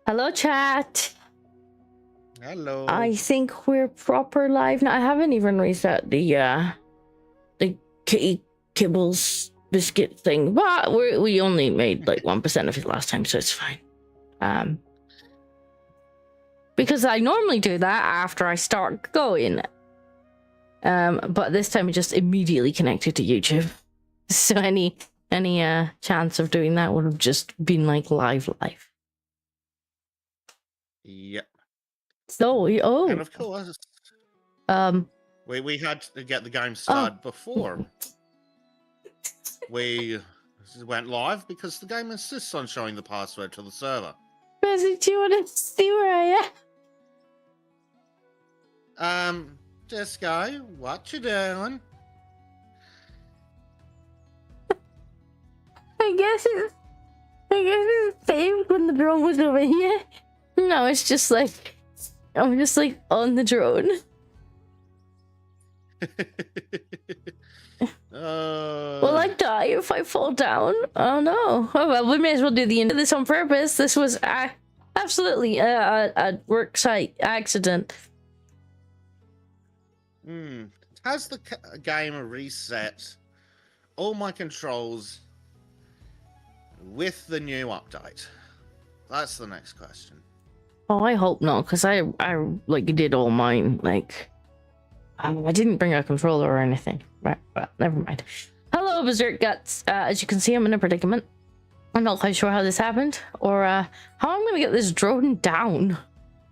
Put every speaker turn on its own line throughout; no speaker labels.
Hello, chat.
Hello.
I think we're proper live now. I haven't even reset the kitty kibbles biscuit thing, but we only made like 1% of it last time, so it's fine. Because I normally do that after I start going. But this time it just immediately connected to YouTube. So any chance of doing that would have just been like live.
Yep.
So
and of course, we had to get the game started before we went live because the game insists on showing the password to the server.
Bezek, do you want to see where I
am? Disco, what you doing?
I guess it's saved when the drone was over here. No, it's just like I'm just like on the drone. Will I die if I fall down? Oh no. Oh well, we may as well do the end of this on purpose. This was absolutely a work site accident.
Has the game reset all my controls with the new update? That's the next question.
Oh, I hope not, because I like did all mine. Like, I didn't bring a controller or anything. Right, well, never mind. Hello, Berserk Guts. As you can see, I'm in a predicament. I'm not quite sure how this happened, or how I'm gonna get this drone down.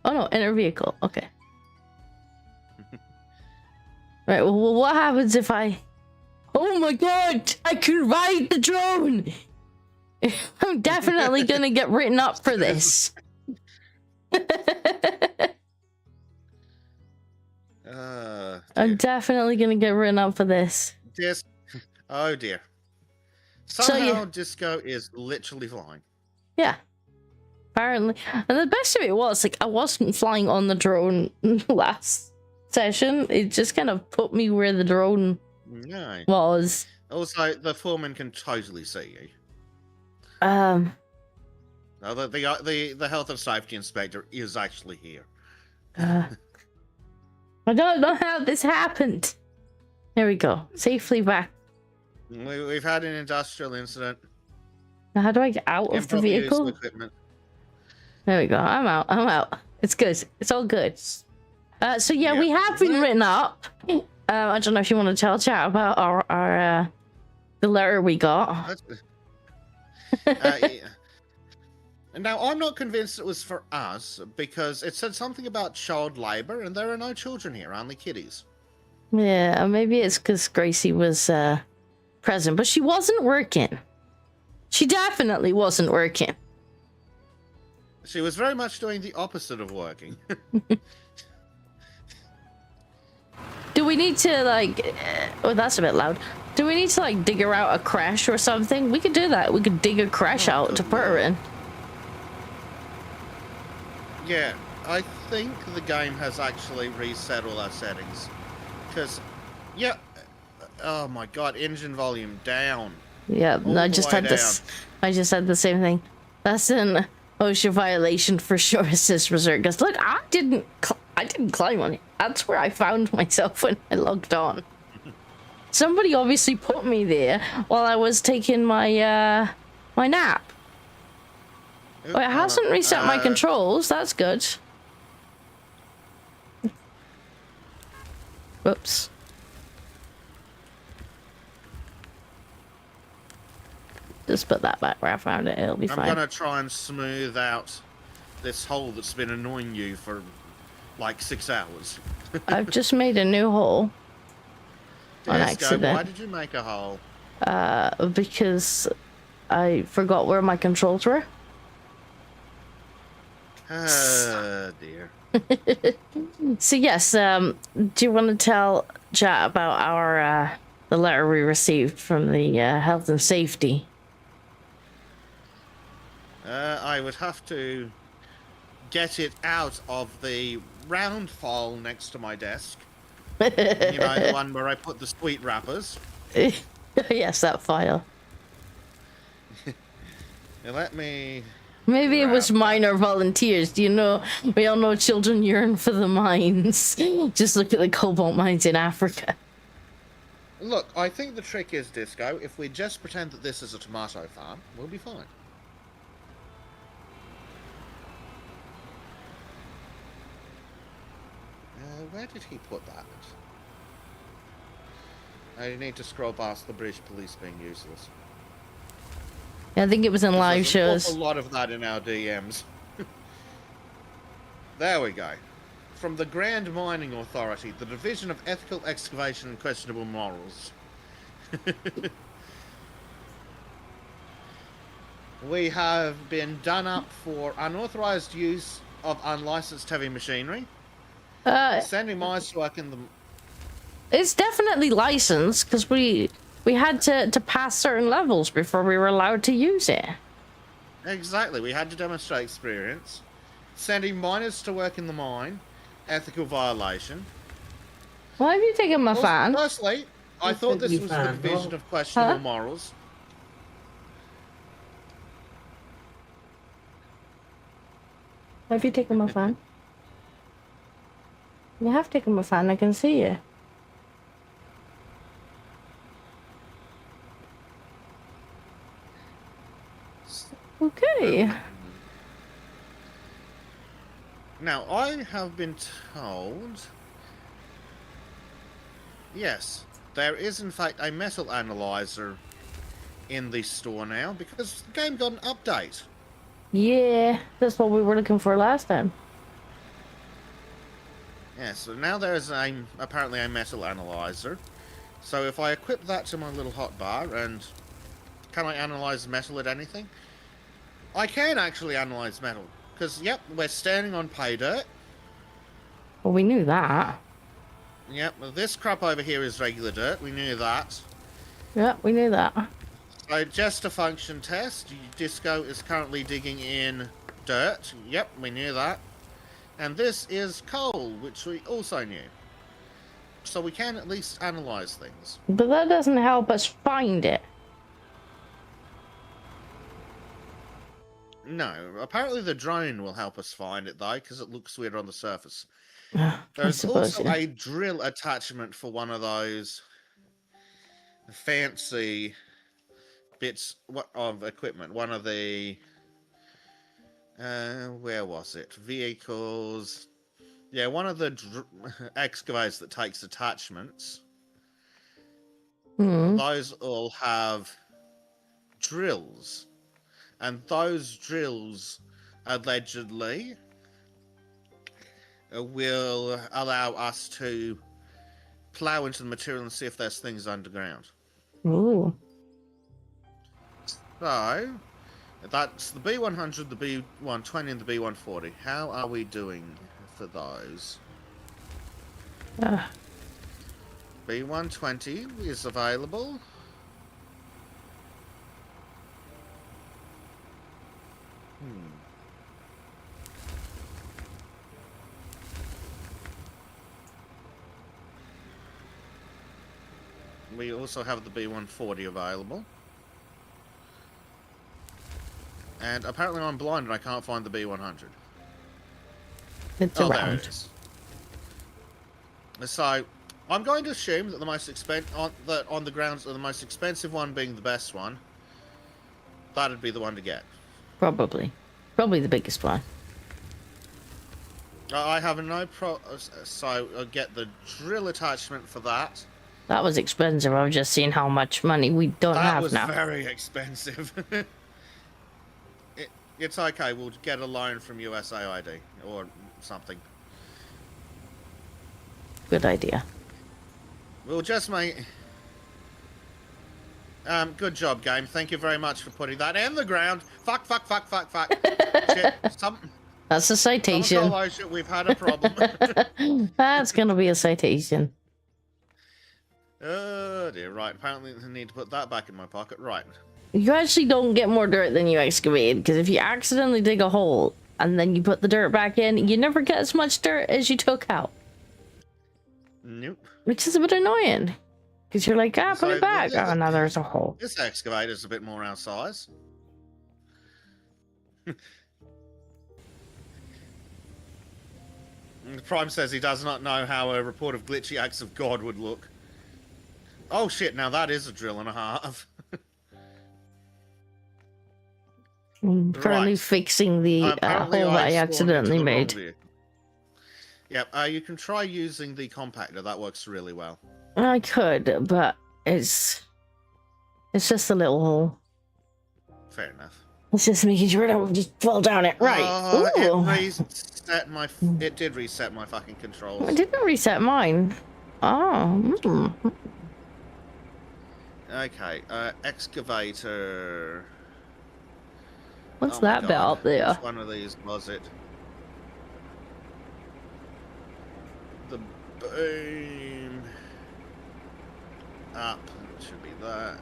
Oh no, inner vehicle. Okay. Right. Well, what happens if I? Oh my god! I can ride the drone. I'm definitely gonna get written up for this. I'm definitely gonna get written up for this.
Oh dear. Somehow Disco is literally flying.
Yeah. Apparently. And the best of it was, like, I wasn't flying on the drone last session. It just kind of put me where the drone was.
Also, the foreman can totally see you.
No,
the health and safety inspector is actually here.
I don't know how this happened. There we go. Safely back.
We've had an industrial incident.
Now, how do I get out of the vehicle? There we go. I'm out. It's good. It's all good. So yeah, we have been written up. I don't know if you want to tell chat about our the letter we got.
Now, I'm not convinced it was for us, because it said something about child labor, and there are no children here, only kiddies.
Yeah, maybe it's because Gracie was present, but she wasn't working. She definitely wasn't working.
She was very much doing the opposite of working.
Do we need to, like... oh, that's a bit loud. Do we need to, like, dig her out a crash or something? We could do that. We could dig a crash out to put her in.
Yeah, I think the game has actually reset all our settings. Because, yeah, oh my god, engine volume down. Yeah,
I just had this. I just had the same thing. That's an OSHA violation for sure, says Berserkus. Look, I didn't climb on it. That's where I found myself when I logged on. Somebody obviously put me there while I was taking my my nap. Oh, it hasn't reset my controls. That's good. Whoops. Just put that back where I found it. It'll be fine.
I'm gonna try and smooth out this hole that's been annoying you for like 6 hours.
I've just made a new hole on accident.
Why did you make a hole?
Because I forgot where my controls were.
Dear.
So yes, do you want to tell chat about our the letter we received from the health and safety?
I would have to get it out of the round file next to my desk. You know, the one where I put the sweet wrappers.
Yes, that file.
Let me...
Maybe it was minor volunteers. You know, we all know children yearn for the mines. Just look at the cobalt mines in Africa.
Look, I think the trick is, Disco, if we just pretend that this is a tomato farm, we'll be fine. Where did he put that? I need to scroll past the British police being useless.
Yeah, I think it was in live shows.
There's a lot of that in our DMs. There we go. From the Grand Mining Authority, the Division of Ethical Excavation and Questionable Morals. We have been done up for unauthorized use of unlicensed heavy machinery. Sending mines to work in the...
It's definitely licensed, because we had to pass certain levels before we were allowed to use it.
Exactly, we had to demonstrate experience. Sending miners to work in the mine, ethical violation.
Why have you taken my fan?
Firstly, I thought this was the Division of Questionable Morals.
Why have you taken my fan? You have taken my fan, I can see you. Right.
Now, I have been told... Yes, there is in fact a metal analyzer in the store now because the game got an update.
Yeah, that's what we were looking for last time.
Yeah, so now there's apparently a metal analyzer. So if I equip that to my little hotbar, and can I analyze metal at anything? I can actually analyze metal. Because, yep, we're standing on pay dirt.
Well, we knew that.
Yep, well, this crap over here is regular dirt. We knew that.
Yeah, we knew that.
So just a function test. Disco is currently digging in dirt. Yep, we knew that. And this is coal, which we also knew. So we can at least analyze things.
But that doesn't help us find it.
No, apparently the drone will help us find it though, because it looks weird on the surface.
I
There's
suppose,
also
yeah.
a drill attachment for one of those fancy bits of equipment. One of the where was it? Vehicles. Yeah, one of the excavators that takes attachments. Those all have drills. And those drills, allegedly, will allow us to plow into the material and see if there's things underground.
Ooh.
So, that's the B100, the B120, and the B140. How are we doing for those? B120 is available. We also have the B140 available. And apparently I'm blind and I can't find the B100.
It's
There
around.
it is. So, I'm going to assume that the most on the grounds of the most expensive one being the best one, that'd be the one to get.
Probably the biggest one.
I have no so I'll get the drill attachment for that.
That was expensive. I was just seeing how much money we don't have now.
That was very expensive. It's okay. We'll get a loan from USAID or something.
Good idea.
We'll just make... good job, game. Thank you very much for putting that in the ground. Fuck. Shit.
That's a citation.
We've had a problem.
That's gonna be a citation.
Oh dear, right. Apparently I need to put that back in my pocket. Right.
You actually don't get more dirt than you excavated, because if you accidentally dig a hole and then you put the dirt back in, you never get as much dirt as you took out.
Nope.
Which is a bit annoying. Because you're like, put it back. Oh, now there's a hole.
This excavator's a bit more our size. Prime says he does not know how a report of glitchy acts of God would look. Oh shit, now that is a drill and a half.
I'm currently fixing the hole that I accidentally made.
Yep, you can try using the compactor. That works really well.
I could, but it's just a little hole.
Fair enough.
It's just making sure I don't just fall down it. Right.
It did reset my fucking controls.
It didn't reset mine. Oh.
Okay, excavator.
What's that bit up there?
Which one of these was it? The boom up should be that.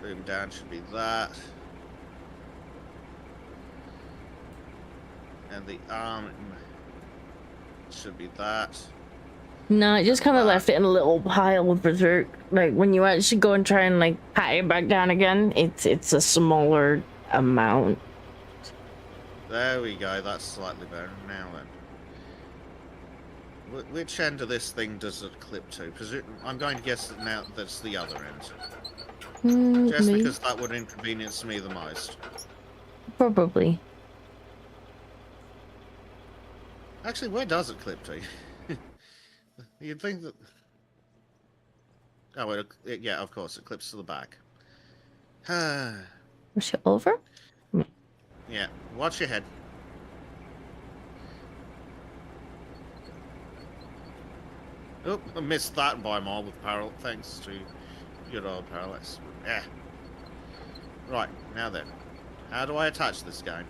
Boom down should be that. And the arm should be that.
No, I just kind of left it in a little pile of Berserk. Like, when you actually go and try and, like, pat it back down again, it's a smaller amount.
There we go, that's slightly better. Now then. Which end of this thing does it clip to? Because I'm going to guess that now that's the other end. Just because that would inconvenience me the most.
Probably.
Actually, where does it clip to? You'd think that... Oh, well, yeah, of course, it clips to the back.
Push it over?
Yeah, watch your head. Oh, I missed that by a mile with parallel, thanks to good old parallax. Yeah. Right, now then. How do I attach this game?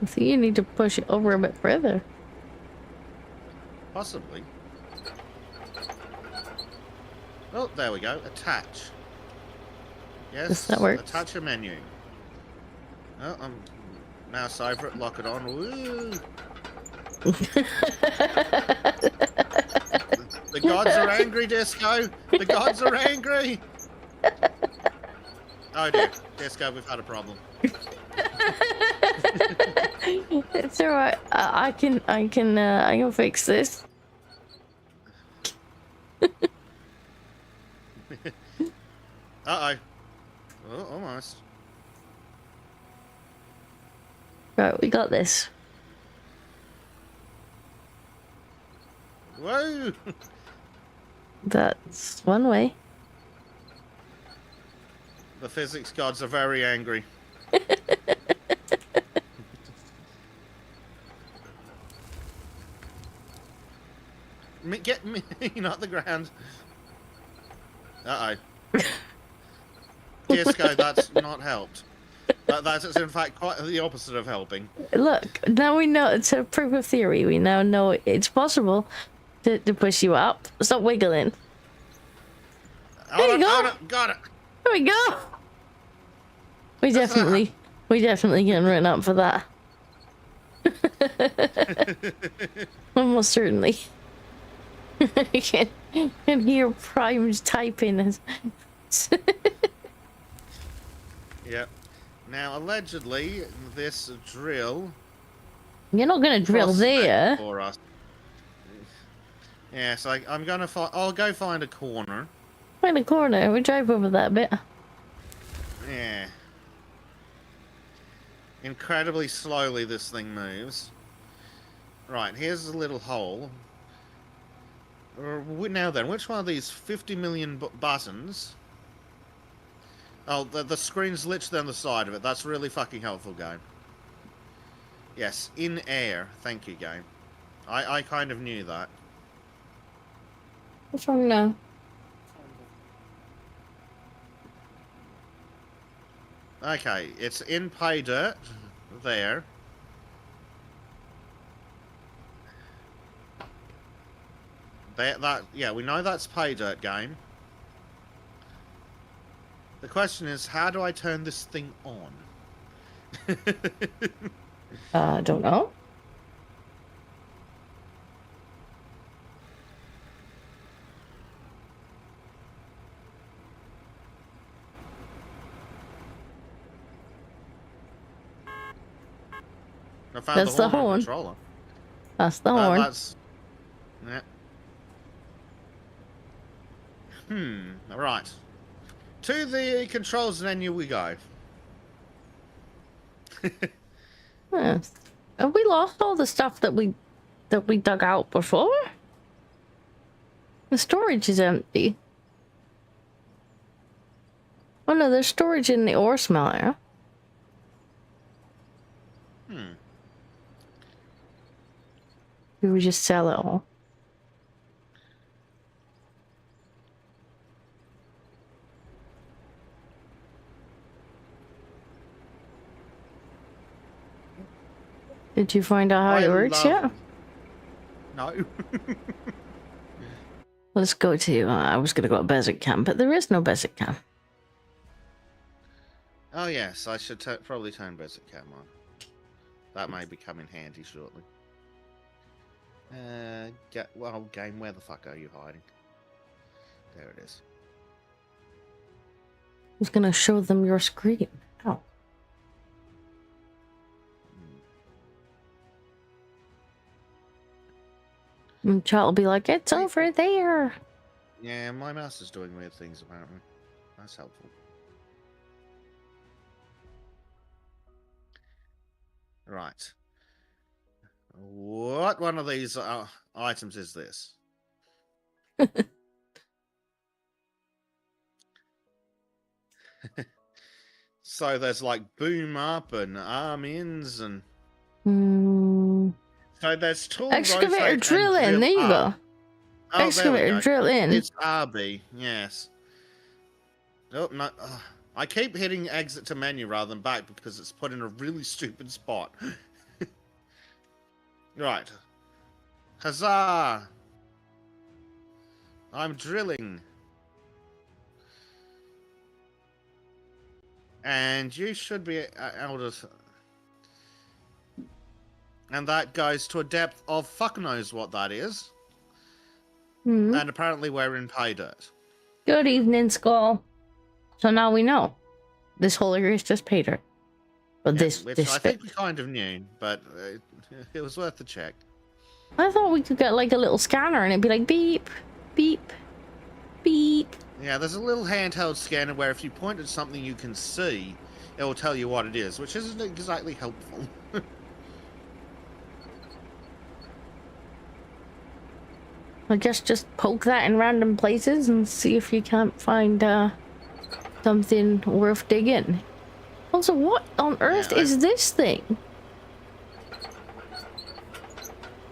I think you need to push it over a bit further.
Possibly. Oh, there we go. Attach. Yes,
Does that work?
attach a menu. Oh, I'm mouse over it, lock it on. Woo! The gods are angry, Disco! The gods are angry! Oh dear, Disco, we've had a problem.
It's alright. I can fix this.
Uh-oh. Oh, almost.
Right, we got this.
Whoa!
That's one way.
The physics gods are very angry. Get me, not the ground. Uh-oh. Disco, that's not helped. That's in fact quite the opposite of helping.
Look, now we know it's a proof of theory. We now know it's possible to push you up. Stop wiggling. There you go.
Got it.
There we go. We definitely getting written up for that. Almost certainly. You can hear Prime's typing.
Yep. Now, allegedly, this drill...
You're not gonna drill there.
For us. Yes, I'm gonna find... I'll go find a corner.
Find a corner. We drive over that bit.
Yeah. Incredibly slowly this thing moves. Right, here's a little hole. Now then, which one of these 50 million buttons... Oh, the screen's literally on the side of it. That's really fucking helpful, game. Yes, in air. Thank you, game. I kind of knew that.
What's wrong now?
Okay, it's in pay dirt. There. Yeah, we know that's pay dirt, game. The question is, how do I turn this thing on?
I don't know.
I found
That's the horn.
Controller.
That's the horn.
That's... Yeah. Right. To the controls menu we go.
Yes. Have we lost all the stuff that we dug out before? The storage is empty. Oh no, there's storage in the ore smelter. Did we just sell it all? Did you find out how it works yet?
No.
Let's go to, I was going to go to Bezek camp, but there is no Bezek camp.
Oh yes, I should probably turn Bezek cam on. That may become in handy shortly. Well, game, where the fuck are you hiding? There it is.
I was going to show them your screen. Oh. And chat will be like, it's over there.
Yeah, my mouse is doing weird things apparently. That's helpful. Right. What one of these items is this? So there's like boom up and arm ins and so there's tool
Excavator
rotate
drill
and
in. There you
up.
go.
Oh, there we
Excavator
go.
drill in.
It's RB, yes. Oh no, I keep hitting exit to menu rather than back because it's put in a really stupid spot. Right. Huzzah! I'm drilling. And you should be able to... And that goes to a depth of fuck knows what that is. And apparently we're in pay dirt.
Good evening, Skull. So now we know. This whole area is just pay dirt. But
Yeah,
this
which
this
I
bit.
think we kind of knew, but it was worth the check.
I thought we could get like a little scanner and it'd be like beep, beep, beep.
Yeah, there's a little handheld scanner where if you point at something you can see, it will tell you what it is, which isn't exactly helpful.
I guess just poke that in random places and see if you can't find something worth digging. Also, what on earth is this thing?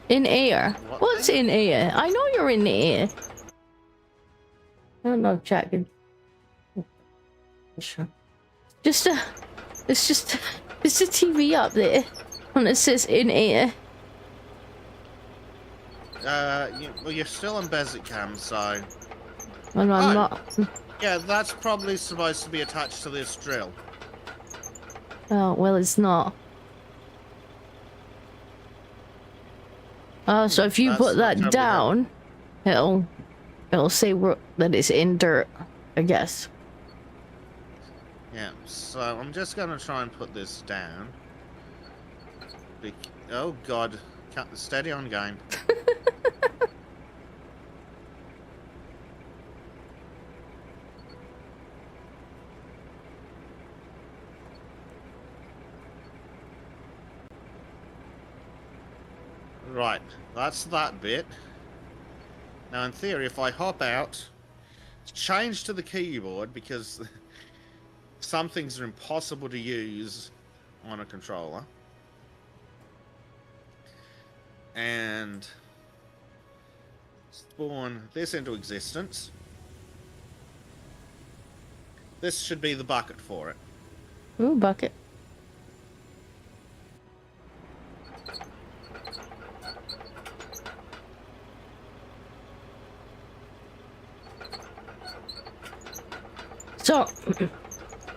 In air. What's in air? I know you're in the air. I don't know if Jack can... Sure. It's just a TV up there. And it says in air.
Well, you're still on Bezek cam, so...
And I'm not...
Yeah, that's probably supposed to be attached to this drill.
Oh, well, it's not. Oh, so if you put that down, it'll say that it's in dirt, I guess.
Yeah, so I'm just gonna try and put this down. Oh god, steady on game. Right, that's that bit. Now in theory, if I hop out, change to the keyboard because some things are impossible to use on a controller. And spawn this into existence. This should be the bucket for it.
Ooh, bucket. So,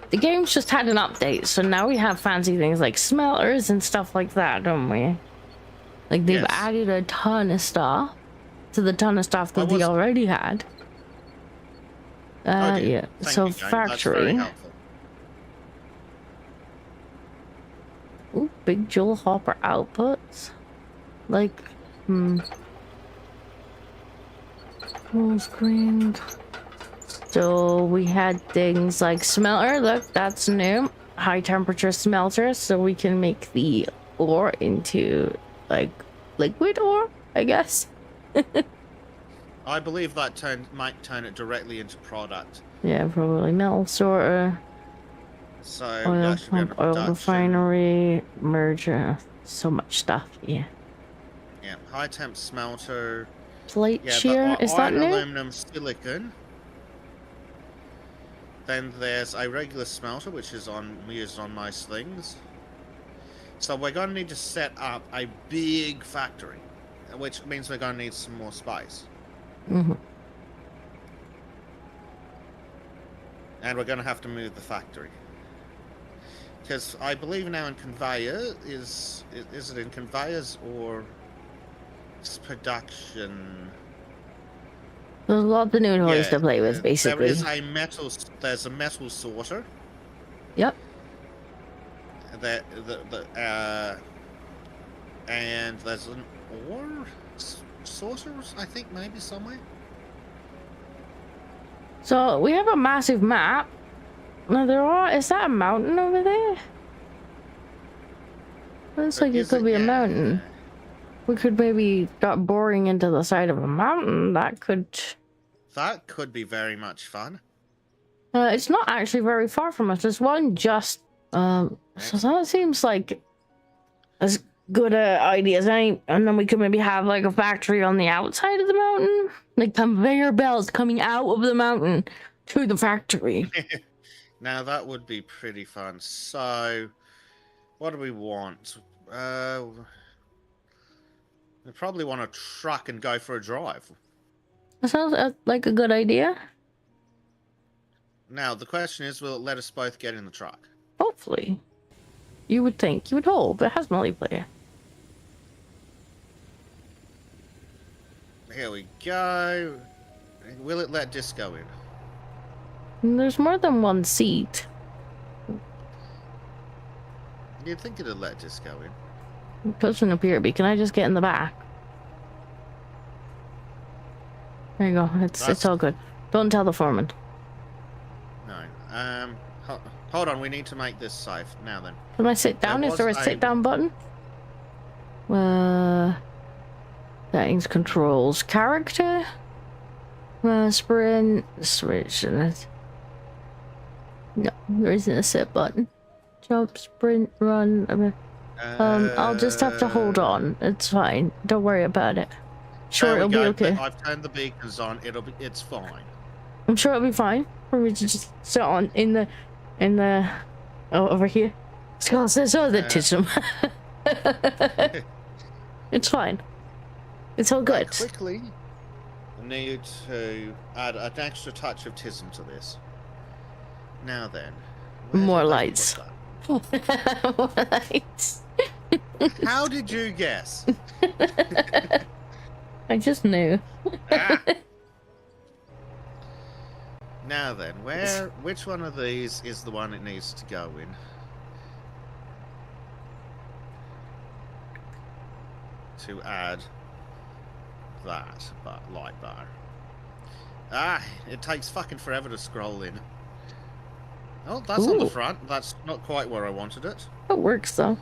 the game's just had an update, so now we have fancy things like smelters and stuff like that, don't we? Like, they've added a ton of stuff to the ton of stuff that we already had. Yeah, so factory. Ooh, big jewel hopper outputs. Like, full screen. So we had things like smelter, look, that's new. High temperature smelter, so we can make the ore into like liquid ore, I guess.
I believe that might turn it directly into product.
Yeah, probably metal sorter.
So
oil pump, oil refinery, merger, so much stuff. Yeah.
Yeah, high temp smelter.
Plate shear, is that new?
Aluminum silicon. Then there's a regular smelter, which is used on most things. So we're going to need to set up a big factory, which means we're going to need some more space.
Mm-hmm.
And we're going to have to move the factory. Because I believe now in conveyor, is it in conveyors or production?
There's a lot of new toys to play with, basically.
There's a metal sorter.
Yep.
And there's an ore sorter, I think, maybe somewhere.
So we have a massive map. Now is that a mountain over there? Looks
But
like it
is
could be a
yeah.
mountain. We could maybe start boring into the side of a mountain. That
could be very much fun.
it's not actually very far from us. There's one just so that seems like as good a idea as any. And then we could maybe have like a factory on the outside of the mountain, like conveyor belts coming out of the mountain to the factory.
Now that would be pretty fun. So, what do we want? We probably want a truck and go for a drive.
That sounds like a good idea.
Now, the question is, will it let us both get in the truck?
Hopefully. You would think. You would hope. It has multiplayer.
Here we go. Will it let disco in?
And there's more than one seat.
You'd think it'd let disco in.
It doesn't appear to be. Can I just get in the back? There you go. It's all good. Don't tell the foreman.
No. Hold on. We need to make this safe. Now then.
Can I sit down? Is there a sit down button? Settings, controls, character, sprint, switch. No, there isn't a sit button. Jump, sprint, run. I'll just have to hold on. It's fine. Don't worry about it. Sure, it'll be okay.
I've turned the beacons on. It's fine.
I'm sure it'll be fine for me to just sit on in the over here. Scott says, "Oh, the tism." It's fine. It's all good.
I quickly need to add an extra touch of tism to this. Now then.
More lights. More lights.
How did you guess?
I just knew.
Now then, which one of these is the one it needs to go in? To add that light bar. It takes fucking forever to scroll in. Oh, that's on the front. That's not quite where I wanted it.
It works though.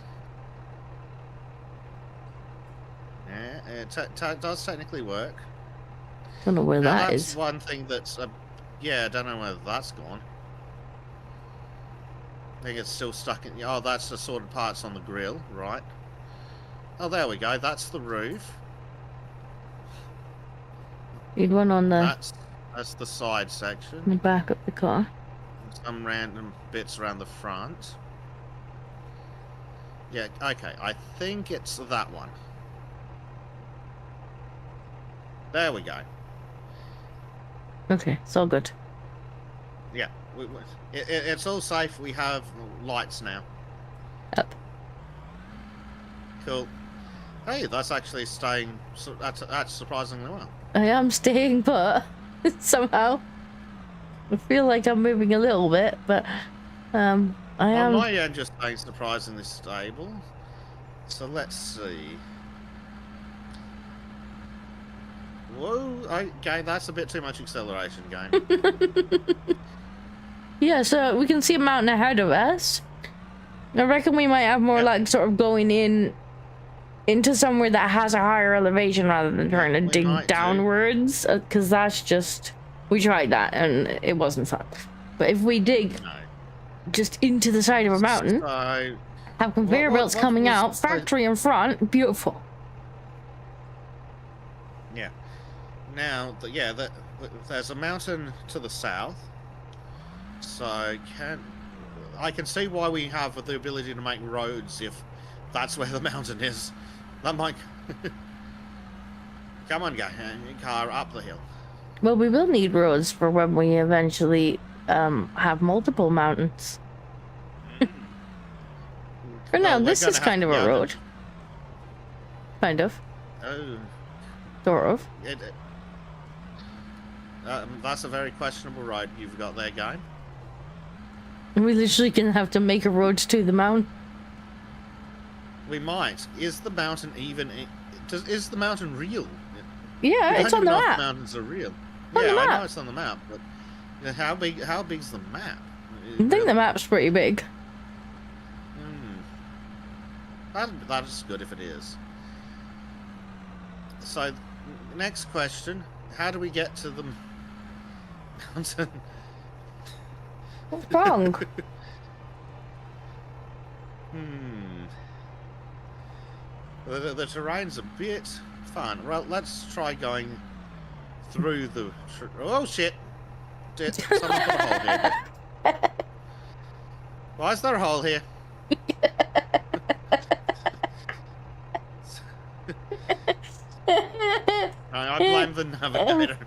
Yeah, it does technically work.
Don't know where that is.
That's one thing that's... yeah, I don't know where that's gone. I think it's still stuck in... Oh, that's the sorted parts on the grill, right. Oh, there we go. That's the roof.
You'd one on the...
That's the side section.
The back of the car.
Some random bits around the front. Yeah, okay. I think it's that one. There we go.
Okay, it's all good.
Yeah, it's all safe. We have lights now.
Up.
Cool. Hey, that's actually staying. That's surprisingly well.
I am staying put somehow. I feel like I'm moving a little bit, but I am.
On my end, just staying surprisingly stable. So let's see. Whoa, okay, that's a bit too much acceleration, game.
Yeah, so we can see a mountain ahead of us. I reckon we might have more like sort of going into somewhere that has a higher elevation rather than trying to dig downwards, because that's just... We tried that and it wasn't fun. But if we dig just into the side of a mountain, have conveyor belts coming out, factory in front, beautiful.
Yeah. Now, there's a mountain to the south, so I can see why we have the ability to make roads if that's where the mountain is. That might... Come on, car, up the hill.
Well, we will need roads for when we eventually have multiple mountains. For now, this is kind of a road. Kind of.
Oh.
Sort of.
That's a very questionable road you've got there, game.
We literally gonna have to make a road to the mountain.
We might. Is the mountain even... Is the mountain real?
Yeah, it's on the map.
Mountains are real. Yeah, I know it's on the map, but how big's the map?
I think the map's pretty big.
That's good if it is. So, next question: how do we get to the mountain?
What's wrong?
The terrain's a bit fun. Well, let's try going through the. Oh shit! Someone put a hole here. Why is there a hole here? I blame the navigator.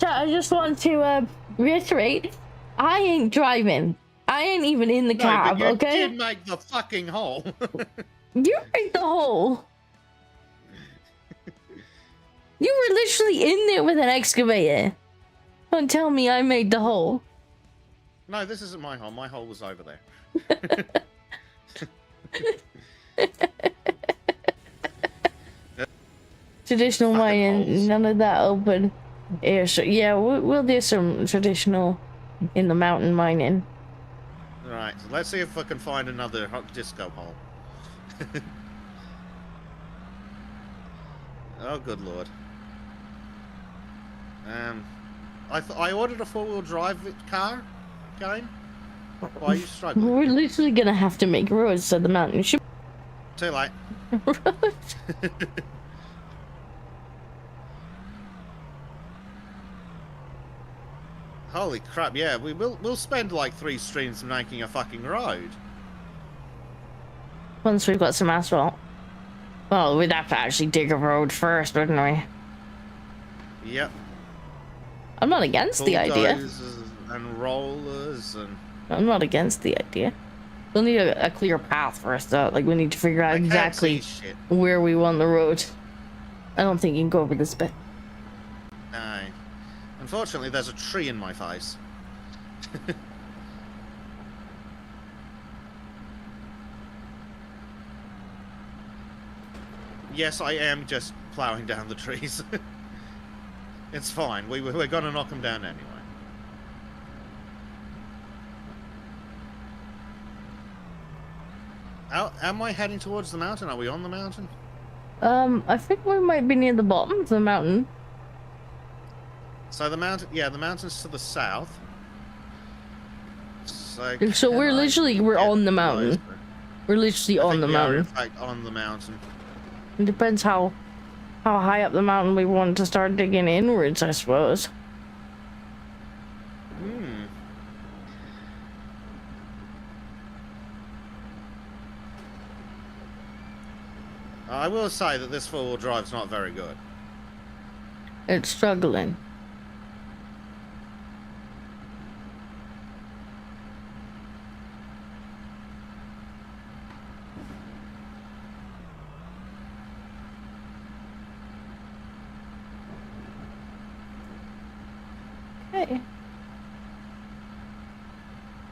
I just want to reiterate, I ain't driving. I ain't even in the cab,
but you
okay?
did make the fucking hole.
You made the hole. You were literally in there with an excavator. Don't tell me I made the hole.
No, this isn't my hole. My hole was over there.
Traditional mining, none of that open air. So yeah, we'll do some traditional in the mountain mining.
Right, so let's see if I can find another disco hole. Oh, good lord. I ordered a four-wheel drive car game. Why are you struggling?
We're literally gonna have to make roads so the mountain should.
Too late. Holy crap! Yeah, we'll spend like 3 streams making a fucking road.
Once we've got some asphalt. Well, we'd have to actually dig a road first, wouldn't we?
Yep.
I'm not against the idea.
And rollers and.
I'm not against the idea. We'll need a clear path first, though. Like, we need to figure out exactly where we want the road. I don't think you can go over this bit.
No. Unfortunately, there's a tree in my face. Yes, I am just ploughing down the trees. It's fine. We're going to knock them down anyway. Am I heading towards the mountain? Are we on the mountain?
I think we might be near the bottom of the mountain.
So the mountain, yeah, the mountain's to the south. So
we're on the mountain. We're literally on the mountain.
In fact, on the mountain.
It depends how high up the mountain we want to start digging inwards, I suppose.
I will say that this four-wheel drive's not very good.
It's struggling. Okay.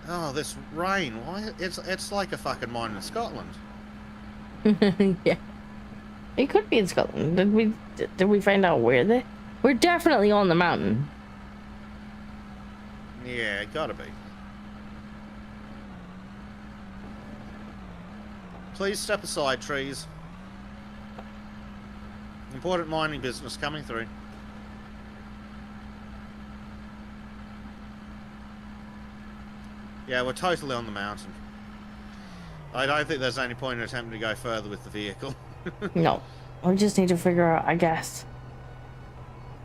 Oh, this rain! Why? It's like a fucking mine in Scotland.
Yeah. It could be in Scotland. Did we find out where we're definitely on the mountain.
Yeah, gotta be. Please step aside, trees. Important mining business coming through. Yeah, we're totally on the mountain. I don't think there's any point in attempting to go further with the vehicle.
No. We just need to figure out, I guess,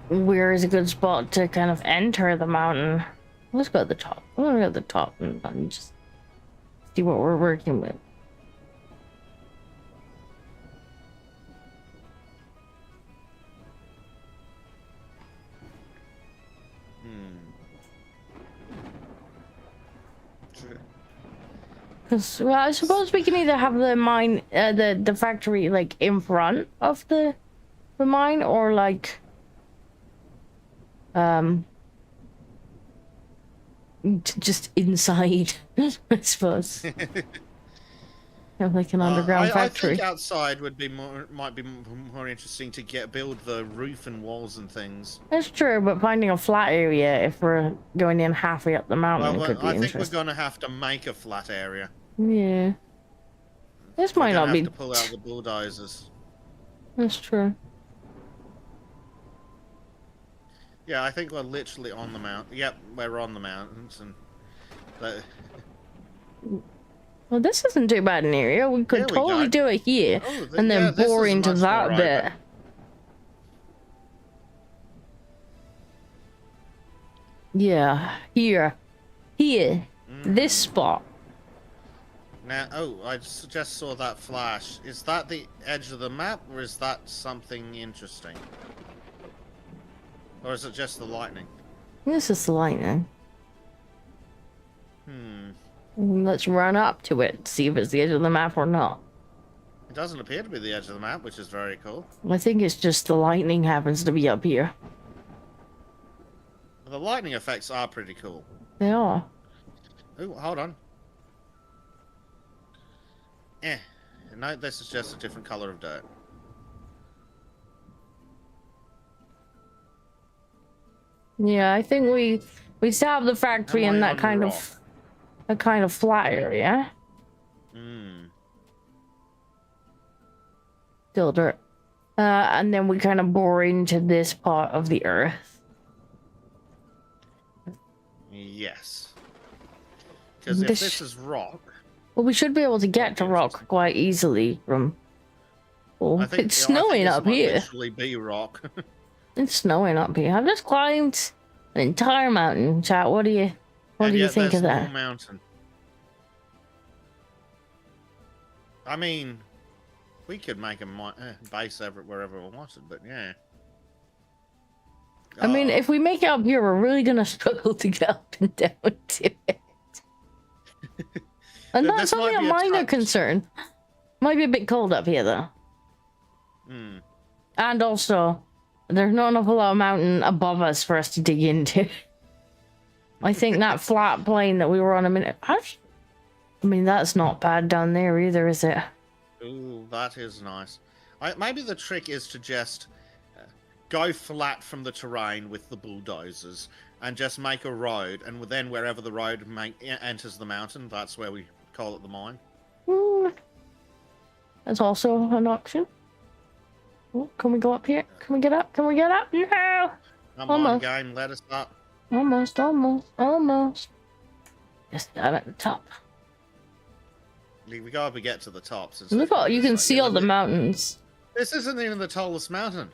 where is a good spot to kind of enter the mountain. Let's go to the top. I'm gonna go to the top and just see what we're working with. Well, I suppose we can either have the mine, the factory, like in front of the mine, or like, just inside. I suppose. Have like an underground factory.
I think outside might be more interesting to build the roof and walls and things.
That's true, but finding a flat area if we're going in halfway up the mountain could be interesting.
I think we're going to have to make a flat area.
Yeah. This
We're
might
gonna
not
have
be.
to pull out the bulldozers.
That's true.
Yeah, I think we're literally on the mountain. Yep, we're on the mountains, and
Well, this isn't too bad an area. We could
here we
totally
go.
do it here,
Oh,
and
yeah,
then
this
bore
is
into
much more
that bit.
open.
Yeah, here, this spot.
Now, oh, I just saw that flash. Is that the edge of the map, or is that something interesting? Or is it just the lightning?
This is the lightning. Let's run up to it, see if it's the edge of the map or not.
It doesn't appear to be the edge of the map, which is very cool.
I think it's just the lightning happens to be up here.
The lightning effects are pretty cool.
They are.
Oh, hold on. No, this is just a different color of dirt.
Yeah, I think we still have the factory in that kind of flat area. Still dirt. And then we kind of bore into this part of the earth.
Yes. Because if this is rock...
Well, we should be able to get to rock quite easily from... Well, it's snowing up here.
Literally be rock.
It's snowing up here. I've just climbed an entire mountain, chat. What do you think of that?
No mountain. I mean, we could make a base wherever we wanted, but yeah.
I mean, if we make it up here, we're really gonna struggle to get up and down to it. And that's only a minor concern. Might be a bit cold up here, though. And also, there's not an awful lot of mountain above us for us to dig into. I think that flat plane that we were on a minute... I mean, that's not bad down there either, is it?
Ooh, that is nice. Maybe the trick is to just go flat from the terrain with the bulldozers and just make a road, and then wherever the road enters the mountain, that's where we call it the mine.
That's also an option. Oh, can we go up here? Can we get up? Can we get up? No!
Come on, game, let us up.
Almost. Just down at the top.
We gotta get to the top.
Look, you can see all the mountains.
This isn't even the tallest mountain.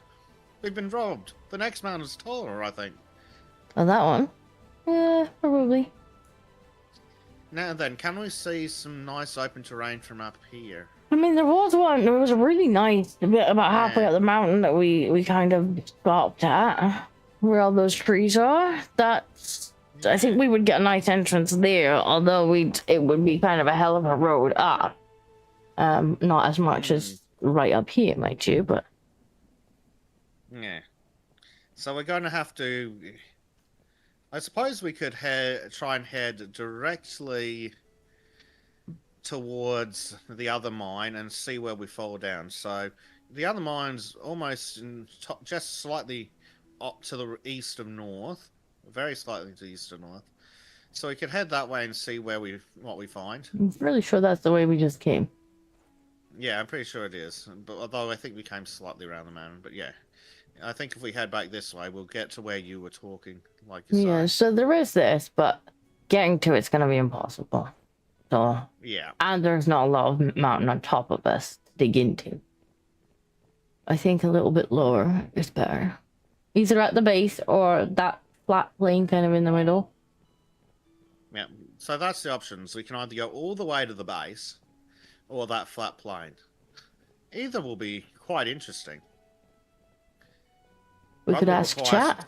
We've been robbed. The next mountain's taller, I think.
Oh, that one? Yeah, probably.
Now then, can we see some nice open terrain from up here?
I mean, there was a really nice bit about halfway up the mountain that we kind of stopped at, where all those trees are. I think we would get a nice entrance there, although it would be kind of a hell of a road up. Not as much as right up here, mind you, but...
Yeah. So we're going to have to... I suppose we could try and head directly towards the other mine and see where we fall down. So the other mine's almost just slightly up to the east of north, very slightly to the east of north. So we could head that way and see what we find.
I'm really sure that's the way we just came.
Yeah, I'm pretty sure it is. But although I think we came slightly around the mountain, but yeah. I think if we head back this way, we'll get to where you were talking, like you said.
Yeah, so there is this, but getting to it's going to be impossible. So
yeah.
And there's not a lot of mountain on top of us to dig into. I think a little bit lower is better. Either at the base or that flat plane kind of in the middle.
Yeah, so that's the options. We can either go all the way to the base or that flat plane. Either will be quite interesting.
We could ask chat.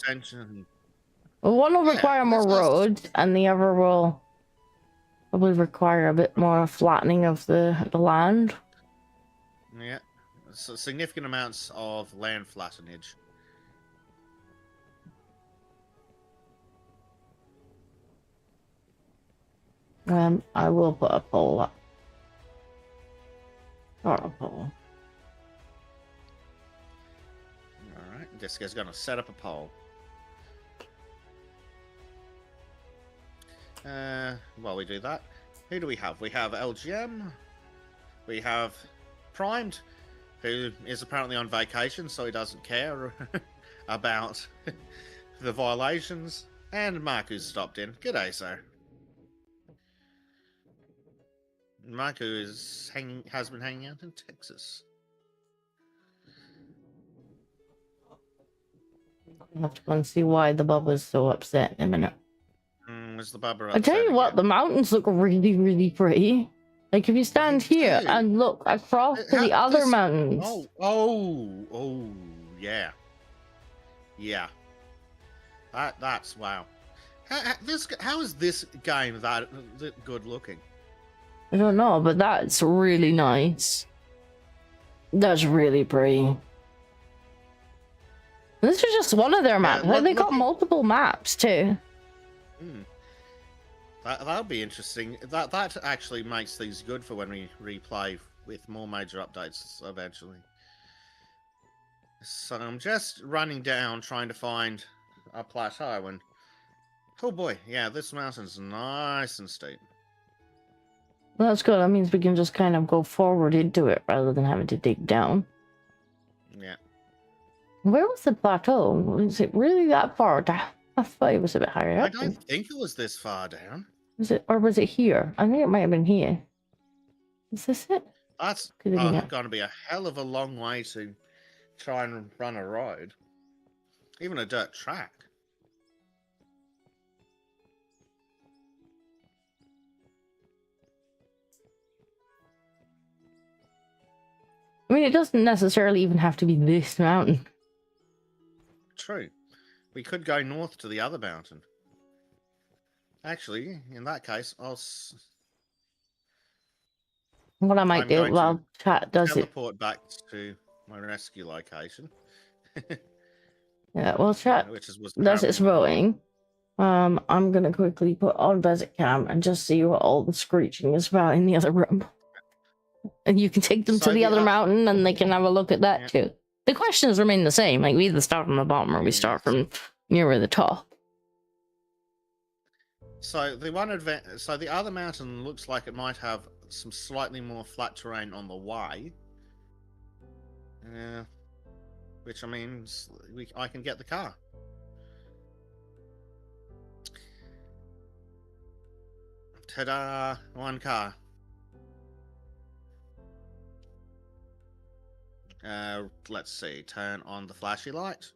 Well, one will require more roads, and the other will probably require a bit more flattening of the land.
Yeah, so significant amounts of land flattenage.
I will put a pole up. Or a pole.
Alright, this guy's gonna set up a pole. While we do that, who do we have? We have LGM, We have Primed, who is apparently on vacation, so he doesn't care about the violations. And Mark, who's stopped in. G'day, sir. Mark, who has been hanging out in Texas.
I'll have to go and see why the Bubba's so upset in a minute.
Is the Bubba
I tell you what,
again?
the mountains look really, really pretty. Like if you stand here and look across to the other mountains.
Yeah. Yeah. That's wow. How is this game that good looking?
I don't know, but that's really nice. That's really pretty. This is just one of their maps.
Yeah,
They got multiple maps too.
That'll be interesting. That actually makes things good for when we replay with more major updates eventually. So I'm just running down trying to find a plateau, and oh boy, yeah, this mountain's nice and steep.
Well, that's good. That means we can just kind of go forward into it rather than having to dig down.
Yeah.
Where was the plateau? Was it really that far down? I thought it was a bit higher up.
I don't think it was this far down.
Was it, or was it here? I think it might have been here. Is this it?
That's going to be a hell of a long way to try and run a road. Even a dirt track.
I mean, it doesn't necessarily even have to be this mountain.
True. We could go north to the other mountain. Actually, in that case,
what I might do while chat does it.
Teleport back to my rescue location.
Yeah, well, chat does its voting. I'm gonna quickly put on Bezek cam and just see what all the screeching is about in the other room. And you can take them to the other mountain and they can have a look at that too. The questions remain the same. Like we either start from the bottom or we start from nearer the top.
So the other mountain looks like it might have some slightly more flat terrain on the way. Which means I can get the car. Ta-da! One car. Let's see. Turn on the flashy light.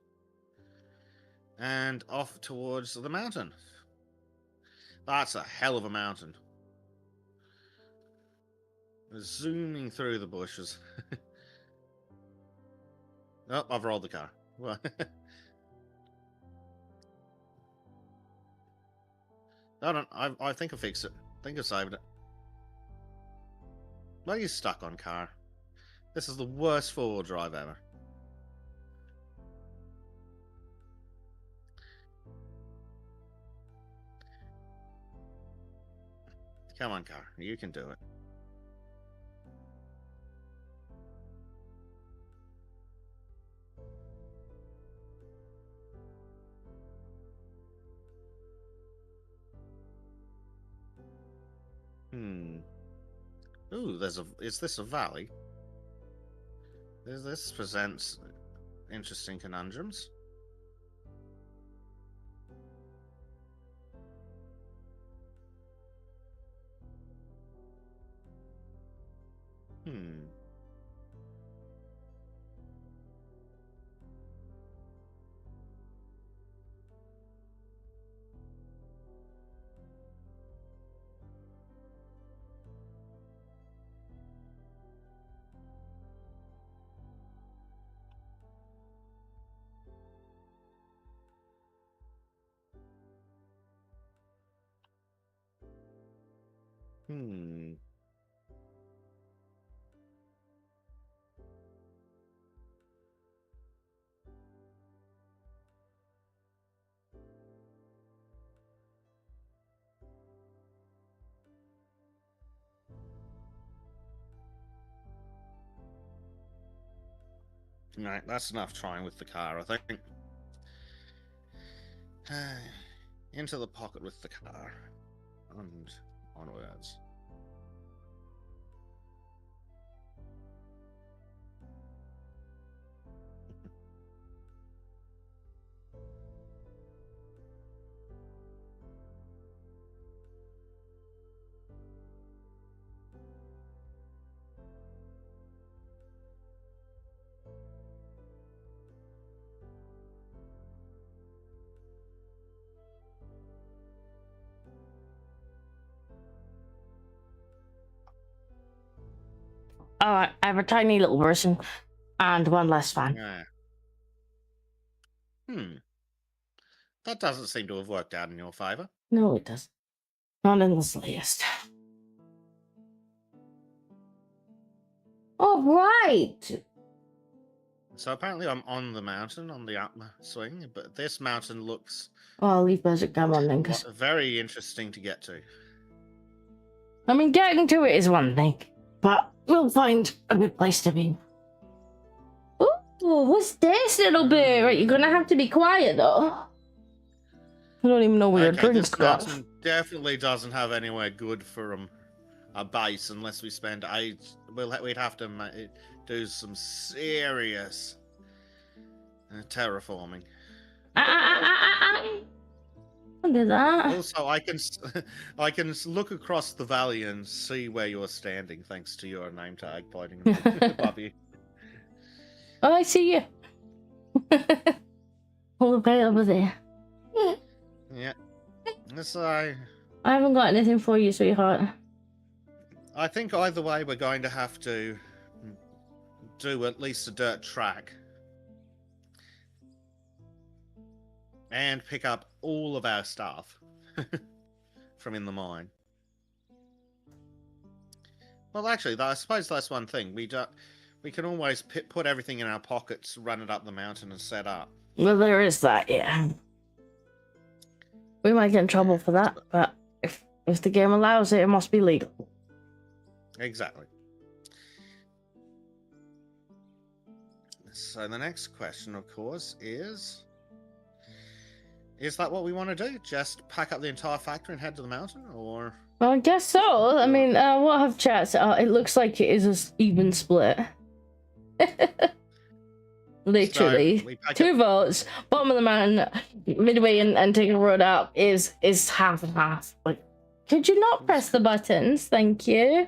And off towards the mountain. That's a hell of a mountain. Zooming through the bushes. Oh, I've rolled the car. I think I fixed it. I think I saved it. Why are you stuck on car? This is the worst four-wheel drive ever. Come on, car. You can do it. Ooh, is this a valley? This presents interesting conundrums. Right, that's enough trying with the car, I think. Into the pocket with the car. And onwards.
I have a tiny little version and one less fan.
Yeah. That doesn't seem to have worked out in your favor.
No, it doesn't. Not in the slightest. All right.
So apparently I'm on the mountain, on the upswing, but this mountain looks
Well, I'll leave Bezek come on then, because
very interesting to get to.
I mean, getting to it is one thing, but we'll find a good place to be. Ooh, what's this little bit? Right, you're gonna have to be quiet though. I don't even know where your drinks
this
go.
mountain definitely doesn't have anywhere good for a base unless we spend age. We'd have to do some serious terraforming.
Look at that.
Also, I can look across the valley and see where you're standing, thanks to your name tag pointing above you.
Oh, I see you. All the way over there.
Yeah. So I
haven't got anything for you, sweetheart.
I think either way we're going to have to do at least a dirt track and pick up all of our stuff from in the mine. Well, actually, I suppose that's one thing. We can always put everything in our pockets, run it up the mountain, and set up.
Well, there is that, yeah. We might get in trouble for that, but if the game allows it, it must be legal.
Exactly. So the next question, of course, is that what we want to do? Just pack up the entire factory and head to the mountain, or?
Well, I guess so. I mean, we'll have chats. It looks like it is an even split. Literally, so 2 votes. Bottom of the mountain, midway, and taking a road up is half and half. Like, could you not press the buttons? Thank you.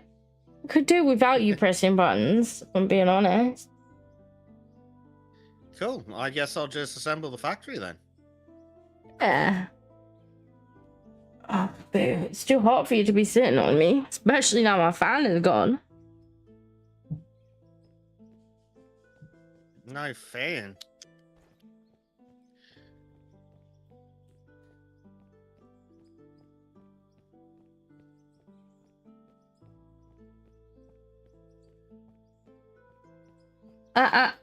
I could do without you pressing buttons. If I'm being honest.
Cool. I guess I'll just assemble the factory then.
Yeah. Oh, boo. It's too hot for you to be sitting on me, especially now my fan is gone.
No fan.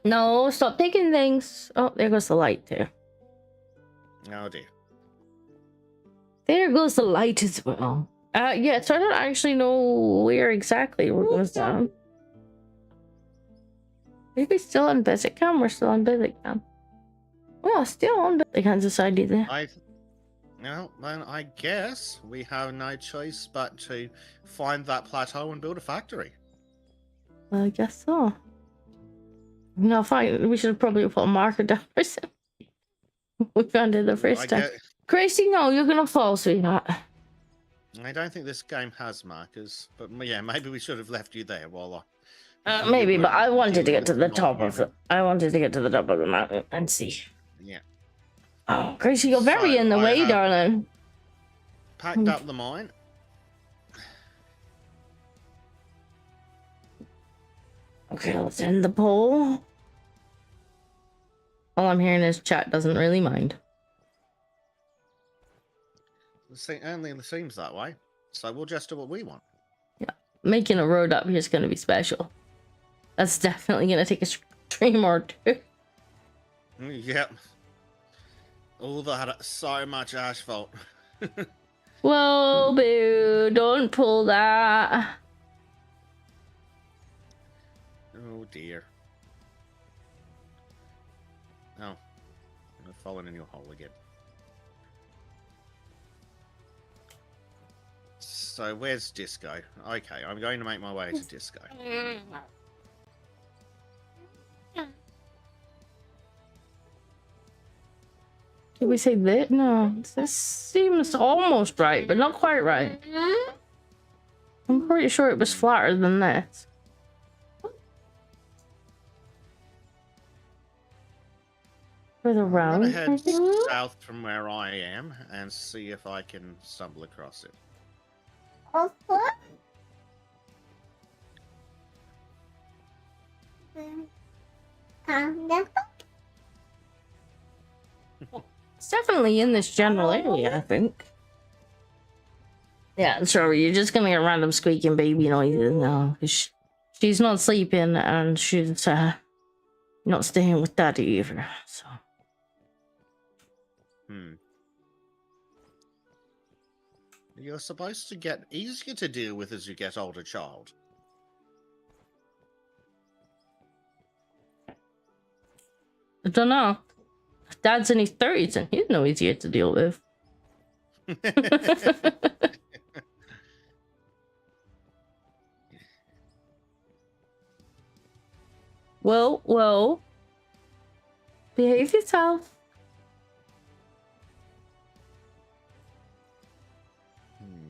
No, stop taking things. Oh, there goes the light too.
Oh dear.
There goes the light as well. Yeah, so I don't actually know where exactly it goes down. Maybe still on Bezek cam. We're still on Bezek cam. Well, still on Bezek cam society there.
Well, then I guess we have no choice but to find that plateau and build a factory.
I guess so. No, fine. We should probably put a marker down or something. We found it the first time. Gracie, no, you're gonna fall, sweetheart.
I don't think this game has markers, but yeah, maybe we should have left you there while
maybe, but I wanted to get to the top of it. I wanted to get to the top of the mountain and see.
Yeah.
Oh, Gracie, you're very in the way, darling.
Packed up the mine.
Okay, let's end the poll. All I'm hearing is chat doesn't really mind.
It only seems that way. So we'll just do what we want.
Yeah, making a road up here is going to be special. That's definitely going to take a stream or 2.
Yep. All that, so much asphalt.
Whoa, boo, don't pull that.
Oh dear. Oh, I've fallen in your hole again. So where's Disco? Okay, I'm going to make my way to Disco.
Did we say that? No, this seems almost right, but not quite right. I'm pretty sure it was flatter than this. Further around.
I'm gonna head south from where I am and see if I can stumble across it.
It's definitely in this general area, I think. Yeah, sorry, you're just gonna get random squeaking baby noises now. 'Cause she's not sleeping and she's not staying with daddy either, so.
You're supposed to get easier to deal with as you get older, child.
I don't know. Dad's in his 30s and he's no easier to deal with. Whoa. Behave yourself.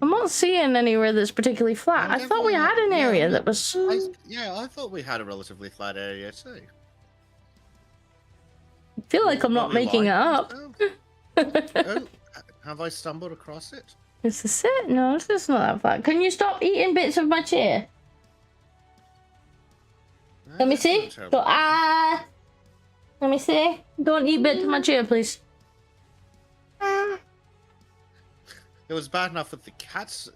I'm not seeing anywhere that's particularly flat. I thought we had an area that was...
I thought we had a relatively flat area too.
I feel like I'm not making it up.
Oh, have I stumbled across it?
Is this it? No, this is not that flat. Can you stop eating bits of my chair?
No,
Let me
that's
see.
not terrible.
Let me see. Don't eat bits of my chair, please.
It was bad enough with the cats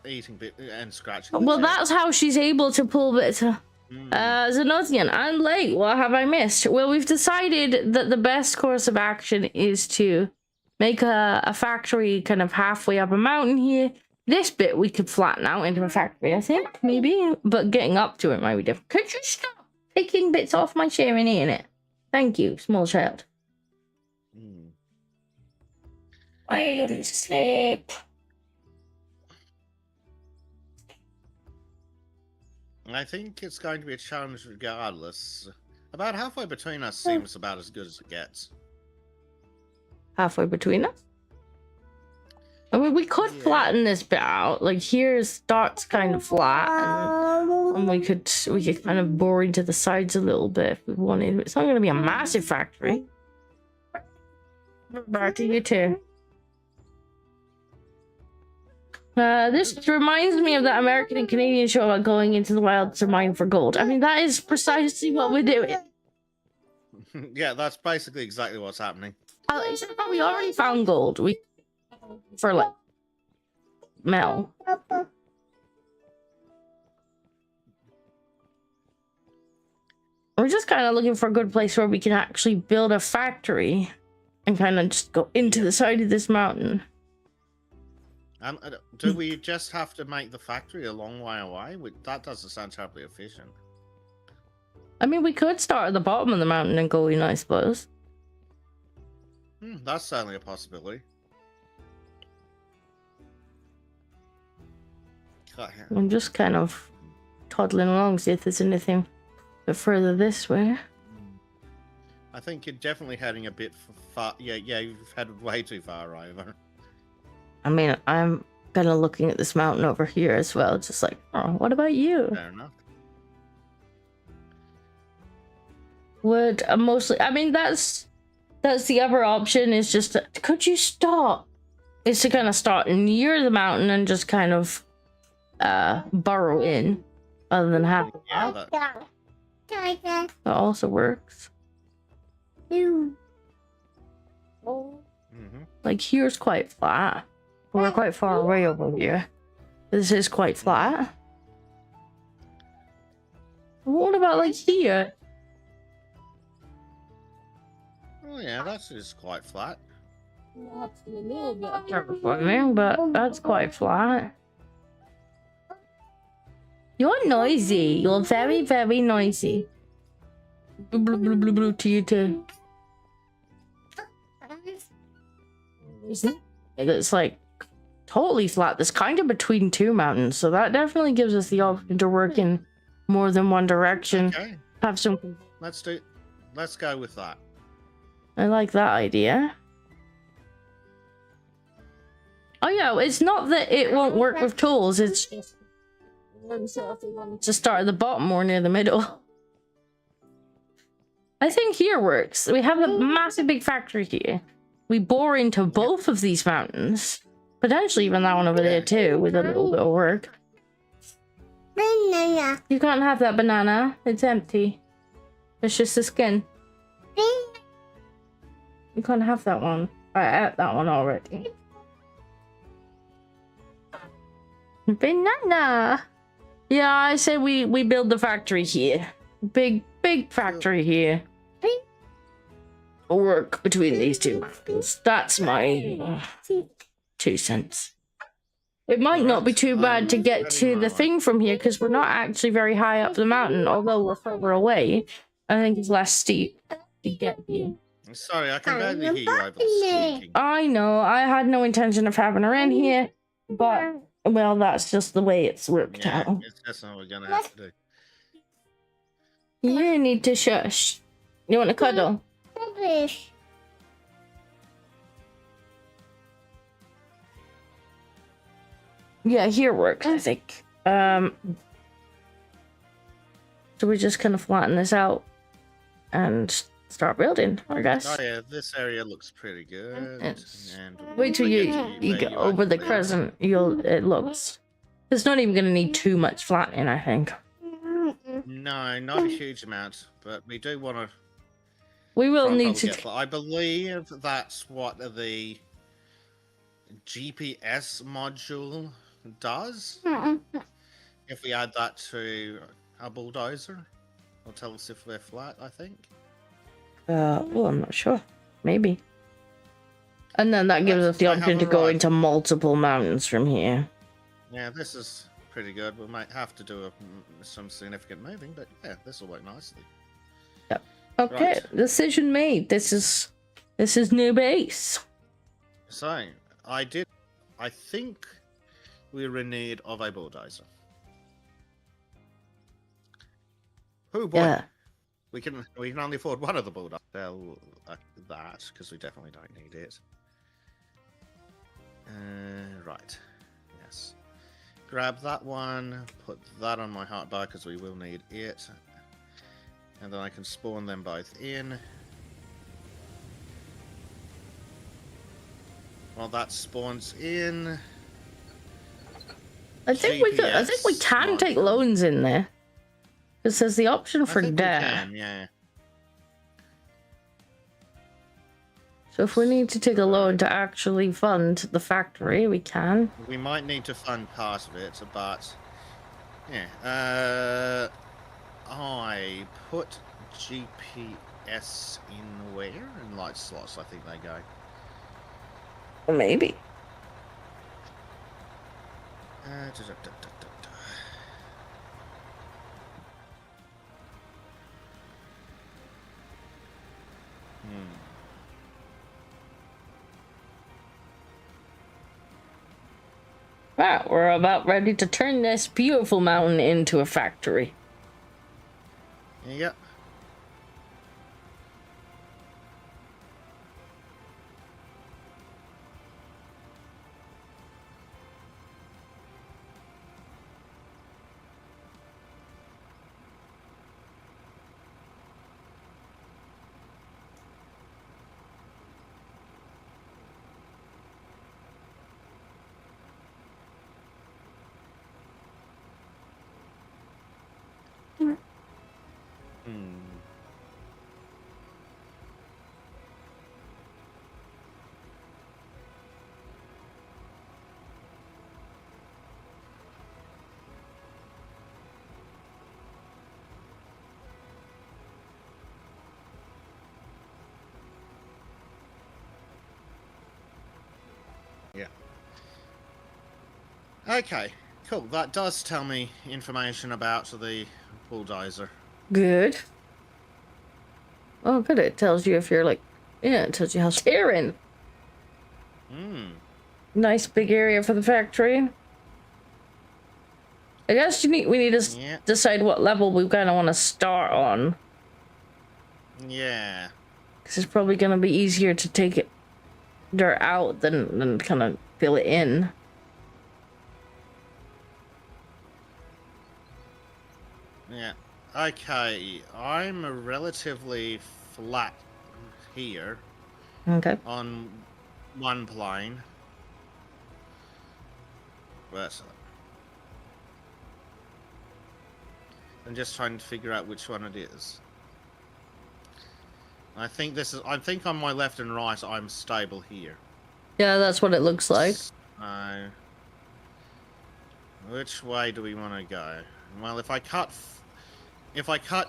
eating bit and scratching.
Well, that's how she's able to pull bits. Zenotian, I'm late. What have I missed? Well, we've decided that the best course of action is to make a factory kind of halfway up a mountain here. This bit we could flatten out into a factory, I think, maybe. But getting up to it might be different. Could you stop picking bits off my chair and eating it? Thank you, small child. Wait to sleep.
I think it's going to be a challenge regardless. About halfway between us seems about as good as it gets.
Halfway between us? I mean, we could flatten this bit out. Like, here starts kind of flat, and we could kind of bore into the sides a little bit if we wanted. It's not going to be a massive factory. Back to you too. This reminds me of that American and Canadian show about going into the wild to mine for gold. I mean, that is precisely what we're doing.
Yeah, that's basically exactly what's happening.
Except we already found gold. For like metal. We're just kind of looking for a good place where we can actually build a factory and kind of just go into the side of this mountain.
Do we just have to make the factory a long way away? That doesn't sound terribly efficient.
I mean, we could start at the bottom of the mountain and go in, I suppose.
That's certainly a possibility.
I'm just kind of toddling along, see if there's anything a bit further this way.
I think you're definitely heading a bit far. Yeah, you've headed way too far over.
I mean, I'm kind of looking at this mountain over here as well, just like, oh, what about you?
Fair enough.
Would mostly, I mean, that's the other option, is just to, could you stop? Is to kind of start near the mountain and just kind of burrow in, other than have that also works. Like, here's quite flat. We're quite far away over here. This is quite flat. What about like here?
Oh yeah, that's just quite flat.
That's a little bit terraforming, but that's quite flat. You're noisy. You're very, very noisy. Blue, blue, blue, blue, blue to you too. It's like totally flat. It's kind of between two mountains, so that definitely gives us the option to work in more than one direction.
Okay.
Have some.
Let's go with that.
I like that idea. Oh yeah, it's not that it won't work with tools. It's just to start at the bottom or near the middle. I think here works. We have a massive big factory here. We bore into both of these mountains. Potentially even that one over there too, with a little bit of work. Banana. You can't have that banana. It's empty. It's just the skin. You can't have that one. I ate that one already. Banana. Yeah, I say we build the factory here. Big factory here. Work between these two mountains. That's my 2 cents. It might not be too bad to get to the thing from here because we're not actually very high up the mountain, although we're further away. I think it's less steep to get here.
Sorry, I can barely hear you over the squeaking.
I know. I had no intention of having her in here, but well, that's just the way it's worked out.
It's just what we're gonna have to do.
You need to shush. You want to cuddle? Yeah, here works, I think. So we just kind of flatten this out and start building, I guess.
Oh yeah, this area looks pretty good. And
wait till you get over the crescent. It looks. It's not even gonna need too much flattening, I think.
No, not a huge amount, but we do want to.
We will need to.
I believe that's what the GPS module does. If we add that to a bulldozer, it'll tell us if we're flat, I think.
Well, I'm not sure. Maybe. And then that gives us the option to go into multiple mountains from here.
Yeah, this is pretty good. We might have to do some significant moving, but yeah, this will work nicely.
Yep. Okay, right. Decision made. This is new base.
So, I think we're in need of a bulldozer. Oh boy. Yeah. We can only afford one of the bulldozers. That, because we definitely don't need it. Right. Yes. Grab that one, put that on my hotbar because we will need it. And then I can spawn them both in. While that spawns in.
I think we can take loans in there. It says the option for debt.
Yeah.
So if we need to take a loan to actually fund the factory, we can.
We might need to fund part of it, but yeah. I put GPS in where? In light slots, I think they go.
Maybe. Wow, we're about ready to turn this beautiful mountain into a factory.
Yep. Yeah. Okay, cool. That does tell me information about the bulldozer.
Good. Oh, good. It tells you if you're like, yeah, it tells you how sparing. Nice big area for the factory. I guess we need to decide what level we kind of want to start on.
Yeah.
Because it's probably going to be easier to take it dirt out than kind of fill it in.
Yeah. Okay, I'm relatively flat here.
Okay.
On one plane. But I'm just trying to figure out which one it is. I think on my left and right, I'm stable here.
Yeah, that's what it looks like.
Which way do we want to go? Well, if I cut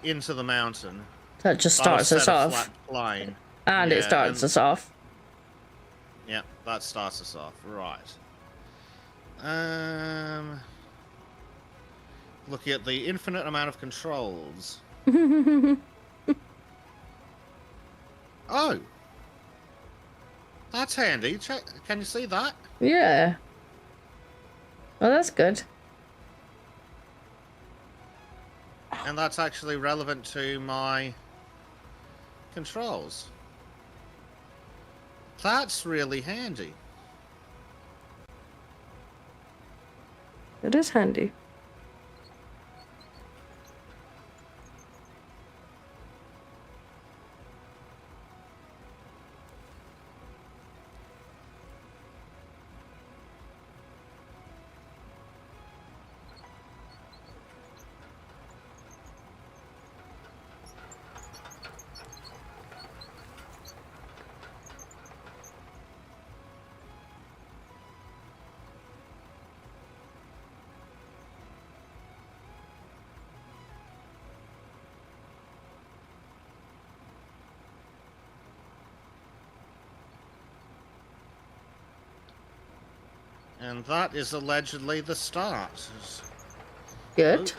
into the mountain,
That just
that'll
starts us
set a
off.
flat plane.
And it starts us off.
Yeah, that starts us off. Right. Looking at the infinite amount of controls. Oh! That's handy. Can you see that?
Yeah. Well, that's good.
And that's actually relevant to my controls. That's really handy.
It is handy.
And that is allegedly the start.
Good.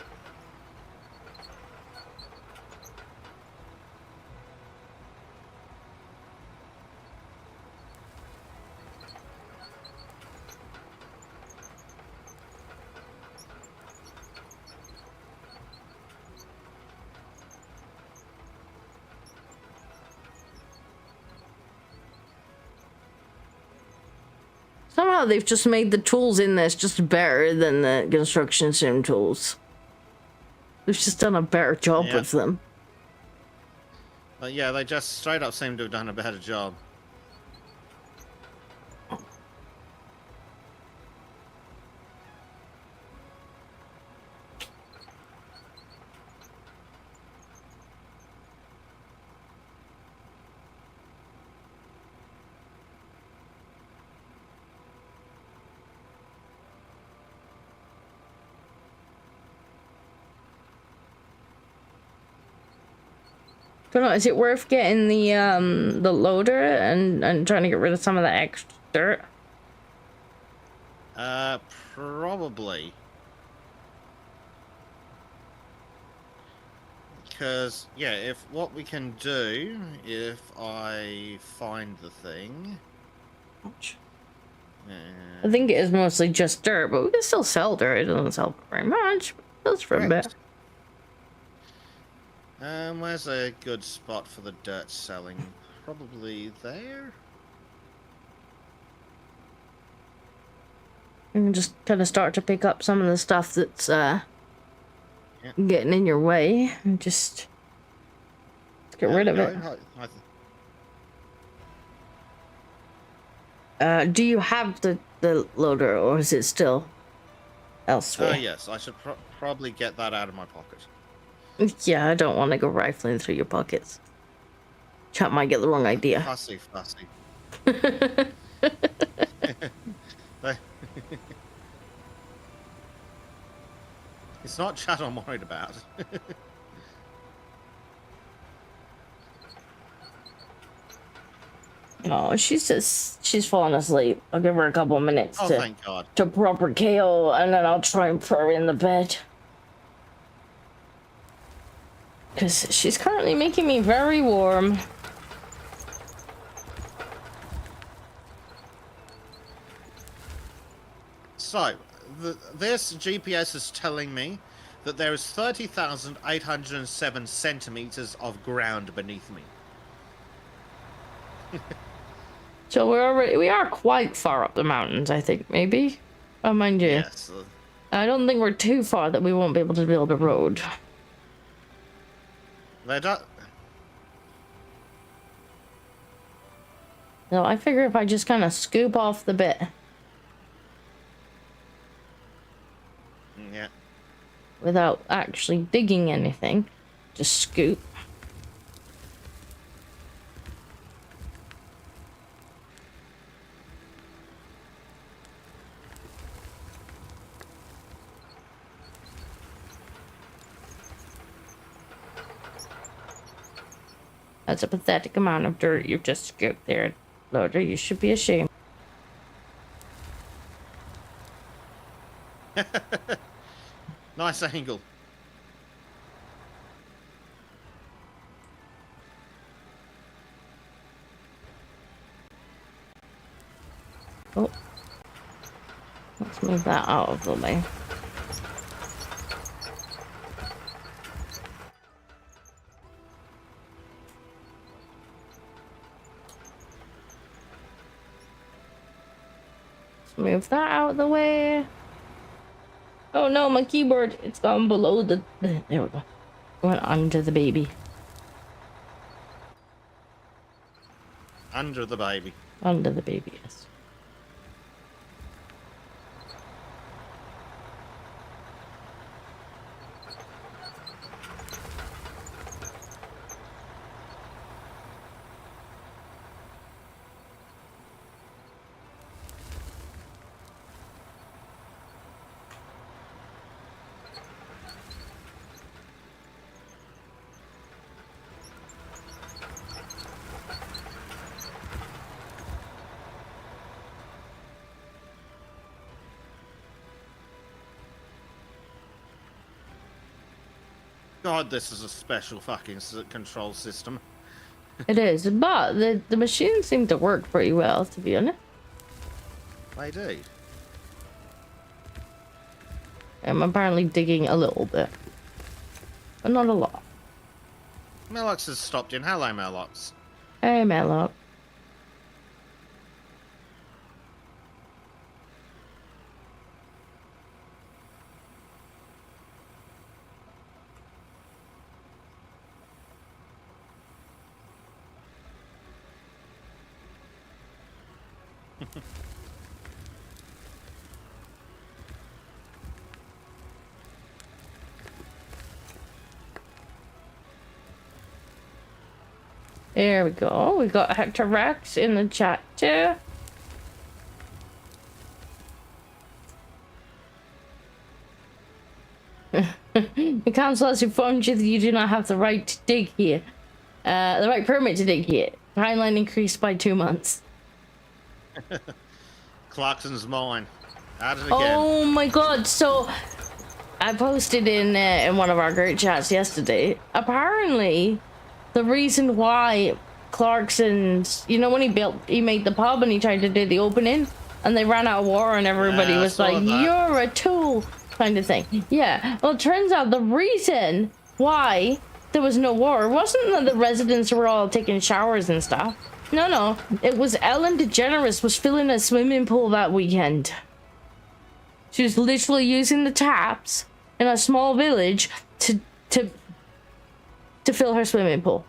Somehow they've just made the tools in this just better than the construction sim tools. They've just done a better job with them.
But yeah, they just straight up seem to have done a better job.
Don't know, is it worth getting the loader and trying to get rid of some of the extra dirt?
Probably. Because, yeah, if what we can do, if I find the thing...
I think it is mostly just dirt, but we can still sell dirt. It doesn't sell very much, but that's for a bit.
Where's a good spot for the dirt selling? Probably there?
You can just kind of start to pick up some of the stuff that's getting in your way and just get rid of it. Do you have the loader, or is it still elsewhere?
Yes, I should probably get that out of my pocket.
Yeah, I don't want to go rifling through your pockets. Chap might get the wrong idea.
Fussy. It's not chat I'm worried about.
Oh, she's fallen asleep. I'll give her a couple of minutes
thank God.
to proper KO, and then I'll try and put her in the bed. Because she's currently making me very warm.
So, this GPS is telling me that there is 30,807 centimeters of ground beneath me.
So we are quite far up the mountains, I think, maybe. Oh, mind you.
Yes.
I don't think we're too far that we won't be able to build a road. No, I figure if I just kind of scoop off the bit.
Yeah.
Without actually digging anything. Just scoop. That's a pathetic amount of dirt you've just scooped there, Loader. You should be ashamed.
Nice angle.
Oh. Let's move that out of the way. Move that out of the way. Oh no, my keyboard, it's gone below the, there we go. Went under the baby.
Under the baby.
Under the baby, yes.
God, this is a special fucking control system.
It is, but the machines seem to work pretty well, to be honest.
They do.
I'm apparently digging a little bit, but not a lot.
Melox has stopped in. Hello, Melox.
Hey, Matlock. There we go. We got Hector Rex in the chat too. The council has informed you that you do not have the right to dig here. The right permit to dig here. Timeline increased by 2 months.
Clarkson's mine. At it again.
Oh my god, so I posted in one of our group chats yesterday. Apparently, the reason why Clarkson's, you know, when he made the pub and he tried to do the opening and they ran out of water and everybody was like, you're a tool kind of thing. Yeah, well, it turns out the reason why there was no water wasn't that the residents were all taking showers and stuff. No, it was Ellen DeGeneres was filling a swimming pool that weekend. She was literally using the taps in a small village to fill her swimming pool.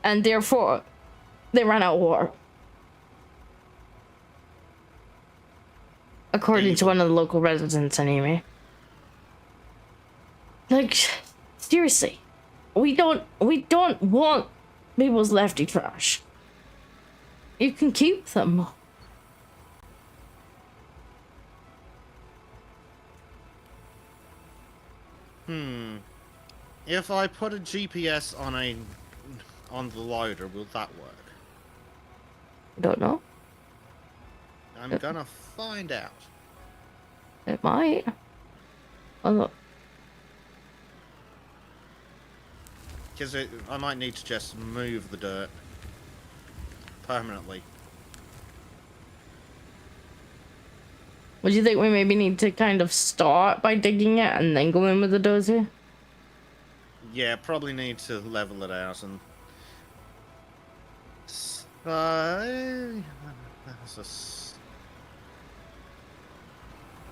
And therefore, they ran out of water. According to one of the local residents, anyway. Like, seriously. We don't want people's lefty trash. You can keep them.
If I put a GPS on the loader, will that work?
Don't know.
I'm gonna find out.
It might. Oh,
Because I might need to just move the dirt permanently.
what do you think? We maybe need to kind of start by digging it and then go in with the dozer?
Yeah, probably need to level it out and. There's a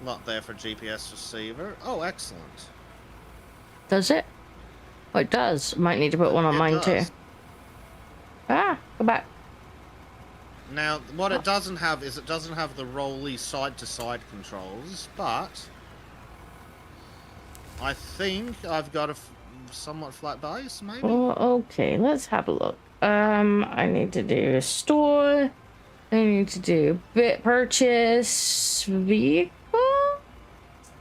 lot there for GPS receiver. Oh, excellent.
Does it? Oh, it does. Might need to put one on mine too. Ah, go back.
Now, what it doesn't have is it doesn't have the rolly side-to-side controls, but I think I've got a somewhat flat base, maybe?
Oh, okay. Let's have a look. I need to do store. I need to do bit purchase vehicle.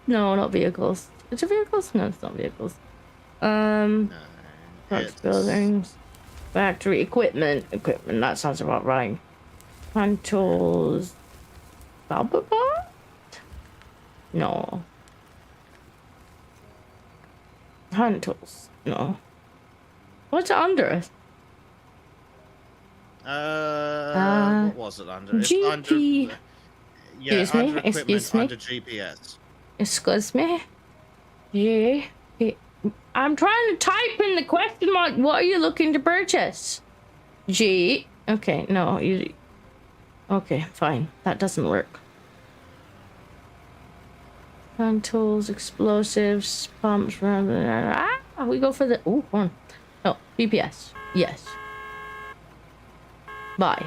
No, not vehicles. Is it vehicles? No, it's not vehicles.
No,
Parts buildings. Factory equipment. Equipment, that sounds about right. Hand tools. Baba bar? No. Hand tools. No. What's under it?
What was it under? It's under.
GP.
Yeah,
Excuse me.
under equipment,
Excuse me.
under GPS.
Excuse me. Yeah. I'm trying to type in the question mark. What are you looking to purchase? G. Okay, no, you. Okay, fine. That doesn't work. Hand tools, explosives, pumps. We go for the. Ooh, one. No, GPS. Yes. Bye.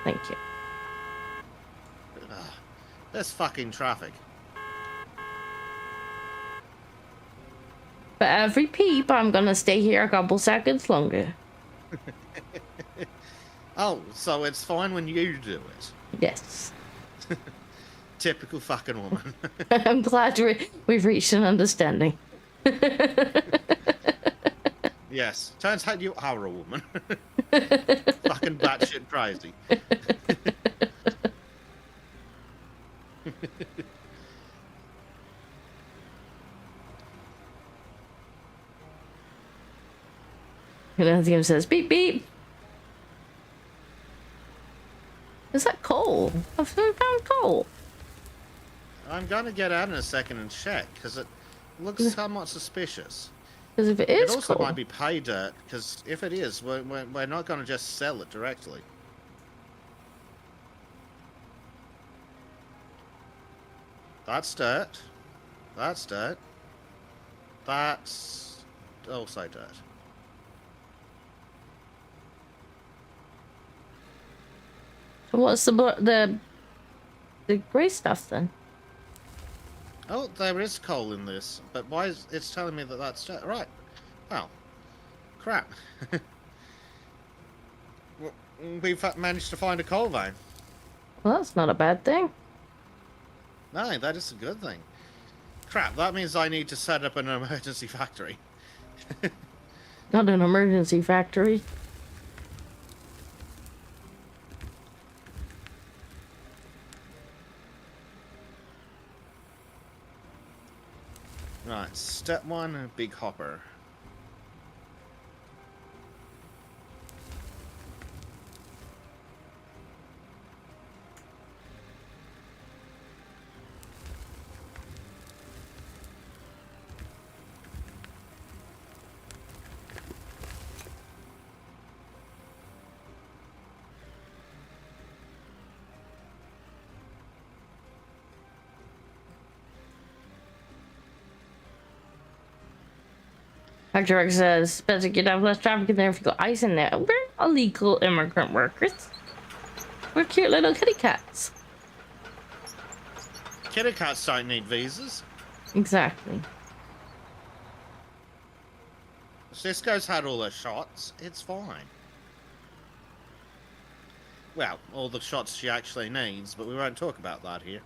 Thank you.
Ugh, this fucking traffic.
For every peep, I'm gonna stay here a couple seconds longer.
Oh, so it's fine when you do it.
Yes.
Typical fucking woman.
I'm glad we've reached an understanding.
Yes, turns out you are a woman. Fucking batshit crazy.
And as the game says, beep beep. Is that coal? I've found coal.
I'm gonna get out in a second and check, because it looks somewhat suspicious.
Because if it
It
is
also
coal,
might be pay dirt, because if it is, we're not gonna just sell it directly. That's dirt. That's dirt. That's also dirt.
what's the grey stuff then?
Oh, there is coal in this, but why is it's telling me that that's dirt? Right. Well, crap. We've managed to find a coal vein.
Well, that's not a bad thing.
No, that is a good thing. Crap, that means I need to set up an emergency factory.
Not an emergency factory.
Right, step one, big hopper.
Dr. X says, Bezek, you'd have less traffic in there if you got ice in there. We're illegal immigrant workers. We're cute little kitty cats.
Kitty cats don't need visas.
Exactly.
Cisco's had all her shots. It's fine. Well, all the shots she actually needs, but we won't talk about that here.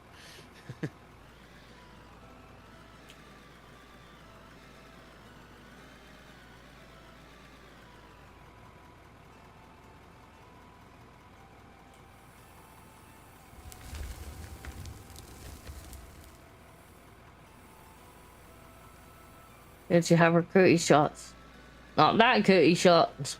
Did you have her cootie shots? Not that cootie shots.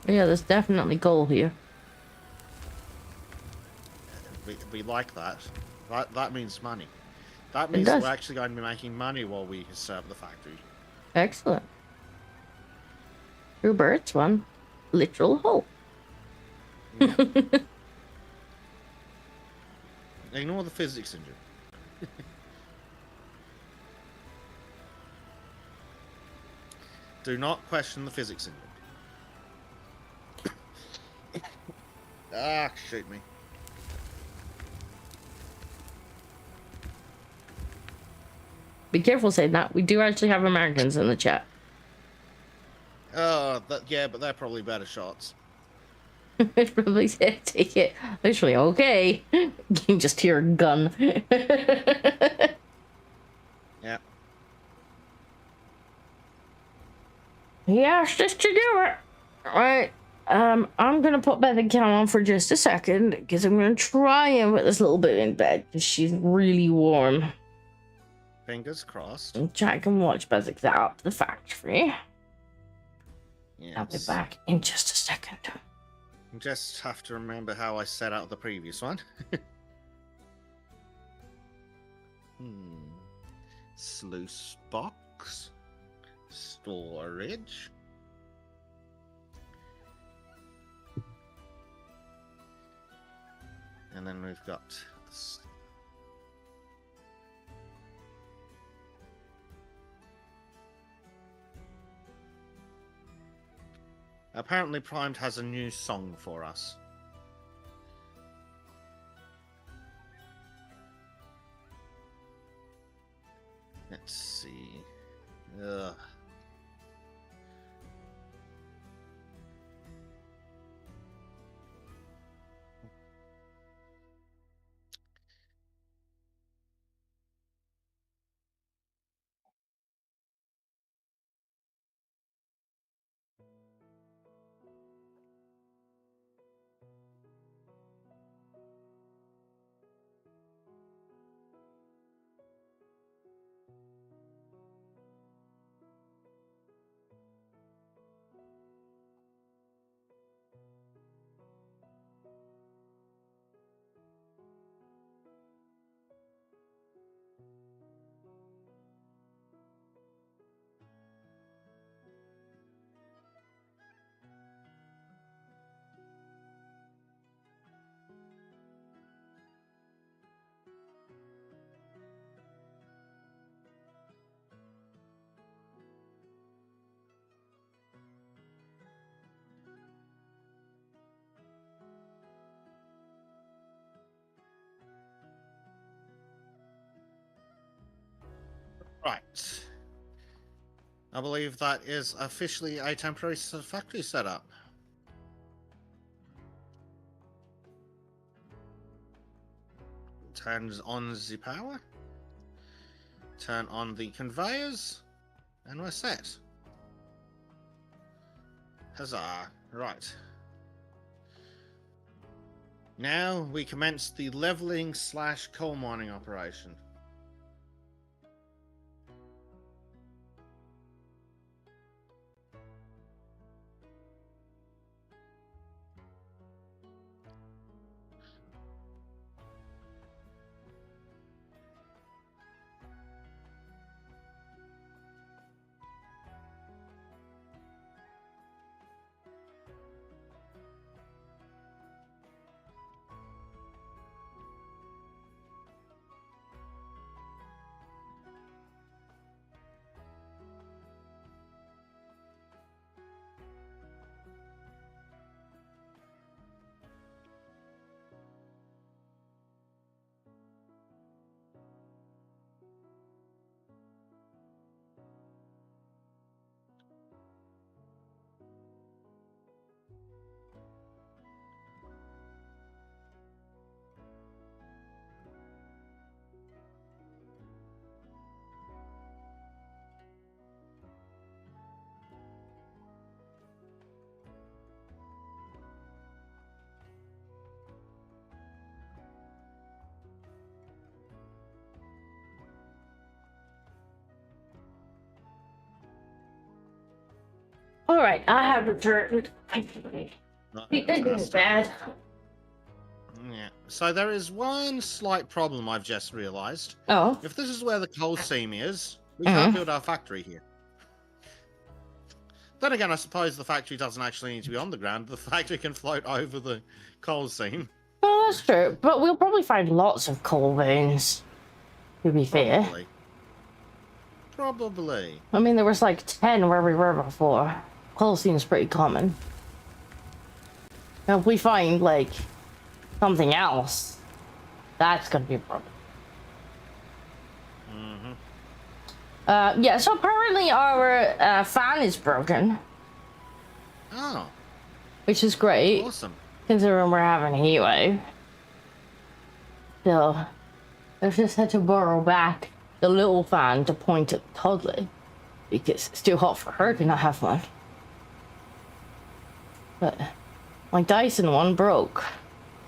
Yeah, there's definitely gold here.
We like that. That means money. That means that we're actually going to be making money while we serve the factory.
Excellent. 2 birds, 1 literal hole.
Yeah. Ignore the physics engine. Do not question the physics engine. Ah, shoot me.
Be careful saying that. We do actually have Americans in the chat.
Oh, yeah, but they're probably better shots.
I'd probably say take it. Literally, okay. You can just hear a gun.
Yeah.
He asked us to do it. Alright. I'm gonna put Bezek down on for just a second because I'm gonna try and put this little bit in bed because she's really warm.
Fingers crossed.
And Jack can watch Bezek out to the factory.
Yes.
I'll be back in just a second.
Just have to remember how I set out the previous one. Sluice box. Storage. And then we've got this. Apparently Primed has a new song for us. Let's see. Ugh. Right. I believe that is officially a temporary factory setup. Turns on the power. Turn on the conveyors. And we're set. Huzzah. Right. Now we commence the leveling / coal mining operation.
Alright, I have returned.
Not
This is
fantastic.
bad.
Yeah. So there is one slight problem I've just realised.
Oh.
If this is where the coal seam is, we can't build our factory here. Then again, I suppose the factory doesn't actually need to be on the ground. The factory can float over the coal seam.
Oh, that's true. But we'll probably find lots of coal veins, to be fair.
Probably.
I mean, there was like 10 where we were before. Coal seems pretty common. Now, if we find, like, something else, that's gonna be a problem. Yeah, so apparently our fan is broken.
Oh.
Which is great.
Awesome.
Considering we're having a heat wave. So, I've just had to borrow back the little fan to point at the toddler. Because it's too hot for her to not have one. But my Dyson one broke.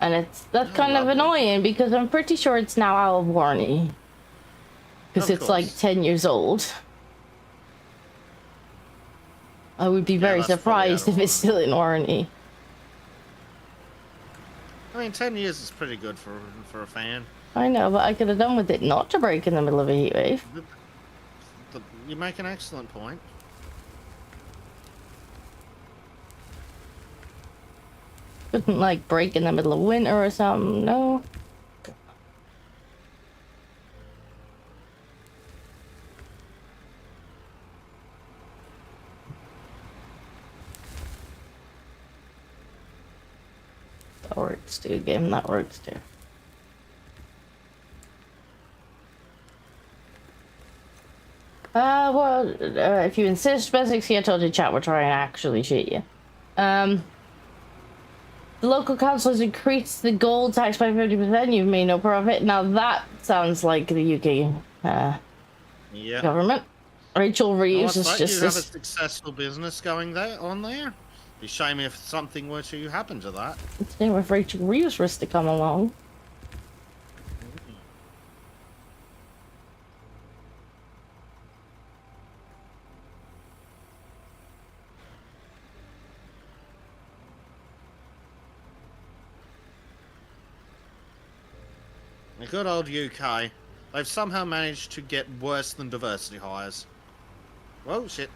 And that's kind of annoying because I'm pretty sure it's now out of warranty. Because it's like 10 years old. I would be very surprised if it's still in warranty.
I mean, 10 years is pretty good for a fan.
I know, but I could have done with it not to break in the middle of a heat wave.
You make an excellent point.
Couldn't like break in the middle of winter or something, no. That works too, game, that works too. Well, if you insist, Bezek, see, I told you chat, we'll try and actually shoot you. The local council has increased the gold tax by 50%, you've made no profit. Now that sounds like the UK, government. Rachel Reeves is just...
You have a successful business going on there. Be shame if something were to happen to that.
Same if Rachel Reeves was to come along.
The good old UK. They've somehow managed to get worse than diversity hires. Whoa, shit.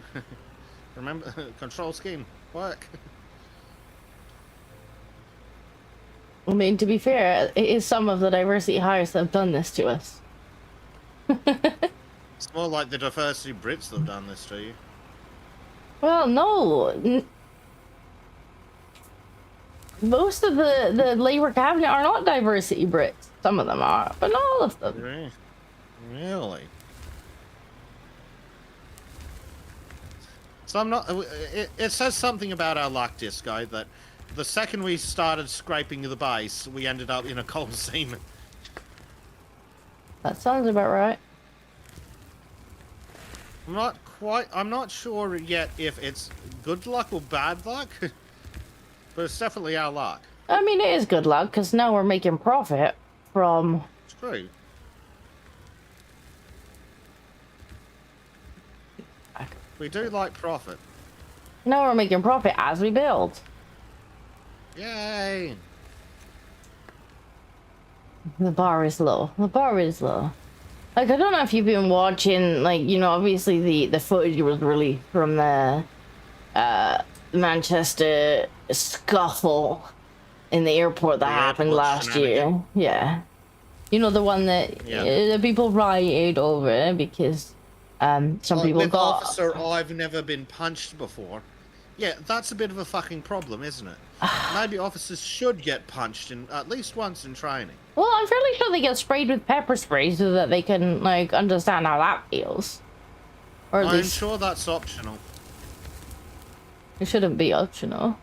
Remember, control scheme. Work.
I mean, to be fair, it is some of the diversity hires that have done this to us.
It's more like the diversity Brits that have done this to you.
Well, no. Most of the Labour cabinet are not diversity Brits. Some of them are, but not all of them.
Really? So I'm not... It says something about our luck, Disco, that the second we started scraping the base, we ended up in a coal seam.
That sounds about right.
I'm not sure yet if it's good luck or bad luck, but it's definitely our luck.
I mean, it is good luck, because now we're making profit from...
It's true. We do like profit.
Now we're making profit as we build.
Yay!
The bar is low. The bar is low. Like, I don't know if you've been watching, like, you know, obviously the footage was released from the Manchester scuffle in the airport that happened last year. Yeah. You know, the one that the people rioted over because some people
with
got...
Officer, I've never been punched before. Yeah, that's a bit of a fucking problem, isn't it? Maybe officers should get punched at least once in training.
Well, I'm fairly sure they get sprayed with pepper spray so that they can, like, understand how that feels. Or at least...
I'm sure that's optional.
It shouldn't be optional.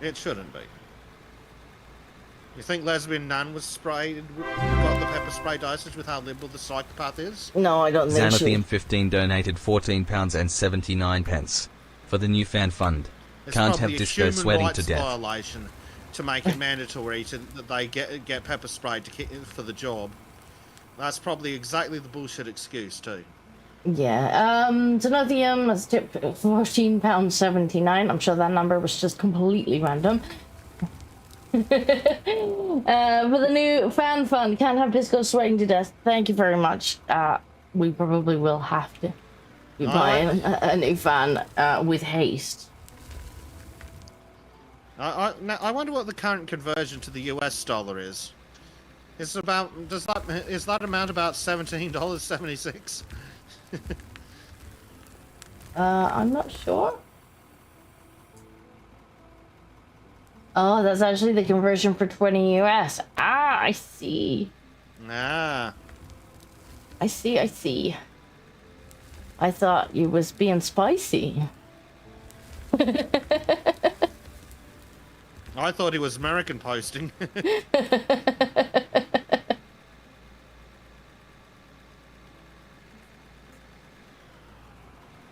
It shouldn't be. You think Lesbian Nun was sprayed, got the pepper spray dosage with how liberal the psychopath is?
No, I don't think so.
Xanathium15 donated £14.79 for the new fan fund.
It's
Can't have Disco sweating to death.
Violation to make it mandatory that they get pepper sprayed for the job. That's probably exactly the bullshit excuse too.
Yeah, Xanathium has tipped £14.79. I'm sure that number was just completely random. For the new fan fund, can't have Pisco sweating to death. Thank you very much. We probably will have to be buying a new fan with haste.
Now, I wonder what the current conversion to the US dollar is. It's about, is that amount about $17.76?
I'm not sure. Oh, that's actually the conversion for 20 US. Ah, I see.
Ah.
I see. I thought you was being spicy.
I thought he was American posting.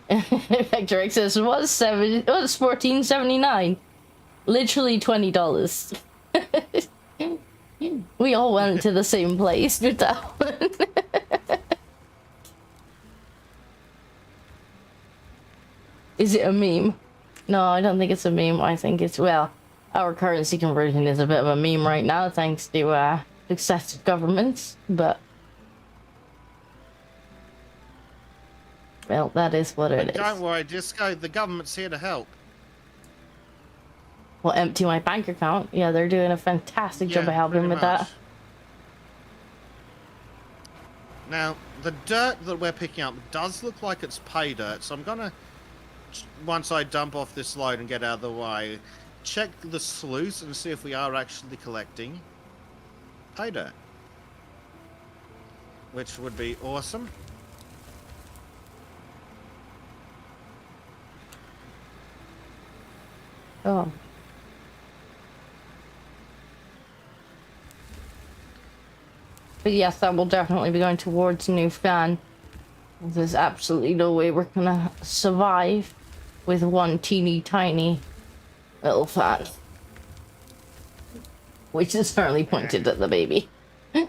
Vector X says, what's $14.79? Literally $20. We all went to the same place with that one. Is it a meme? No, I don't think it's a meme. I think it's, well, our currency conversion is a bit of a meme right now, thanks to successive governments, but well, that is what it is.
Don't worry, Disco, the government's here to help.
Well, empty my bank account. Yeah, they're doing a fantastic job of helping with that.
Now, the dirt that we're picking up does look like it's pay dirt, so I'm gonna, once I dump off this load and get out of the way, check the sluice and see if we are actually collecting pay dirt. Which would be awesome.
Oh. But yes, that will definitely be going towards new fan. There's absolutely no way we're gonna survive with one teeny tiny little fan. Which is certainly pointed at the baby.
Yeah,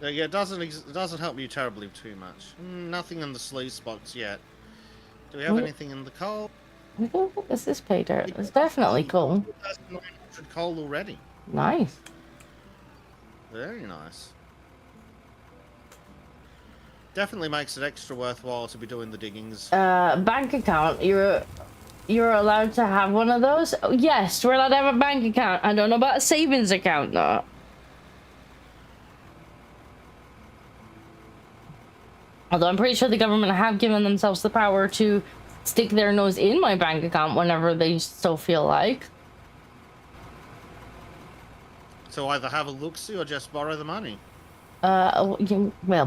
it doesn't help you terribly too much. Nothing in the sluice box yet. Do we have anything in the coal?
I don't think this is pay dirt. It's definitely coal.
900 coal already.
Nice.
Very nice. Definitely makes it extra worthwhile to be doing the diggings.
Bank account. You're allowed to have one of those? Oh, yes, we're allowed to have a bank account. I don't know about a savings account though. Although I'm pretty sure the government have given themselves the power to stick their nose in my bank account whenever they so feel like.
So either have a look-see or just borrow the money.
Well,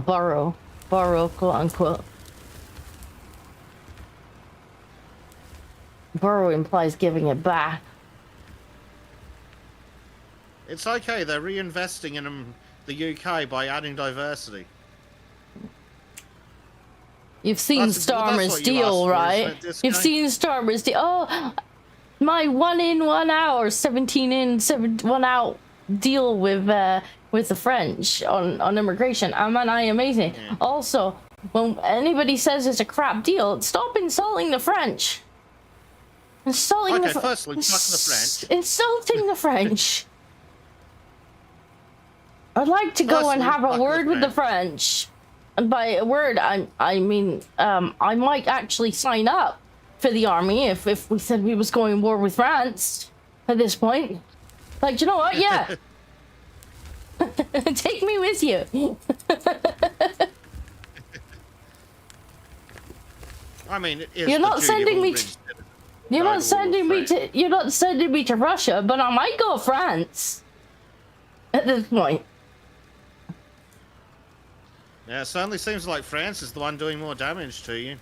borrow, quote unquote. Borrow implies giving it back.
It's okay, they're reinvesting in the UK by adding diversity.
You've seen Starmer's deal, right? You've seen Starmer's deal. Oh, my 1 in, 1 out, or 17 in, 1 out deal with the French on immigration. Am I amazing? Yeah. Also, when anybody says it's a crap deal, stop insulting the French. Insulting the
firstly, fuck the French.
Insulting the French. I'd like to go and have a word with the French. And by a word, I mean I might actually sign up for the army if we said we was going to war with France at this point. Like, you know what? Yeah. Take me with you.
I mean,
you're not sending me to, you're not sending me to Russia, but I might go to France at this point.
Yeah, it certainly seems like France is the one doing more damage to you.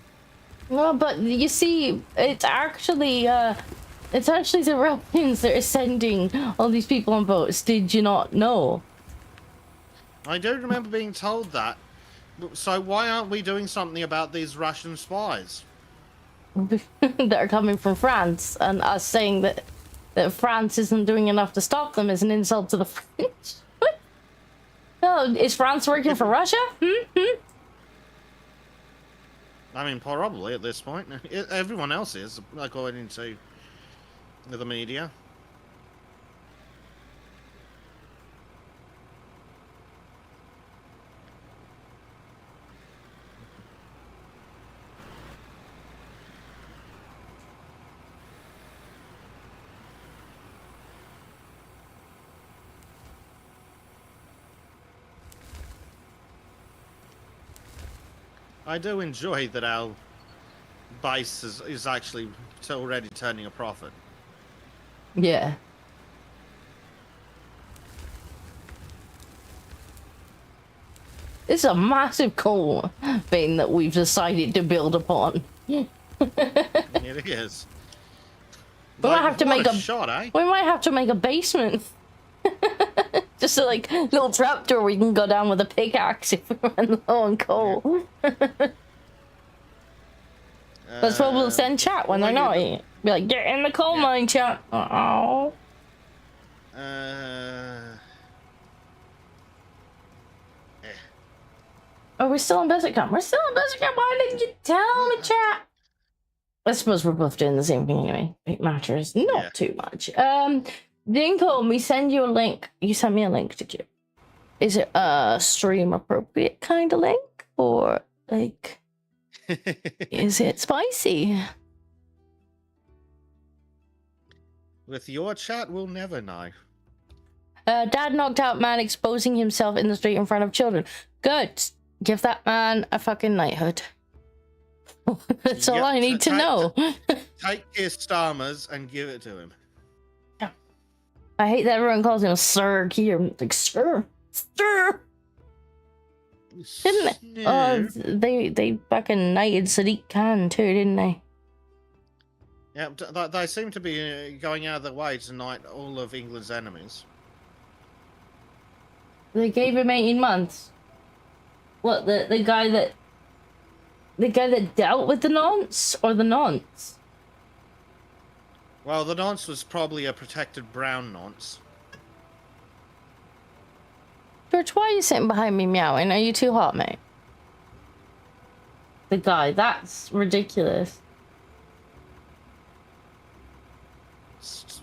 Well, but you see, it's actually the Europeans that are sending all these people on boats. Did you not know?
I do remember being told that. So why aren't we doing something about these Russian spies?
That are coming from France, and us saying that France isn't doing enough to stop them is an insult to the French. Oh, is France working for Russia?
I mean, probably at this point. Everyone else is, according to the media. I do enjoy that our base is actually already turning a profit.
Yeah. It's a massive coal vein that we've decided to build upon.
It is.
We might have to make a
shot, eh?
We might have to make a basement. Just a like little trapdoor where you can go down with a pickaxe if we run low on coal. That's what we'll send chat when they're not. Be like, get in the coal mine, chat. Oh. Oh, we're still in Bezek. We're still in Bezek. Why didn't you tell me, chat? I suppose we're both doing the same thing anyway. It matters not too much. Dinko, we send you a link. You sent me a link, did you? Is it a stream appropriate kind of link? Or like is it spicy?
With your chat, we'll never know.
Dad knocked out man exposing himself in the street in front of children. Good. Give that man a fucking knighthood. That's all I need to know.
Take his Starmers and give it to him.
I hate that everyone calls him Sir here. Like, Sir. Didn't they? Oh, they fucking knighted Sadiq Khan too, didn't they?
Yeah, they seem to be going out of their way to knight all of England's enemies.
They gave him 18 months. What, the guy that dealt with the nonce or the nonce?
Well, the nonce was probably a protected brown nonce.
George, why are you sitting behind me meowing? Are you too hot, mate? The guy, that's ridiculous.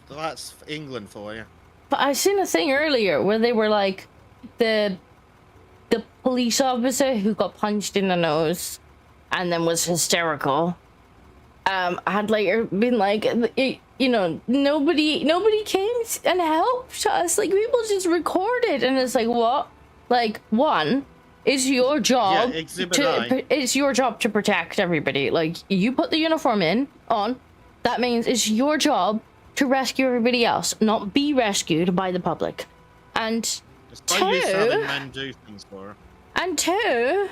That's England for you.
But I seen a thing earlier where they were like, the police officer who got punched in the nose and then was hysterical had later been like, you know, nobody came and helped us. Like, people just recorded, and it's like, what? Like, one, it's your job it's your job to protect everybody. Like, you put the uniform on, that means it's your job to rescue everybody else, not be rescued by the public. And two,
men do things for her.
And two,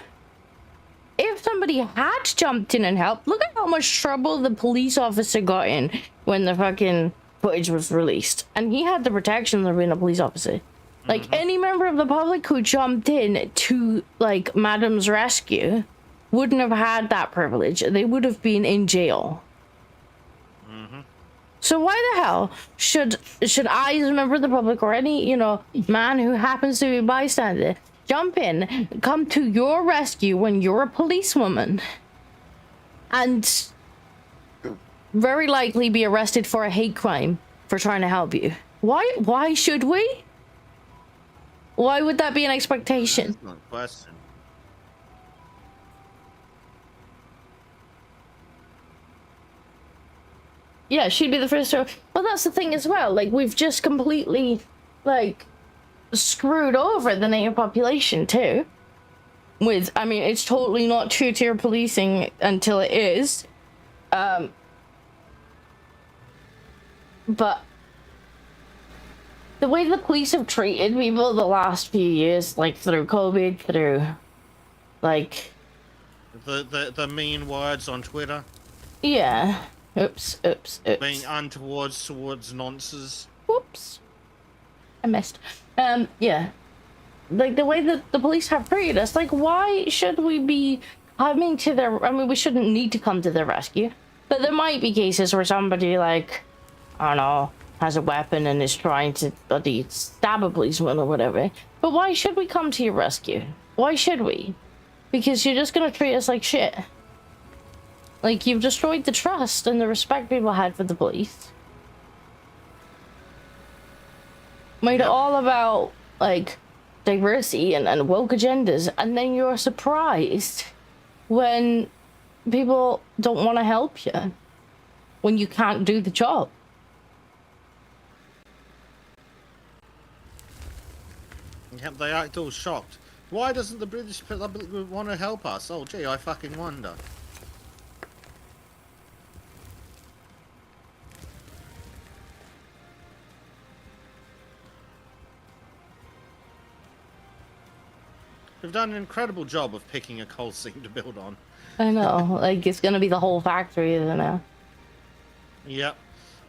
if somebody had jumped in and helped, look at how much trouble the police officer got in when the fucking footage was released. And he had the protection of being a police officer. Like, any member of the public who jumped in to, like, Madam's rescue wouldn't have had that privilege. They would have been in jail. So why the hell should I, as a member of the public, or any, you know, man who happens to be a bystander, jump in, come to your rescue when you're a policewoman, and very likely be arrested for a hate crime for trying to help you? Why should we? Why would that be an expectation?
That's not a question.
Yeah, she'd be the first to... Well, that's the thing as well. Like, we've just completely, like, screwed over the native population, too. With, I mean, it's totally not two-tier policing until it is. But the way the police have treated people the last few years, like, through COVID, through, like...
The mean words on Twitter.
Yeah. Oops.
Being untowards towards nonces.
Whoops. I missed. Yeah. Like, the way that the police have treated us, like, why should we be coming to their... I mean, we shouldn't need to come to their rescue. But there might be cases where somebody, like, I don't know, has a weapon and is trying to bloody stab a policeman or whatever. But why should we come to your rescue? Why should we? Because you're just gonna treat us like shit. Like, you've destroyed the trust and the respect people had for the police. Made it all about, like, diversity and woke agendas, and then you're surprised when people don't want to help you, when you can't do the job.
Yeah, they act all shocked. Why doesn't the British public want to help us? Oh, gee, I fucking wonder. We've done an incredible job of picking a coal seam to build on.
I know, like, it's gonna be the whole factory, isn't it?
Yep.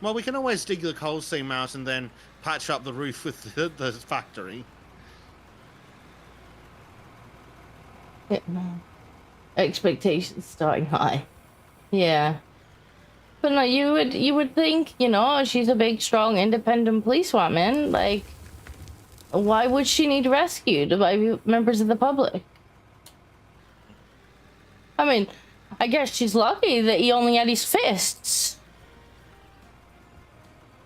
Well, we can always dig the coal seam out and then patch up the roof with the factory.
Yeah, no. Expectations starting high. Yeah. But no, you would think, you know, she's a big, strong, independent policewoman. Like, why would she need rescued by members of the public? I mean, I guess she's lucky that he only had his fists.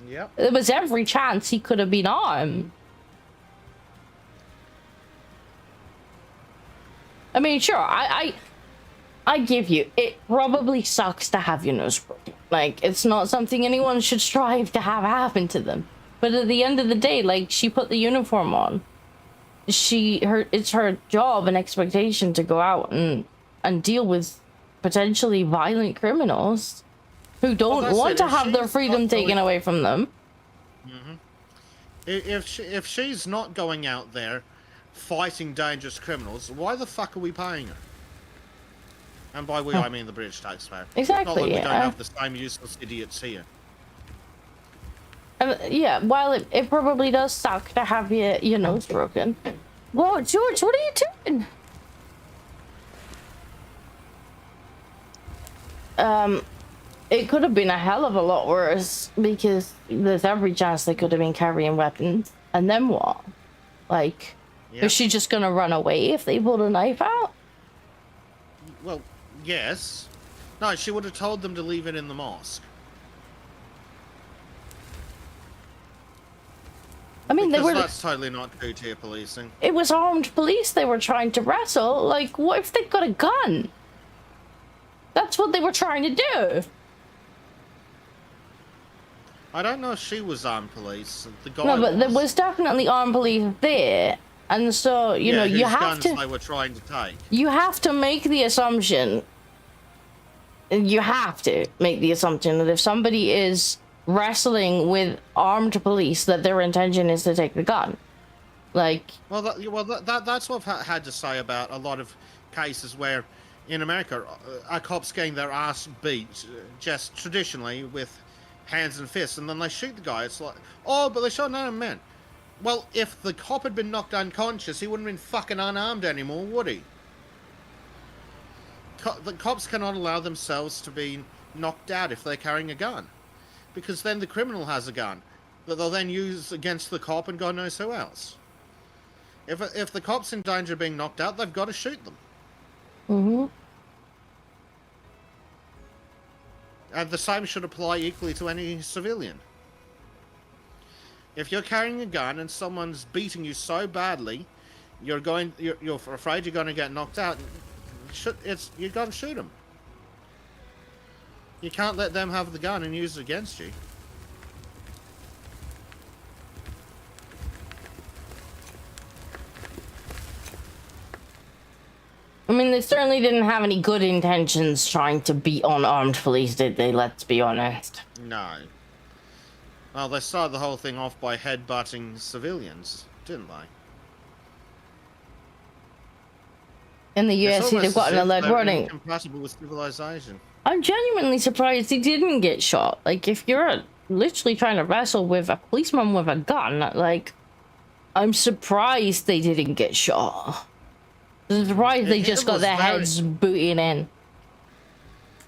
Yep.
There was every chance he could have been armed. I mean, sure, I give you, it probably sucks to have your nose broken. Like, it's not something anyone should strive to have happen to them. But at the end of the day, like, she put the uniform on. It's her job and expectation to go out and deal with potentially violent criminals who don't want to have their freedom taken away from them.
Mm-hmm. If she's not going out there fighting dangerous criminals, why the fuck are we paying her? And by we, I mean the British taxpayer.
Exactly.
Not that we don't have the same useless idiots here.
Yeah, while it probably does suck to have your nose broken. Whoa, George, what are you doing? It could have been a hell of a lot worse, because there's every chance they could have been carrying weapons. And then what? Like,
Yep.
is she just gonna run away if they pulled a knife out?
Well, yes. No, she would have told them to leave it in the mosque.
I mean,
Because that's totally not two-tier policing.
It was armed police they were trying to wrestle. Like, what if they got a gun? That's what they were trying to do.
I don't know if she was armed police. The guy
No, but there was definitely armed police there. And so, you know, you have to...
they were trying to take.
You have to make the assumption... You have to make the assumption that if somebody is wrestling with armed police, that their intention is to take the gun. Like...
Well, that's what I've had to say about a lot of cases where, in America, a cop's getting their ass beat, just traditionally, with hands and fists, and then they shoot the guy. It's like, oh, but they shot an unarmed man. Well, if the cop had been knocked unconscious, he wouldn't have been fucking unarmed anymore, would he? The cops cannot allow themselves to be knocked out if they're carrying a gun. Because then the criminal has a gun that they'll then use against the cop and God knows who else. If the cop's in danger of being knocked out, they've got to shoot them.
Mm-hmm.
And the same should apply equally to any civilian. If you're carrying a gun and someone's beating you so badly, you're afraid you're going to get knocked out, you got to shoot them. You can't let them have the gun and use it against you.
I mean, they certainly didn't have any good intentions trying to beat on armed police, did they? Let's be honest.
No. Well, they started the whole thing off by headbutting civilians, didn't they?
In the US, they've got an alert warning.
Incompatible with civilization.
I'm genuinely surprised he didn't get shot. Like, if you're literally trying to wrestle with a policeman with a gun, like, I'm surprised they didn't get shot. I'm surprised they just got their heads booted in.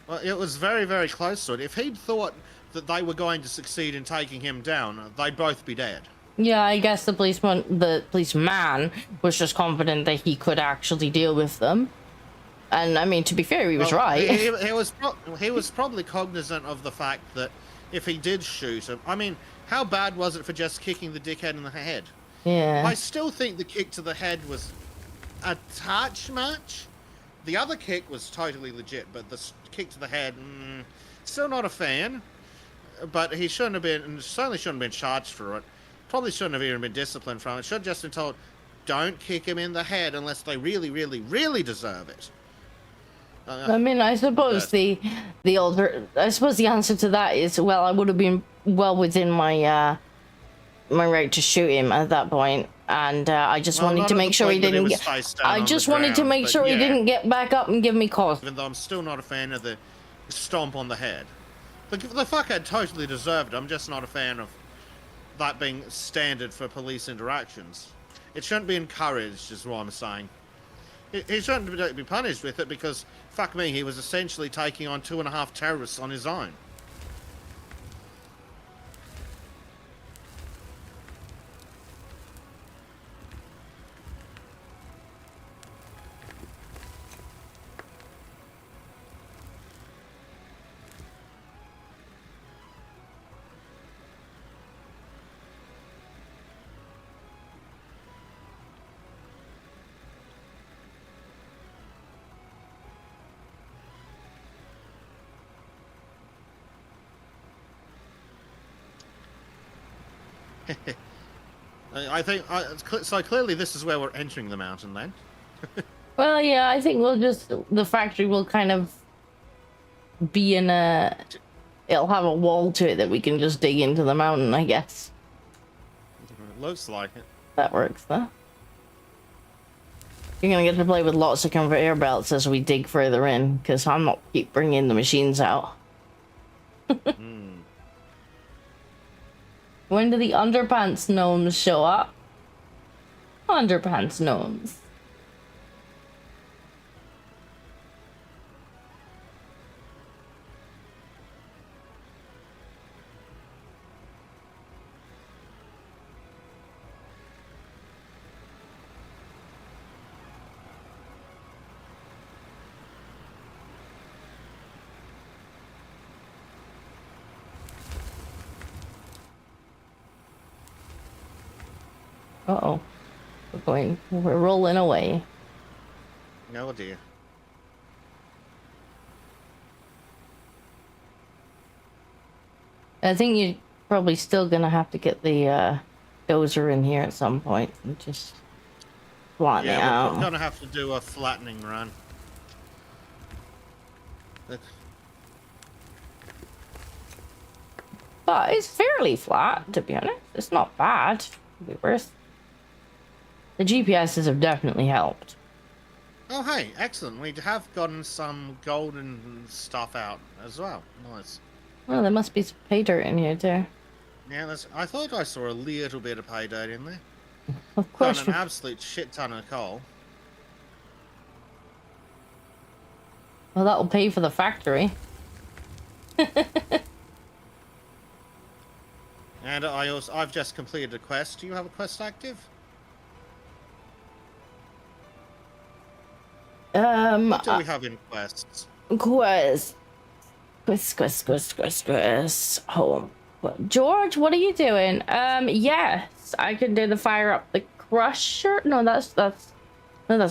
Well, it was very, very close to it. If he'd thought that they were going to succeed in taking him down, they'd both be dead.
Yeah, I guess the policeman was just confident that he could actually deal with them. And I mean, to be fair, he was right.
He was probably cognizant of the fact that if he did shoot him, I mean, how bad was it for just kicking the dickhead in the head?
Yeah.
I still think the kick to the head was a touch much. The other kick was totally legit, but the kick to the head, still not a fan. But he certainly shouldn't have been charged for it. Probably shouldn't have even been disciplined from it. Should have just been told, don't kick him in the head unless they really, really, really deserve it.
I mean, I suppose the answer to that is, well, I would have been well within my my right to shoot him at that point, and I just wanted to make sure he didn't get. I just wanted to make sure he didn't get back up and give me cause.
Even though I'm still not a fan of the stomp on the head, the fuckhead totally deserved it. I'm just not a fan of that being standard for police interactions. It shouldn't be encouraged, is what I'm saying. He shouldn't be punished with it because, fuck me, he was essentially taking on 2.5 terrorists on his own. I think so. Clearly, this is where we're entering the mountain then.
Well, yeah, I think the factory will kind of be in a. It'll have a wall to it that we can just dig into the mountain, I guess.
It looks like it.
That works, though. You're gonna get to play with lots of conveyor belts as we dig further in, because I'm not keep bringing the machines out. When do the underpants gnomes show up? Underpants gnomes. Uh-oh. We're rolling away.
No dear.
I think you're probably still gonna have to get the dozer in here at some point and just flatten it out.
We're gonna have to do a flattening run.
But it's fairly flat, to be honest. It's not bad. It'll be worth. The GPSs have definitely helped.
Oh, hey, excellent. We have gotten some golden stuff out as well. Nice.
Well, there must be some pay dirt in here, too.
Yeah, I thought I saw a little bit of pay dirt in there.
Of course.
Got an absolute shit ton of coal.
Well, that'll pay for the factory.
And I've just completed a quest. Do you have a quest active? What do we have in quests?
Quest. Home. George, what are you doing? Yes, I can do the fire up the crusher. No, that's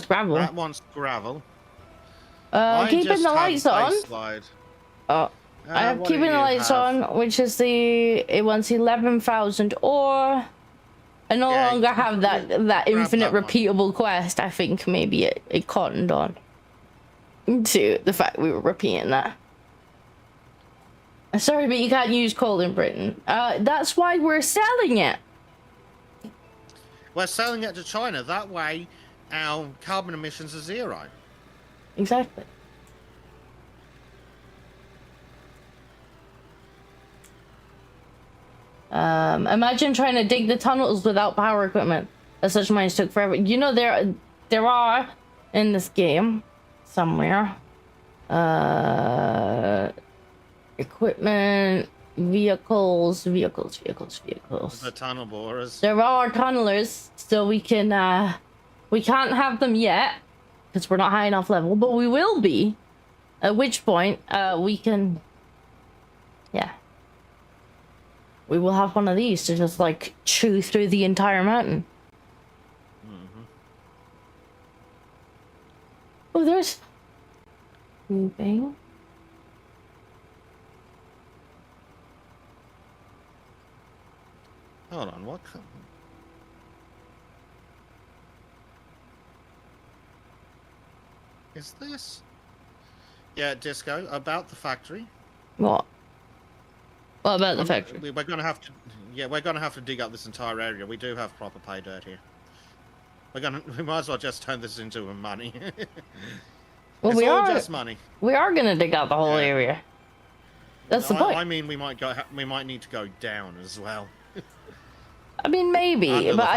gravel.
That one's gravel.
Keeping the lights on. Oh, I'm keeping the lights on, which is it wants 11,000 ore. I no longer have that infinite repeatable quest. I think maybe it cottoned on to the fact we were repeating that. Sorry, but you can't use coal in Britain. That's why we're selling it.
We're selling it to China. That way, our carbon emissions are zero.
Exactly. Imagine trying to dig the tunnels without power equipment. As such, mines took forever. You know, there are in this game somewhere equipment, vehicles.
The tunnel borers.
There are tunnelers, so we can't have them yet because we're not high enough level, but we will be. At which point, we can, yeah. We will have one of these to just, like, chew through the entire mountain. Oh, there's... Moving.
Hold on, what? Is this? Yeah, Disco, about the factory.
What? What about the factory?
We're gonna have to. Yeah, we're gonna have to dig up this entire area. We do have proper pay dirt here. We might as well just turn this into money.
Well,
it's all just money.
We are gonna dig out the whole area. That's the point.
I mean, we might need to go down as well.
I mean, maybe, but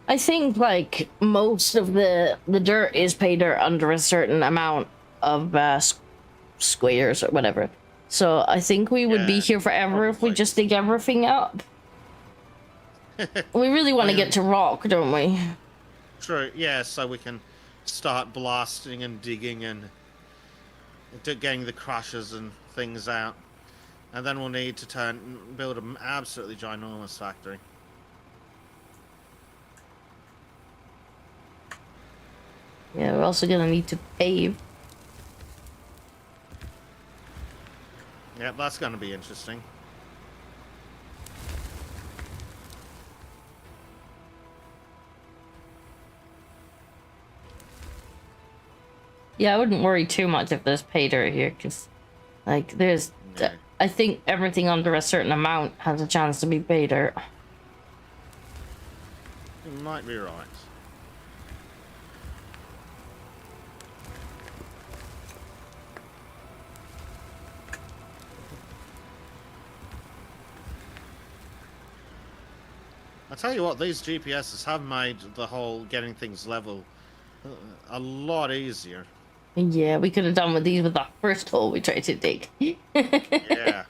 I think like most of the dirt is pay dirt under a certain amount of squares or whatever. So I think we would be here forever if we just dig everything up. We really want to get to rock, don't we?
True. Yeah, so we can start blasting and digging and getting the crushers and things out, and then we'll need to build an absolutely ginormous factory.
Yeah, we're also gonna need to pave.
Yeah, that's gonna be interesting.
Yeah, I wouldn't worry too much if there's pay dirt here, because, like, there's...
Yeah.
I think everything under a certain amount has a chance to be pay dirt.
You might be right. I tell you what, these GPSs have made the whole getting things level a lot easier.
Yeah, we could have done with these with the first hole we tried to dig.
Yeah.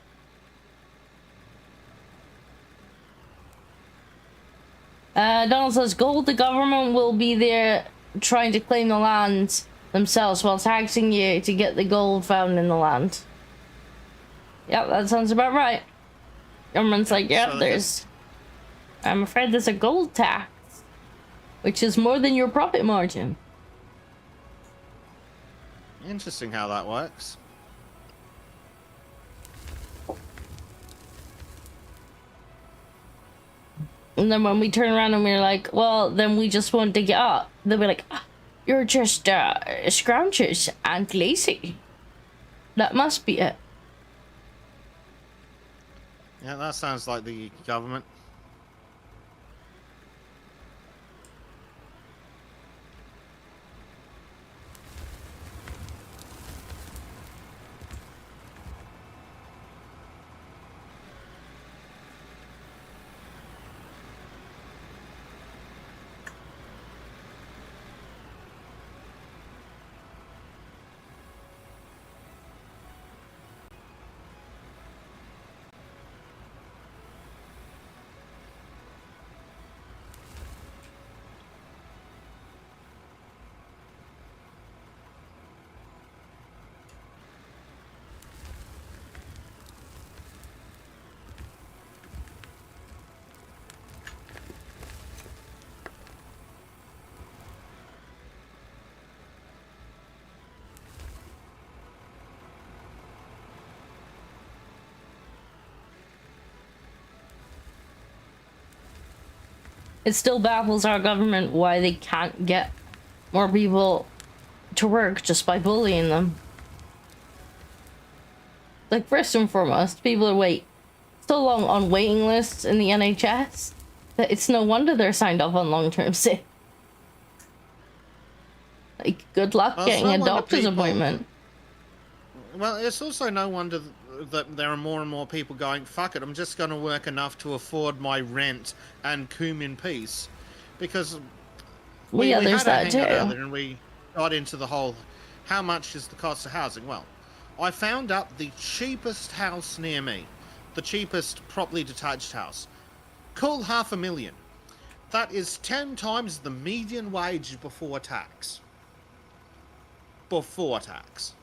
Donald says, gold, the government will be there trying to claim the land themselves while taxing you to get the gold found in the land. Yep, that sounds about right. Government's like, yep,
So
there's... I'm afraid there's a gold tax, which is more than your profit margin.
Interesting how that works.
And then when we turn around and we're like, well, then we just won't dig it up. They'll be like, ah, you're just scrumptious and lazy. That must be it.
Yeah, that sounds like the government.
It still baffles our government why they can't get more people to work just by bullying them. Like, first and foremost, people are wait so long on waiting lists in the NHS that it's no wonder they're signed off on long-term sick. Like, good luck getting a doctor's appointment.
Well, it's also no wonder that there are more and more people going, fuck it, I'm just going to work enough to afford my rent and coom in peace. Because we
there's
had a
that too.
earlier and we got into the whole, how much is the cost of housing? Well, I found out the cheapest house near me, the cheapest properly detached house, cool, $500,000. That is 10 times the median wage before tax. Before tax.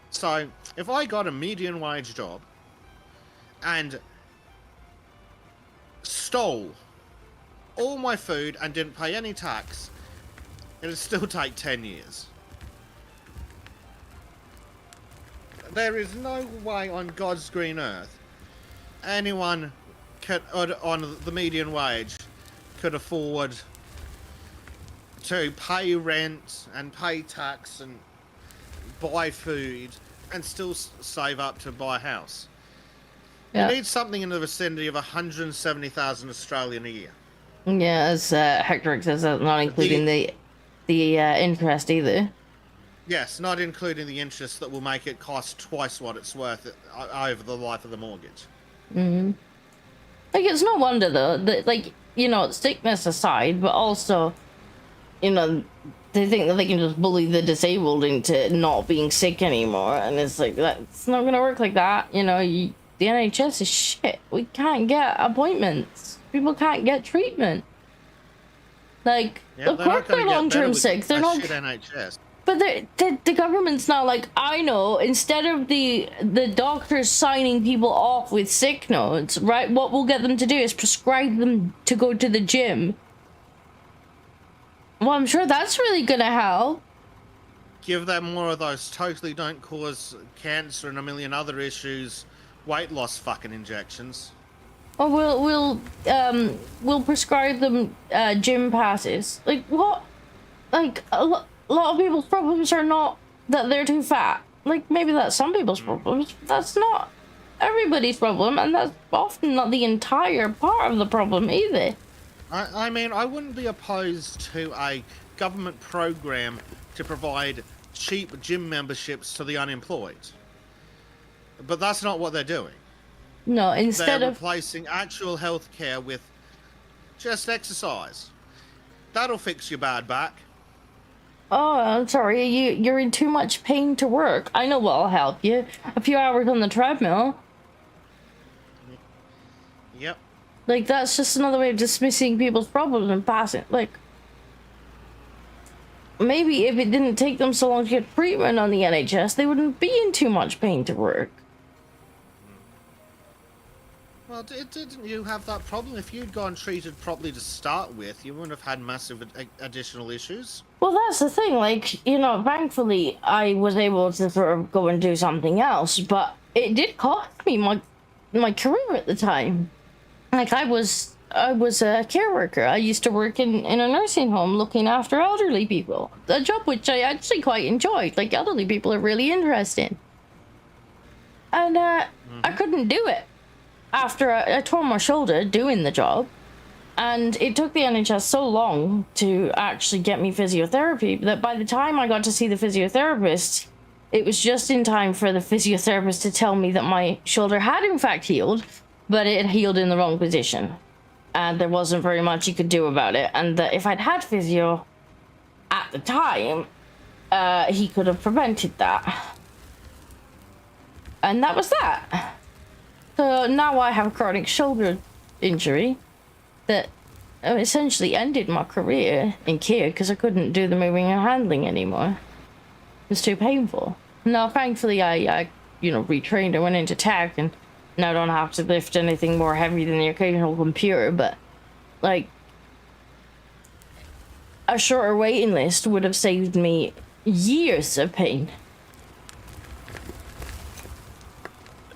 So, if I got a median wage job and stole all my food and didn't pay any tax, it'd still take 10 years. There is no way on God's green earth anyone on the median wage could afford to pay rent and pay tax and buy food and still save up to buy a house.
Yeah.
You need something in the vicinity of 170,000 Australian a year.
Yeah, as Hector says, that's not including the interest either.
Yes, not including the interest that will make it cost twice what it's worth over the life of the mortgage.
Mm-hmm. Like, it's no wonder, though, that, like, you know, sickness aside, but also, you know, they think that they can just bully the disabled into not being sick anymore, and it's like, that's not gonna work like that. You know, the NHS is shit. We can't get appointments. People can't get treatment. Like, of course they're long-term sick. They're not...
NHS.
But the government's not like, I know, instead of the doctors signing people off with sick notes, right, what we'll get them to do is prescribe them to go to the gym. Well, I'm sure that's really gonna help.
Give them more of those totally don't cause cancer and a million other issues, weight loss fucking injections.
Or we'll prescribe them gym passes. Like, what? Like, a lot of people's problems are not that they're too fat. Like, maybe that's some people's problems, but that's not everybody's problem, and that's often not the entire part of the problem either.
I mean, I wouldn't be opposed to a government program to provide cheap gym memberships to the unemployed. But that's not what they're doing.
No, instead
they're
of
replacing actual health care with just exercise. That'll fix your bad back.
Oh, I'm sorry, you're in too much pain to work. I know what'll help you. A few hours on the treadmill.
Yep.
Like, that's just another way of dismissing people's problems and passing. Like, maybe if it didn't take them so long to get treatment on the NHS, they wouldn't be in too much pain to work.
Well, didn't you have that problem? If you'd gone treated properly to start with, you wouldn't have had massive additional issues.
Well, that's the thing. Like, you know, thankfully, I was able to sort of go and do something else, but it did cost me my career at the time. Like, I was a care worker. I used to work in a nursing home looking after elderly people. A job which I actually quite enjoyed. Like, elderly people are really interesting. And I couldn't do it after I tore my shoulder doing the job. And it took the NHS so long to actually get me physiotherapy that by the time I got to see the physiotherapist, it was just in time for the physiotherapist to tell me that my shoulder had in fact healed, but it had healed in the wrong position. And there wasn't very much he could do about it. And that if I'd had physio at the time, he could have prevented that. And that was that. So now I have a chronic shoulder injury that essentially ended my career in care because I couldn't do the moving and handling anymore. It was too painful. Now, thankfully, I retrained and went into tech, and now I don't have to lift anything more heavy than the occasional computer, but, like, a shorter waiting list would have saved me years of pain.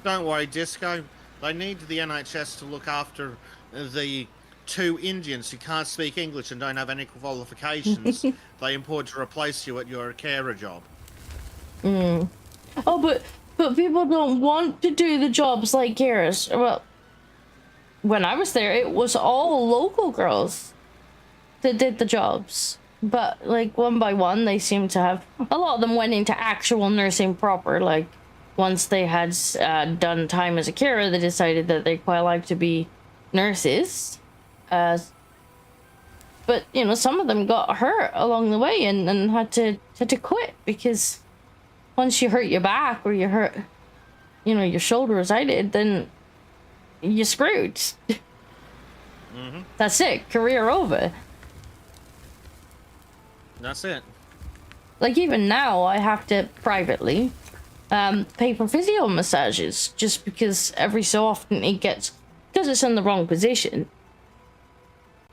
Don't worry, Disco. They need the NHS to look after the 2 Indians who can't speak English and don't have any qualifications they import to replace you at your carer job.
Oh, but people don't want to do the jobs like carers. Well, when I was there, it was all local girls that did the jobs. But, like, one by one, they seemed to have... A lot of them went into actual nursing proper, like... Once they had done time as a carer, they decided that they quite like to be nurses. But, you know, some of them got hurt along the way and had to quit because once you hurt your back or you hurt, you know, your shoulder as I did, then you're screwed. That's it. Career over.
That's it.
Like, even now, I have to privately... pay for physio massages just because every so often because it's in the wrong position.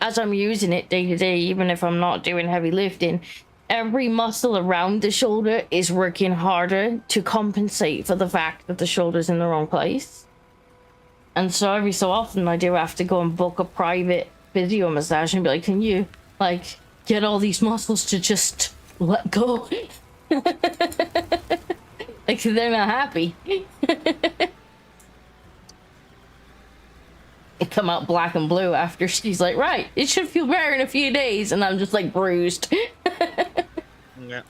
As I'm using it day to day, even if I'm not doing heavy lifting, every muscle around the shoulder is working harder to compensate for the fact that the shoulder's in the wrong place. And so every so often I do have to go and book a private physio massage and be like, can you, like, get all these muscles to just let go. Like, they're not happy. It come out black and blue after she's like, right, it should feel better in a few days, and I'm just like bruised.
Yeah.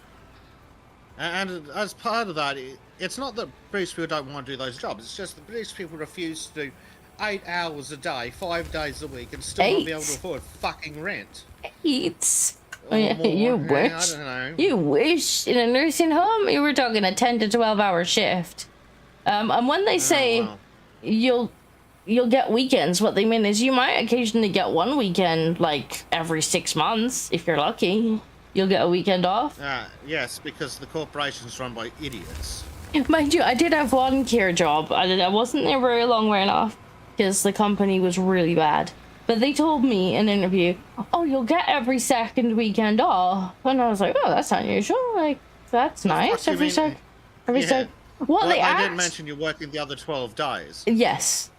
And as part of that, it's not that British people don't want to do those jobs, it's just that British people refuse to do 8 hours a day, 5 days a week, and still not be able to afford fucking rent.
8?
Or
Yeah,
more.
you wish.
I don't know.
You wish. In a nursing home, you were talking a 10 to 12 hour shift. And when they say
well.
you'll get weekends, what they mean is you might occasionally get one weekend, like every 6 months, if you're lucky. You'll get a weekend off.
Yes, because the corporation's run by idiots.
Mind you, I did have one care job. I wasn't there very long enough because the company was really bad. But they told me in an interview, oh, you'll get every second weekend off. And I was like, oh, that's unusual. Like, that's nice. Every second. What they
didn't mention you're working the other 12 days.
Yes.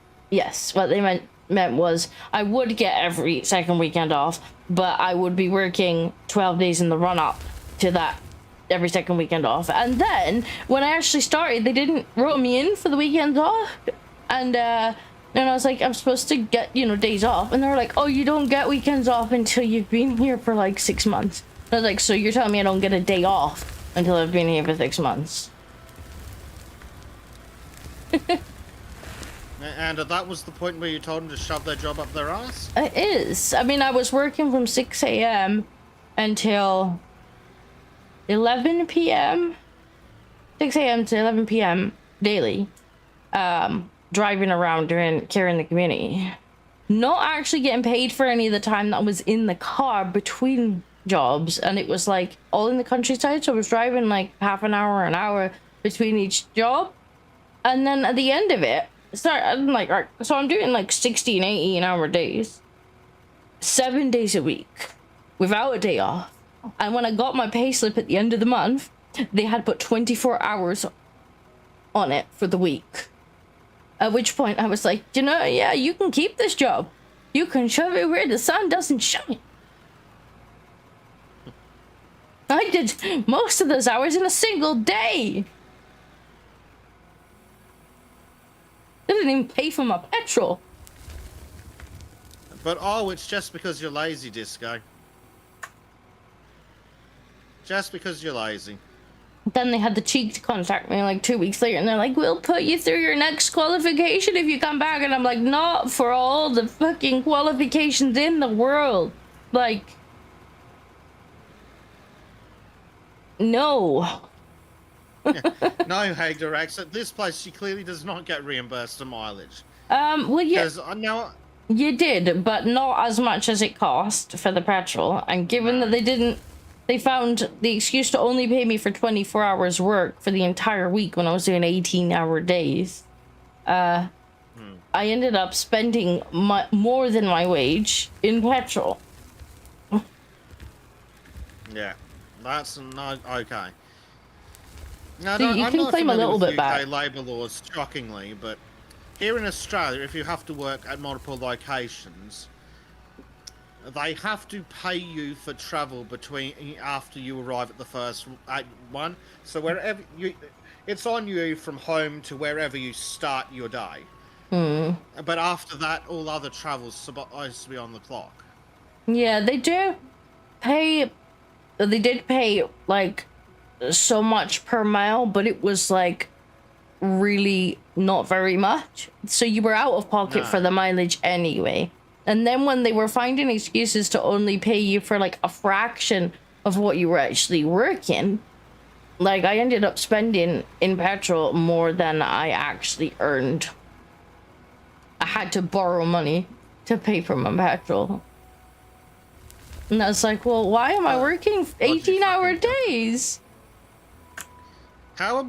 What they meant was I would get every second weekend off, but I would be working 12 days in the run up to that every second weekend off. And then when I actually started, they didn't roll me in for the weekends off. And I was like, I'm supposed to get, days off. And they were like, oh, you don't get weekends off until you've been here for like 6 months. And I was like, so you're telling me I don't get a day off until I've been here for 6 months?
And that was the point where you told them to shove their job up their ass?
It is. I mean, I was working from 6 a.m. until 11 p.m. 6 a.m. to 11 p.m. daily. Driving around carrying the community. Not actually getting paid for any of the time that I was in the car between jobs. And it was like all in the countryside. So I was driving like half an hour between each job. And then at the end of it, I'm like, all right, so I'm doing like 16, 18-hour days, 7 days a week, without a day off. And when I got my pay slip at the end of the month, they had put 24 hours on it for the week. At which point I was like, yeah, you can keep this job. You can shove it where the sun doesn't shine. I did most of those hours in a single day. They didn't even pay for my petrol.
But it's just because you're lazy, Disco. Just because you're lazy.
Then they had the cheek to contact me like 2 weeks later, and they're like, we'll put you through your next qualification if you come back. And I'm like, not for all the fucking qualifications in the world. Like, no.
No, hey, Dirax, at this place she clearly does not get reimbursed the mileage.
Well, yeah,
now
you did, but not as much as it cost for the petrol. And given that they found the excuse to only pay me for 24 hours work for the entire week when I was doing 18-hour days. I ended up spending more than my wage in petrol.
Yeah, that's not okay. Now,
So you can claim a little bit back.
UK labour laws, shockingly, but here in Australia, if you have to work at multiple locations, they have to pay you for travel after you arrive at the first one. So wherever it's on you from home to wherever you start your day. But after that, all other travel's supposed to be on the clock.
Yeah, they do pay. They did pay like so much per mile, but it was like really not very much. So you were out of pocket for the mileage anyway. And then when they were finding excuses to only pay you for like a fraction of what you were actually working, like I ended up spending in petrol more than I actually earned. I had to borrow money to pay for my petrol. And I was like, well, why am I working 18-hour days?
How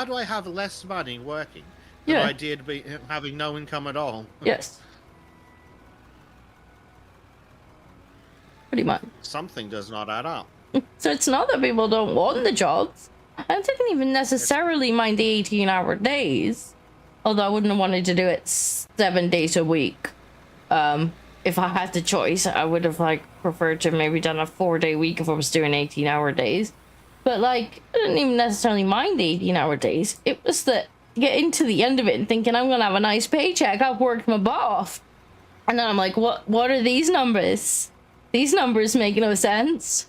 do I have less money working than I did having no income at all?
Yes. Pretty much.
Something does not add up.
So it's not that people don't want the jobs. I didn't even necessarily mind the 18-hour days. Although I wouldn't have wanted to do it 7 days a week. if I had the choice, I would have like preferred to maybe done a 4-day week if I was doing 18-hour days. But like, I didn't even necessarily mind the 18-hour days. It was that getting to the end of it and thinking I'm gonna have a nice paycheck. I've worked my butt off, and then I'm like, what are these numbers? These numbers make no sense.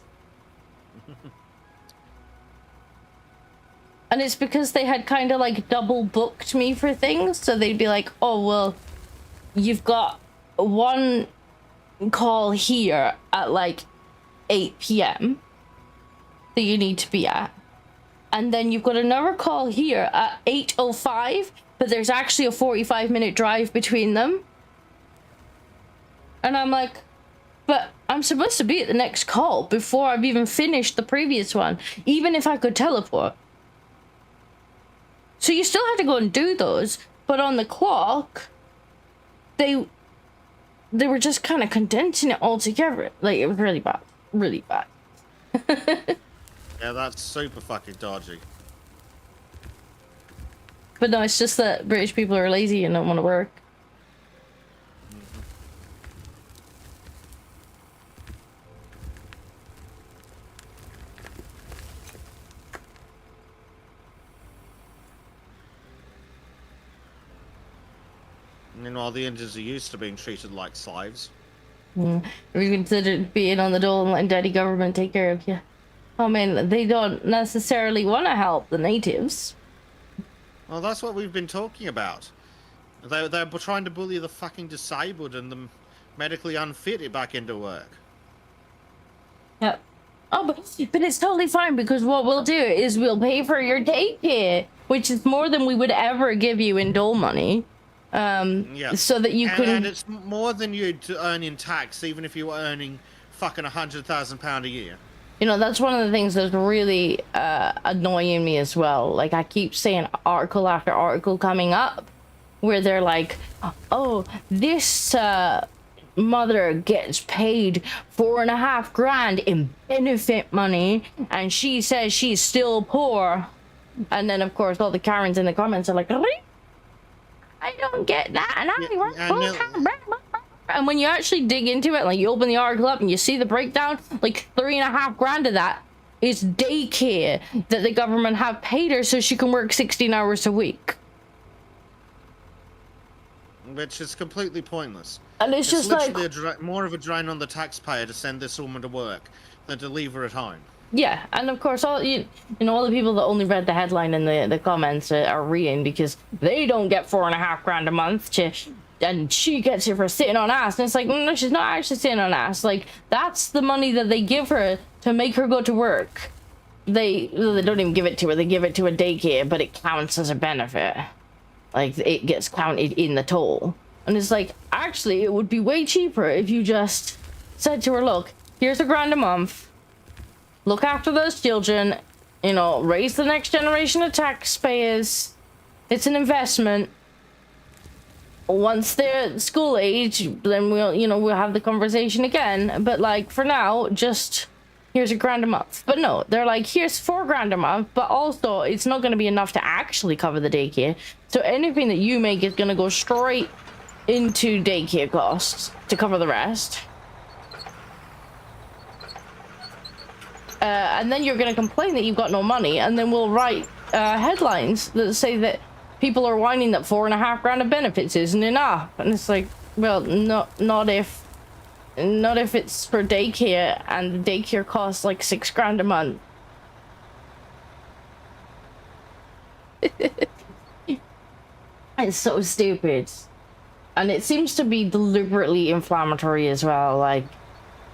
And it's because they had kind of like double booked me for things. So they'd be like, oh, well, you've got one call here at like 8 p.m. that you need to be at. And then you've got another call here at 8:05, but there's actually a 45-minute drive between them. And I'm like, but I'm supposed to be at the next call before I've even finished the previous one, even if I could teleport. So you still have to go and do those, but on the clock, they were just kind of condensing it all together. Like, it was really bad. Really bad.
Yeah, that's super fucking dodgy.
But no, it's just that British people are lazy and don't want to work.
Meanwhile, the Indians are used to being treated like slaves.
Have you considered being on the dole and letting daddy government take care of you? I mean, they don't necessarily want to help the natives.
Well, that's what we've been talking about. They're trying to bully the fucking disabled and the medically unfit back into work.
Yep. Oh, but it's totally fine, because what we'll do is we'll pay for your daycare, which is more than we would ever give you in dole money.
Yeah.
So that you can...
And it's more than you'd earn in tax, even if you were earning fucking £100,000 a year.
You know, that's one of the things that's really annoying me as well. Like, I keep saying article after article coming up where they're like, oh, this mother gets paid $4.5 grand in benefit money, and she says she's still poor. And then, of course, all the Karens in the comments are like, really? I don't get that, and I work full-time. And when you actually dig into it, like you open the article up and you see the breakdown, like $3.5 grand of that is daycare that the government have paid her so she can work 16 hours a week.
Which is completely pointless.
And it's just like...
more of a drain on the taxpayer to send this woman to work than to leave her at home.
Yeah, and of course, all you know, all the people that only read the headline in the comments are reading because they don't get $4.5 grand a month, and she gets it for sitting on ass. And it's like, no, she's not actually sitting on ass. Like, that's the money that they give her to make her go to work. They don't even give it to her. They give it to a daycare, but it counts as a benefit. Like, it gets counted in the toll. And it's like, actually, it would be way cheaper if you just said to her, look, here's $1 grand a month. Look after those children, you know, raise the next generation of taxpayers. It's an investment. Once they're school age, then we'll have the conversation again. But like, for now, just here's $1 grand a month. But no, they're like, here's $4 grand a month, but also it's not going to be enough to actually cover the daycare. So anything that you make is going to go straight into daycare costs to cover the rest. And then you're going to complain that you've got no money, and then we'll write headlines that say that people are whining that $4.5 grand of benefits isn't enough. And it's like, well, not if it's for daycare, and the daycare costs like $6 grand a month. It's so stupid, and it seems to be deliberately inflammatory as well. Like,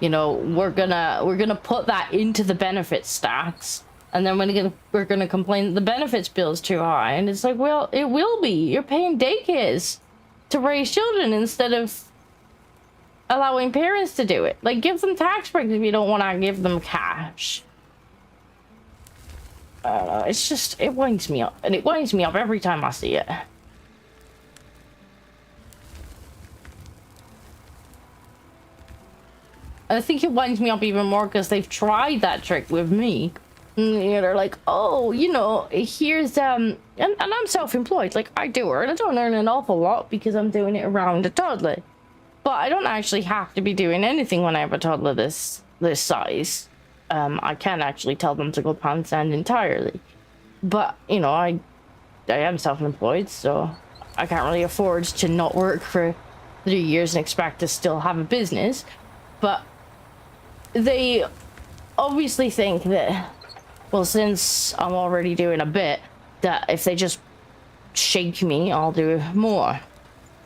you know, we're gonna put that into the benefit stacks, and then we're gonna complain that the benefits bill is too high. And it's like, well, it will be. You're paying daycares to raise children instead of allowing parents to do it. Like, give them tax breaks if you don't want to give them cash. It's just, it winds me up, and it winds me up every time I see it. I think it winds me up even more because they've tried that trick with me. And they're like, oh, you know, here's and I'm self-employed. Like, I do earn. I don't earn an awful lot because I'm doing it around a toddler. But I don't actually have to be doing anything when I have a toddler this size. I can actually tell them to go pants end entirely. But, you know, I am self-employed, so I can't really afford to not work for 3 years and expect to still have a business. But they obviously think that, well, since I'm already doing a bit, that if they just shake me, I'll do more.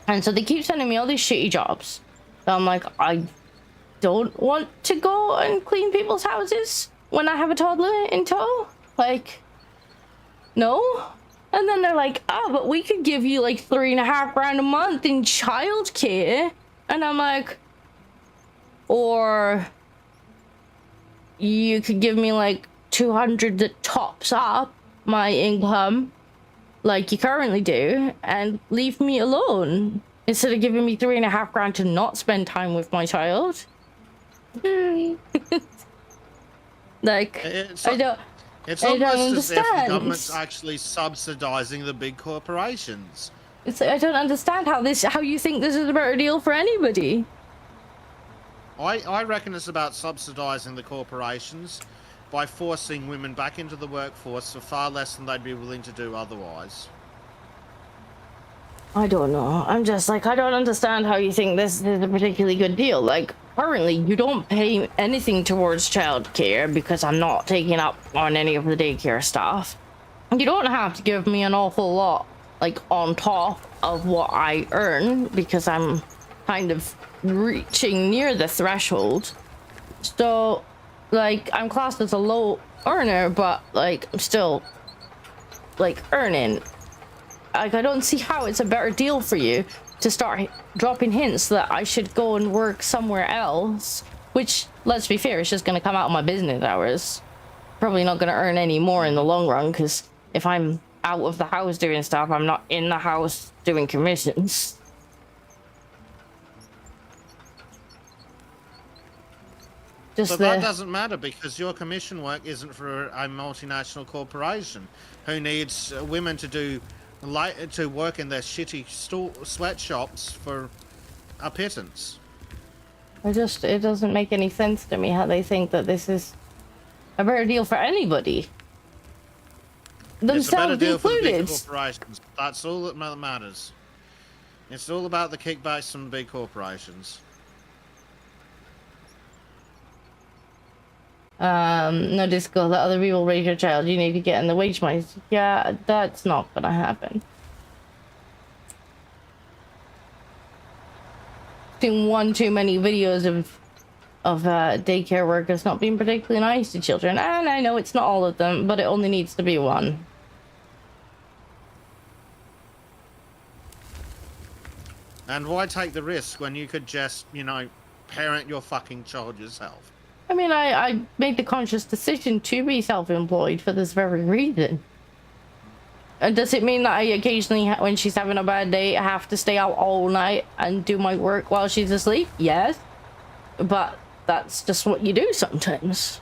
And so they keep sending me all these shitty jobs. So I'm like, I don't want to go and clean people's houses when I have a toddler in tow. Like, no. And then they're like, oh, but we could give you like $3,500 a month in childcare. And I'm like, or you could give me like 200 that tops up my income like you currently do and leave me alone instead of giving me $3,500 to not spend time with my child. Like,
It's
I don't
almost as if the
understand.
government's actually subsidizing the big corporations.
It's like, I don't understand how you think this is a better deal for anybody.
I reckon it's about subsidizing the corporations by forcing women back into the workforce for far less than they'd be willing to do otherwise.
I don't know. I'm just like, I don't understand how you think this is a particularly good deal. Like, currently, you don't pay anything towards childcare because I'm not taking up on any of the daycare stuff. You don't have to give me an awful lot, like, on top of what I earn because I'm kind of reaching near the threshold. So, like, I'm classed as a low earner, but, like, I'm still, like, earning. Like, I don't see how it's a better deal for you to start dropping hints that I should go and work somewhere else, which, let's be fair, is just going to come out of my business hours. Probably not going to earn any more in the long run, because if I'm out of the house doing stuff, I'm not in the house doing commissions.
But that doesn't matter because your commission work isn't for a multinational corporation who needs women to do to work in their shitty sweatshops for a pittance.
It doesn't make any sense to me how they think that this is a better deal for anybody.
It's a better
Themselves
deal for the big
included.
corporations. That's all that matters. It's all about the kickbacks from big corporations.
No disco, let other people raise your child. You need to get in the wage money. Yeah, that's not gonna happen. Seen one too many videos of daycare workers not being particularly nice to children, and I know it's not all of them, but it only needs to be one.
And why take the risk when you could just, you know, parent your fucking child yourself?
I mean, I made the conscious decision to be self-employed for this very reason. And does it mean that I occasionally, when she's having a bad day, have to stay out all night and do my work while she's asleep? Yes. But that's just what you do sometimes.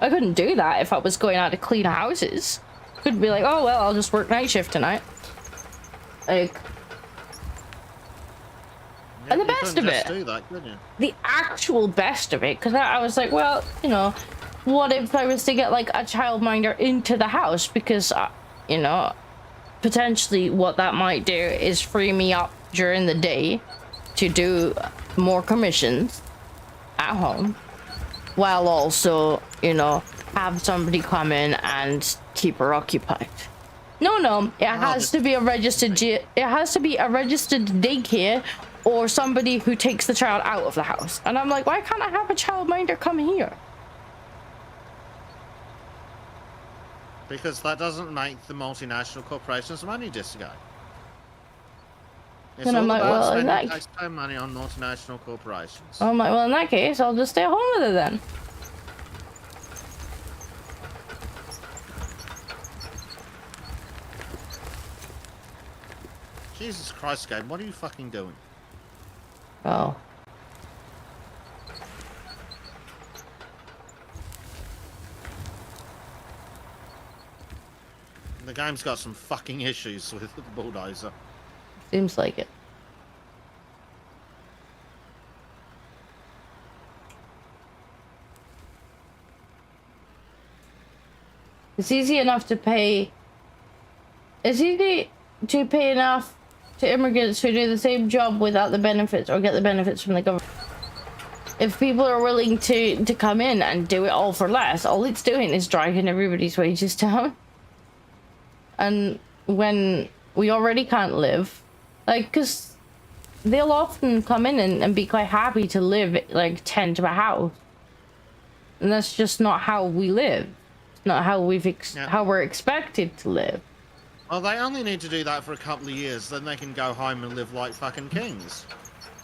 I couldn't do that if I was going out to clean houses. Couldn't be like, oh, well, I'll just work night shift tonight. Like... And the best of it,
do that, couldn't you?
the actual best of it, because I was like, well, you know, what if I was to get like a childminder into the house? Because, you know, potentially what that might do is free me up during the day to do more commissions at home, while also, you know, have somebody come in and keep her occupied. No, it has to be a registered daycare or somebody who takes the child out of the house. And I'm like, why can't I have a childminder come here?
Because that doesn't make the multinational corporations money, Disco. It's
And
all
I'm like,
about
well, in
spending
that...
taxpayer money on multinational corporations.
I'm like, well, in that case, I'll just stay at home with her then.
Jesus Christ, Gabe, what are you fucking doing?
Oh.
The game's got some fucking issues with the bulldozer.
Seems like it. It's easy enough to pay. It's easy to pay enough to immigrants who do the same job without the benefits or get the benefits from the government. If people are willing to come in and do it all for less, all it's doing is driving everybody's wages down. And when we already can't live, like, because they'll often come in and be quite happy to live, like, tend to a house. And that's just not how we live. It's not how how we're expected to live.
Well, they only need to do that for a couple of years, then they can go home and live like fucking kings.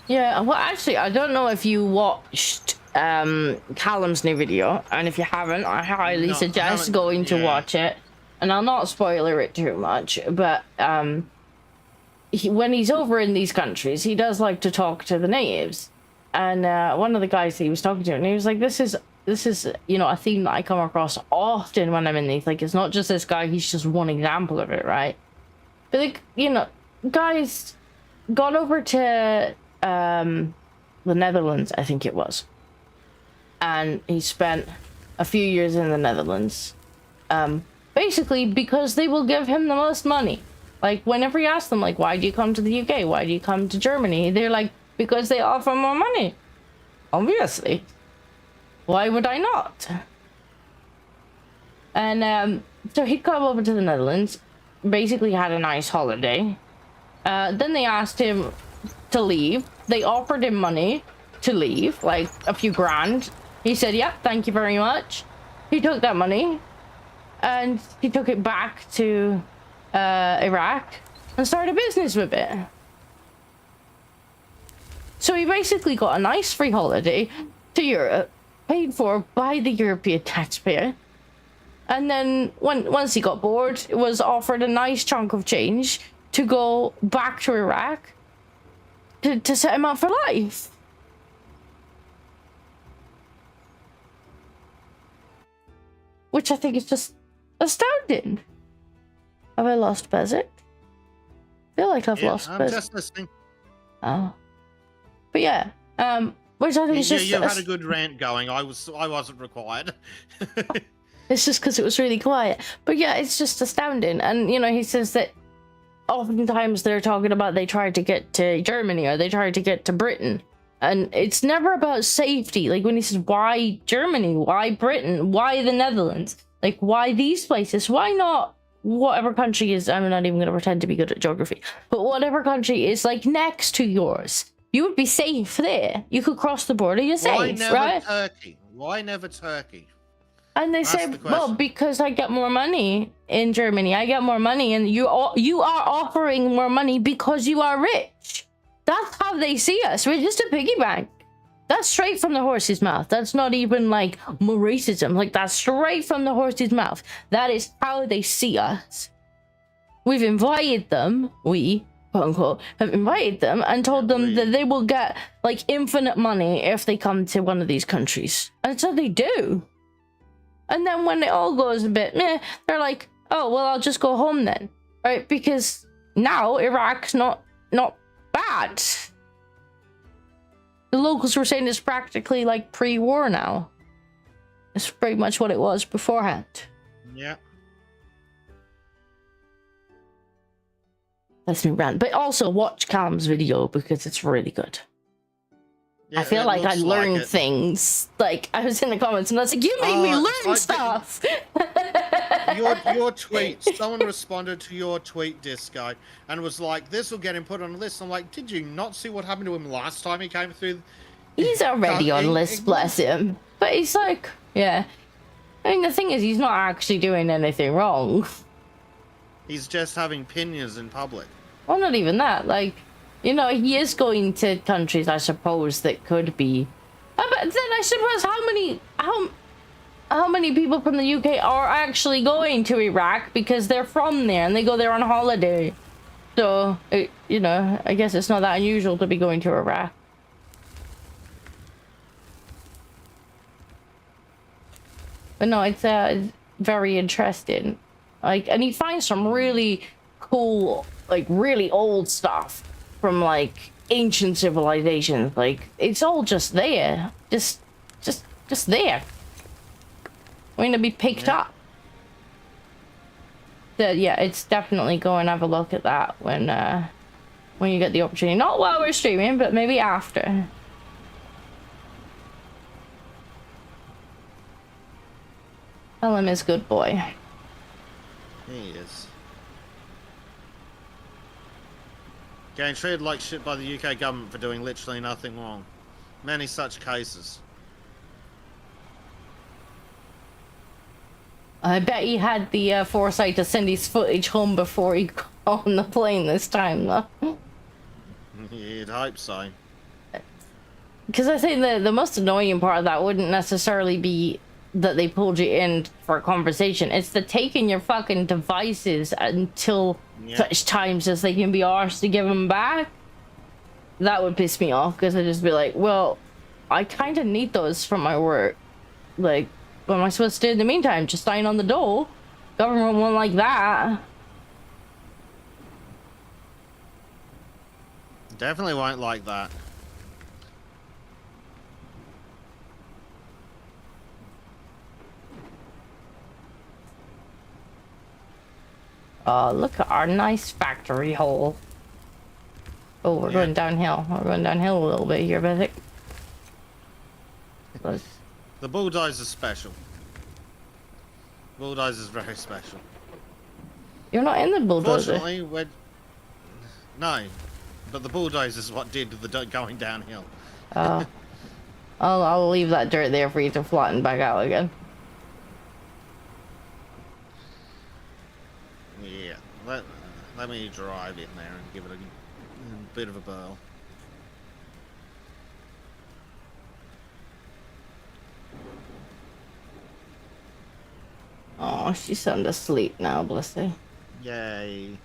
Yeah, well, actually, I don't know if you watched Callum's new video, and if you haven't, I highly suggest going to watch it. And I'll not spoiler it too much, but when he's over in these countries, he does like to talk to the natives. And one of the guys that he was talking to, and he was like, this is, you know, a theme that I come across often when I'm in these. Like, it's not just this guy, he's just one example of it, right? But, like, you know, guys got over to the Netherlands, I think it was. And he spent a few years in the Netherlands. Basically because they will give him the most money. Like, whenever you ask them, like, why do you come to the UK? Why do you come to Germany? They're like, because they offer more money. Obviously. Why would I not? And so he'd come over to the Netherlands, basically had a nice holiday. Then they asked him to leave. They offered him money to leave, like a few grand. He said, yep, thank you very much. He took that money and he took it back to Iraq and started a business with it. So he basically got a nice free holiday to Europe, paid for by the European taxpayer. And then once he got bored, was offered a nice chunk of change to go back to Iraq to set him up for life. Which I think is just astounding. Have I lost Bezek? I feel like I've lost Bezek.
I'm just listening.
Oh. But yeah, which I think is just...
You had a good rant going. I wasn't required.
It's just because it was really quiet. But yeah, it's just astounding. And, you know, he says that oftentimes they're talking about they tried to get to Germany or they tried to get to Britain. And it's never about safety. Like, when he says, why Germany? Why Britain? Why the Netherlands? Like, why these places? Why not whatever country is... I'm not even going to pretend to be good at geography. But whatever country is, like, next to yours. You would be safe there. You could cross the border, you're safe,
Why never
right?
Turkey? Why never Turkey?
And they say, well, because I get more money in Germany. I get more money, and you are offering more money because you are rich. That's how they see us. We're just a piggy bank. That's straight from the horse's mouth. That's not even like more racism. Like, that's straight from the horse's mouth. That is how they see us. We've invited them. We, quote unquote, have invited them and told them that they will get like infinite money if they come to one of these countries. And so they do. And then when it all goes a bit meh, they're like, oh, well, I'll just go home then. Right? Because now Iraq's not bad. The locals were saying it's practically like pre-war now. It's pretty much what it was beforehand.
Yeah.
That's me rant. But also watch Callum's video because it's really good. Yeah, I feel like I learned things. Like, I was in the comments and I was like, you made me learn stuff!
Your tweet, someone responded to your tweet, Disco, and was like, this will get him put on a list. I'm like, did you not see what happened to him last time he came through?
He's already on list, bless him. But he's like, yeah. I mean, the thing is, he's not actually doing anything wrong.
He's just having opinions in public.
Well, not even that. Like, you know, he is going to countries, I suppose, that could be... But then I suppose how many people from the UK are actually going to Iraq because they're from there and they go there on holiday. So, you know, I guess it's not that unusual to be going to Iraq. But no, it's very interesting. Like, and he finds some really cool, like, really old stuff from, like, ancient civilizations. Like, it's all just there. Just there. Waiting to be picked up. yeah, it's definitely go and have a look at that when you get the opportunity. Not while we're streaming, but maybe after. Tell him he's good boy.
He is. Getting treated like shit by the UK government for doing literally nothing wrong. Many such cases.
I bet he had the foresight to send his footage home before he got on the plane this time, though.
You'd hope so.
Because I think the most annoying part of that wouldn't necessarily be that they pulled you in for a conversation. It's the taking your fucking devices until such times as they can be arsed to give them back. That would piss me off, because I'd just be like, well, I kind of need those for my work. Like, what am I supposed to do in the meantime? Just sign on the dole? Government won't like that.
Definitely won't like that.
Oh, look at our nice factory hole. Oh, we're going downhill. We're going downhill a little bit here, Bezek.
The bulldozer's special. Bulldozer's very special.
You're not in the bulldozer.
Fortunately, no, but the bulldozer's what did the going downhill.
I'll leave that dirt there for you to flatten back out again.
Yeah, let me drive in there and give it a bit of a burl.
Oh, she's sound asleep now, bless her.
Yay.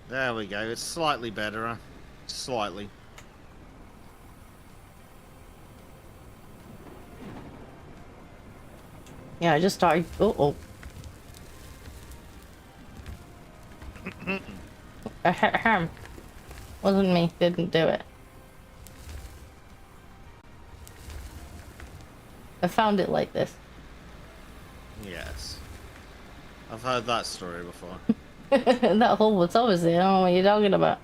There we go. It's slightly better, huh? Slightly.
Yeah, I just started. Oh. Wasn't me. Didn't do it. I found it like this.
Yes. I've heard that story before.
That hole was always there. I don't know what you're talking about.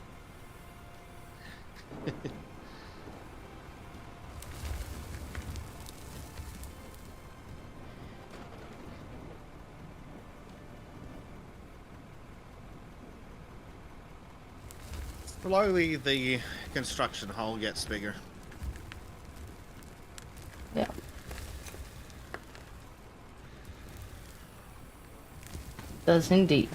Slowly, the construction hole gets bigger.
Yeah. Does indeed.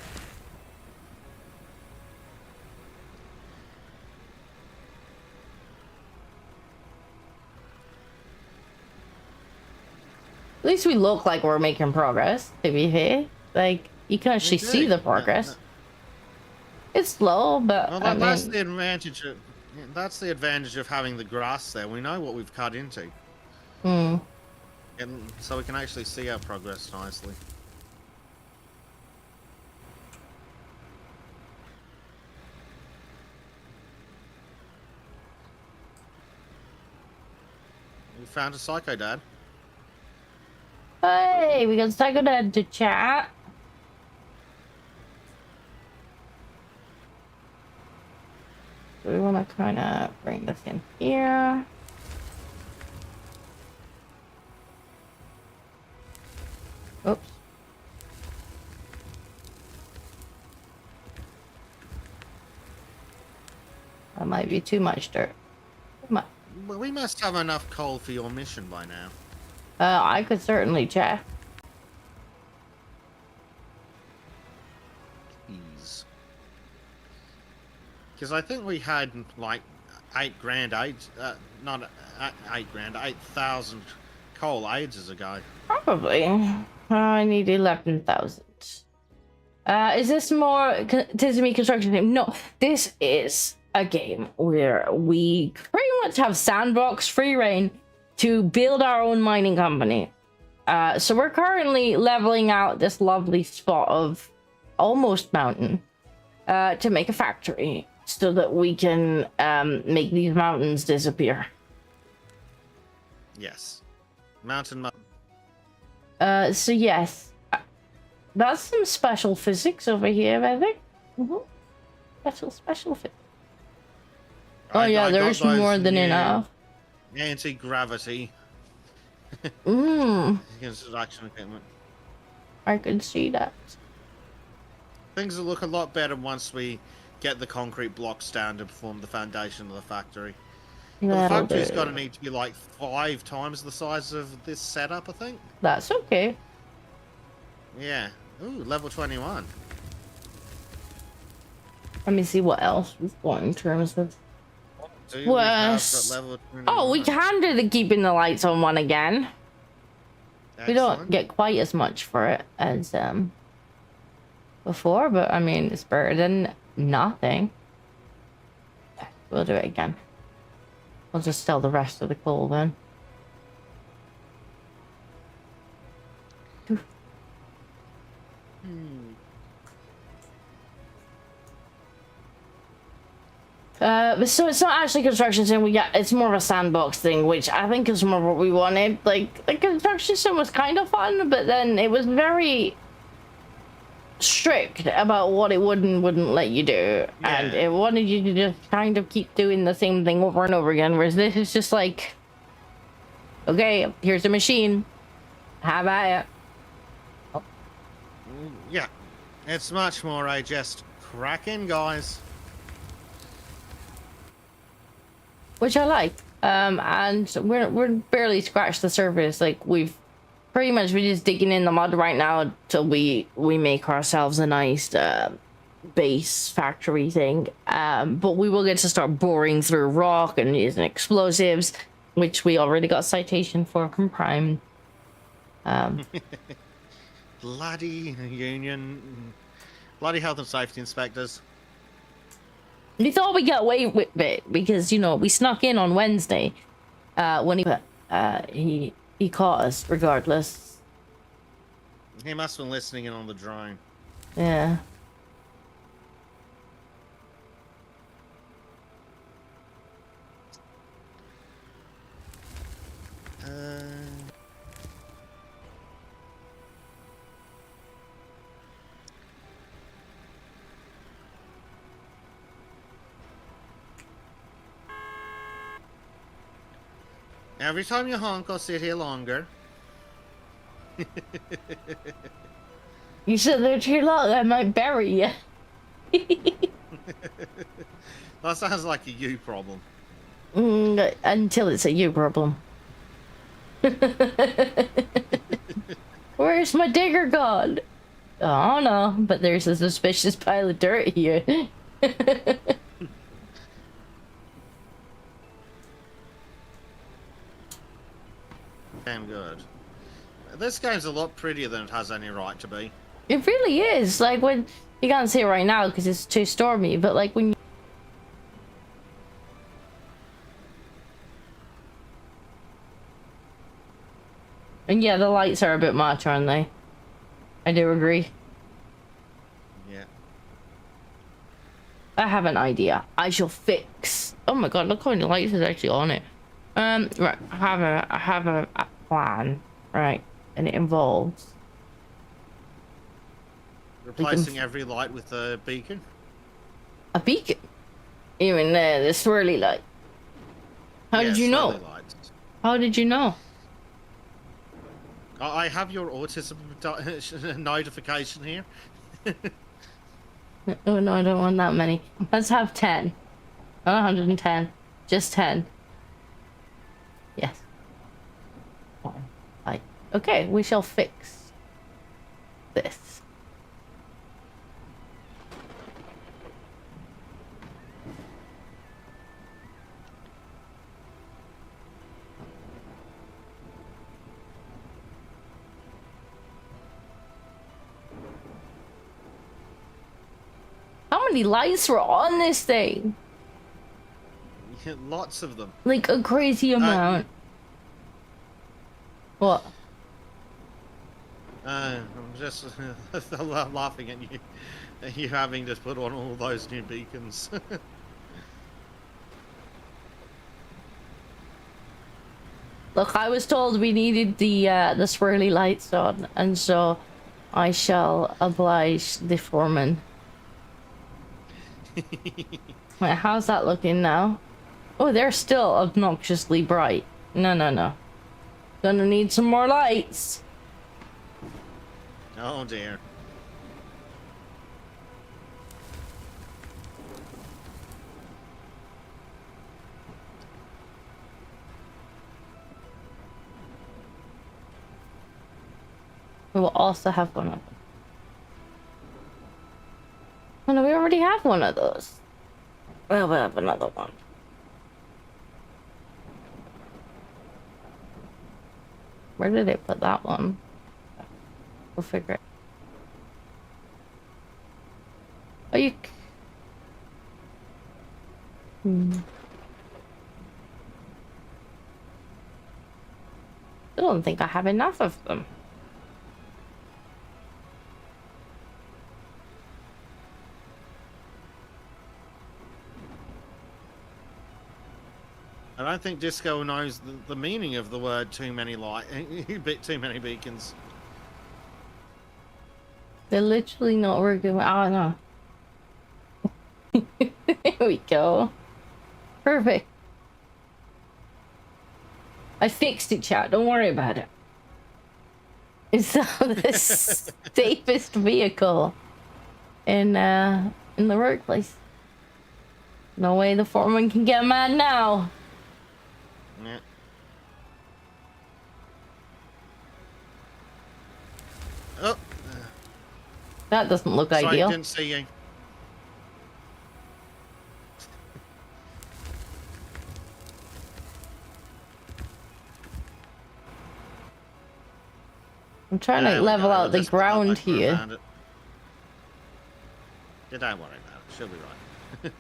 At least we look like we're making progress, to be fair. Like, you can actually see the progress. It's slow, but
well,
I mean,
that's the advantage of having the grass there. We know what we've cut into.
Hmm.
And so we can actually see our progress nicely. We found a psycho dad.
Hey, we got Psycho Dad to chat. So we want to kind of bring this in here. Oops. That might be too much dirt.
Well, we must have enough coal for your mission by now.
I could certainly check.
Please. Because I think we had like 8 grand AIDS, not 8 grand, 8,000 coal ages ago.
Probably. I need 11,000. Is this more Tizzy construction game? No, this is a game where we pretty much have sandbox free reign to build our own mining company. So we're currently leveling out this lovely spot of almost mountain to make a factory so that we can make these mountains disappear.
Yes. Mountain.
So yes, That's some special physics over here, Bezek. Special physics. Oh yeah, there's more than enough.
Anti-gravity. Construction equipment.
I can see that.
Things will look a lot better once we get the concrete blocks down to form the foundation of the factory. Well, the factory's got to need to be like 5 times the size of this setup, I think.
That's okay.
Yeah. Ooh, level 21.
Let me see what else we've got in terms of... Oh, we can do the keeping the lights on one again. Excellent. We don't get quite as much for it as before, but I mean, it's better than nothing. We'll do it again. We'll just sell the rest of the coal then. So it's not actually construction sim. It's more of a sandbox thing, which I think is more what we wanted. Like the construction sim was kind of fun, but then it was very strict about what it would and wouldn't let you do, and it wanted you to just kind of keep doing the same thing over and over again. Whereas this is just like, okay, here's a machine, have at it. Oh.
Yeah, it's much more just crack in, guys.
Which I like, and we're barely scratched the surface. Like we're just digging in the mud right now till we make ourselves a nice base factory thing. But we will get to start boring through rock and using explosives, which we already got citation for from Prime.
Bloody union, bloody health and safety inspectors.
We thought we got away with it because, you know, we snuck in on Wednesday when he caught us regardless.
He must have been listening in on the drone.
Yeah.
Every time you honk, I'll sit here longer.
You sit there too long, I might bury you.
That sounds like a you problem.
Until it's a you problem. Where's my digger gone? Oh no, but there's a suspicious pile of dirt here.
Damn good. This game's a lot prettier than it has any right to be.
It really is. Like, when you can't see it right now because it's too stormy, but like when you... And yeah, the lights are a bit much, aren't they? I do agree.
Yeah.
I have an idea. I shall fix... Oh my god, look how many lights is actually on it. Right, I have a plan, right, and it involves
replacing every light with a beacon.
A beacon? You mean the swirly light? How did you know?
Lights.
How did you know?
I have your autism notification here.
Oh no, I don't want that many. Let's have 10. Not 110. Just 10. Yes. Right. Okay, we shall fix this. How many lights were on this thing?
Lots of them.
Like a crazy amount. What?
I'm just laughing at you. You having to put on all those new beacons.
Look, I was told we needed the swirly lights on, and so I shall oblige the foreman. Wait, how's that looking now? Oh, they're still obnoxiously bright. No, no, no. Gonna need some more lights.
Oh dear.
We will also have one of them. Oh no, we already have one of those. Well, we'll have another one. Where did they put that one? We'll figure it. Oh, you... I don't think I have enough of them.
I don't think Disco knows the meaning of the word too many too many beacons.
They're literally not working. Oh no. There we go. Perfect. I fixed it, chat. Don't worry about it. It's the safest vehicle in the workplace. No way the foreman can get mad now.
Yeah. Oh.
That doesn't look
Sorry,
ideal.
didn't see you.
I'm trying to level out the ground here.
Yeah, don't worry about it. She'll be right.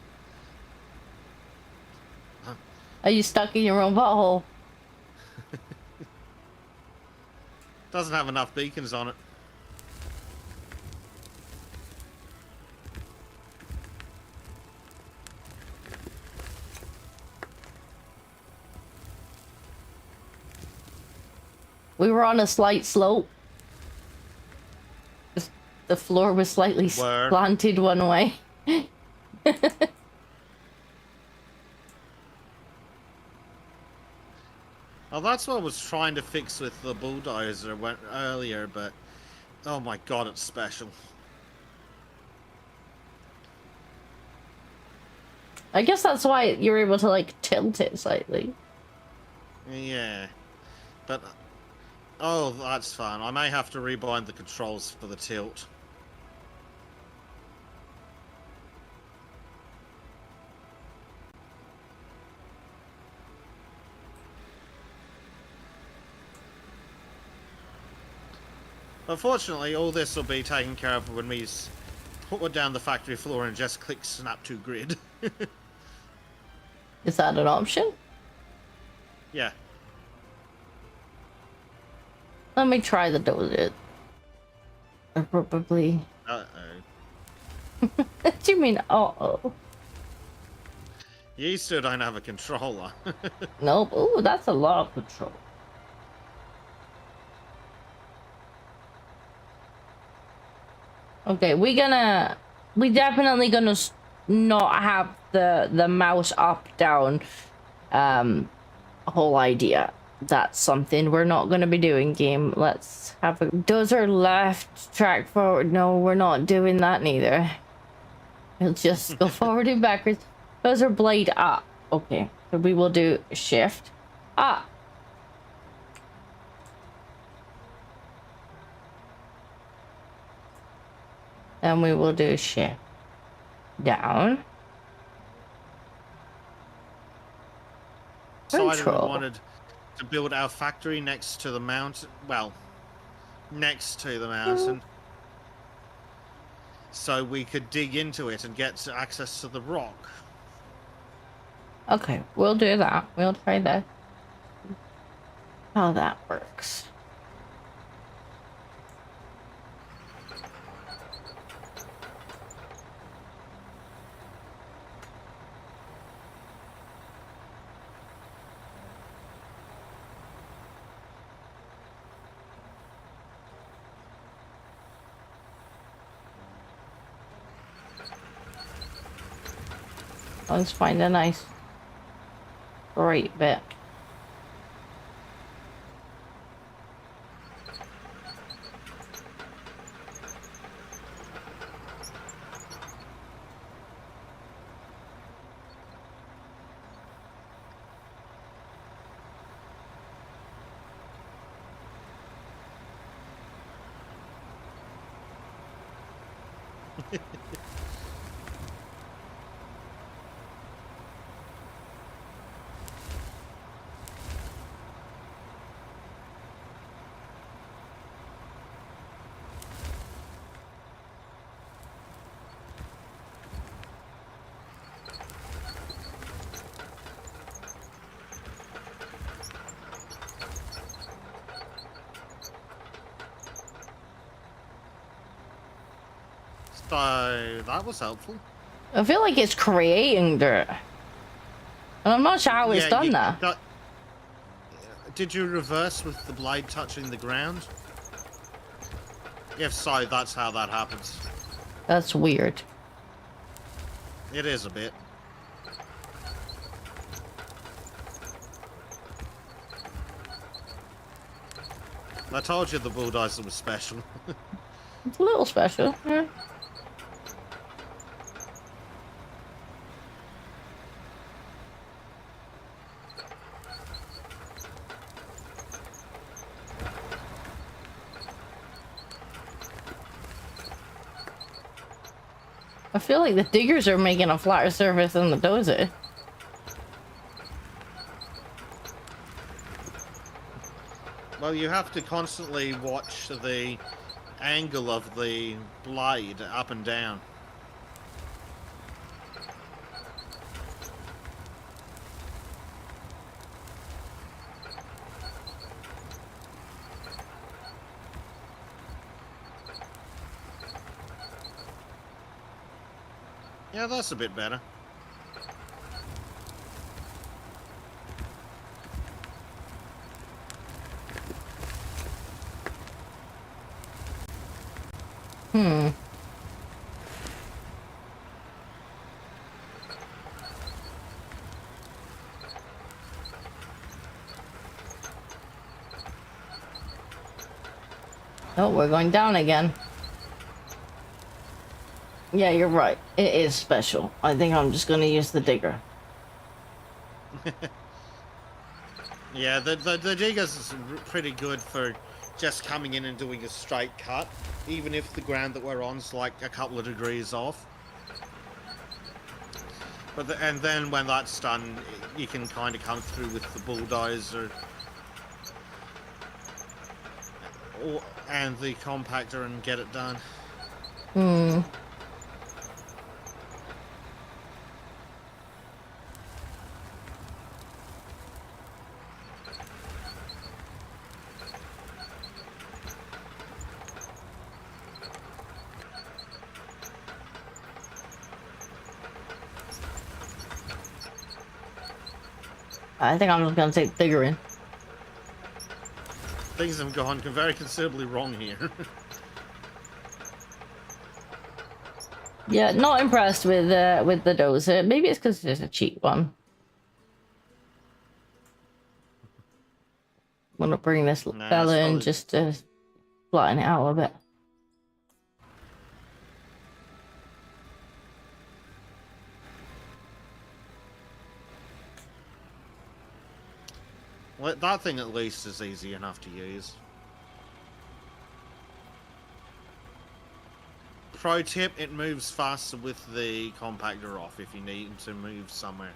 Are you stuck in your own butthole?
Doesn't have enough beacons on it.
We were on a slight slope. The floor was slightly slanted one way.
Oh, that's what I was trying to fix with the bulldozer earlier, but oh my god, it's special.
I guess that's why you're able to like tilt it slightly.
Yeah, but oh, that's fun. I may have to rebind the controls for the tilt. Unfortunately, all this will be taken care of when we put down the factory floor and just click snap to grid.
Is that an option?
Yeah.
Let me try the dozer. Or probably.
Uh-oh.
What do you mean, uh-oh?
You still don't have a controller.
Nope. Ooh, that's a lot of control. Okay, we definitely gonna not have the mouse up down whole idea. That's something we're not gonna be doing, game. Let's have a dozer left, track forward. No, we're not doing that neither. We'll just go forward and backwards. Dozer blade up. Okay, so we will do shift up. And we will do shift down.
Decided we wanted to build our factory next to the mountain. Well, next to the mountain. So we could dig into it and get access to the rock.
Okay, we'll do that. We'll try that. How that works. Let's find a nice great bit.
So that was helpful.
I feel like it's creating dirt. And I'm not sure how it's done that.
Did you reverse with the blade touching the ground? If so, that's how that happens.
That's weird.
It is a bit. I told you the bulldozer was special.
It's a little special, yeah. I feel like the diggers are making a flatter surface than the dozer.
Well, you have to constantly watch the angle of the blade up and down. Yeah, that's a bit better.
Oh, we're going down again. Yeah, you're right. It is special. I think I'm just gonna use the digger.
Yeah, the digger's is pretty good for just coming in and doing a straight cut, even if the ground that we're on is like a couple of degrees off. But and then when that's done, you can kind of come through with the bulldozer and the compactor and get it done.
I think I'm just gonna take digger in.
Things have gone very considerably wrong here.
Yeah, not impressed with the dozer. Maybe it's because it's a cheap one. I'm gonna bring this fella in just to flatten it out a bit.
Well, that thing at least is easy enough to use. Pro tip, it moves faster with the compactor off if you need to move somewhere.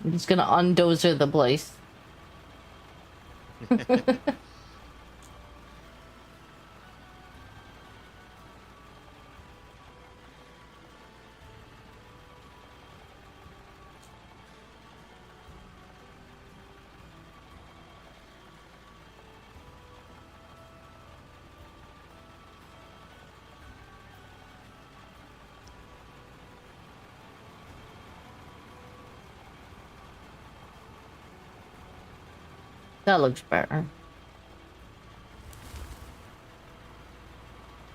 I'm just gonna undozer the place. That looks better.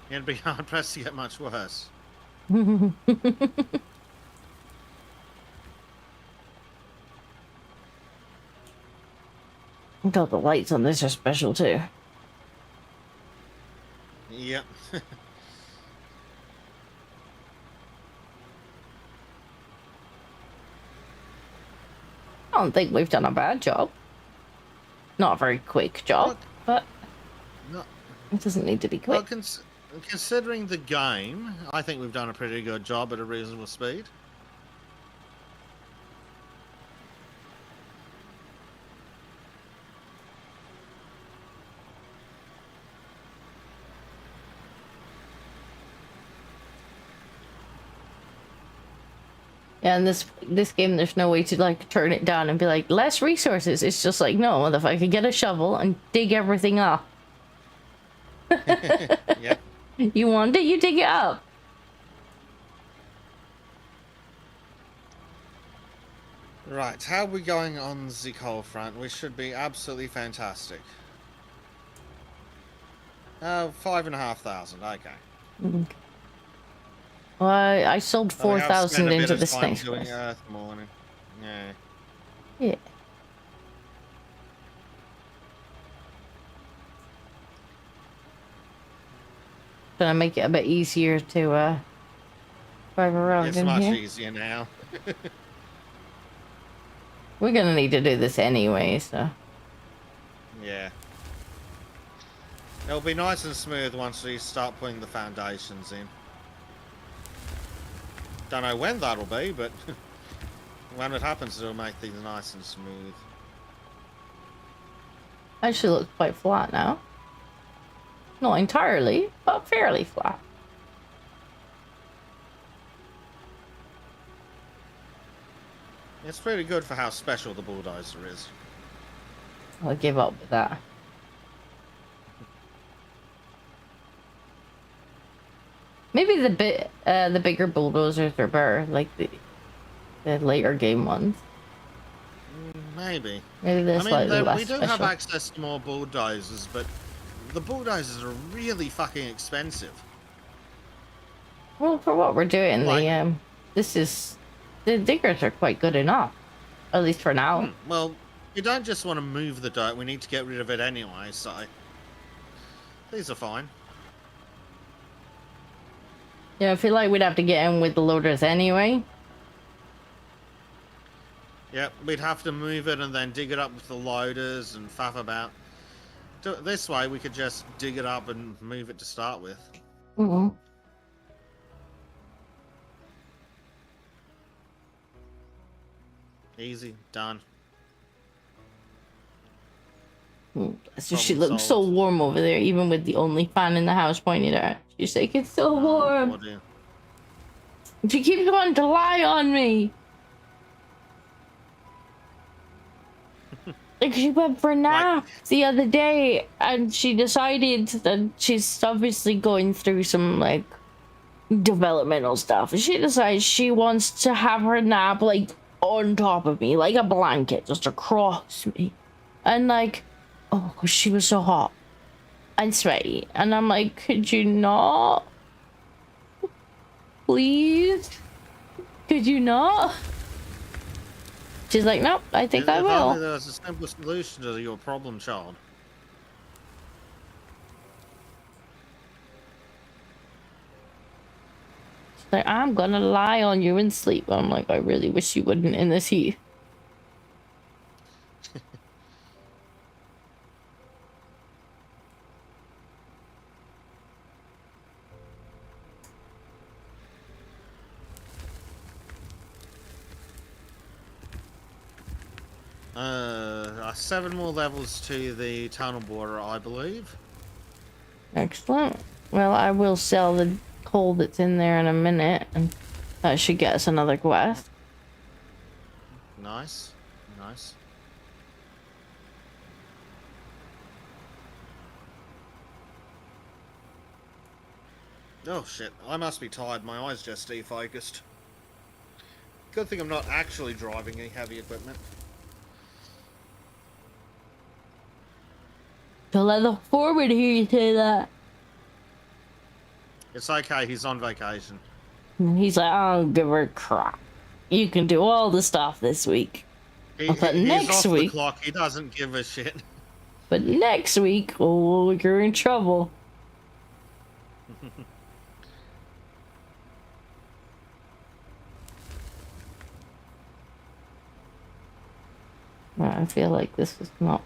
It'd be hard pressed to get much worse.
God, the lights on this are special too.
Yep.
I don't think we've done a bad job. Not a very quick job, but
No,
it doesn't need to be quick.
well, considering the game, I think we've done a pretty good job at a reasonable speed.
Yeah, and this game, there's no way to like turn it down and be like less resources. It's just like, no, motherfucker, get a shovel and dig everything up.
Yep.
You want it, you dig it up.
Right, how are we going on the coal front? We should be absolutely fantastic. 5,500. Okay.
Mm. Well, I sold 4,000 into this thing.
Yeah.
Yeah. Gonna make it a bit easier to drive around
It's
in
much
here.
easier now.
We're gonna need to do this anyway, so.
Yeah. It'll be nice and smooth once we start putting the foundations in. Don't know when that'll be, but when it happens, it'll make things nice and smooth.
Actually looks quite flat now. Not entirely, but fairly flat.
It's pretty good for how special the bulldozer is.
I'll give up with that. Maybe the bigger bulldozers are better, like the later game ones.
Maybe.
Maybe they're slightly less
we do
special.
have access to more bulldozers, but the bulldozers are really fucking expensive.
Well, for what we're doing,
Like-
the diggers are quite good enough, at least for now.
Well, we don't just want to move the dirt, we need to get rid of it anyway, so these are fine.
Yeah, I feel like we'd have to get in with the loaders anyway.
Yep, we'd have to move it and then dig it up with the loaders and faff about. This way, we could just dig it up and move it to start with.
Mm-hmm.
Easy, done.
So she looks so warm over there, even with the only fan in the house pointed at her. She's like, it's so warm. She keeps wanting to lie on me. Like, she went for naps the other day, and she decided that she's obviously going through some, like, developmental stuff. She decides she wants to have her nap, like, on top of me, like a blanket, just across me. And, like, oh, she was so hot and sweaty. And I'm like, could you not? Please? Could you not? She's like, nope, I think I will.
Only there was a simple solution to your problem, child.
She's like, I'm gonna lie on you and sleep. I'm like, I really wish you wouldn't in this heat.
Uh, 7 more levels to the tunnel border, I believe.
Excellent. Well, I will sell the coal that's in there in a minute, and that should get us another quest.
Nice, nice. Oh shit, I must be tired, my eyes just defocused. Good thing I'm not actually driving any heavy equipment.
Don't let the forward hear you say that.
It's okay, he's on vacation.
And he's like, I don't give a crap. You can do all the stuff this week.
He's
next
off
week,
the clock. He doesn't give a shit.
But next week, oh, you're in trouble. I feel like this is not.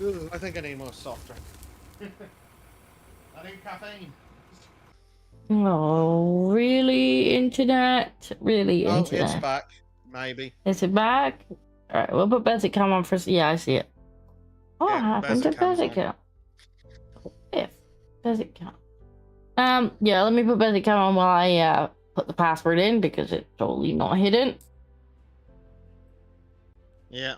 Ooh, I think I need more soft drink. I need caffeine.
Oh, really, internet? Really,
Oh,
internet?
it's back. Maybe.
Is it back? Alright, we'll put Bezek come on first. Yeah, I see it. What happened to Bezek? If Bezek come. Yeah, let me put Bezek come on while I put the password in because it's totally not hidden.
Yeah.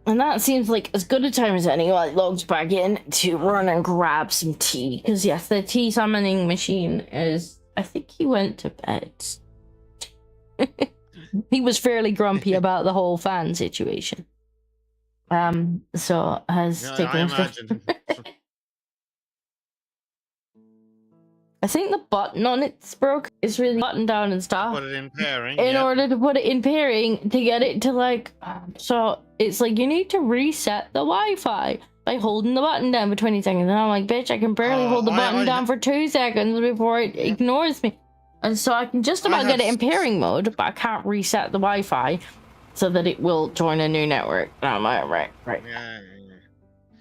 And that seems like as good a time as any while it logs back in to run and grab some tea. Because yes, the tea summoning machine is... I think he went to bed. He was fairly grumpy about the whole fan situation. So has taken...
I imagine.
I think the button on it's broke. It's really buttoned down and stuff.
Put it in pairing.
In order to put it in pairing, to get it to like... So it's like you need to reset the Wi-Fi by holding the button down for 20 seconds. And I'm like, bitch, I can barely hold the button down for 2 seconds before it ignores me. And so I can just about get it in pairing mode, but I can't reset the Wi-Fi so that it will join a new network. And I'm like, right.
Yeah.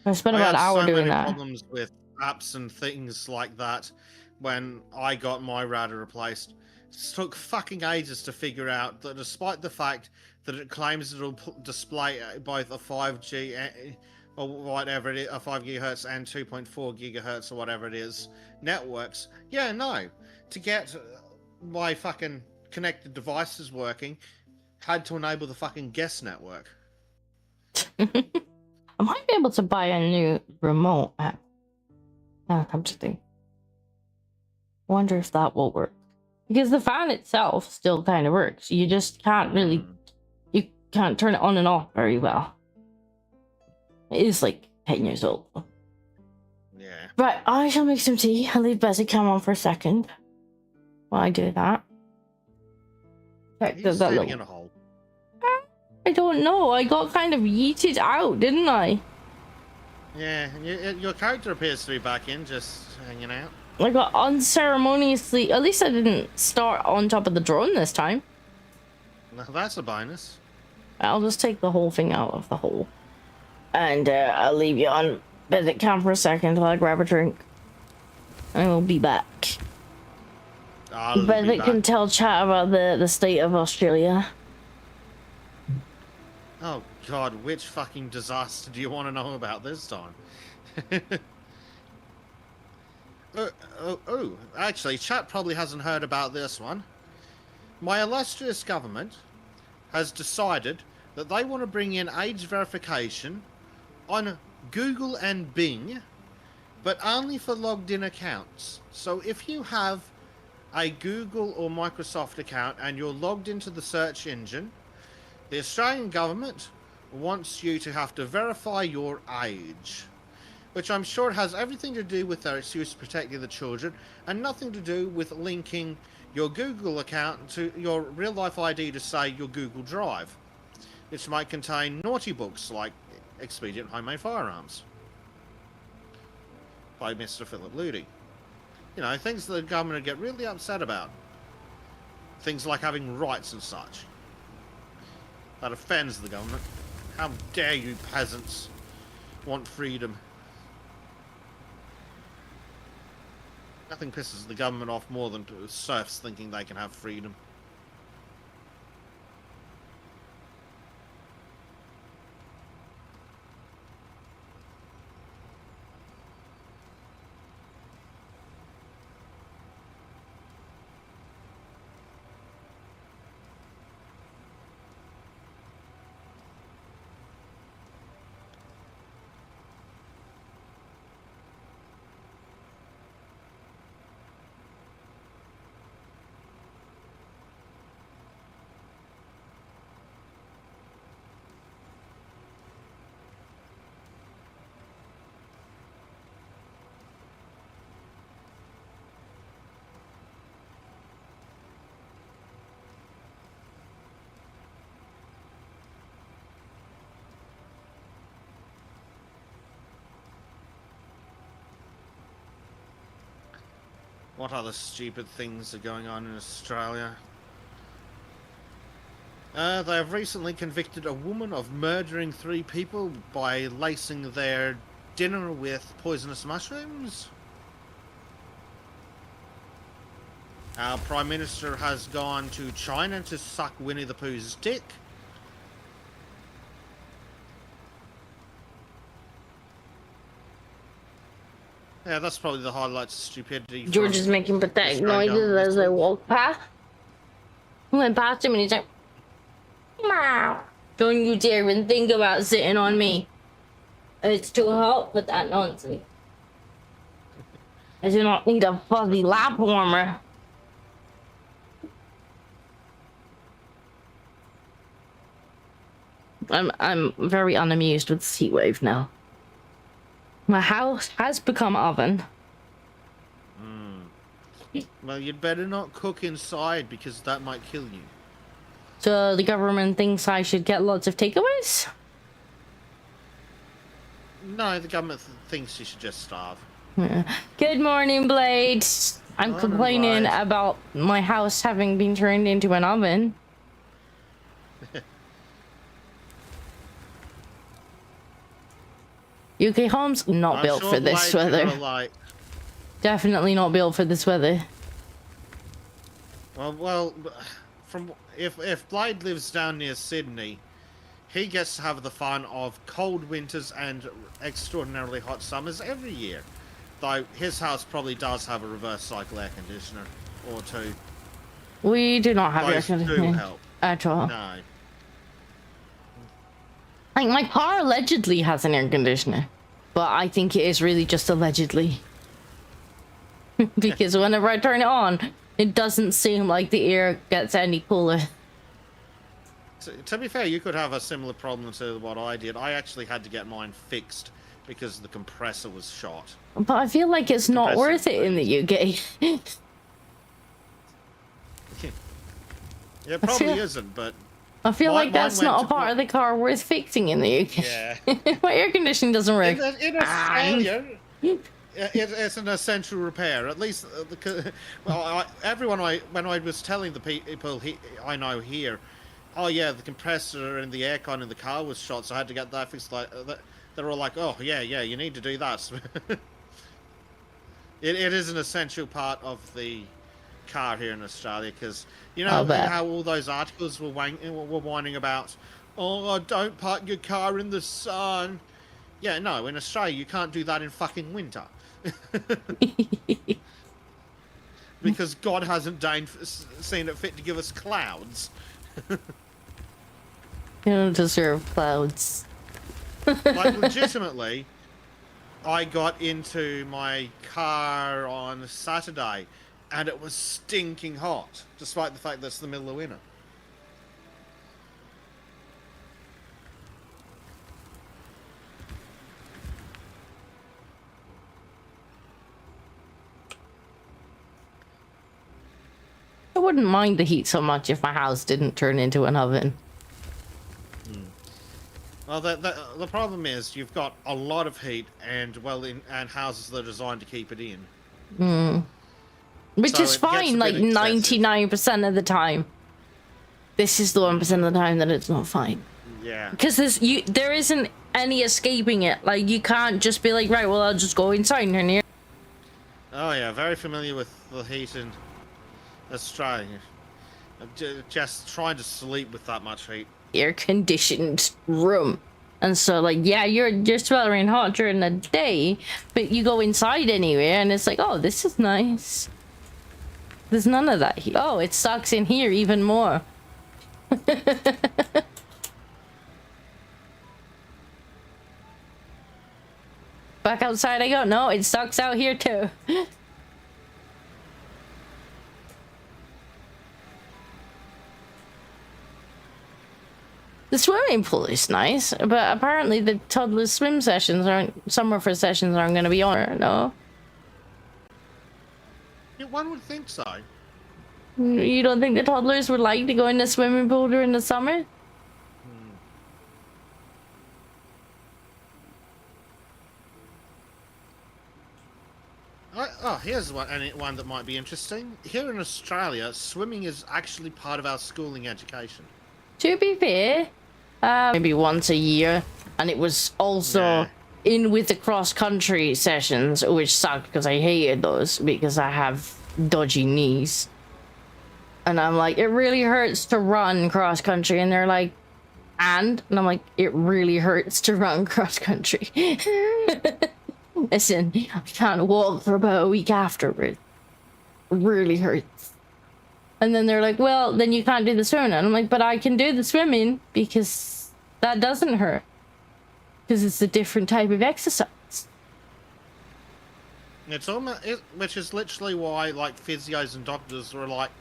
I spent about an hour doing that.
Problems with apps and things like that when I got my router replaced. It took fucking ages to figure out that despite the fact that it claims it'll display both a 5G or whatever it is, a 5 gigahertz and 2.4 gigahertz or whatever it is, networks. Yeah, no. To get my fucking connected devices working, had to enable the fucking guest network.
I might be able to buy a new remote app. Now come to think. Wonder if that will work. Because the fan itself still kind of works. You just can't really... You can't turn it on and off very well. It is like 10 years old.
Yeah.
Right, I shall make some tea. I'll leave Bezek come on for a second while I do that.
He's standing in a hole.
I don't know. I got kind of yeeted out, didn't I?
Yeah, your character appears to be back in, just hanging out.
I got unceremoniously... At least I didn't start on top of the drone this time.
Now that's a bonus.
I'll just take the whole thing out of the hole. And I'll leave you on Bezek cam for a second while I grab a drink. I will be back. Bezek can tell chat about the state of Australia.
Oh god, which fucking disaster do you want to know about this time? Actually, chat probably hasn't heard about this one. My illustrious government has decided that they want to bring in age verification on Google and Bing, but only for logged in accounts. So if you have a Google or Microsoft account and you're logged into the search engine, the Australian government wants you to have to verify your age, which I'm sure has everything to do with their excuse protecting the children and nothing to do with linking your Google account to your real-life ID to, say, your Google Drive, which might contain naughty books like Expedient Homemade Firearms by Mr. Philip Ludi. You know, things that the government would get really upset about. things like having rights and such. That offends the government. How dare you peasants want freedom? Nothing pisses the government off more than serfs thinking they can have freedom. What other stupid things are going on in Australia? They have recently convicted a woman of murdering 3 people by lacing their dinner with poisonous mushrooms. Our Prime Minister has gone to China to suck Winnie the Pooh's dick. Yeah, that's probably the highlights of stupidity.
George is making pathetic noises as I walk past. I went past him and he's like, meow. Don't you dare even think about sitting on me. It's too hot for that nonsense. I do not need a fuzzy lap warmer. I'm very unamused with this heat wave now. My house has become oven.
Well, you'd better not cook inside because that might kill you.
So the government thinks I should get lots of takeaways?
No, the government thinks you should just starve.
Good morning, Blade. I'm complaining about my house having been turned into an oven. UK homes not built for this weather. Definitely not built for this weather.
Well, from if Blade lives down near Sydney, he gets to have the fun of cold winters and extraordinarily hot summers every year. Though his house probably does have a reverse cycle air conditioner or 2.
We do not have air
Those do
conditioning
help.
at all.
No.
Like, my car allegedly has an air conditioner, but I think it is really just allegedly. Because whenever I turn it on, it doesn't seem like the air gets any cooler.
To be fair, you could have a similar problem to what I did. I actually had to get mine fixed because the compressor was shot.
But I feel like it's not worth it in the UK.
It probably isn't, but...
I feel like that's not a part of the car worth fixing in the UK.
Yeah.
My air conditioning doesn't work.
In Australia, it's an essential repair. At least, when I was telling the people I know here, oh yeah, the compressor and the aircon in the car was shot, so I had to get that fixed. Like, they're all like, oh yeah, you need to do that. It is an essential part of the car here in Australia, because you know how all those articles were whining about, oh, don't park your car in the sun. Yeah, no, in Australia you can't do that in fucking winter. Because God hasn't seen it fit to give us clouds.
You don't deserve clouds.
Like, legitimately, I got into my car on Saturday and it was stinking hot, despite the fact that it's the middle of winter.
I wouldn't mind the heat so much if my house didn't turn into an oven.
Well, the problem is you've got a lot of heat and houses that are designed to keep it in.
Which
So
is
it gets a
fine,
bit
like
excessive.
99% of the time. This is the 1% of the time that it's not fine.
Yeah.
Because there isn't any escaping it. Like, you can't just be like, right, well, I'll just go inside in here.
Oh yeah, very familiar with the heat in Australia. Just trying to sleep with that much heat.
Air-conditioned room. And so, like, yeah, you're sweltering hot during the day, but you go inside anyway, and it's like, oh, this is nice. There's none of that here. Oh, it sucks in here even more. Back outside I go. No, it sucks out here too. The swimming pool is nice, but apparently the toddler swim sessions summer for sessions aren't going to be on, no?
Yeah, one would think so.
You don't think the toddlers would like to go in the swimming pool during the summer?
Here's one that might be interesting. Here in Australia, swimming is actually part of our schooling education.
To be fair, maybe once a year, and it was also in with the cross-country sessions, which sucked because I hated those because I have dodgy knees. And I'm like, it really hurts to run cross-country, and they're like, and I'm like, it really hurts to run cross-country. Listen, I can't walk for about a week afterwards. It really hurts. And then they're like, well, then you can't do the swimming. And I'm like, but I can do the swimming because that doesn't hurt. Because it's a different type of exercise.
It's almost, which is literally why, like, physios and doctors were like,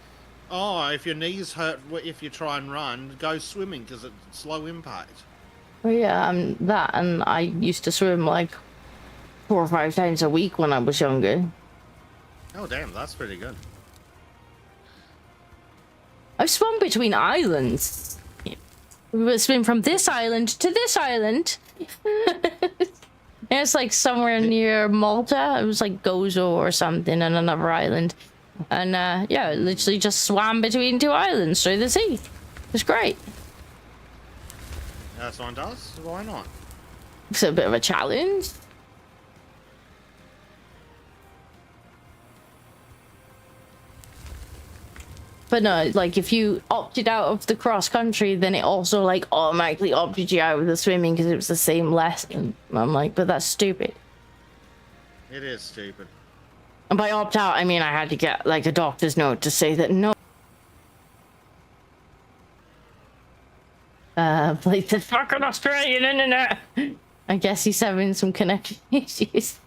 oh, if your knees hurt if you try and run, go swimming because it's low impact.
Well, yeah, that, and I used to swim like 4 or 5 times a week when I was younger.
Oh, damn, that's pretty good.
I've swum between islands. We would swim from this island to this island. It's like somewhere near Malta. It was like Gozo or something on another island. And yeah, literally just swam between 2 islands through the sea. It's great.
That's one does. Why not?
It's a bit of a challenge. But no, like if you opted out of the cross country, then it also like automatically opted you out of the swimming because it was the same lesson. And I'm like, but that's stupid.
It is stupid.
And by opt out, I mean I had to get like a doctor's note to say that no. Like the fucking Australian internet. I guess he's having some connection issues.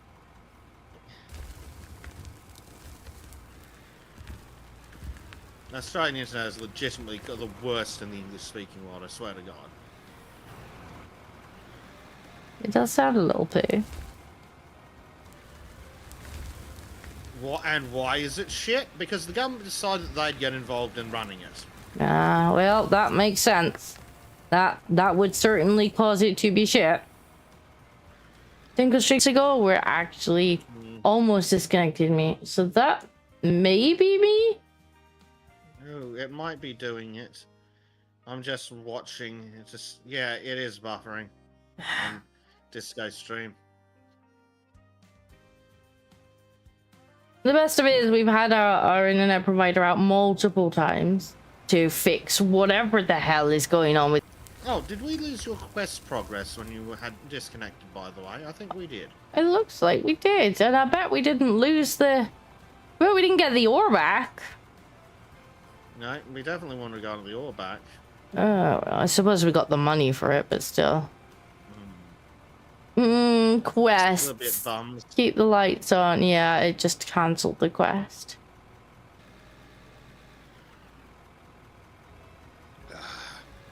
Australian internet is legitimately the worst in the English-speaking world, I swear to God.
It does sound a little poo.
What, and why is it shit? Because the government decided that they'd get involved in running it.
Well, that makes sense. That would certainly cause it to be shit. 10 streaks ago, we're actually almost disconnected me. So that may be me?
Oh, it might be doing it. I'm just watching. It's just, yeah, it is buffering. On Disco stream.
The best of it is we've had our internet provider out multiple times to fix whatever the hell is going on with.
Oh, did we lose your quest progress when you had disconnected, by the way? I think we did.
It looks like we did, and I bet we didn't lose the... Well, we didn't get the ore back.
No, we definitely want to go to the ore back.
Oh, well, I suppose we got the money for it, but still. Quest.
A bit bummed.
Keep the lights on. Yeah, it just cancelled the quest.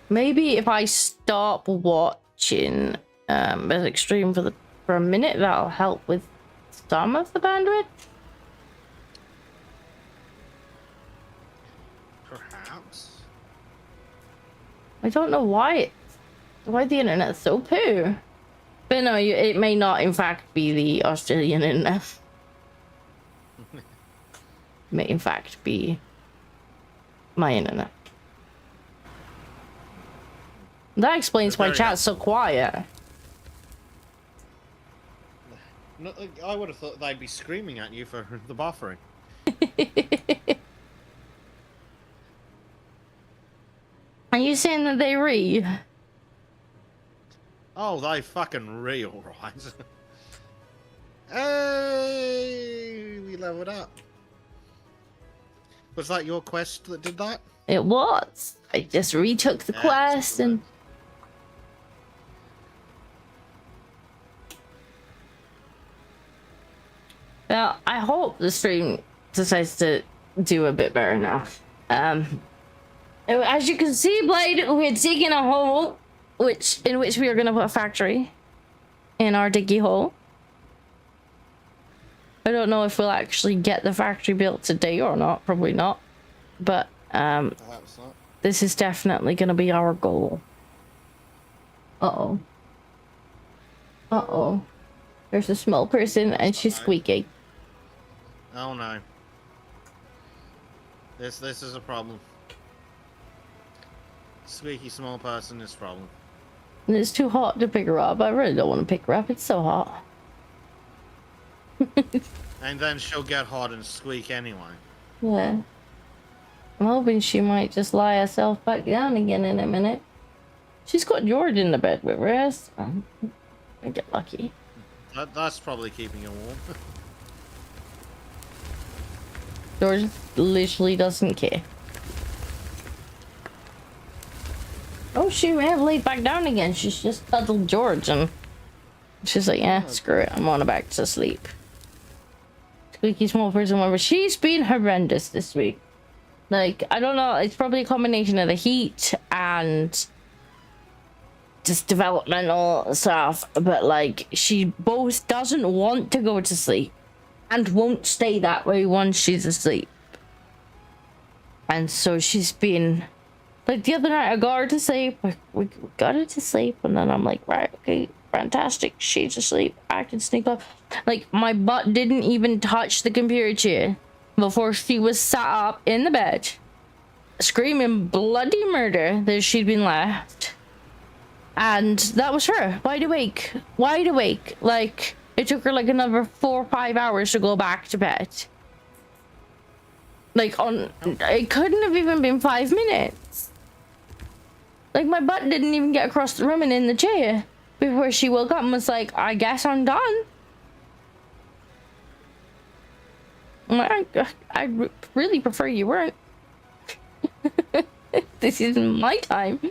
Maybe if I stop watching Bezek stream for a minute, that'll help with some of the bandwidth.
Perhaps.
I don't know why the internet's so poo. But no, it may not in fact be the Australian internet. may in fact be my internet. That explains why chat's so quiet.
No, I would have thought they'd be screaming at you for the buffering.
Are you saying that they read?
Oh, they fucking real, right? Hey, we leveled up. Was that your quest that did that?
It was. I just retook the quest and... Well, I hope the stream decides to do a bit better now. As you can see, Blade, we're digging a hole, in which we are going to put a factory in our diggy hole. I don't know if we'll actually get the factory built today or not. Probably not. But
perhaps not.
This is definitely going to be our goal. Uh-oh. Uh-oh. There's a small person and she's squeaky.
Oh no. This is a problem. Squeaky small person is a problem.
And it's too hot to pick her up. I really don't want to pick her up. It's so hot.
And then she'll get hot and squeak anyway.
Yeah. I'm hoping she might just lie herself back down again in a minute. She's got George in the bed with her. I get lucky.
That's probably keeping her warm.
George literally doesn't care. Oh, she may have laid back down again. She's just cuddled George and she's like, yeah, screw it. I'm on back to sleep. Squeaky small person, whatever. She's been horrendous this week. Like, I don't know. It's probably a combination of the heat and just developmental stuff. But, like, she both doesn't want to go to sleep and won't stay that way once she's asleep. And so she's been... Like, the other night I got her to sleep. We got her to sleep. And then I'm like, right, okay, fantastic. She's asleep. I can sneak off. Like, my butt didn't even touch the computer chair before she was sat up in the bed, screaming bloody murder that she'd been left. And that was her. Wide awake. Wide awake. Like, it took her like another 4 or 5 hours to go back to bed. Like, it couldn't have even been 5 minutes. Like, my butt didn't even get across the room and in the chair before she woke up and was like, I guess I'm done. I'm like, I really prefer you weren't. This isn't my time.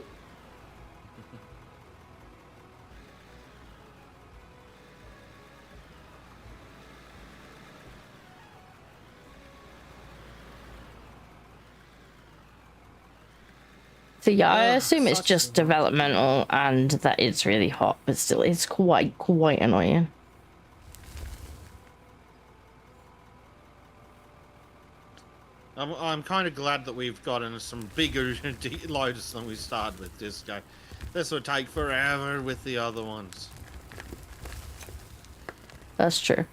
So yeah, I assume it's just developmental and that it's really hot, but still it's quite annoying.
I'm kind of glad that we've gotten some bigger loaders than we started with this guy. This would take forever with the other ones.
That's true.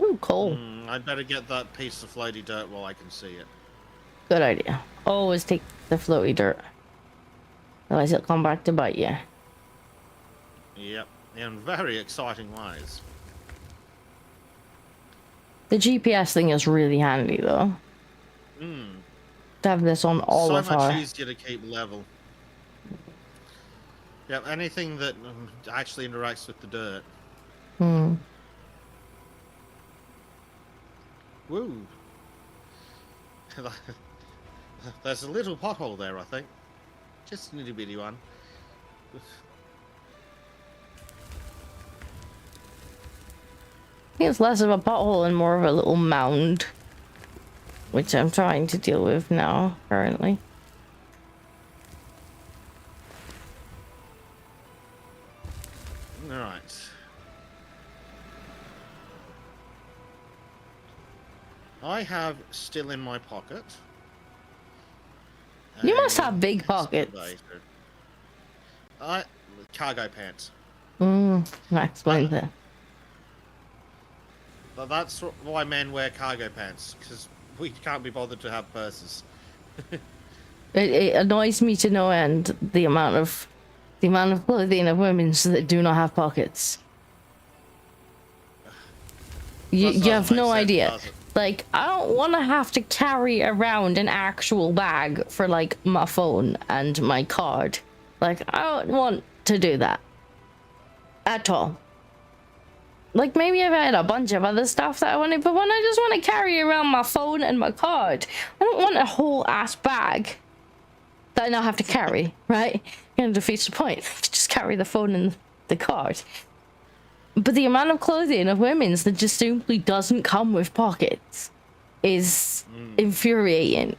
Ooh, coal.
I'd better get that piece of floaty dirt while I can see it.
Good idea. Always take the floaty dirt. Otherwise it'll come back to bite you.
Yep, in very exciting ways.
The GPS thing is really handy though. To have this on all of our...
So much easier to keep level. Yep, anything that actually interacts with the dirt. Woo. There's a little pothole there, I think. Just a little bitty one.
I think it's less of a pothole and more of a little mound, which I'm trying to deal with now, currently.
Alright. I have still in my pocket.
You must have big pockets.
Cargo pants.
That explains it.
But that's why men wear cargo pants, because we can't be bothered to have purses.
It annoys me to no end the amount of clothing of women that do not have pockets. You have no idea. Like, I don't want to have to carry around an actual bag for, like, my phone and my card. Like, I don't want to do that. At all. Like, maybe if I had a bunch of other stuff that I wanted, but when I just want to carry around my phone and my card, I don't want a whole ass bag that I now have to carry, right? Kind of defeats the point. Just carry the phone and the card. But the amount of clothing of women's that just simply doesn't come with pockets is infuriating.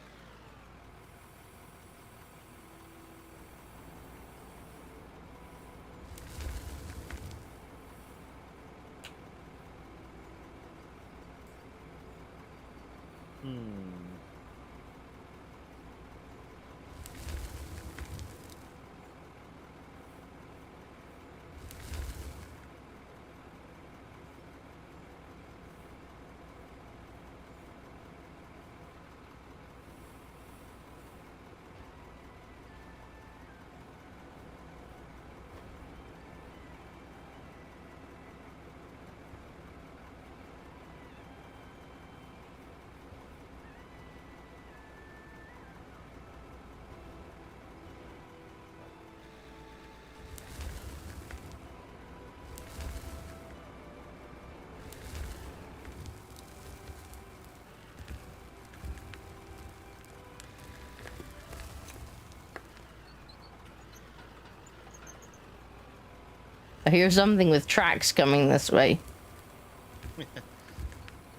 I hear something with tracks coming this way.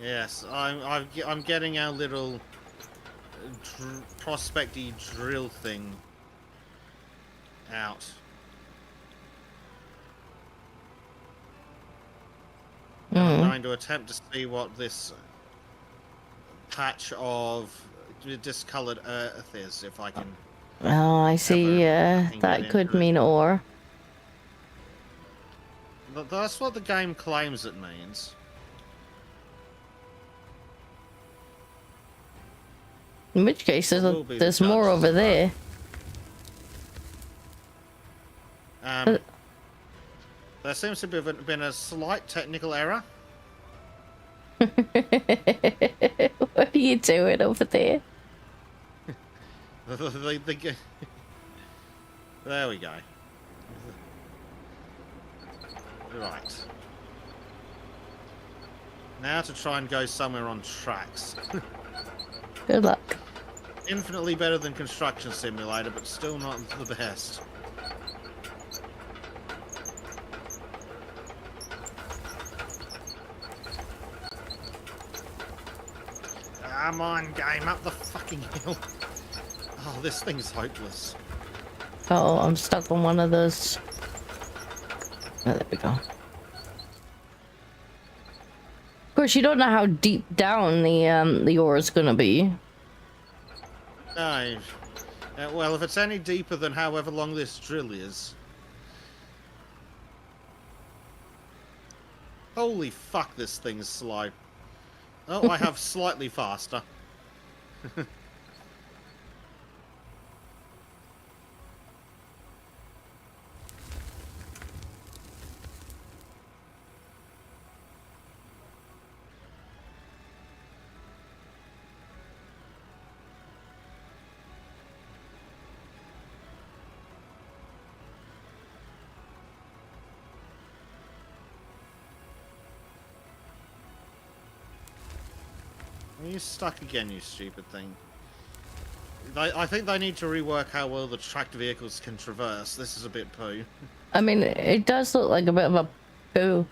Yes, I'm getting our little prospecty drill thing out. I'm going to attempt to see what this patch of discolored earth is, if I can.
Oh, I see. That could mean ore.
That's what the game claims it means.
In which case, there's more over there.
There seems to have been a slight technical error.
What are you doing over there?
There we go. Right. Now to try and go somewhere on tracks.
Good luck.
Infinitely better than Construction Simulator, but still not the best. Come on, game, up the fucking hill. Oh, this thing's hopeless.
Oh, I'm stuck on one of those. Oh, there we go. Of course, you don't know how deep down the ore is gonna be.
No. Well, if it's any deeper than however long this drill is. Holy fuck, this thing's slow. Oh, I have slightly faster. You're stuck again, you stupid thing. I think they need to rework how well the tracked vehicles can traverse. This is a bit poo.
I mean, it does look like a bit of a poo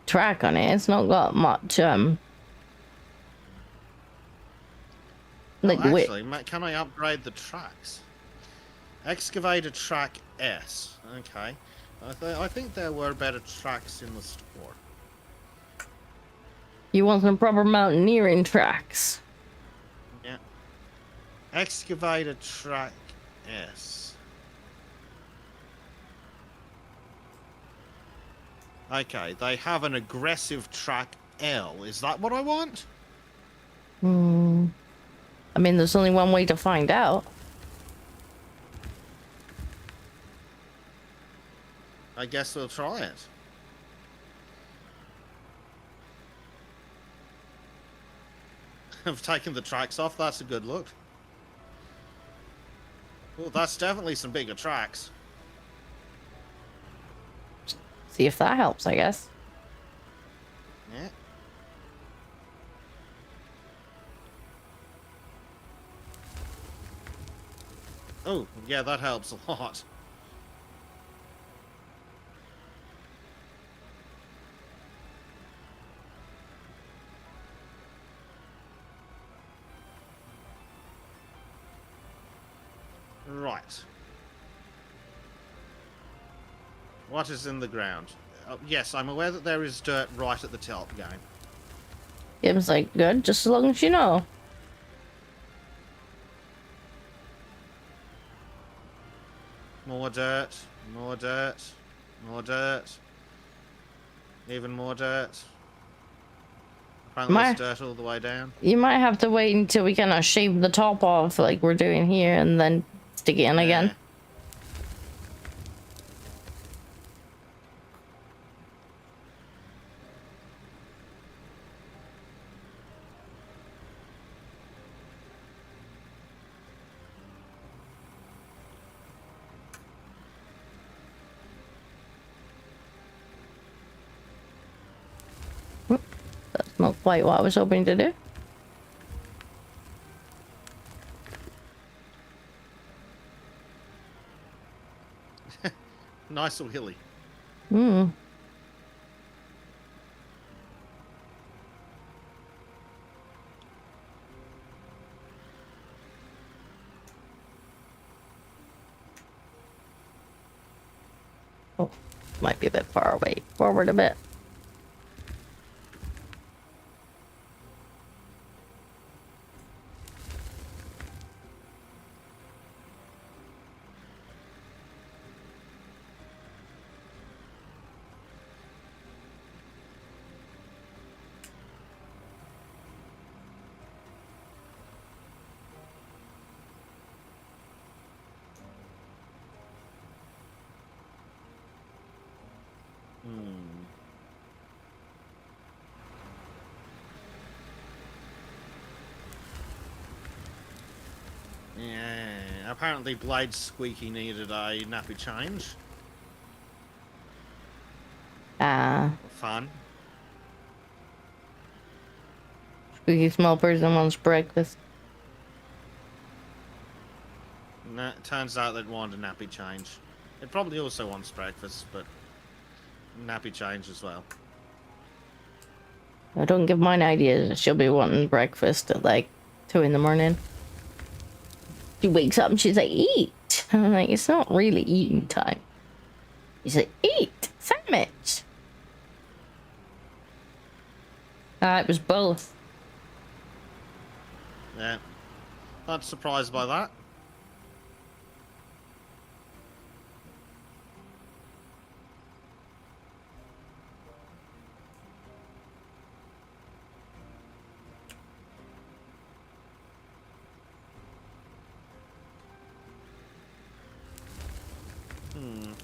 track on it. It's not got much, like
oh, actually, can I upgrade the tracks? Excavator track S. Okay. I think there were better tracks in the store.
You want some proper mountaineering tracks.
Yeah. Excavator track S. Okay, they have an aggressive track L. Is that what I want?
Hmm. I mean, there's only one way to find out.
I guess we'll try it. I've taken the tracks off. That's a good look. Well, that's definitely some bigger tracks.
See if that helps, I guess.
Yeah. Oh, yeah, that helps a lot. Right. What is in the ground? Yes, I'm aware that there is dirt right at the top, game.
Game's like, good, just as long as you know.
More dirt, more dirt, more dirt. Even more dirt. Apparently there's dirt all the way down.
You might have to wait until we kind of shave the top off like we're doing here and then stick it in again. That's not quite what I was hoping to do.
Nice or hilly.
Hmm. Oh, might be a bit far away. Forward a bit.
Yeah, apparently Blade Squeaky needed a nappy change. Fun.
Squeaky small person wants breakfast.
No, it turns out they'd want a nappy change. It probably also wants breakfast, but nappy change as well.
I don't give mine ideas. She'll be wanting breakfast at like 2 in the morning. She wakes up and she's like, eat. I'm like, it's not really eating time. She's like, eat sandwich. It was both.
Yeah. Not surprised by that.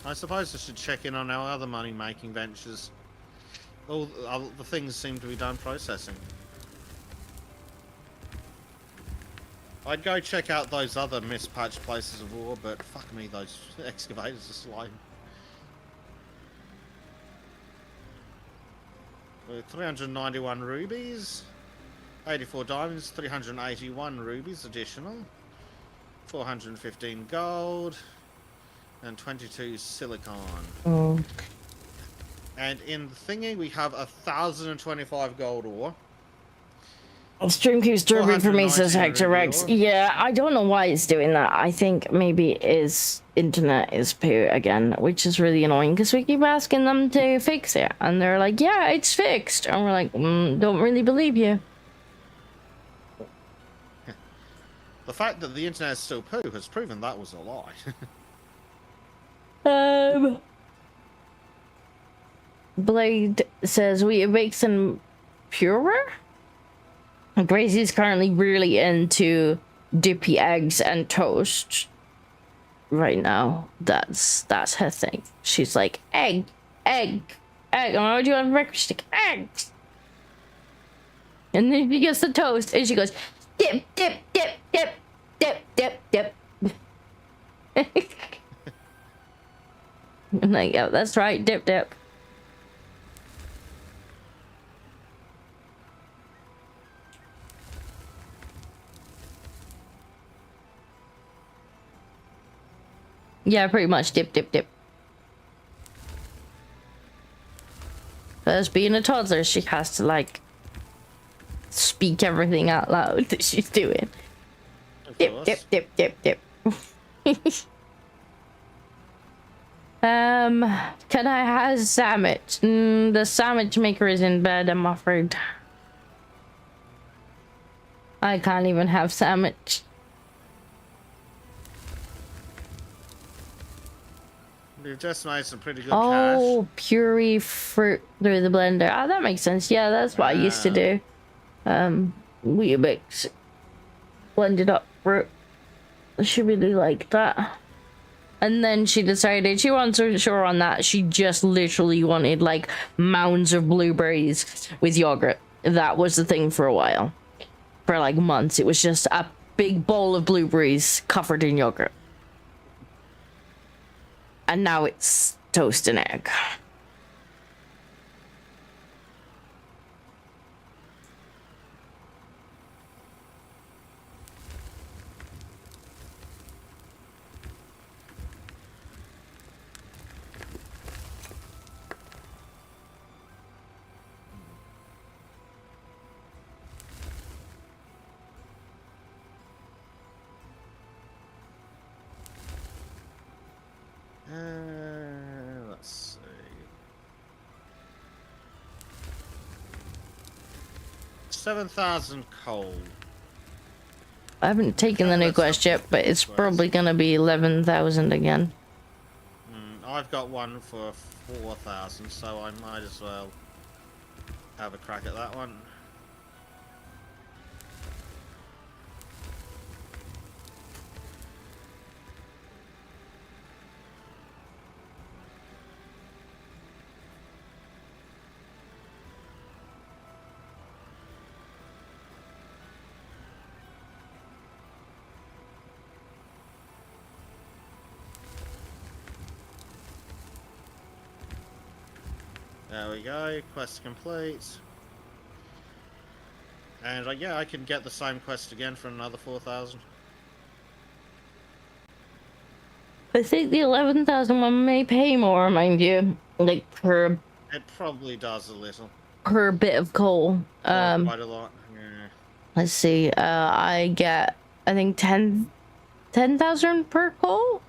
I suppose I should check in on our other money-making ventures. All the things seem to be done processing. I'd go check out those other mispatched places of war, but fuck me, those excavators are slow. 391 rubies, 84 diamonds, 381 rubies additional, 415 gold, and 22 silicon.
Oh.
And in the thingy, we have 1,025 gold ore.
Stream keeps disturbing for me, says Hector Rex. Yeah, I don't know why it's doing that. I think maybe his internet is poo again, which is really annoying because we keep asking them to fix it. And they're like, yeah, it's fixed. And we're like, don't really believe you.
The fact that the internet is still poo has proven that was a lie.
Blade says we make some purer. Gracie's currently really into dippy eggs and toast right now. That's her thing. She's like, egg. Oh, do you want breakfast? Eggs. And then she gets the toast and she goes, dip. I'm like, yeah, that's right, dip. Yeah, pretty much dip. As being a toddler, she has to like speak everything out loud that she's doing. Dip. Can I have sandwich? The sandwich maker is in bed, I'm afraid. I can't even have sandwich.
You've just made some pretty good
cash.
cash.
Puree fruit through the blender. Oh, that makes sense. Yeah, that's what I used to do. Weetabix. Blended up fruit. She really liked that. And then she decided she wasn't sure on that. She just literally wanted like mounds of blueberries with yogurt. That was the thing for a while. For like months. It was just a big bowl of blueberries covered in yogurt. And now it's toast and egg.
Let's see. 7,000 coal.
I haven't taken the new quest yet, but it's probably gonna be 11,000 again.
I've got one for 4,000, so I might as well have a crack at that one. There we go, quest complete. And yeah, I can get the same quest again for another 4,000.
I think the 11,000 one may pay more, mind you. Like per...
It probably does a little.
Per bit of coal.
Quite a lot, yeah.
Let's see, I get, I think 10,000 per coal?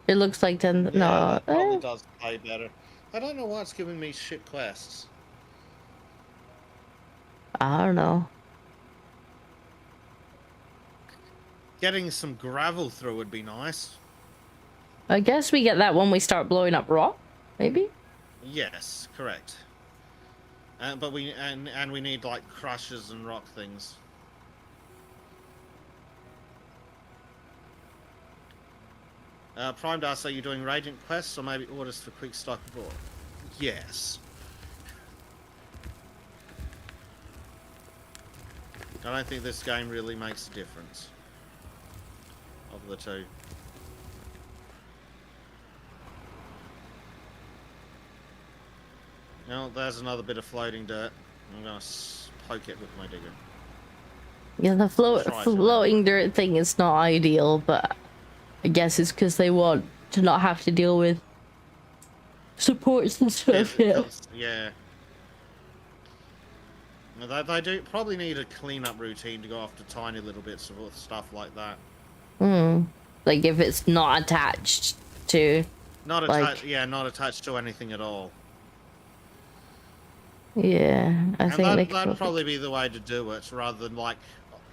It looks like 10,
yeah,
no.
That probably does pay better. I don't know why it's giving me shit quests.
I don't know.
Getting some gravel through would be nice.
I guess we get that when we start blowing up rock, maybe?
Yes, correct. But we need like crushers and rock things. Prime Dust, are you doing Radiant quests or maybe orders for quick stock abroad? Yes. I don't think this game really makes a difference of the two. Now there's another bit of floating dirt. I'm gonna poke it with my digger.
Yeah, the floating dirt thing is not ideal, but I guess it's because they want to not have to deal with supports and stuff.
Yeah. They do probably need a cleanup routine to go after tiny little bits of stuff like that.
Like if it's not attached to.
Not attached. Yeah, not attached to anything at all.
Yeah, I think
that'd probably be the way to do it, rather than like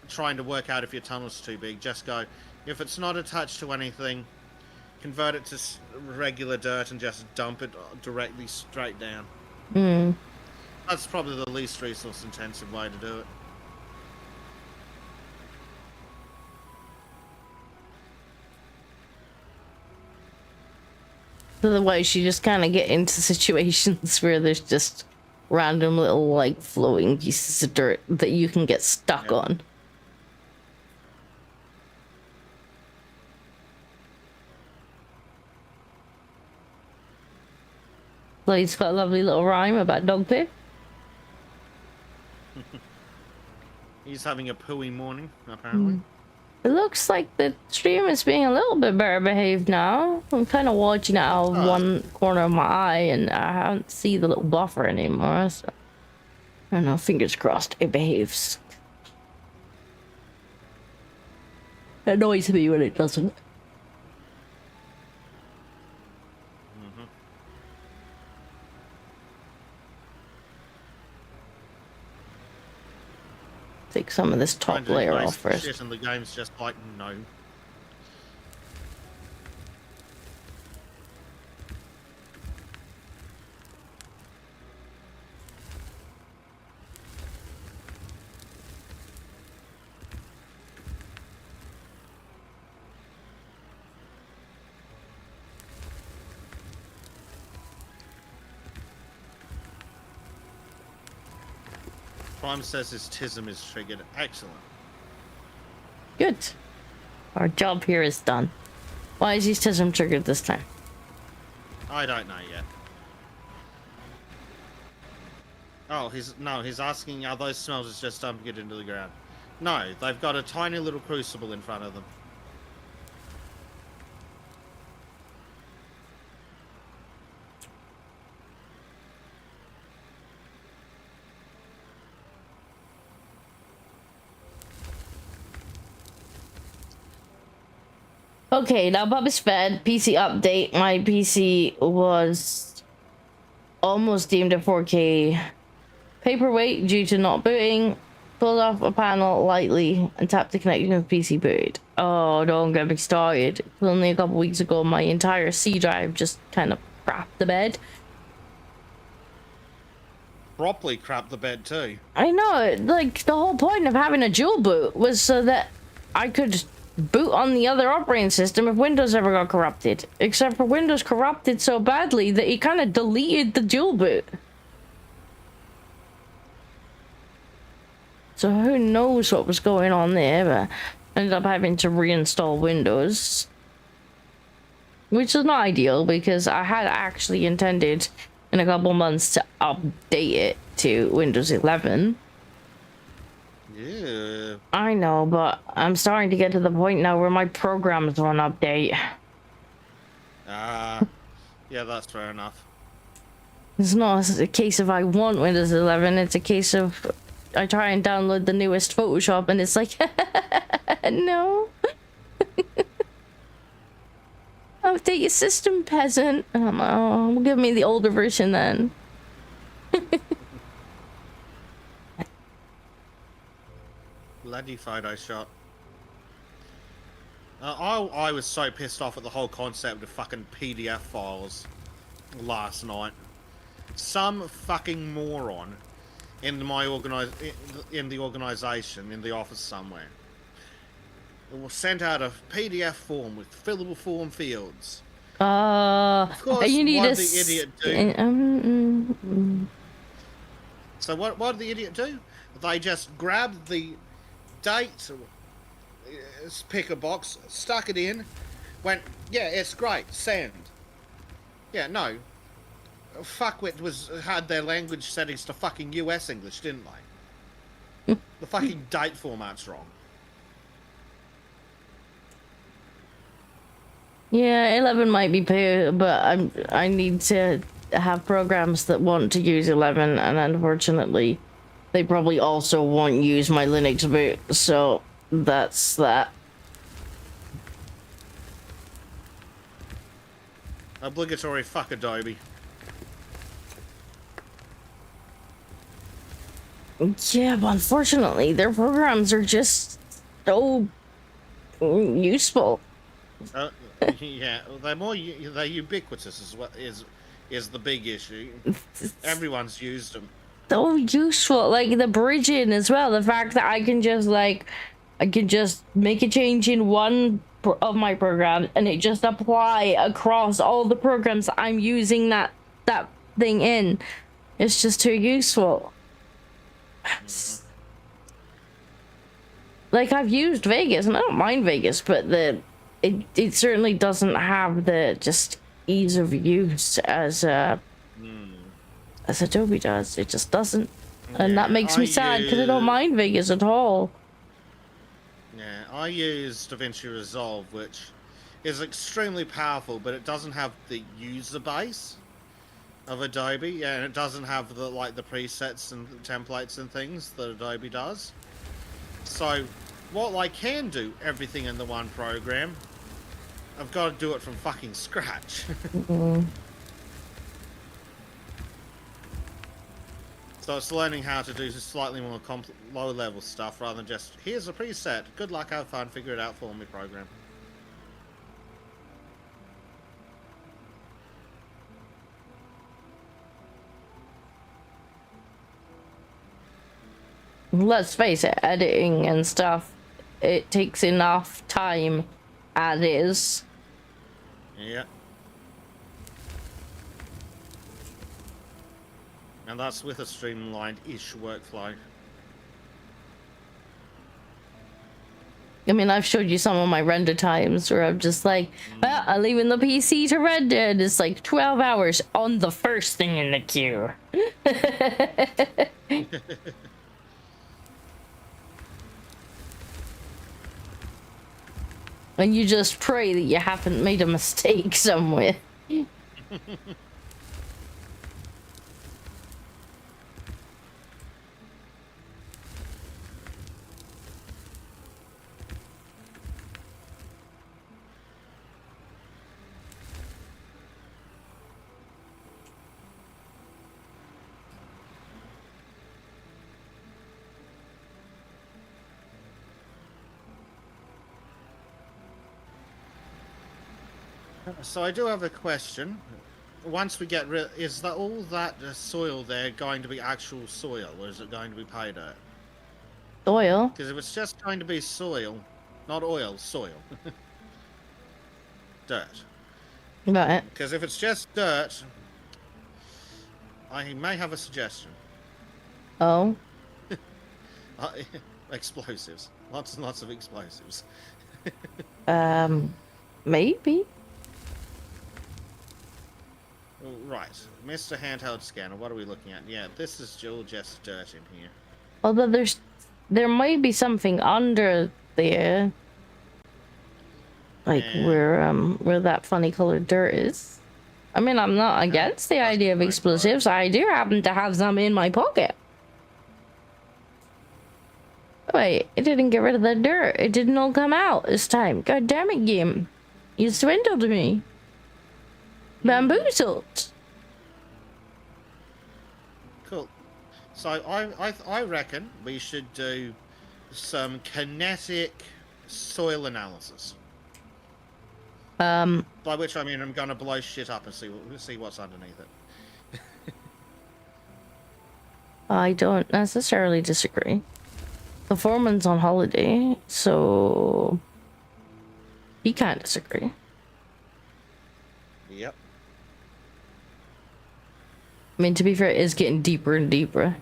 trying to work out if your tunnel's too big. Just go, if it's not attached to anything, convert it to regular dirt and just dump it directly straight down.
Hmm.
That's probably the least resource intensive way to do it.
Otherwise, you just kind of get into situations where there's just random little, like, floating pieces of dirt that you can get stuck on. Blade's got a lovely little rhyme about dog poo.
He's having a pooey morning, apparently.
It looks like the stream is being a little bit better behaved now. I'm kind of watching it out of one corner of my eye, and I don't see the little buffer anymore. So I don't know. Fingers crossed, it behaves. It annoys me when it doesn't. Take some of this top layer off first.
Shit, and the game's just like, no. Prime says his TISM is triggered. Excellent.
Good. Our job here is done. Why is his TISM triggered this time?
I don't know yet. Oh, he's asking are those smelters just dumping it into the ground? No, they've got a tiny little crucible in front of them.
Okay, now Bob is fed. PC update. My PC was almost deemed a 4K paperweight due to not booting. Pulled off a panel lightly and tapped the connection with PC boot. Oh, don't get me started. Only a couple weeks ago, my entire C drive just kind of crapped the bed.
Properly crapped the bed too.
I know, like the whole point of having a dual boot was so that I could boot on the other operating system if Windows ever got corrupted. Except for Windows corrupted so badly that it kind of deleted the dual boot. So who knows what was going on there, but I ended up having to reinstall Windows. Which is not ideal because I had actually intended in a couple months to update it to Windows 11.
Yeah.
I know, but I'm starting to get to the point now where my programs won't update.
Yeah, that's fair enough.
It's not a case of I want Windows 11, it's a case of I try and download the newest Photoshop and it's like, no. Update your system, peasant. Oh, give me the older version then.
Bloody Photoshop. I was so pissed off at the whole concept of fucking PDF files last night. Some fucking moron in the organization in the office somewhere sent out a PDF form with fillable form fields. Of course,
you need
what did the idiot do? So what did the idiot do? They just grabbed the date, pick a box, stuck it in, went, yeah, it's great, send. Yeah, no. Fuckwit had their language settings to fucking US English, didn't they? The fucking date format's wrong.
Yeah, 11 might be poo, but I need to have programs that want to use 11, and unfortunately, they probably also won't use my Linux boot, so that's that.
Obligatory fuck Adobe.
Yeah, but unfortunately, their programs are just so useful.
Yeah, they're ubiquitous as well. is the big issue. Everyone's used them.
So useful, like the bridging as well. The fact that I can just make a change in one of my programs and it just apply across all the programs I'm using that thing in. It's just too useful. Like, I've used Vegas and I don't mind Vegas, but it certainly doesn't have the just ease of use as Adobe does. It just doesn't. And that makes me sad because I don't mind Vegas at all.
Yeah, I use DaVinci Resolve, which is extremely powerful, but it doesn't have the user base of Adobe. Yeah, and it doesn't have the the presets and templates and things that Adobe does. So, while I can do everything in the one program, I've got to do it from fucking scratch. So it's learning how to do slightly more low-level stuff rather than just, here's a preset, good luck, have fun, figure it out for me, program.
Let's face it, editing and stuff, it takes enough time as is.
Yeah. And that's with a streamlined-ish workflow.
I mean, I've showed you some of my render times where I'm just like, well, I'm leaving the PC to render, and it's like 12 hours on the first thing in the queue. And you just pray that you haven't made a mistake somewhere.
So I do have a question. Once we get rid, is that all that soil there going to be actual soil, or is it going to be pay dirt?
Soil?
Because if it's just going to be soil, not oil, soil. Dirt.
Right.
Because if it's just dirt, I may have a suggestion.
Oh?
Explosives. Lots and lots of explosives.
Maybe.
Right, Mr. Handheld Scanner, what are we looking at? Yeah, this is still just dirt in here.
Although there might be something under there. Like where that funny colored dirt is. I mean, I'm not against the idea of explosives. I do happen to have some in my pocket. Wait, it didn't get rid of the dirt. It didn't all come out this time. God damn it, game. You swindled me. Bamboozled.
Cool. So I reckon we should do some kinetic soil analysis. By which I mean I'm gonna blow shit up and see what's underneath it.
I don't necessarily disagree. The foreman's on holiday, so he can't disagree.
Yep.
I mean, to be fair, it is getting deeper and deeper.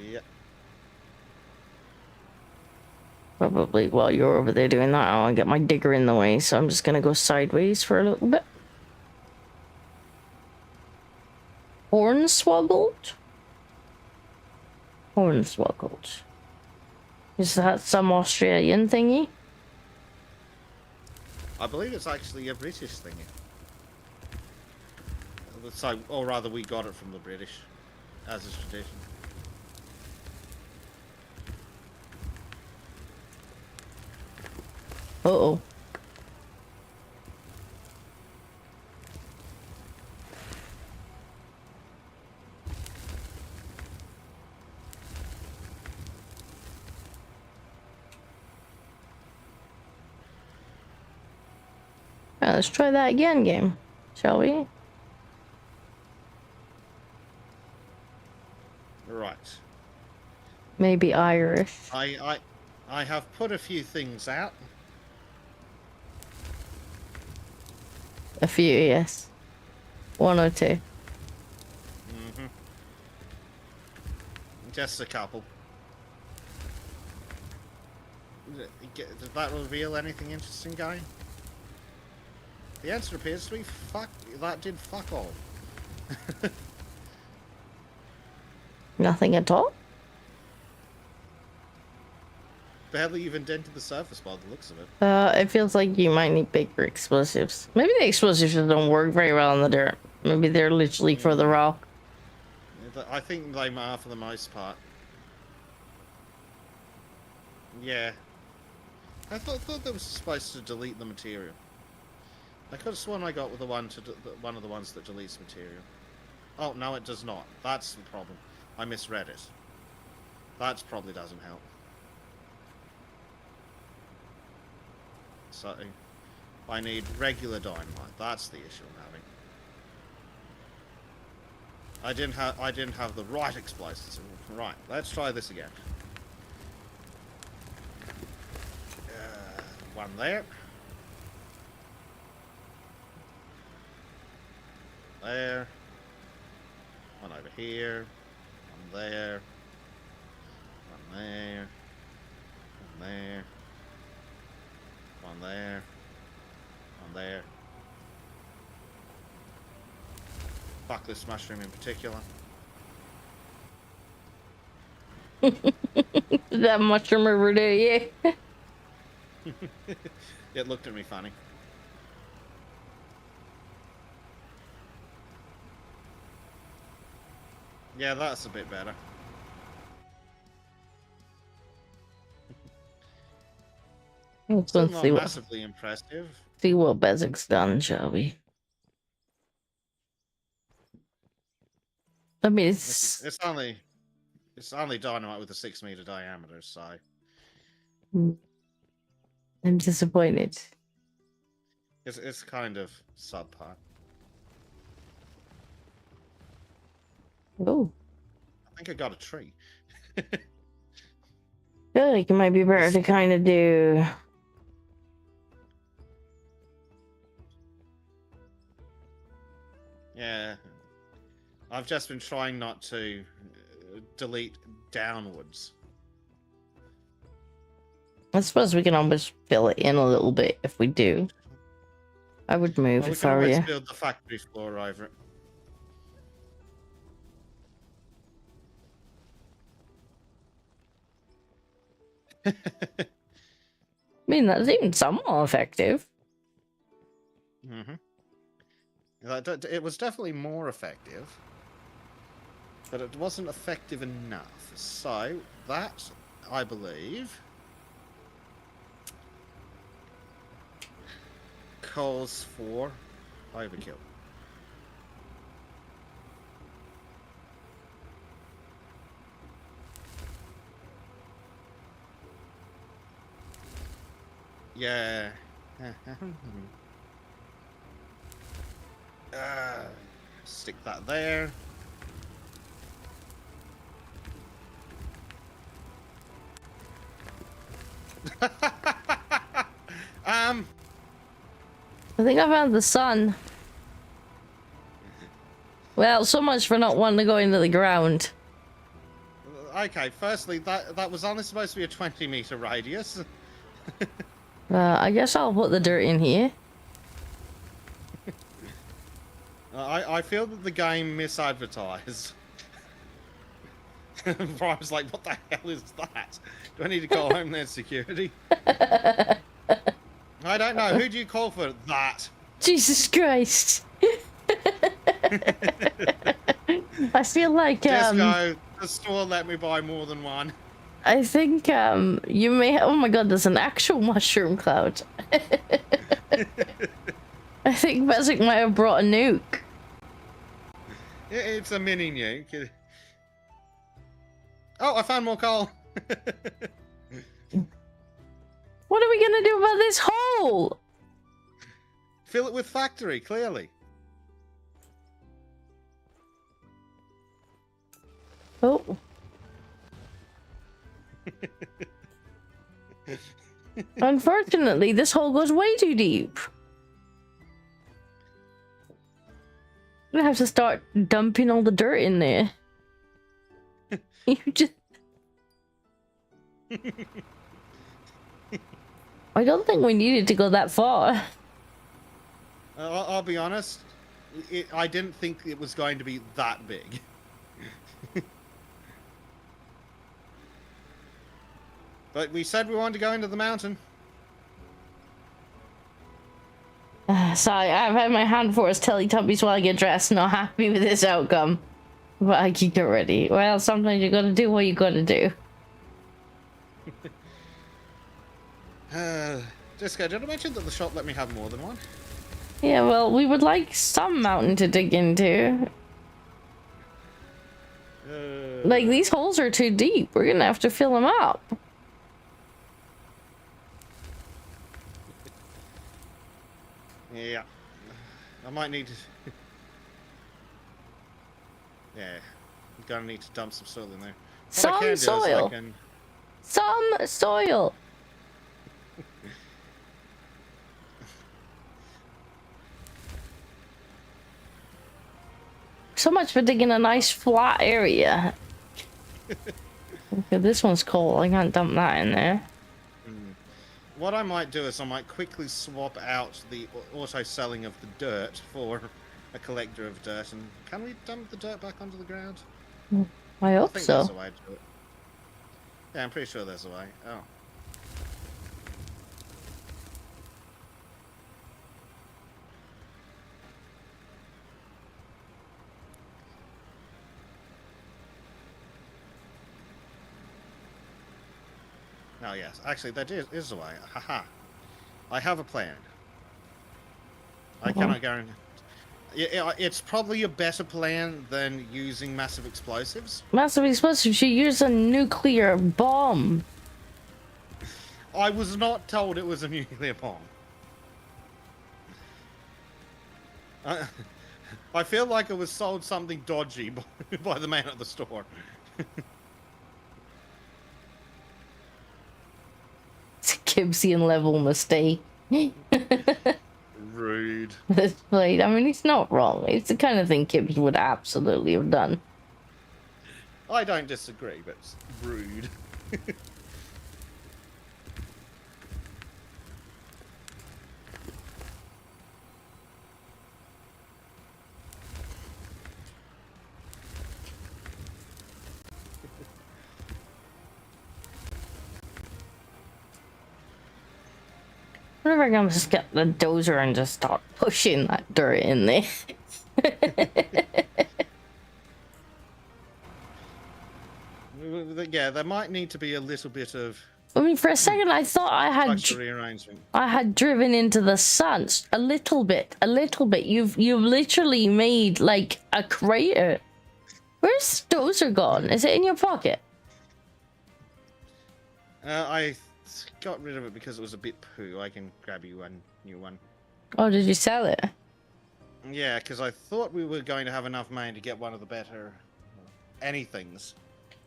Yep.
Probably while you're over there doing that, I'll get my digger in the way, so I'm just gonna go sideways for a little bit. Hornswoggled? Hornswoggled. Is that some Australian thingy?
I believe it's actually a British thing. So, or rather, we got it from the British, as is tradition.
Uh-oh. Let's try that again, game. shall we?
Right.
Maybe Irish.
I have put a few things out.
A few, yes. One or two.
Mm-hmm. Just a couple. Does that reveal anything interesting, guy? The answer appears to be fuck. That did fuck all.
Nothing at all?
Barely even dented the surface by the looks of it.
It feels like you might need bigger explosives. Maybe the explosives just don't work very well on the dirt. Maybe they're literally for the rock.
I think they are for the most part. Yeah. I thought that was supposed to delete the material. I could have sworn I got with the one of the ones that deletes material. Oh, no, it does not. That's the problem. I misread it. That probably doesn't help. So, I need regular dynamite. That's the issue I'm having. I didn't have the right explosives. Right, let's try this again. One there. There. One over here. One there. One there. One there. One there. One there. Fuck this mushroom in particular.
That mushroom over there, yeah.
It looked at me funny. Yeah, that's a bit better.
Let's
Still
see
not
what,
massively impressive.
see what Bezek's done, shall we? I mean,
It's only dynamite with a 6-meter diameter, so
I'm disappointed.
it's kind of subpar.
Oh,
I think I got a tree.
I feel like it might be better to kind of do.
Yeah, I've just been trying not to delete downwards.
I suppose we can always fill it in a little bit if we do. I would move
Well, we
if
can
I were
always
you.
build the factory floor over it.
I mean, that's even somewhat effective.
Mm-hmm. It was definitely more effective, but it wasn't effective enough. So that, I believe, calls for overkill. Yeah. Stick that there.
I think I found the sun. Well, so much for not wanting to go into the ground.
Okay, firstly, that was only supposed to be a 20-meter radius.
I guess I'll put the dirt in here.
I feel that the game misadvertised. I was like, what the hell is that? Do I need to call Homeland Security? I don't know. Who do you call for that?
Jesus Christ. I feel like
Just go. The store let me buy more than one.
I think you may oh my god, there's an actual mushroom cloud. I think Bezek might have brought a nuke.
It's a mini nuke. Oh, I found more coal.
What are we gonna do about this hole?
Fill it with factory, clearly.
Oh. Unfortunately, this hole goes way too deep. I'm gonna have to start dumping all the dirt in there. You just... I don't think we needed to go that far.
I'll be honest, I didn't think it was going to be that big. But we said we wanted to go into the mountain.
Sorry, I've had my hand for us Teletubbies while I get dressed. Not happy with this outcome. But I can get ready. Well, sometimes you gotta do what you gotta do.
Disco, did I mention that the shop let me have more than one?
Yeah, well, we would like some mountain to dig into. Like, these holes are too deep. We're gonna have to fill them up.
Yeah. I might need to... Yeah. I'm gonna need to dump some soil in there.
Some soil. Some soil. So much for digging a nice flat area. Okay, this one's cold. I can't dump that in there.
What I might do is I might quickly swap out the auto-selling of the dirt for a collector of dirt. And can we dump the dirt back onto the ground?
I hope
think
so.
There's a way to do it. Yeah, I'm pretty sure there's a way. Oh. Oh yes, actually that is a way. Haha. I have a plan. I cannot guarantee. It's probably a better plan than using massive explosives.
Massive explosives, you use a nuclear bomb.
I was not told it was a nuclear bomb. I feel like I was sold something dodgy by the man at the store.
It's a Gibbsian level mistake.
Rude.
This blade, I mean, he's not wrong. It's the kind of thing Gibbs would absolutely have done.
I don't disagree, but it's rude.
Whenever I can just get the dozer and just start pushing that dirt in there.
Yeah, there might need to be a little bit of...
I mean, for a second, I thought
rearrangement.
I had driven into the sun a little bit. You've literally made like a crater. Where's the dozer gone? Is it in your pocket?
I got rid of it because it was a bit poo. I can grab you one new one.
Oh, did you sell it?
Yeah, because I thought we were going to have enough money to get one of the better anythings.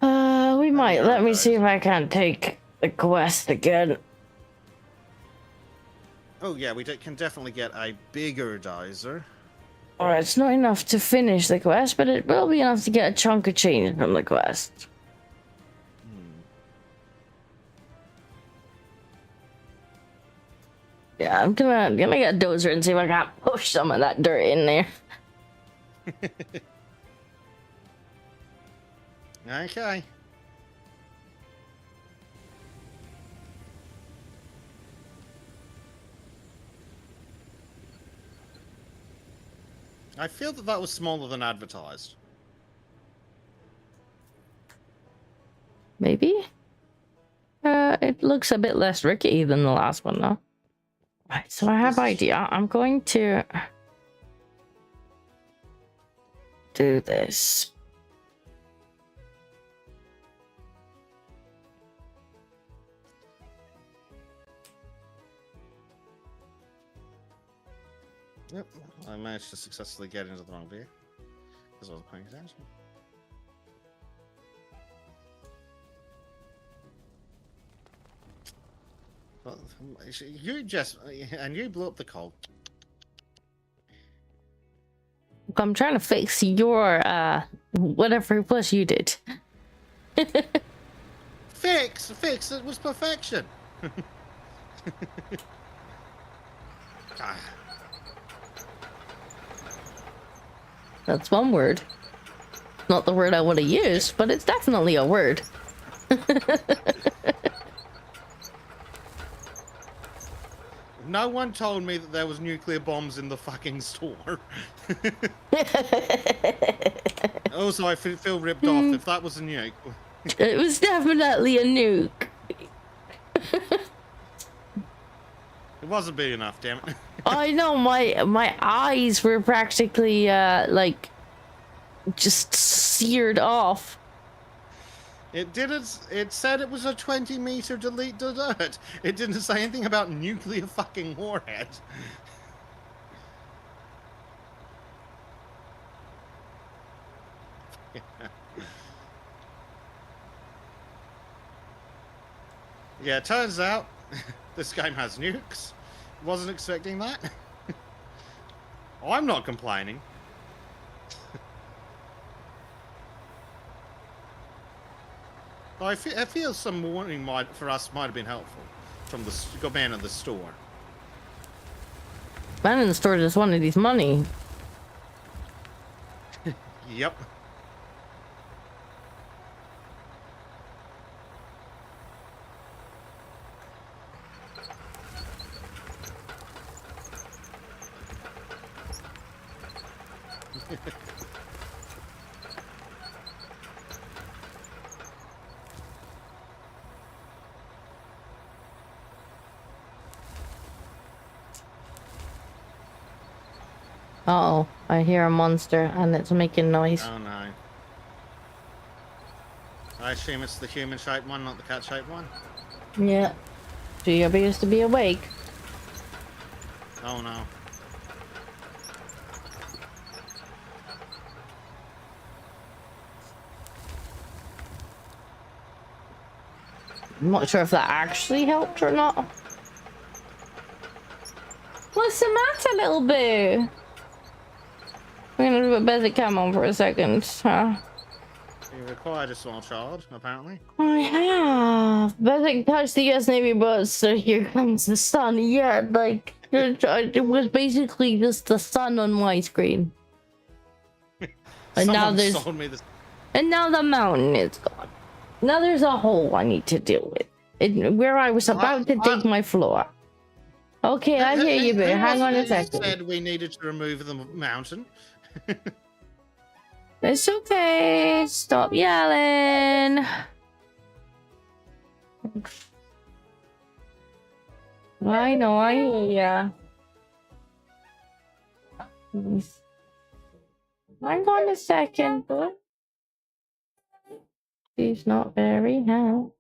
We might. Let me see if I can take the quest again.
Oh yeah, we can definitely get a bigger dizer.
Alright, it's not enough to finish the quest, but it will be enough to get a chunk of change from the quest. Yeah, I'm gonna get a dozer and see if I can push some of that dirt in there.
Okay. I feel that was smaller than advertised.
Maybe? It looks a bit less rickety than the last one, though. Right, so I have an idea. I'm going to do this.
Yep, I managed to successfully get into the wrong beer because I wasn't paying attention. Well, you just and you blew up the coal.
I'm trying to fix your whatever it was you did.
Fix. It was perfection. Ah.
That's one word. Not the word I would have used, but it's definitely a word.
No one told me that there was nuclear bombs in the fucking store. Also, I feel ripped off if that was a nuke.
It was definitely a nuke.
It wasn't big enough, damn it.
I know, my eyes were practically like just seared off.
It didn't. It said it was a 20-meter delete alert. It didn't say anything about nuclear fucking warhead. Yeah, it turns out this game has nukes. Wasn't expecting that. I'm not complaining. I feel some warning for us might have been helpful from the man in the store.
Man in the store just wanted his money.
Yep.
Uh-oh, I hear a monster and it's making noise.
Oh no. I assume it's the human-shaped one, not the cat-shaped one?
Yeah. She appears to be awake.
Oh no.
I'm not sure if that actually helped or not. What's the matter, little boo? We're gonna do a Bezek cam on for a second, huh?
You required a small child, apparently.
I have. Bezek touched the US Navy boat, so here comes the sun. Yeah, like, it was basically just the sun on my screen. And now there's...
sold me this.
And now the mountain is gone. Now there's a hole I need to deal with. Where I was about to dig my floor. Okay, I hear you, but hang on a second.
You said we needed to remove the mountain.
It's okay. Stop yelling. I know, I hear ya. Hang on a second, but she's not very happy.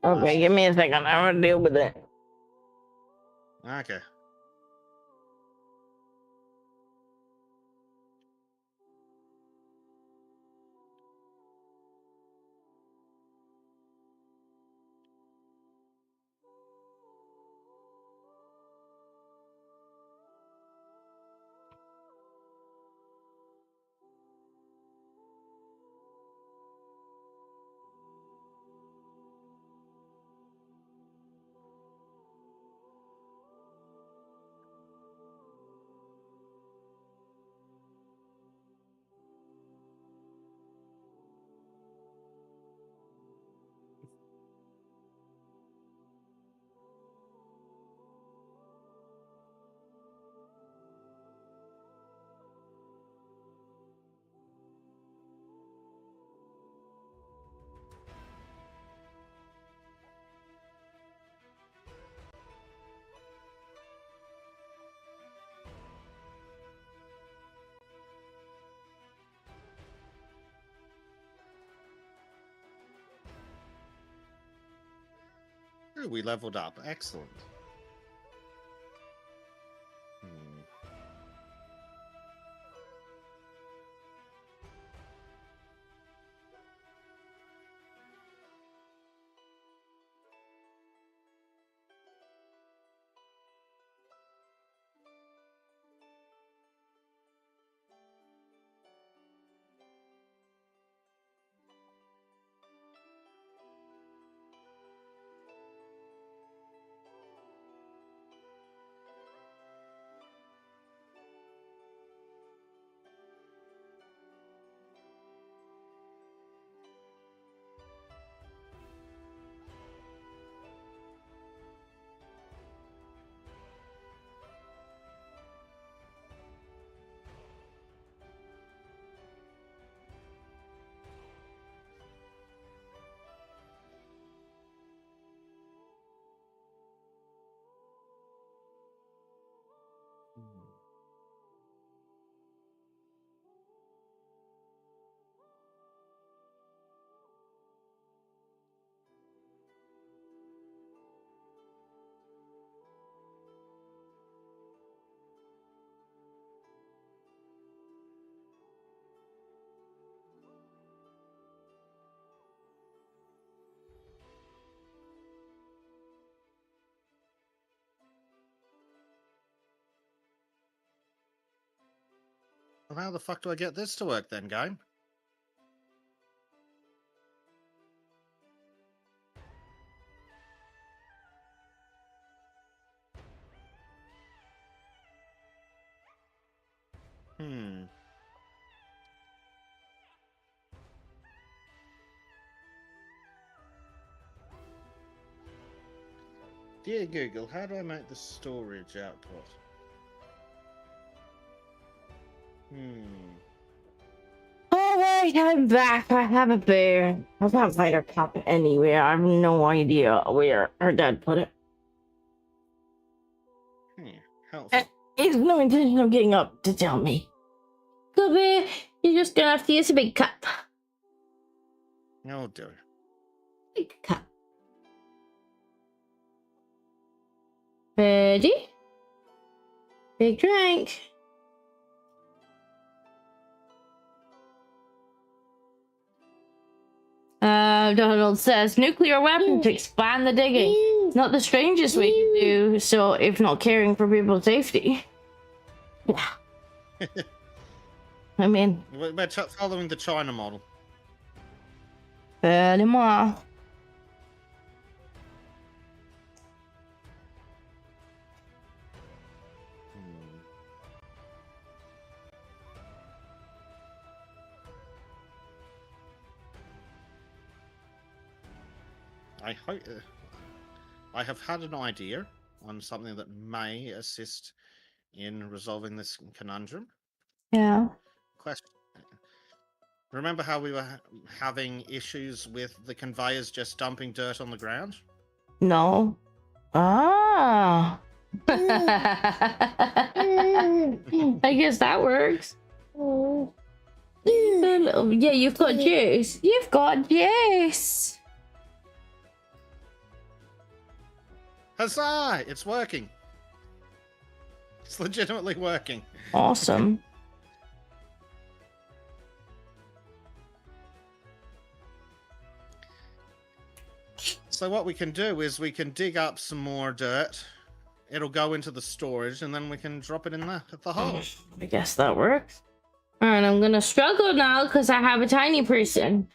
Okay, give me a second. I'm gonna deal with it.
Okay. Ooh, we leveled up. Excellent. Well, how the fuck do I get this to work then, game? Dear Google, how do I make the storage output?
Alright, I'm back. I have a bear. I can't find her cup anywhere. I have no idea where her dad put it.
Helpful.
He's no intention of getting up to tell me. Gubby, you're just gonna have to use a big cup.
Oh dear.
Big cup. Ready? Big drink. Donald says, nuclear weapon to expand the digging. Not the strangest we can do, so if not caring for people's safety. Yeah. I mean...
We're following the China model.
Fairly more.
I have had an idea on something that may assist in resolving this conundrum.
Yeah.
Question. Remember how we were having issues with the conveyors just dumping dirt on the ground?
No. Ah. I guess that works. Yeah, you've got juice. You've got juice.
Huzzah! It's working. It's legitimately working.
Awesome.
So what we can do is we can dig up some more dirt. It'll go into the storage, and then we can drop it in the hole.
I guess that works. Alright, I'm gonna struggle now because I have a tiny person.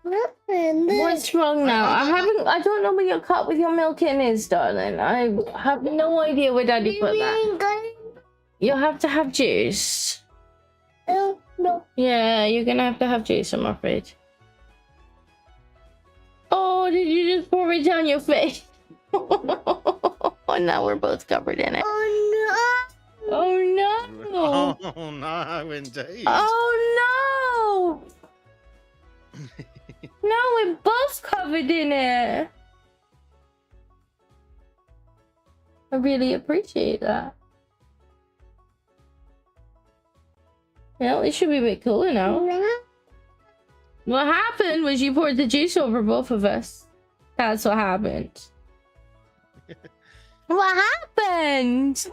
What's wrong now? I don't know where your cup with your milk in is, darling. I have no idea where Daddy put that. You'll have to have juice. No. Yeah, you're gonna have to have juice, I'm afraid. Oh, did you just pour it down your face? Oh, now we're both covered in it. Oh no! Oh no!
Oh no, indeed.
Oh no! Now we're both covered in it. I really appreciate that. Well, it should be a bit cooler now. What happened was you poured the juice over both of us. That's what happened. What happened?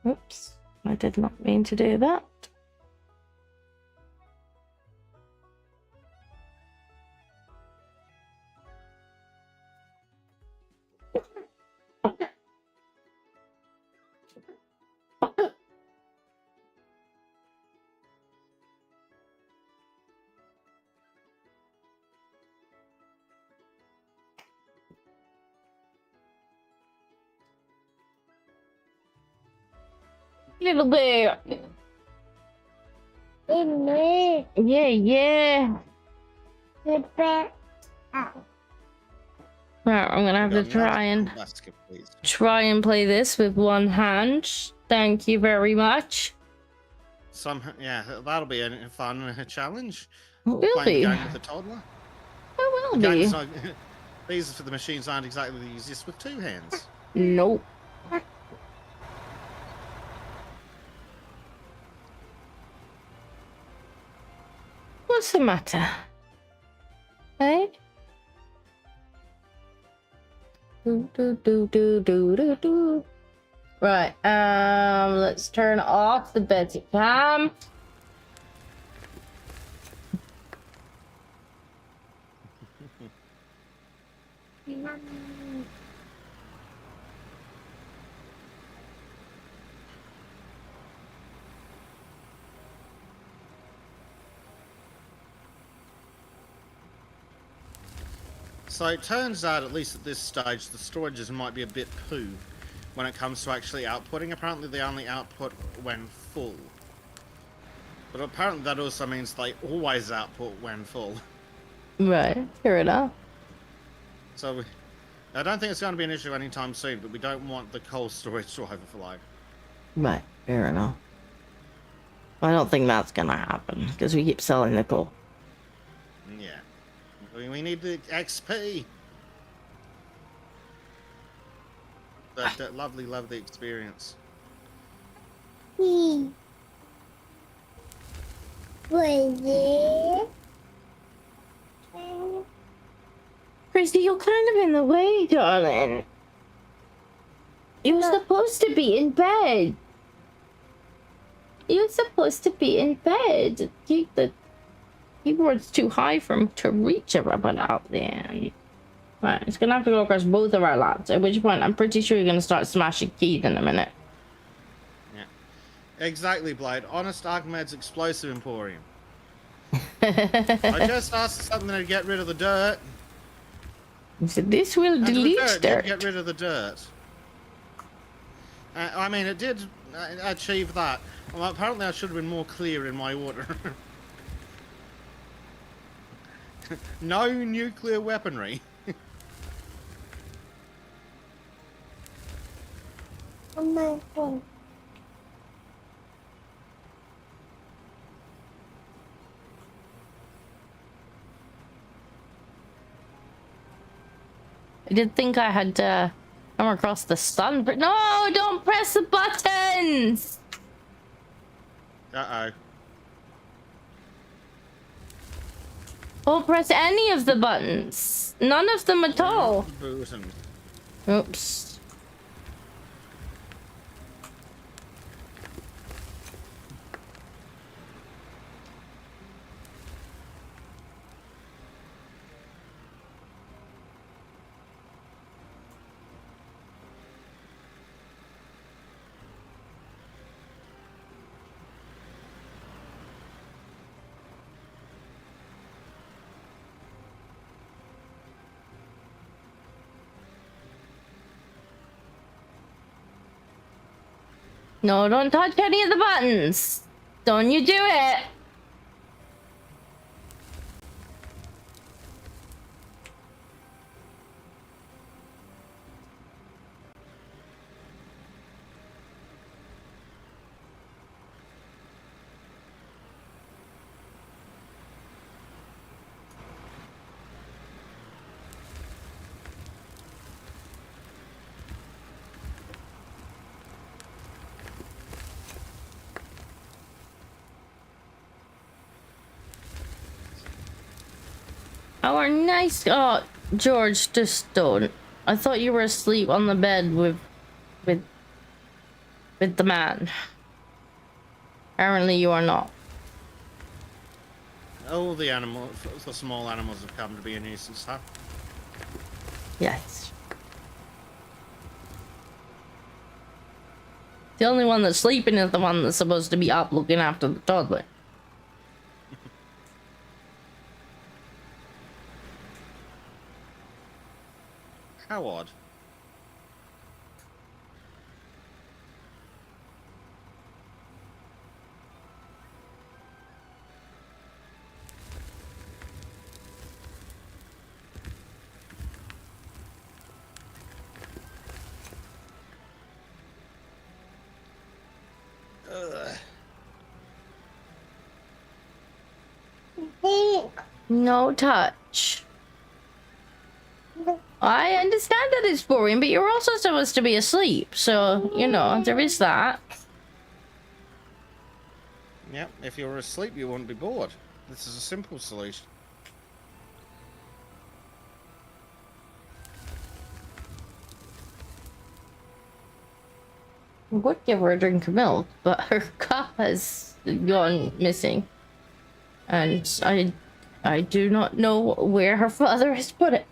Oops, I did not mean to do that. Little bear. Yeah. Right, I'm gonna have to try and play this with one hand. Thank you very much.
Yeah, that'll be a fun challenge.
It will
Playing
be.
the game with a toddler.
It will be.
These for the machines aren't exactly the easiest with two hands.
Nope. What's the matter? Hey? Do. Right, let's turn off the Bezek cam.
So it turns out, at least at this stage, the storages might be a bit poo when it comes to actually outputting. Apparently they only output when full. But apparently that also means they always output when full.
Right, fair enough.
So I don't think it's going to be an issue anytime soon, but we don't want the cold storage to overflow.
Right, fair enough. I don't think that's gonna happen because we keep selling the coal.
Yeah. We need the XP. That lovely, lovely experience.
Christy, you're kind of in the way, darling. You're supposed to be in bed. You're supposed to be in bed. The keyboard's too high for him to reach everyone out there. Right, it's gonna have to go across both of our laps, at which point I'm pretty sure you're gonna start smashing keys in a minute.
Yeah. Exactly, Blade. Honest Ahmed's Explosive Emporium. I just asked something to get rid of the dirt.
So this will
And
delete
it did
dirt.
get rid of the dirt. I mean, it did achieve that. Well, apparently I should have been more clear in my order. No nuclear weaponry.
On my phone.
I did think I had come across the sun, but no, don't press the buttons!
Uh-oh.
Don't press any of the buttons. None of them at all.
Bootin'.
Oops. No, don't touch any of the buttons. Don't you do it. Our nice, oh, George, just don't. I thought you were asleep on the bed with the man. Apparently you are not.
Oh, the small animals have come to be a nuisance, huh?
Yes. The only one that's sleeping is the one that's supposed to be up looking after the toddler.
How odd.
No touch. I understand that it's boring, but you're also supposed to be asleep, so, you know, there is that.
Yep, if you were asleep, you wouldn't be bored. This is a simple solution.
I would give her a drink of milk, but her cup has gone missing. And I do not know where her father has put it.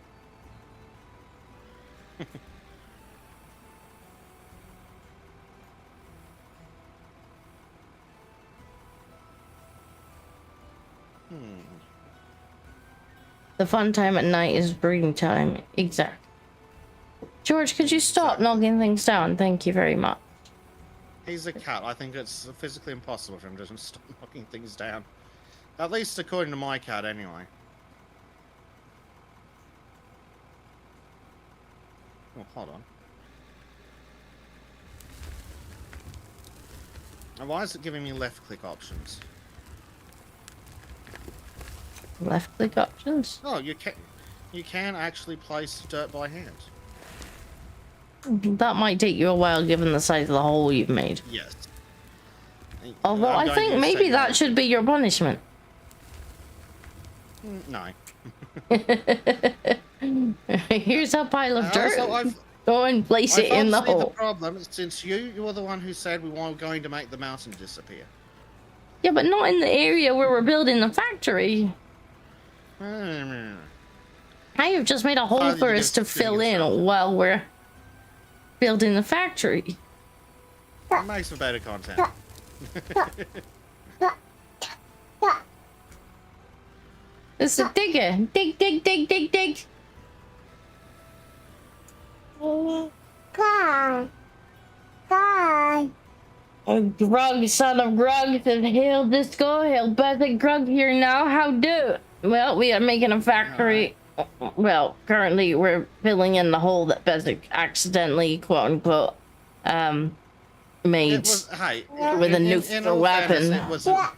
The fun time at night is breeding time. Exactly. George, could you stop knocking things down? Thank you very much.
He's a cat. I think it's physically impossible for him to stop knocking things down. At least according to my cat, anyway. Oh, hold on. And why is it giving me left-click options?
Left click options?
Oh, you can actually place dirt by hand.
That might take you a while given the size of the hole you've made.
Yes.
Although I think maybe that should be your punishment.
No.
Here's a pile of dirt.
Also,
Go and place it in the hole.
The problem is since you're the one who said we were going to make the mountain disappear.
Yeah, but not in the area where we're building the factory. I have just made a hole for us to fill in while we're building the factory.
That makes for better content.
It's a digger. Dig, dig, dig, dig, dig.
God.
Grug, son of Grug, says, hail Disco, hail Bezek, Grug here now, how do? Well, we are making a factory. Well, currently we're filling in the hole that Bezek accidentally, quote unquote, made with a nuclear weapon.
It was an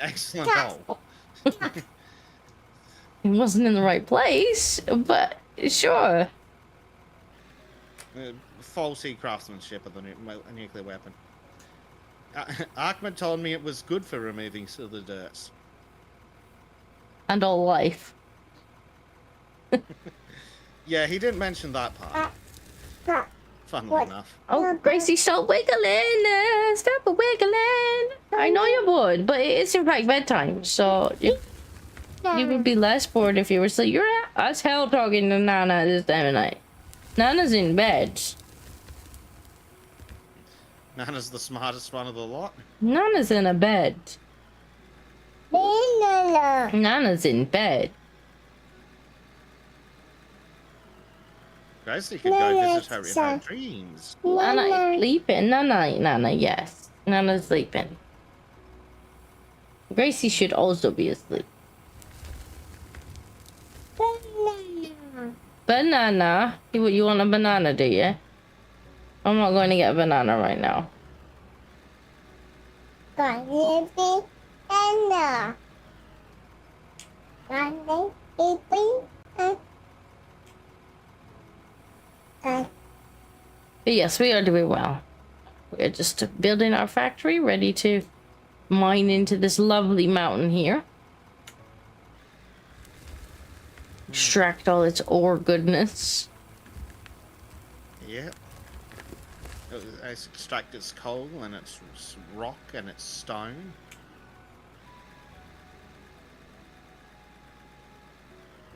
excellent hole.
It wasn't in the right place, but sure.
Faulty craftsmanship of the nuclear weapon. Ahmed told me it was good for removing the dirt.
And all life.
Yeah, he didn't mention that part. Funnily enough.
Oh, Gracie, stop wiggling! Stop wiggling! I know you would, but it is in fact bedtime, so you would be less bored if you were asleep. You're as hell talking to Nana at this time of night. Nana's in bed.
Nana's the smartest one of the lot.
Nana's in a bed. Nana's in bed.
Guys, you could go visit her in her dreams.
Nana is sleeping. Nana, yes. Nana's sleeping. Gracie should also be asleep. Banana. You want a banana, do you? I'm not going to get a banana right now. But yes, we are doing well. We are just building our factory, ready to mine into this lovely mountain here. Extract all its ore goodness.
Yep. Extract its coal and its rock and its stone.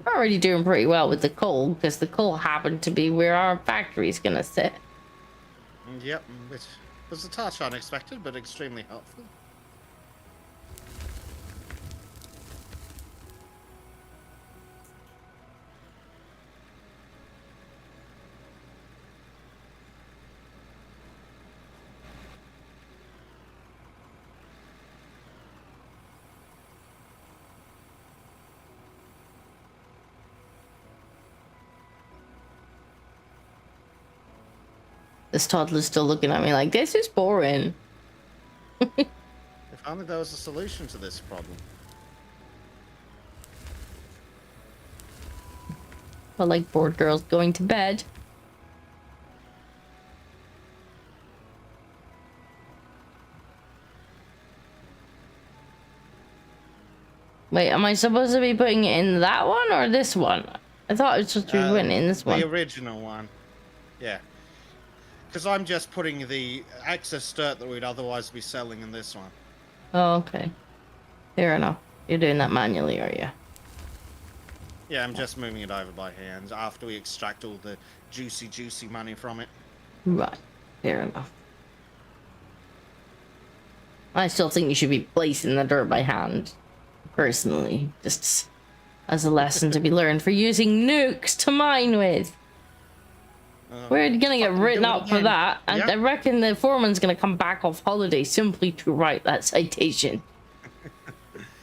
We're already doing pretty well with the coal because the coal happened to be where our factory's gonna sit.
Yep, which was a touch unexpected but extremely helpful.
This toddler's still looking at me like, this is boring.
If only there was a solution to this problem.
I like bored girls going to bed. Wait, am I supposed to be putting it in that one or this one? I thought it was supposed to be putting it in this one.
The original one. Yeah. Because I'm just putting the excess dirt that we'd otherwise be selling in this one.
Oh, okay. Fair enough. You're doing that manually, are you?
Yeah, I'm just moving it over by hand after we extract all the juicy money from it.
Right. Fair enough. I still think you should be placing the dirt by hand. Personally. Just as a lesson to be learned for using nukes to mine with. We're gonna get written up for that, and I reckon the foreman's gonna come back off holiday simply to write that citation.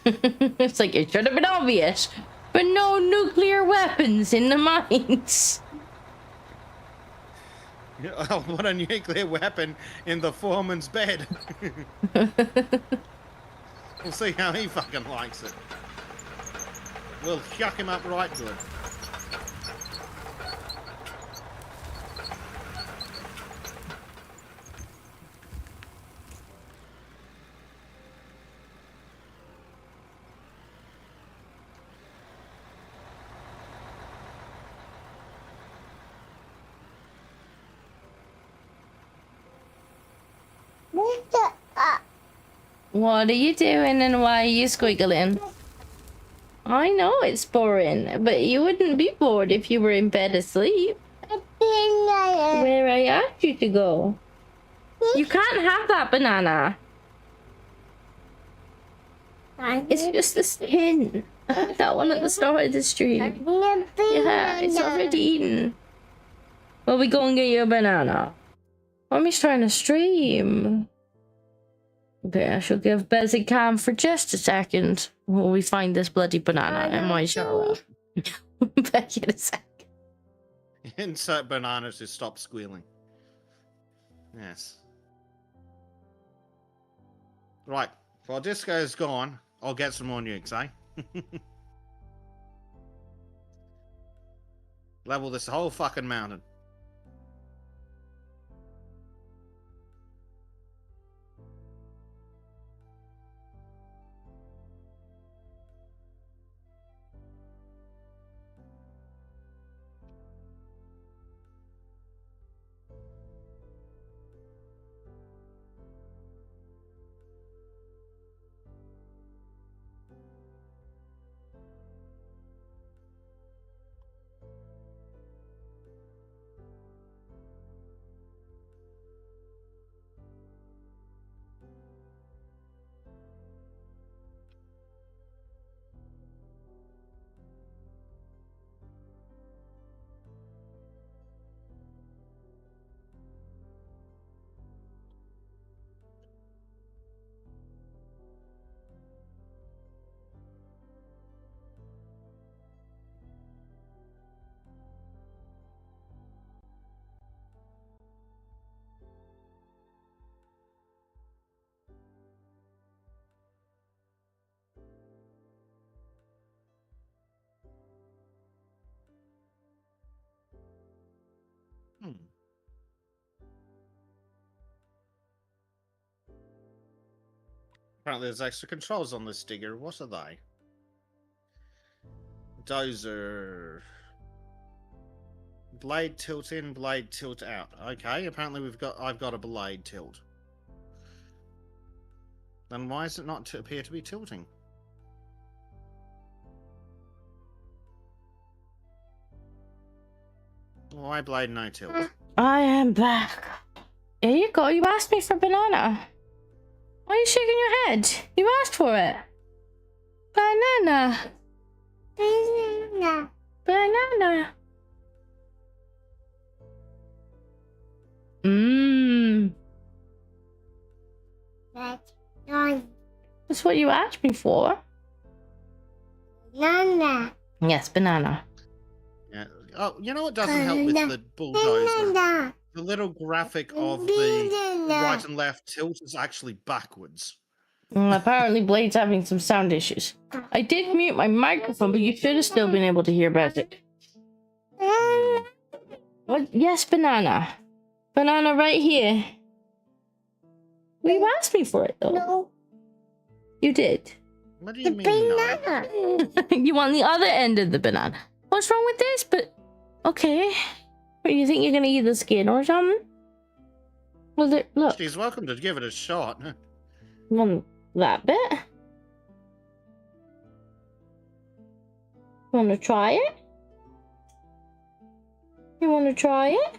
It's like, it should have been obvious, but no nuclear weapons in the mines.
Oh, what a nuclear weapon in the foreman's bed. We'll see how he fucking likes it. We'll chuck him up right good.
What are you doing and why are you squiggling? I know it's boring, but you wouldn't be bored if you were in bed asleep. Where I asked you to go. You can't have that banana. It's just the skin. That one at the start of the stream. Yeah, it's already eaten. Well, we go and get you a banana. Mommy's trying to stream. Okay, I shall give Bezek cam for just a second while we find this bloody banana in my shower. Back in a sec.
Insert banana to stop squealing. Yes. Right. While Disco is gone, I'll get some more nukes, eh? Level this whole fucking mountain. Apparently there's extra controls on this digger. What are they? Dozer. Blade tilt in, blade tilt out. Okay, apparently I've got a blade tilt. Then why does it not appear to be tilting? Why blade no tilt?
I am back. Here you go. You asked me for banana. Why are you shaking your head? You asked for it. Banana.
Banana.
Banana. Mmm. That's what you asked me for.
Banana.
Yes, banana.
Yeah. Oh, you know what doesn't help with the bulldozer?
Banana.
The little graphic of the right and left tilt is actually backwards.
Apparently Blade's having some sound issues. I did mute my microphone, but you should have still been able to hear Bezek. What? Yes, banana. Banana right here. Well, you asked me for it, though.
No.
You did.
What do you mean,
Banana.
You want the other end of the banana. What's wrong with this? But, okay. What, you think you're gonna eat the skin or something? Well, look.
She's welcome to give it a shot.
Want that bit? Want to try it? You want to try it?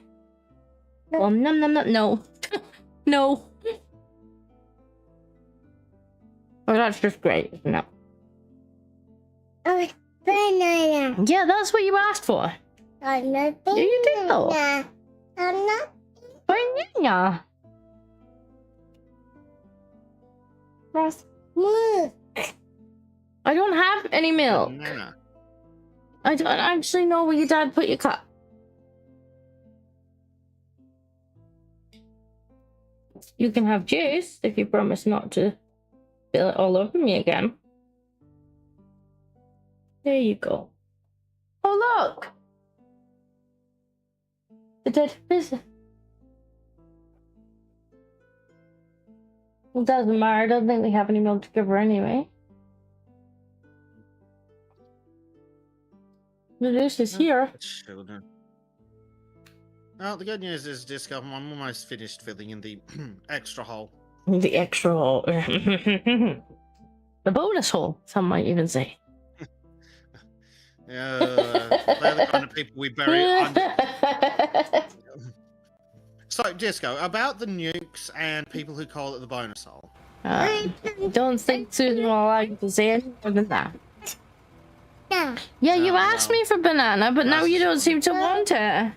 Well, num num num. No. No. Well, that's just great, isn't it?
Banana. banana.
Yeah, that's what you asked for.
I'm not
Yeah, you did though.
banana. I'm not.
Banana.
That's milk.
I don't have any milk.
Banana.
I don't actually know where your dad put your cup. You can have juice if you promise not to spill it all over me again. There you go. Oh, look! The dead fish. It doesn't matter. I don't think we have any milk to give her anyway. The dish is here.
Children. Well, the good news is, Disco, I'm almost finished filling in the extra hole.
The extra hole. The bonus hole, some might even say.
They're the kind of people we bury under. So, Disco, about the nukes and people who call it the bonus hole.
Don't think Susan will like to say any more than that.
Yeah.
Yeah, you
Oh,
asked
well.
me for banana, but now
That's
you don't seem to
fine.
want it.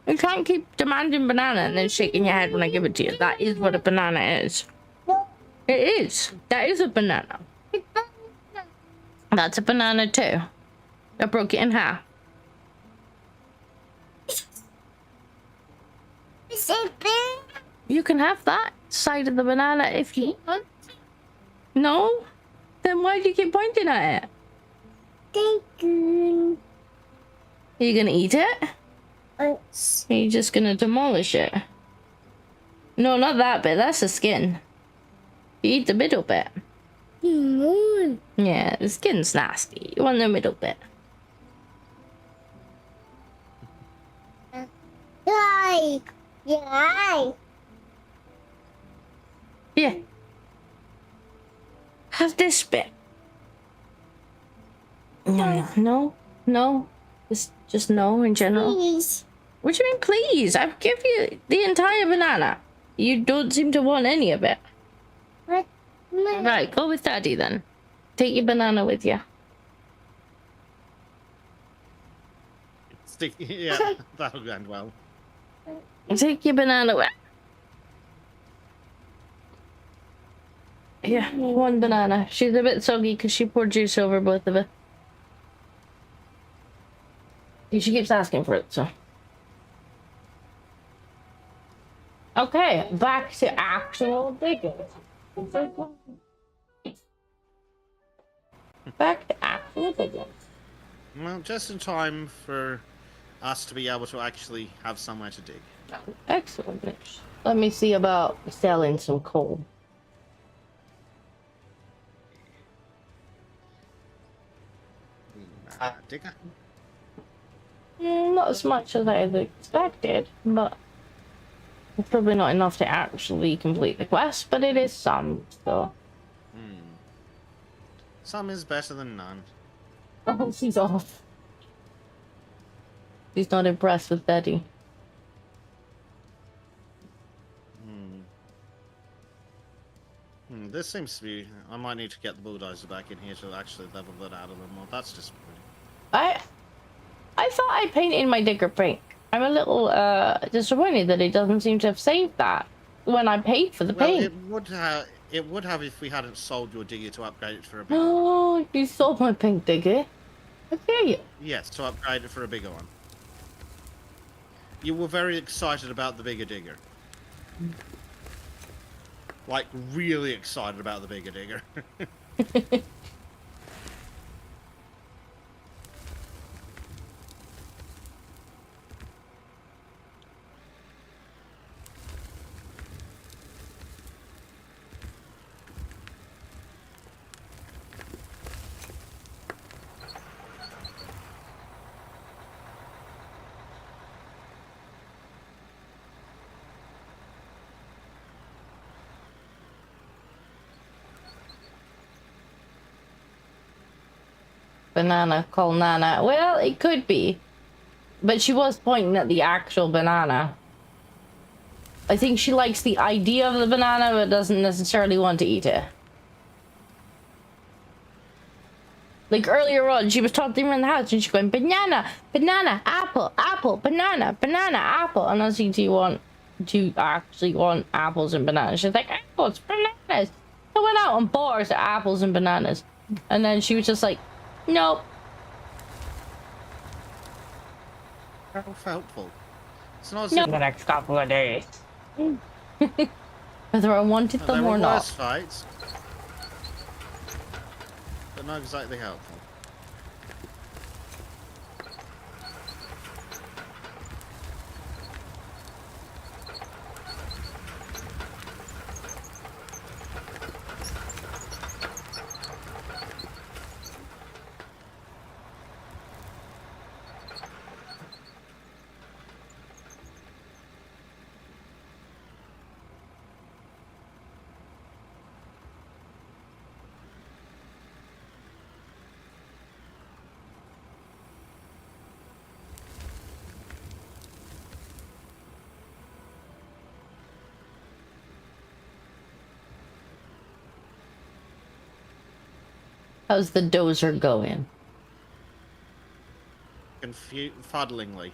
You can't keep demanding banana and then shaking your head when I give it to you. That is what a banana is. It is. That is a banana. That's a banana too. I broke it in half.
Is it banana?
You can have that side of the banana if you want. No? Then why do you keep pointing at it?
Thank you.
Are you gonna eat it?
Thanks.
Are you just gonna demolish it? No, not that bit. That's the skin. You eat the middle bit.
Moon.
Yeah, the skin's nasty. You want the middle bit.
Yay. Yay.
Yeah. Have this bit. No. Just no in general.
Please.
What do you mean, please? I've given you the entire banana. You don't seem to want any of it.
What?
Right, go with Daddy then. Take your banana with you.
Stick, yeah, that'll end well.
Take your banana with. Yeah, one banana. She's a bit soggy because she poured juice over both of it. She keeps asking for it, so. Okay, back to actual digging. Back to actual digging.
Well, just in time for us to be able to actually have somewhere to dig.
Excellent, Mitch. Let me see about selling some coal.
Digger?
Not as much as I had expected, but it's probably not enough to actually complete the quest, but it is some, so.
Some is better than none.
Oh, she's off. She's not impressed with Daddy.
This seems to be... I might need to get the bulldozer back in here to actually level that out a little more. That's disappointing.
I thought I painted my digger pink. I'm a little disappointed that it doesn't seem to have saved that when I paid for the
Well,
paint.
it would have if we hadn't sold your digger to upgrade it for a bigger one.
Oh, you sold my pink digger. I hear you.
Yes, to upgrade it for a bigger one. You were very excited about the bigger digger. Like, really excited about the bigger digger.
Banana called Nana. Well, it could be. But she was pointing at the actual banana. I think she likes the idea of the banana, but doesn't necessarily want to eat it.
Well, it would have if we hadn't sold your digger to upgrade it for a bigger one.
Oh, you sold my pink digger. I hear you.
Yes, to upgrade it for a bigger one. You were very excited about the bigger digger.
I think she likes the idea of the banana, but doesn't necessarily want to eat it. Like earlier on, she was talking around the house and she's going, banana, banana, apple, apple, banana, banana, apple. And I was like, do you actually want apples and bananas? She's like, apples, bananas. I went out and bought her some apples and bananas. And then she was just like, nope.
How helpful. It's not as
No.
if
The next couple of days. Whether I wanted
they
them
were
or
worse
not.
fights, but not exactly helpful.
How's the dozer going?
Fuddlingly.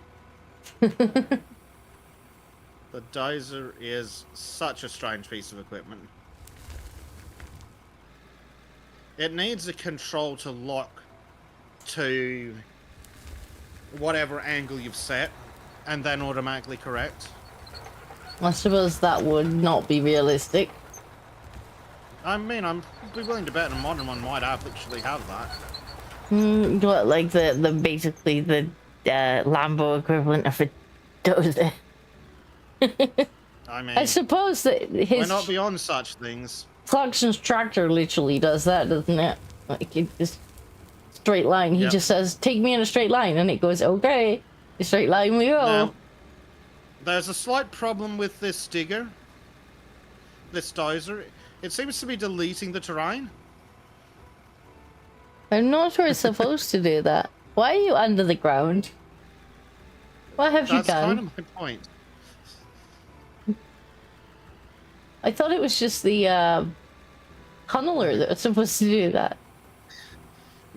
The dozer is such a strange piece of equipment. It needs a control to lock to whatever angle you've set and then automatically correct.
I suppose that would not be realistic.
I mean, I'm be willing to bet a modern one might actually have that.
What, like the basically the Lambo equivalent of a dozer?
I mean,
I suppose that
we're
his
not beyond such things.
Clarkson's tractor literally does that, doesn't it? Like it just straight line. He
Yep.
just says, "Take me in a straight line," and it goes, "Okay, a straight line we go."
Now, there's a slight problem with this digger, this dozer. It seems to be deleting the terrain.
I'm not sure it's supposed to do that. Why are you under the ground? What have you
That's
done?
kind of my point.
I thought it was just the tunneler that was supposed to do that.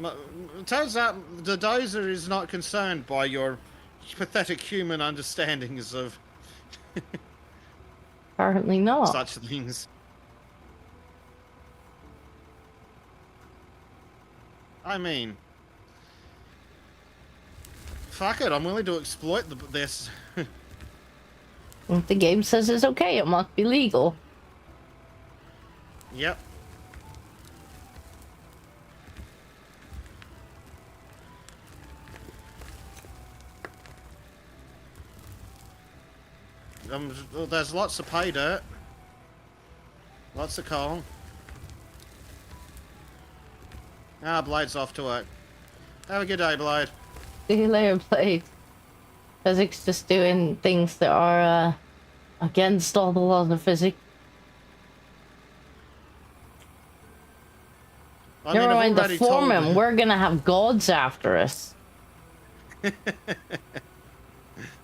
It turns out the dozer is not concerned by your pathetic human understandings of
Apparently not.
such things. I mean, fuck it, I'm willing to exploit this.
If the game says it's okay, it must be legal.
Yep. There's lots of pay dirt. Lots of coal. Ah, Blade's off to work. Have a good day, Blade.
See you later, Blade. Bezek's just doing things that are against all the laws of physics.
I
Never
mean, I've
mind the
already told
foreman.
him.
We're gonna have gods after us.
I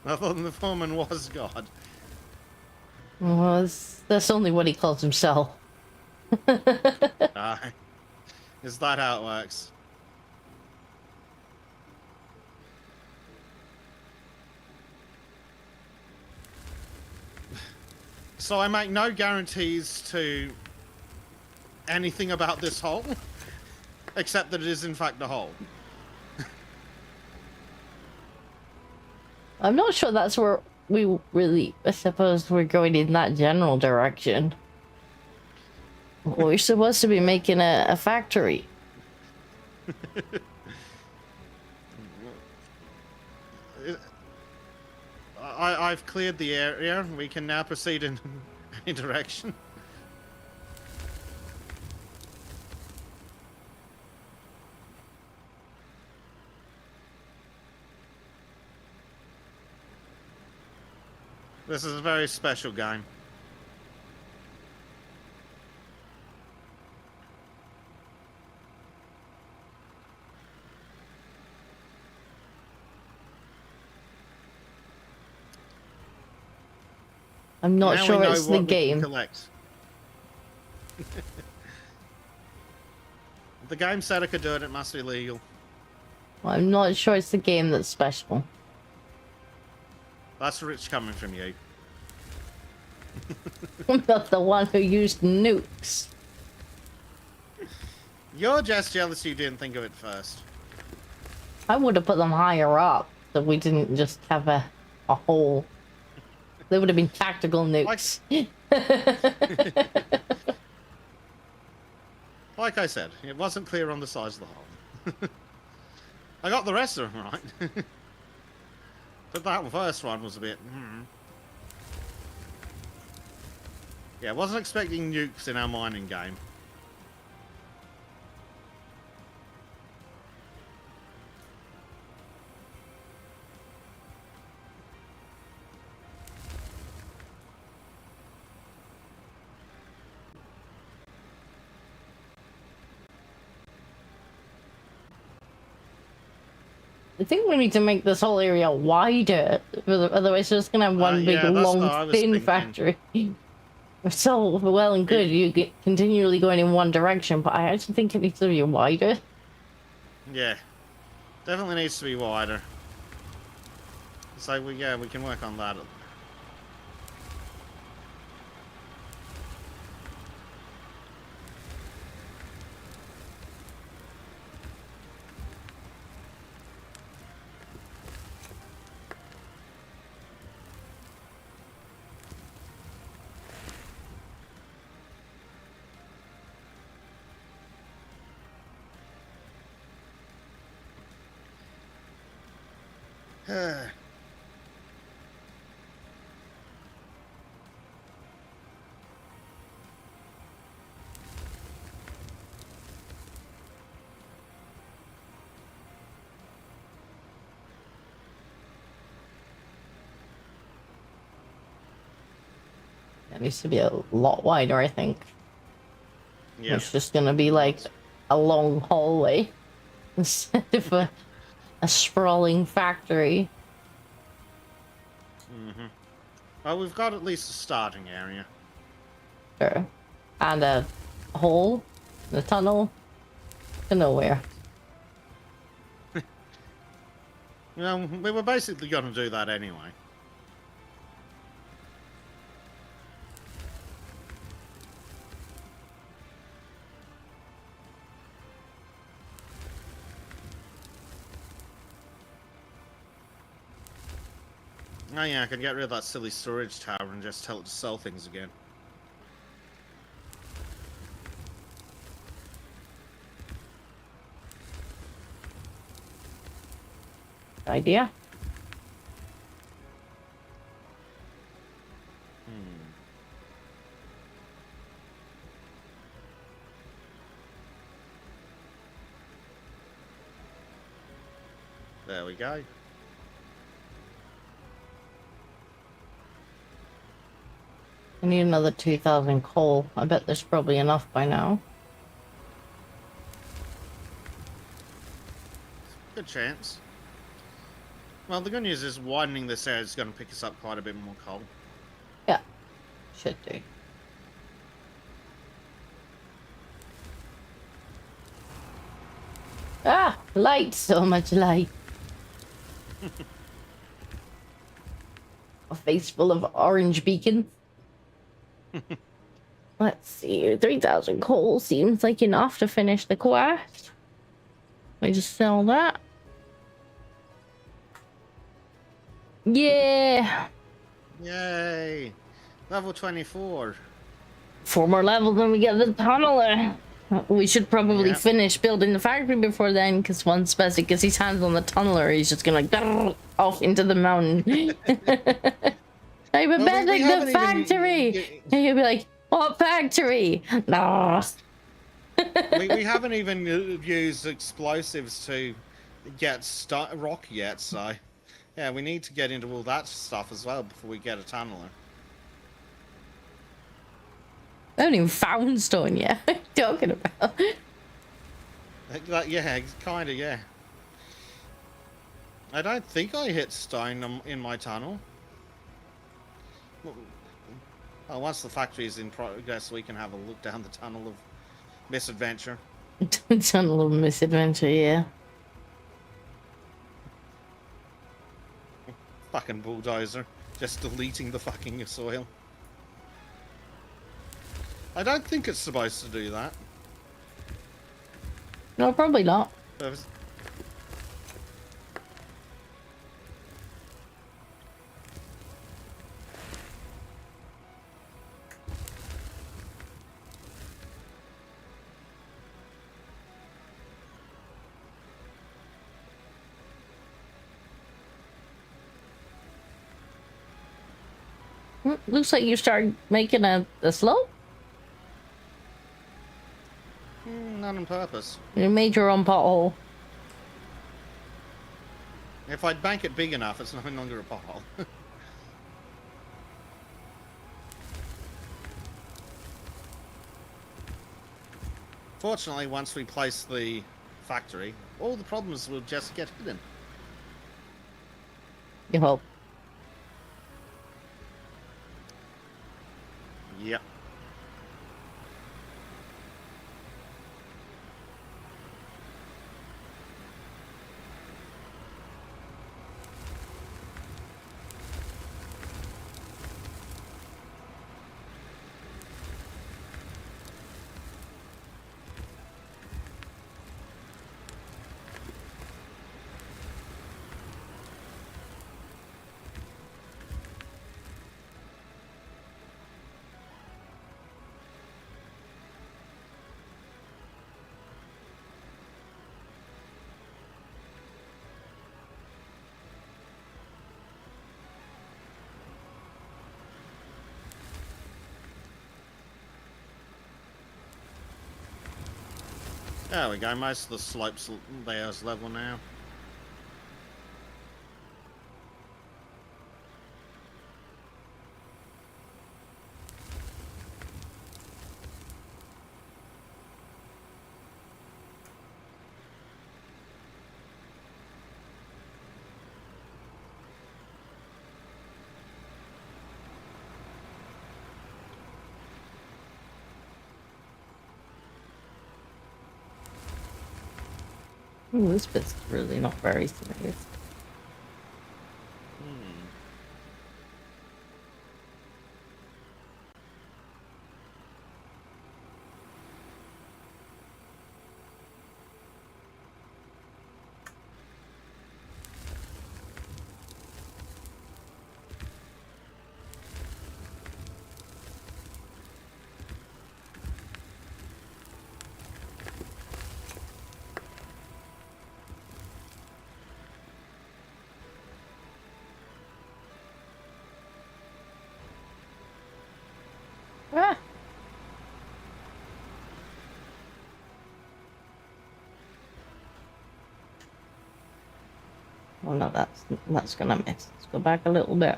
thought the foreman was God.
Well, that's only what he calls himself.
Ah, is that how it works? So I make no guarantees to anything about this hole, except that it is in fact a hole.
I'm not sure that's where we really, I suppose we're going in that general direction. We're supposed to be making a factory.
I've cleared the area. We can now proceed in any direction. This is a very special game.
I'm not
Now
sure
we know
it's the
what we can
game.
collect. The game said I could do it, it must be legal.
Well, I'm not sure it's the game that's special.
That's rich coming from you.
I'm not the one who used nukes.
You're just jealous you didn't think of it first.
I would have put them higher up, so we didn't just have a hole. They would have been tactical nukes.
Like I said, it wasn't clear on the size of the hole. I got the rest of them right. But that first one was a bit... Yeah, I wasn't expecting nukes in our mining game.
I think we need to make this whole area wider, otherwise we're just gonna have one big
yeah,
long thin
thinking.
factory. It's all well and good, you get continually going in one direction, but I actually think it needs to be wider.
Yeah, definitely needs to be wider. So we can work on that.
It needs to be a lot wider, I think.
Yeah.
It's just gonna be like a long hallway instead of a sprawling factory.
Well, we've got at least a starting area.
Sure. And a hole, a tunnel to nowhere.
You know, we were basically going to do that anyway. Oh yeah, I can get rid of that silly storage tower and just tell it to sell things again.
Idea?
There we go.
I need another 2,000 coal. I bet there's probably enough by now.
Good chance. Well, the good news is widening this area is going to pick us up quite a bit more coal.
Yeah, should do. Ah, light, so much light. A face full of orange beacons. Let's see, 3,000 coal seems like enough to finish the quest. I just sell that. Yeah.
Yay! Level 24.
4 more levels and we get the tunneler. We should probably finish building the factory before then, because once Bezek gets his hands on the tunneler, he's just gonna like off into the mountain. Hey, but
Well,
Bezek, the factory! And he'll be like, what factory? No.
we haven't even used explosives to get rock yet, so yeah, we need to get into all that stuff as well before we get a tunneler.
I haven't even found stone yet. What are you talking about?
Yeah, kind of, yeah. I don't think I hit stone in my tunnel. Oh, once the factory is in progress, we can have a look down the tunnel of misadventure.
It's on a little misadventure, yeah.
Fucking bulldozer. Just deleting the fucking soil. I don't think it's supposed to do that.
No, probably not. Looks like you started making a slope.
Not on purpose.
You made your own pothole.
If I'd bank it big enough, it's no longer a pothole. Fortunately, once we place the factory, all the problems will just get hidden.
You hope.
Yep. There we go, most of the slopes there's level now.
Ooh, this bit's really not very smooth. Ah. Oh no, that's gonna miss. Let's go back a little bit.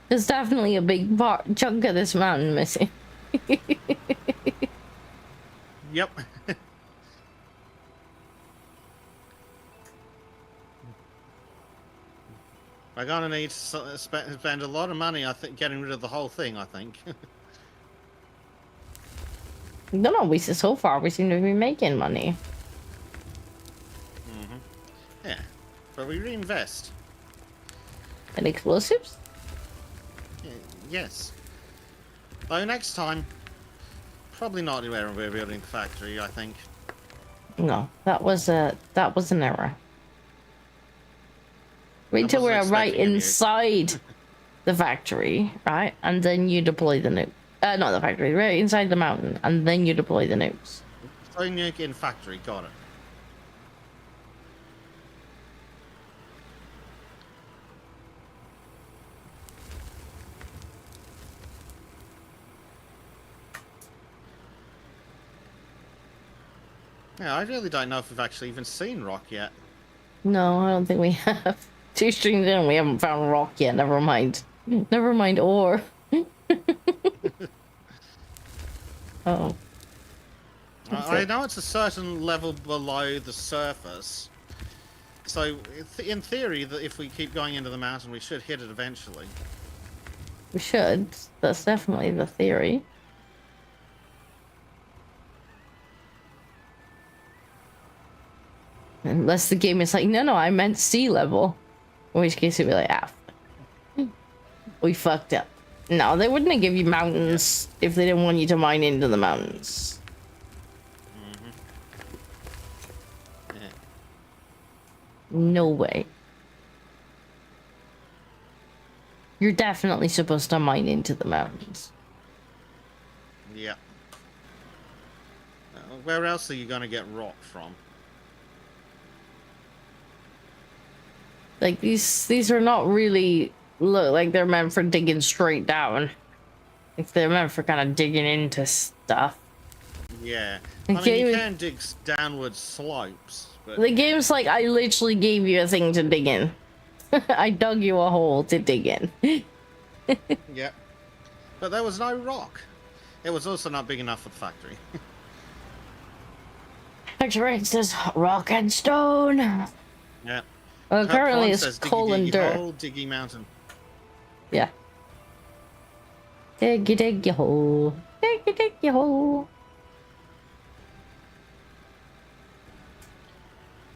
There's definitely a big chunk of this mountain missing.
Yep. I'm gonna need to spend a lot of money, I think, getting rid of the whole thing, I think.
No, so far we seem to be making money.
Yeah, but we reinvest.
And explosives?
Yes. Though next time, probably not where we're building the factory, I think.
No, that was an error. Wait till we're right inside the factory, right? And then you deploy the nuke. Not the factory, right inside the mountain, and then you deploy the nukes.
Deploy nuke in factory, got it. Yeah, I really don't know if we've actually even seen rock yet.
No, I don't think we have. 2 streams in, we haven't found rock yet. Never mind. Never mind ore. Oh.
I know it's a certain level below the surface. So, in theory, that if we keep going into the mountain, we should hit it eventually.
We should. That's definitely the theory. Unless the game is like, no, I meant sea level. In which case it'd be like, we fucked up. No, they wouldn't give you mountains if they didn't want you to mine into the mountains.
Yeah.
No way. You're definitely supposed to mine into the mountains.
Yeah. Where else are you going to get rock from?
Like these are not really look like they're meant for digging straight down. Like they're meant for kind of digging into stuff.
Yeah.
The
I mean, you can dig downward slopes, but...
The game's like, I literally gave you a thing to dig in. I dug you a hole to dig in.
Yep. But there was no rock. It was also not big enough for the factory.
Factory it says rock and stone.
Yeah.
Well, currently it's
says,
coal and dirt.
Hole, diggy mountain.
Yeah. Diggy hole. Diggy hole.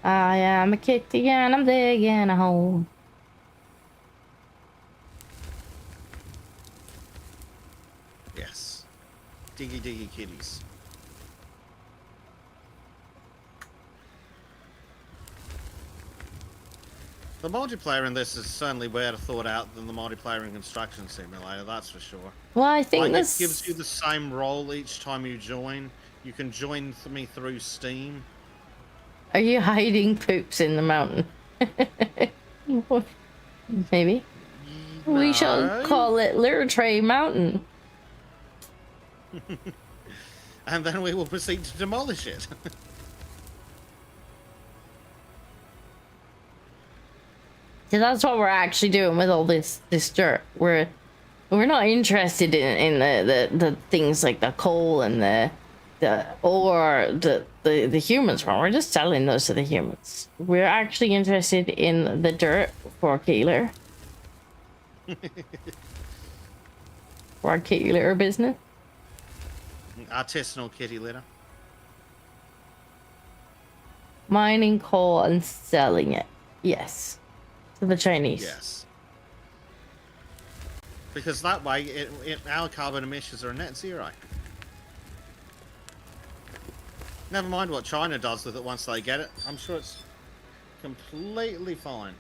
I am a kitty and I'm digging a hole.
Yes. Diggy kitties. The multiplayer in this is certainly better thought out than the multiplayer in Construction Simulator, that's for sure.
Well, I think
like,
this
it gives you the same role each time you join. You can join me through Steam.
Are you hiding poops in the mountain? Maybe.
No.
We shall call it Litter Tray Mountain.
And then we will proceed to demolish it.
So that's what we're actually doing with all this dirt. We're not interested in the things like the coal and the humans. We're just selling those to the humans. We're actually interested in the dirt for Keeler. For our kitty litter business.
Artisanal kitty litter.
Mining coal and selling it. Yes. To the Chinese.
Yes. Because that way, our carbon emissions are net zero. Never mind what China does with it once they get it. I'm sure it's completely fine.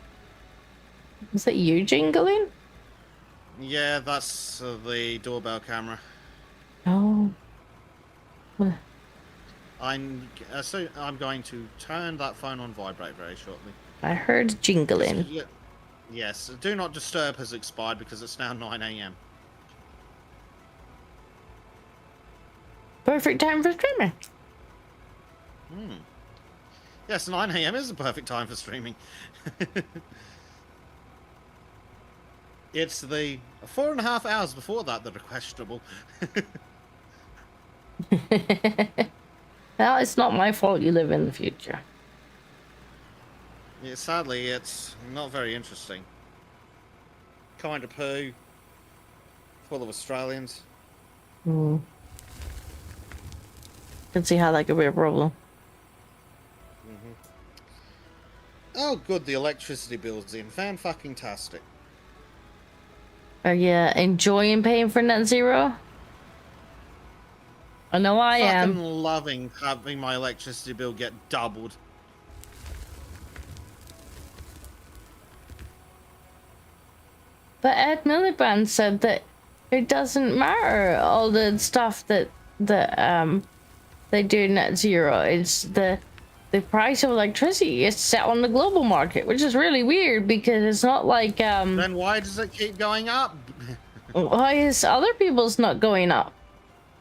Is that you jingling?
Yeah, that's the doorbell camera.
Oh.
I'm going to turn that phone on vibrate very shortly.
I heard jingling.
Yes, do not disturb has expired because it's now 9 AM.
Perfect time for streaming.
Yes, 9 AM is the perfect time for streaming. It's the 4.5 hours before that that are questionable.
Well, it's not my fault you live in the future.
Yeah, sadly, it's not very interesting. Kind of poo. Full of Australians.
Can see how that could be a problem.
Oh, good, the electricity bill's in. Fan-fucking-tastic.
Are you enjoying paying for net zero? I know I
Fucking
am.
loving having my electricity bill get doubled.
But Ed Miliband said that it doesn't matter all the stuff that they do net zero. It's the price of electricity is set on the global market, which is really weird because it's not like
Then why does it keep going up?
why is other people's not going up?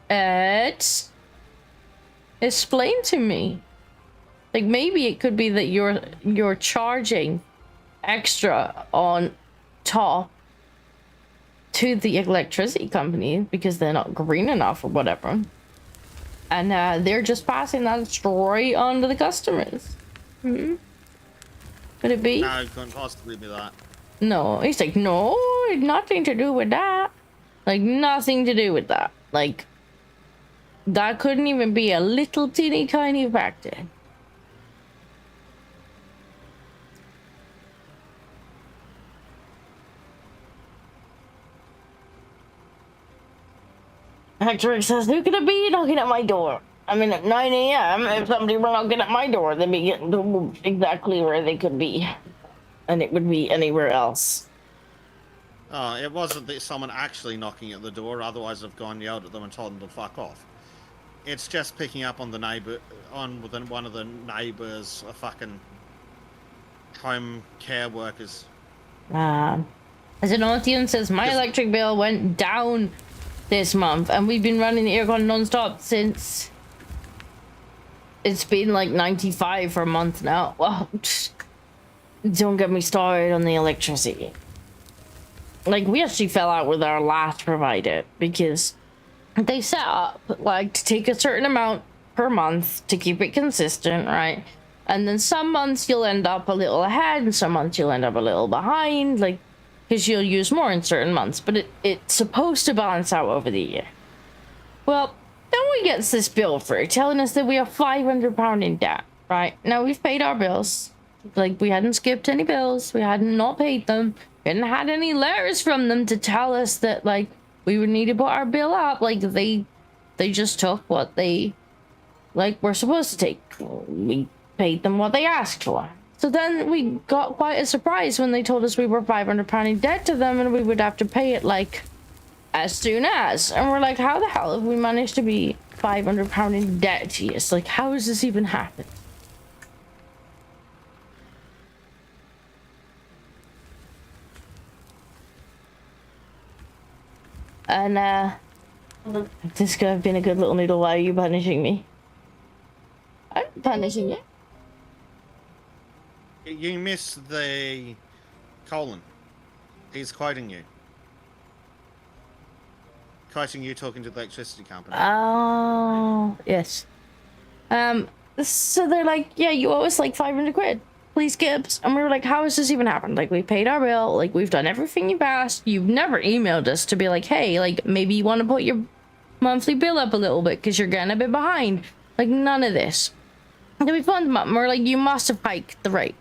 Ed, explain to me. Like maybe it could be that you're charging extra on top to the electricity company because they're not green enough or whatever. And they're just passing that straight on to the customers. Could it be?
No, it couldn't possibly be that.
No, he's like, no, nothing to do with that. Like, nothing to do with that. Like, that couldn't even be a little teeny tiny factor. Hector says, who could it be knocking at my door? I mean, at 9 a.m., if somebody were knocking at my door, they'd be getting to exactly where they could be. And it would be anywhere else.
Oh, it wasn't that someone actually knocking at the door, otherwise I've gone yelled at them and told them to fuck off. It's just picking up on the neighbor, one of the neighbors, a fucking home care workers.
As an audience says, my electric bill went down this month, and we've been running the aircon non-stop since it's been like 95 for a month now. Well, don't get me started on the electricity. Like, we actually fell out with our last provider because they set up like to take a certain amount per month to keep it consistent, right? And then some months you'll end up a little ahead and some months you'll end up a little behind, like, because you'll use more in certain months, but it's supposed to balance out over the year. Well, then we get this bill through telling us that we are £500 in debt, right? Now, we've paid our bills. Like, we hadn't skipped any bills. We hadn't not paid them. We hadn't had any letters from them to tell us that, like, we would need to put our bill up. Like, they just took what they, like, were supposed to take. We paid them what they asked for. So then we got quite a surprise when they told us we were £500 in debt to them and we would have to pay it, like, as soon as. And we're like, how the hell have we managed to be £500 in debt to you? It's like, how has this even happened? And, this could have been a good little noodle. Why are you punishing me? I'm punishing you.
You missed the colon. He's quoting you. Quoting you talking to the electricity company.
Oh, yes. So they're like, yeah, you owe us like 500 quid. Please, Gibbs. And we were like, how has this even happened? Like, we paid our bill. Like, we've done everything you've asked. You've never emailed us to be like, hey, like, maybe you want to put your monthly bill up a little bit because you're getting a bit behind. Like, none of this. And then we phoned them up and we're like, you must have hiked the rate.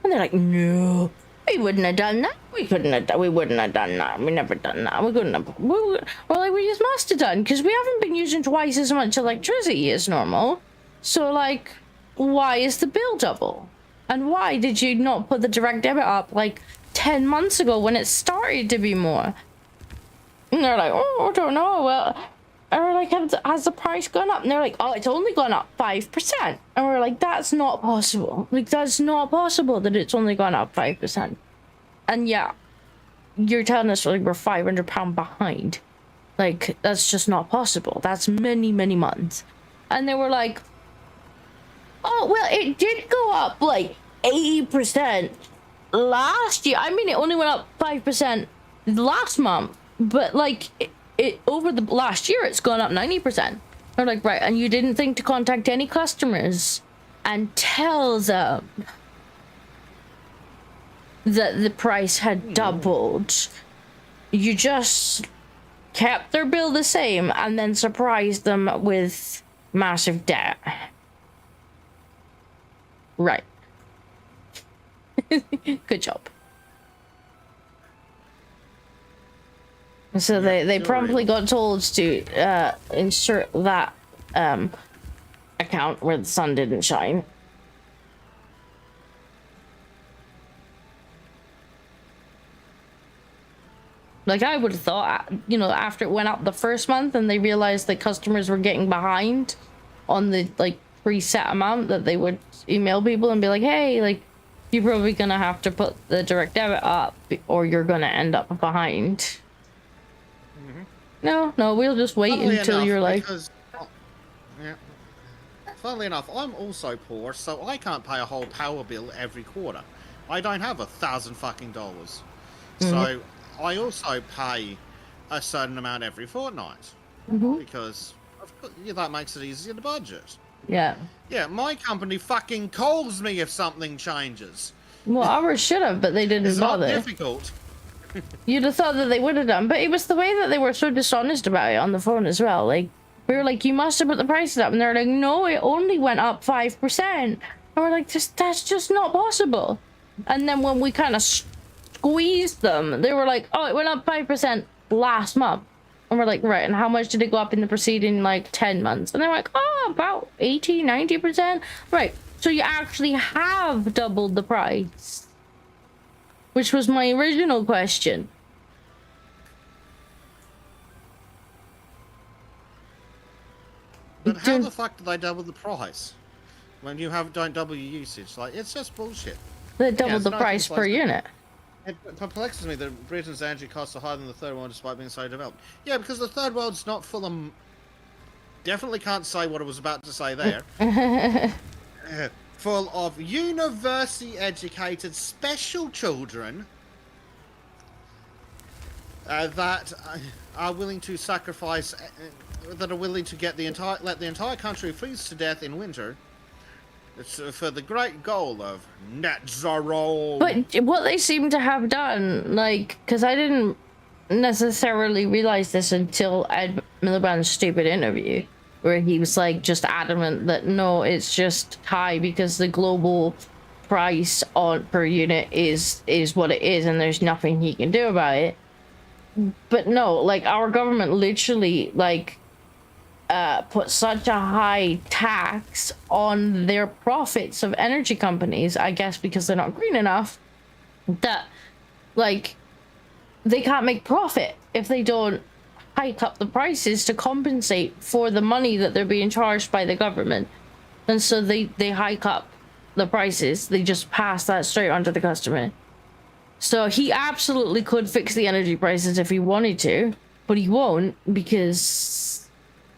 And they're like, no, we wouldn't have done that. We wouldn't have done that. We never done that. We couldn't have. We're like, we just must have done because we haven't been using twice as much electricity as normal. So, like, why is the bill double? And why did you not put the direct debit up like 10 months ago when it started to be more? And they're like, oh, I don't know. Well, and we're like, has the price gone up? And they're like, oh, it's only gone up 5%. And we're like, that's not possible. Like, that's not possible that it's only gone up 5%. And yeah, you're telling us like we're £500 behind. Like, that's just not possible. That's many, many months. And they were like, oh, well, it did go up like 80% last year. I mean, it only went up 5% last month. But like, it over the last year, it's gone up 90%. They're like, right, and you didn't think to contact any customers and tell them that the price had doubled. You just kept their bill the same and then surprised them with massive debt. Right. Good job. So they promptly got told to insert that account where the sun didn't shine. Like, I would have thought, you know, after it went up the first month and they realized that customers were getting behind on the, like, preset amount, that they would email people and be like, hey, like, you're probably gonna have to put the direct debit up or you're gonna end up behind. No, we'll just wait until you're like...
Yeah. Funnily enough, I'm also poor, so I can't pay a whole power bill every quarter. I don't have $1,000 fucking dollars. So I also pay a certain amount every fortnight. Because Yeah, that makes it easier to budget.
Yeah.
Yeah, my company fucking calls me if something changes.
Well, ours should have, but they didn't
It's not
bother.
difficult.
You'd have thought that they would have done, but it was the way that they were so dishonest about it on the phone as well. Like, we were like, you must have put the prices up. And they're like, no, it only went up 5%. And we're like, that's just not possible. And then when we kind of squeezed them, they were like, oh, it went up 5% last month. And we're like, right, and how much did it go up in the preceding, like, 10 months? And they're like, oh, about 80, 90%. Right, so you actually have doubled the price. Which was my original question.
But how the fuck did they double the price? When you don't double your usage? Like, it's just bullshit.
They doubled the price per unit.
It perplexes me that Britain's energy costs are higher than the third world despite being so developed. Yeah, because the third world's not full of... Definitely can't say what I was about to say there. Full of university-educated special children that are willing to sacrifice... that are willing to let the entire country freeze to death in winter. It's for the great goal of net zero.
But what they seem to have done, like, because I didn't necessarily realize this until Ed Miliband's stupid interview, where he was like just adamant that no, it's just high because the global price on per unit is what it is, and there's nothing he can do about it. But no, like our government literally like put such a high tax on their profits of energy companies, I guess because they're not green enough, that like they can't make profit if they don't hike up the prices to compensate for the money that they're being charged by the government. And so they hike up the prices. They just pass that straight on to the customer. So he absolutely could fix the energy prices if he wanted to, but he won't because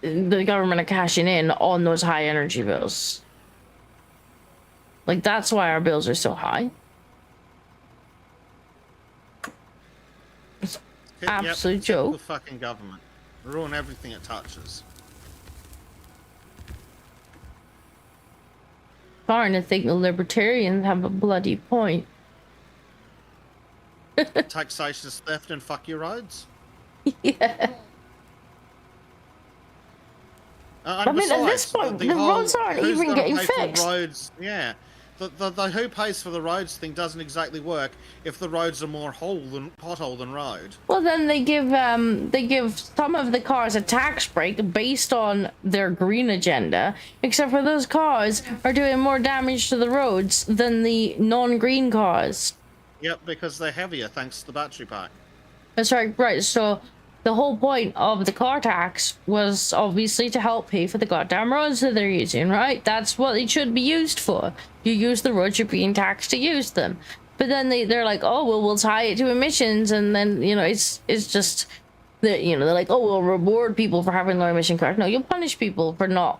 the government are cashing in on those high energy bills. Like, that's why our bills are so high. It's absolute joke.
The fucking government ruin everything it touches.
Starting to think the libertarians have a bloody point.
Taxation is theft and fuck your roads.
Yeah. I mean, at this point, the roads aren't even getting fixed.
Roads, yeah. The who pays for the roads thing doesn't exactly work if the roads are more pothole than road.
Well, then they give some of the cars a tax break based on their green agenda, except for those cars are doing more damage to the roads than the non-green cars.
Yep, because they're heavier thanks to the battery pack.
That's right, so the whole point of the car tax was obviously to help pay for the goddamn roads that they're using, right? That's what it should be used for. You use the roads, you're being taxed to use them. But then they're like, oh, well, we'll tie it to emissions, and then, you know, it's just that, you know, they're like, oh, we'll reward people for having low emission cars. No, you'll punish people for not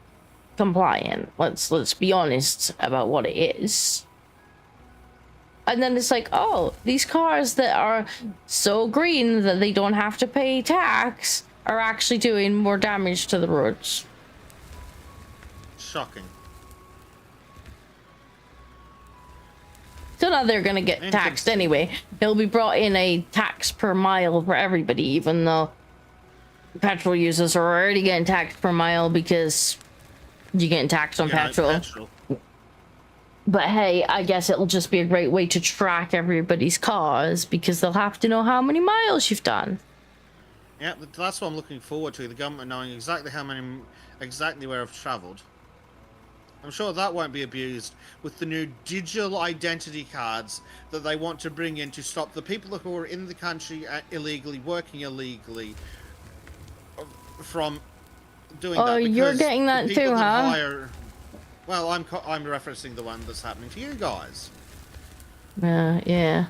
complying. Let's be honest about what it is. And then it's like, oh, these cars that are so green that they don't have to pay tax are actually doing more damage to the roads.
Shocking.
So now they're gonna get taxed anyway. It'll be brought in a tax per mile for everybody, even though petrol users are already getting taxed per mile because you're getting taxed on petrol. But hey, I guess it'll just be a great way to track everybody's cars because they'll have to know how many miles you've done.
Yeah, that's what I'm looking forward to. The government knowing exactly where I've travelled. I'm sure that won't be abused with the new digital identity cards that they want to bring in to stop the people who are in the country illegally, working illegally, from doing that.
Oh, you're getting that too, huh?
Well, I'm referencing the one that's happening to you guys.
Yeah.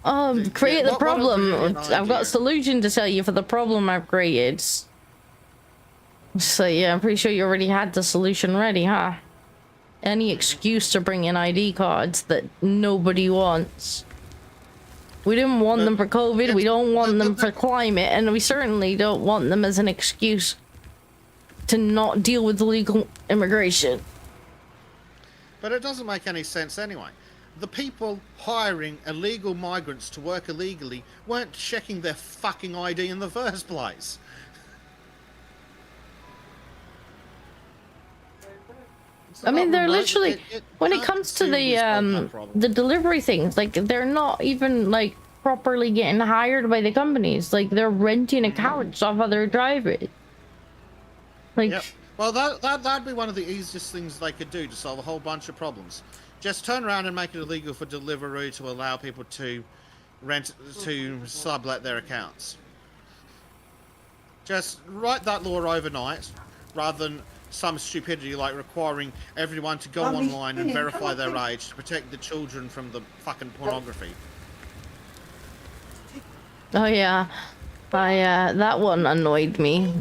Oh, create the problem. I've got a solution to tell you for the problem I've created. So yeah, I'm pretty sure you already had the solution ready, huh? Any excuse to bring in ID cards that nobody wants. We didn't want them for COVID, we don't want them for climate, and we certainly don't want them as an excuse to not deal with illegal immigration.
But it doesn't make any sense anyway. The people hiring illegal migrants to work illegally weren't checking their fucking ID in the first place.
I mean, they're
Right?
literally, when it
can't
comes to
seriously solve that problem.
the delivery things, like, they're not even, like, properly getting hired by the companies. Like, they're renting accounts off other drivers. Like,
Yep. Well, that'd be one of the easiest things they could do to solve a whole bunch of problems. Just turn around and make it illegal for Deliveroo to allow people to sublet their accounts. Just write that law overnight, rather than some stupidity like requiring everyone to go online and verify their age to protect the children from the fucking pornography.
oh yeah, that one annoyed me.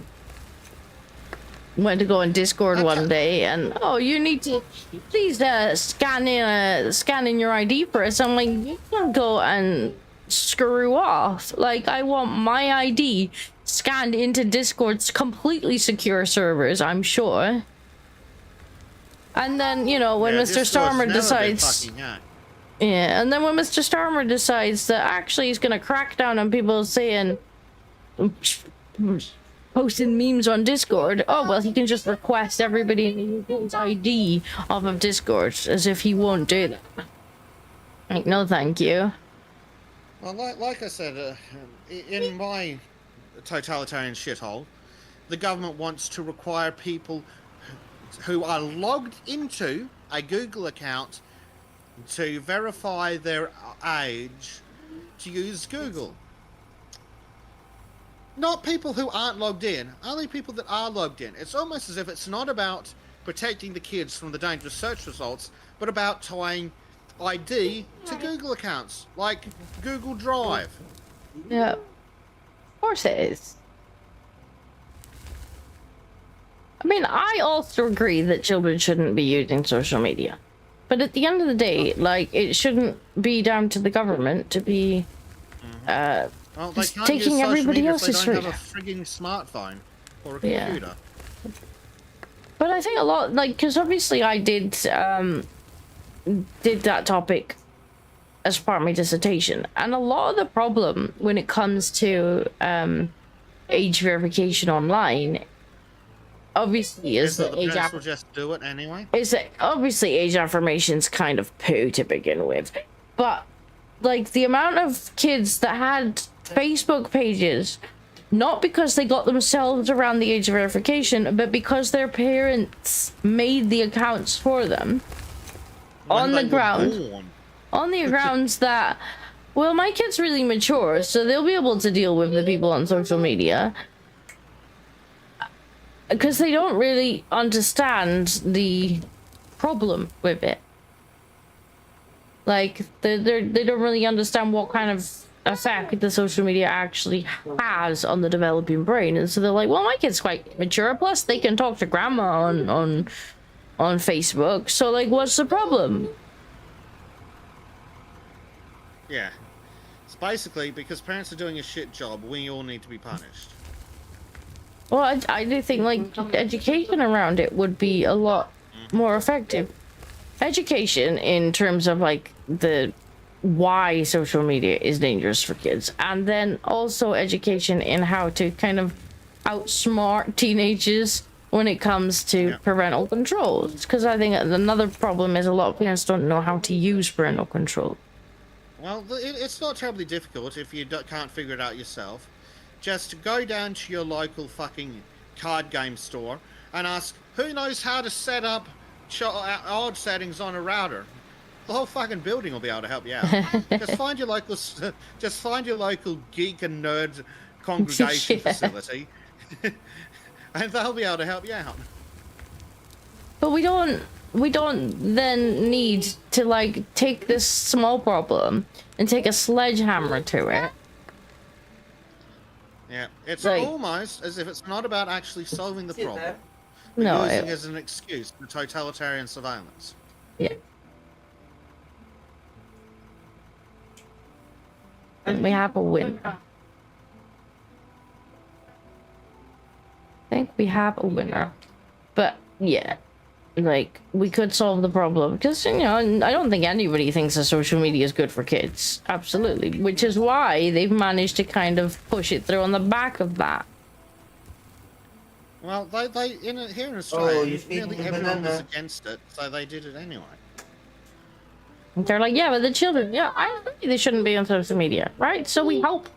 Went to go on Discord one day, and you need to please scan in your ID first. I'm like, you can go and screw off. Like, I want my ID scanned into Discord's completely secure servers, I'm sure. And then, you know, when Mr. Starmer decides, yeah, and then when Mr. Starmer decides that actually he's gonna crack down on people saying, posting memes on Discord, oh well, he can just request everybody in the UK's ID off of Discord, as if he won't do that. Like, no thank you.
Well, like I said, in my totalitarian shithole, the government wants to require people who are logged into a Google account to verify their age to use Google. Not people who aren't logged in, only people that are logged in. It's almost as if it's not about protecting the kids from the dangerous search results, but about tying ID to Google accounts, like Google Drive.
Yeah. Of course it is. I mean, I also agree that children shouldn't be using social media. But at the end of the day, like, it shouldn't be down to the government to be,
well, they
just
can't
taking
use
everybody
social media
else's
if they don't
freedom.
have a frigging smartphone or a
Yeah.
computer.
But I think a lot, like, because obviously I did that topic as part of my dissertation, and a lot of the problem when it comes to age verification online, obviously, is
that
that
the
age
parents will just do it anyway?
is that obviously age affirmation's kind of poo to begin with, but like the amount of kids that had Facebook pages, not because they got themselves around the age of verification, but because their parents made the accounts for them on the grounds that, well, my kid's really mature, so they'll be able to deal with the people on social media, because they don't really understand the problem with it. Like, they don't really understand what kind of effect the social media actually has on the developing brain, and so they're like, well, my kid's quite mature, plus they can talk to grandma on Facebook, so like, what's the problem?
Yeah. It's basically because parents are doing a shit job, we all need to be punished.
Well, I do think, like, education around it would be a lot more effective. Education in terms of, like, the why social media is dangerous for kids, and then also education in how to kind of outsmart teenagers when it comes to parental controls. Because I think another problem is a lot of parents don't know how to use parental control.
Well, it's not terribly difficult if you can't figure it out yourself. Just go down to your local fucking card game store and ask, who knows how to set up odd settings on a router? The whole fucking building will be able to help you out. Just find your local geek and nerd congregation facility, and they'll be able to help you out.
But we don't then need to, like, take this small problem and take a sledgehammer to it.
Yeah, it's
like,
almost as if it's not about actually solving the problem.
No,
using it as an excuse for totalitarian surveillance.
Yeah. And we have a win. think we have a winner. But yeah, like we could solve the problem because you know I don't think anybody thinks that social media is good for kids. Absolutely, which is why they've managed to kind of push it through on the back of that.
Well, here in Australia, nearly everyone was against it, so they did it anyway.
They're like, yeah, but the children, yeah, I agree they shouldn't be on social media, right? So we help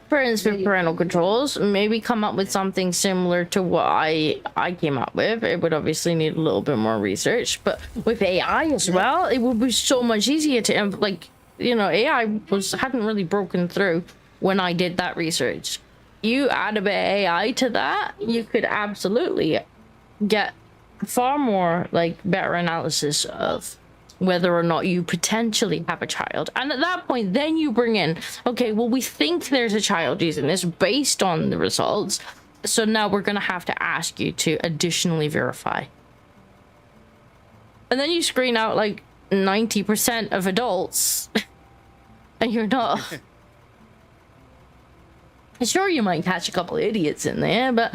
parents with parental controls, maybe come up with something similar to what I came up with. It would obviously need a little bit more research, but with AI as well, it would be so much easier to like, you know, AI hadn't really broken through when I did that research. You add a bit of AI to that, you could absolutely get far more like better analysis of whether or not you potentially have a child. And at that point, then you bring in, okay, well, we think there's a child using this based on the results. So now we're going to have to ask you to additionally verify. And then you screen out like 90% of adults and you're not. Sure, you might catch a couple of idiots in there, but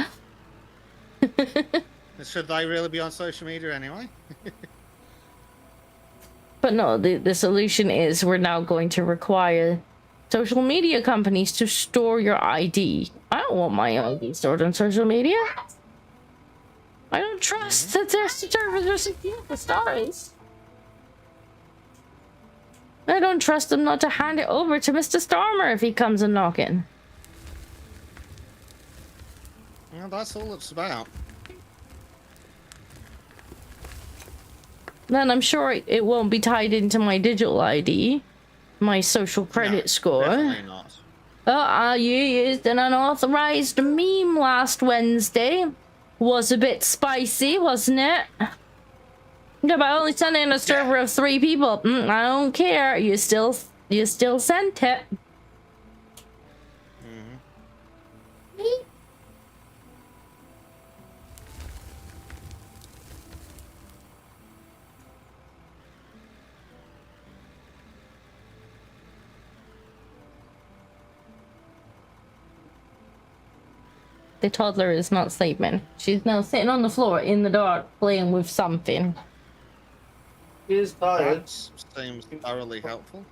should they really be on social media anyway?
But no, the solution is we're now going to require social media companies to store your ID. I don't want my ID stored on social media. I don't trust that their servers are secure for stars. I don't trust them not to hand it over to Mr. Stormer if he comes a knocking.
Well, that's all it's about.
Then I'm sure it won't be tied into my digital ID, my social credit score.
Definitely not.
You used an unauthorized meme last Wednesday. Was a bit spicy, wasn't it? Yeah, but I only sent it in a server of 3 people. I don't care. You still sent it. The toddler is not sleeping. She's now sitting on the floor in the dark playing with something.
He is tired.
That seems thoroughly helpful.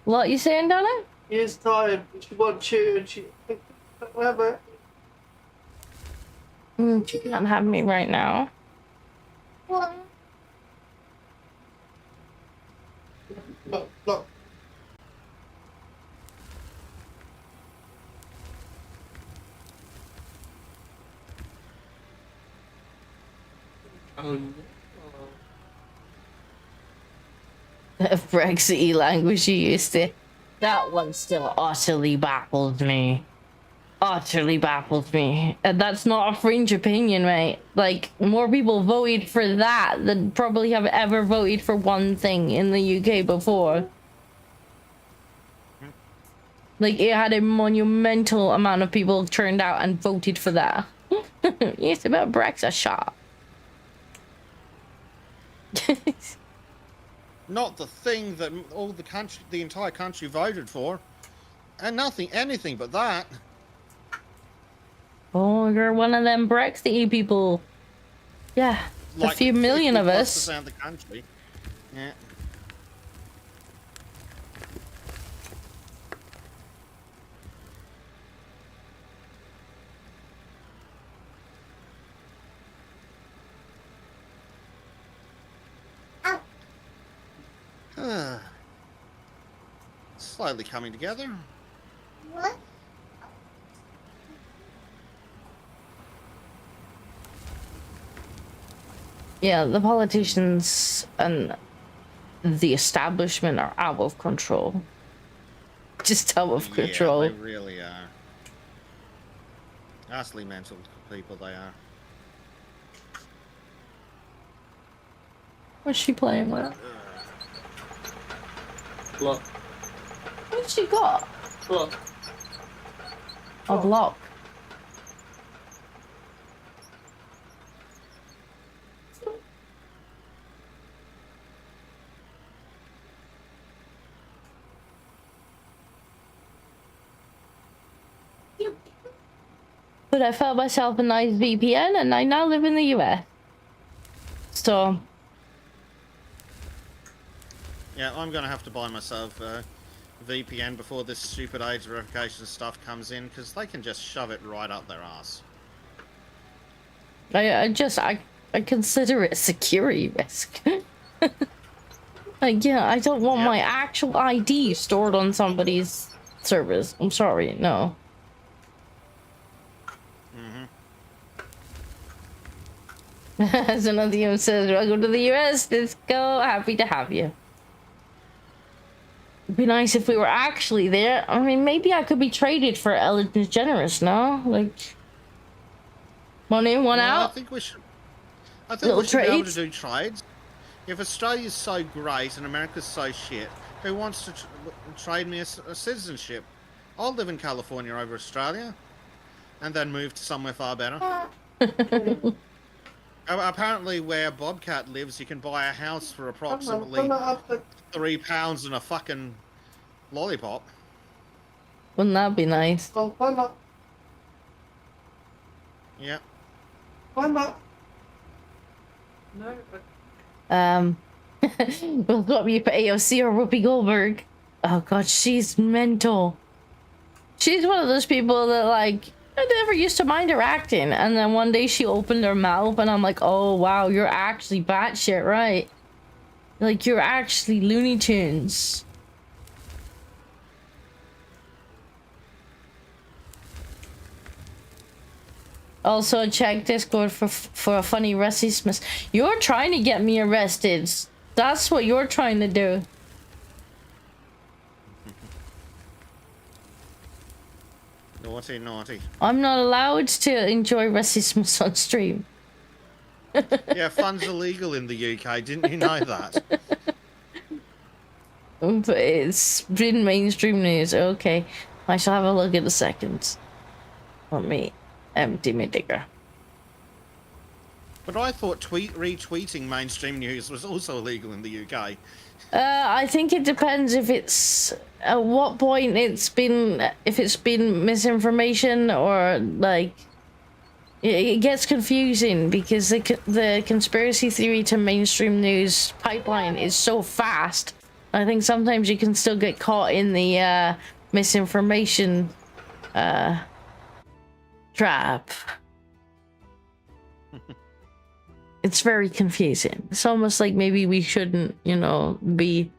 What you saying, Donna?
He is tired. She wants you and she... Whatever.
She can't have me right now.
What?
Look.
That Brexit language you used to. That one still utterly baffles me. Utterly baffles me. And that's not a fringe opinion, mate. Like, more people voted for that than probably have ever voted for one thing in the UK before. Like, it had a monumental amount of people turned out and voted for that. Yes, about Brexit shot.
Not the thing that the entire country voted for, and anything but that.
Oh, you're one of them Brexit people. Yeah, like a few million of us.
Of the country. Yeah. Slowly coming together.
What?
Yeah, the politicians and the establishment are out of control. Just out of control.
Yeah, they really are. Ghastly mental people they are.
What's she playing with?
Look.
What's she got?
Look.
A block. but I found myself a nice VPN, and I now live in the US. So.
Yeah, I'm gonna have to buy myself a VPN before this stupid age verification stuff comes in, because they can just shove it right up their ass.
I consider it a security risk. Like, yeah, I don't want my actual ID stored on somebody's servers. I'm sorry, no. As another human says, welcome to the US, let's go, happy to have you. It'd be nice if we were actually there. I mean, maybe I could be traded for Ellen DeGeneres, no? Like, one in, one out?
I think we should be able to do trades. If Australia's so great and America's so shit, who wants to trade me a citizenship? I'll live in California over Australia, and then move to somewhere far better. Apparently, where Bobcat lives, you can buy a house for approximately £3 and a fucking lollipop.
Wouldn't that be nice?
Yeah.
We'll swap you for AOC or Whoopi Goldberg. Oh god, she's mental. She's one of those people that, like, I never used to mind her acting, and then one day she opened her mouth and I'm like, oh wow, you're actually batshit right. Like, you're actually Looney Tunes. Also, check Discord for a funny racism. You're trying to get me arrested. That's what you're trying to do.
Naughty, naughty.
I'm not allowed to enjoy racism on stream.
Yeah, fun's illegal in the UK. Didn't you know that?
But it's been mainstream news. Okay, I shall have a look in a second. Let me empty my digger.
But I thought retweeting mainstream news was also illegal in the UK.
I think it depends if it's at what point it's been, if it's been misinformation or like it gets confusing because the conspiracy theory to mainstream news pipeline is so fast. I think sometimes you can still get caught in the misinformation trap. It's very confusing. It's almost like maybe we shouldn't, you know, be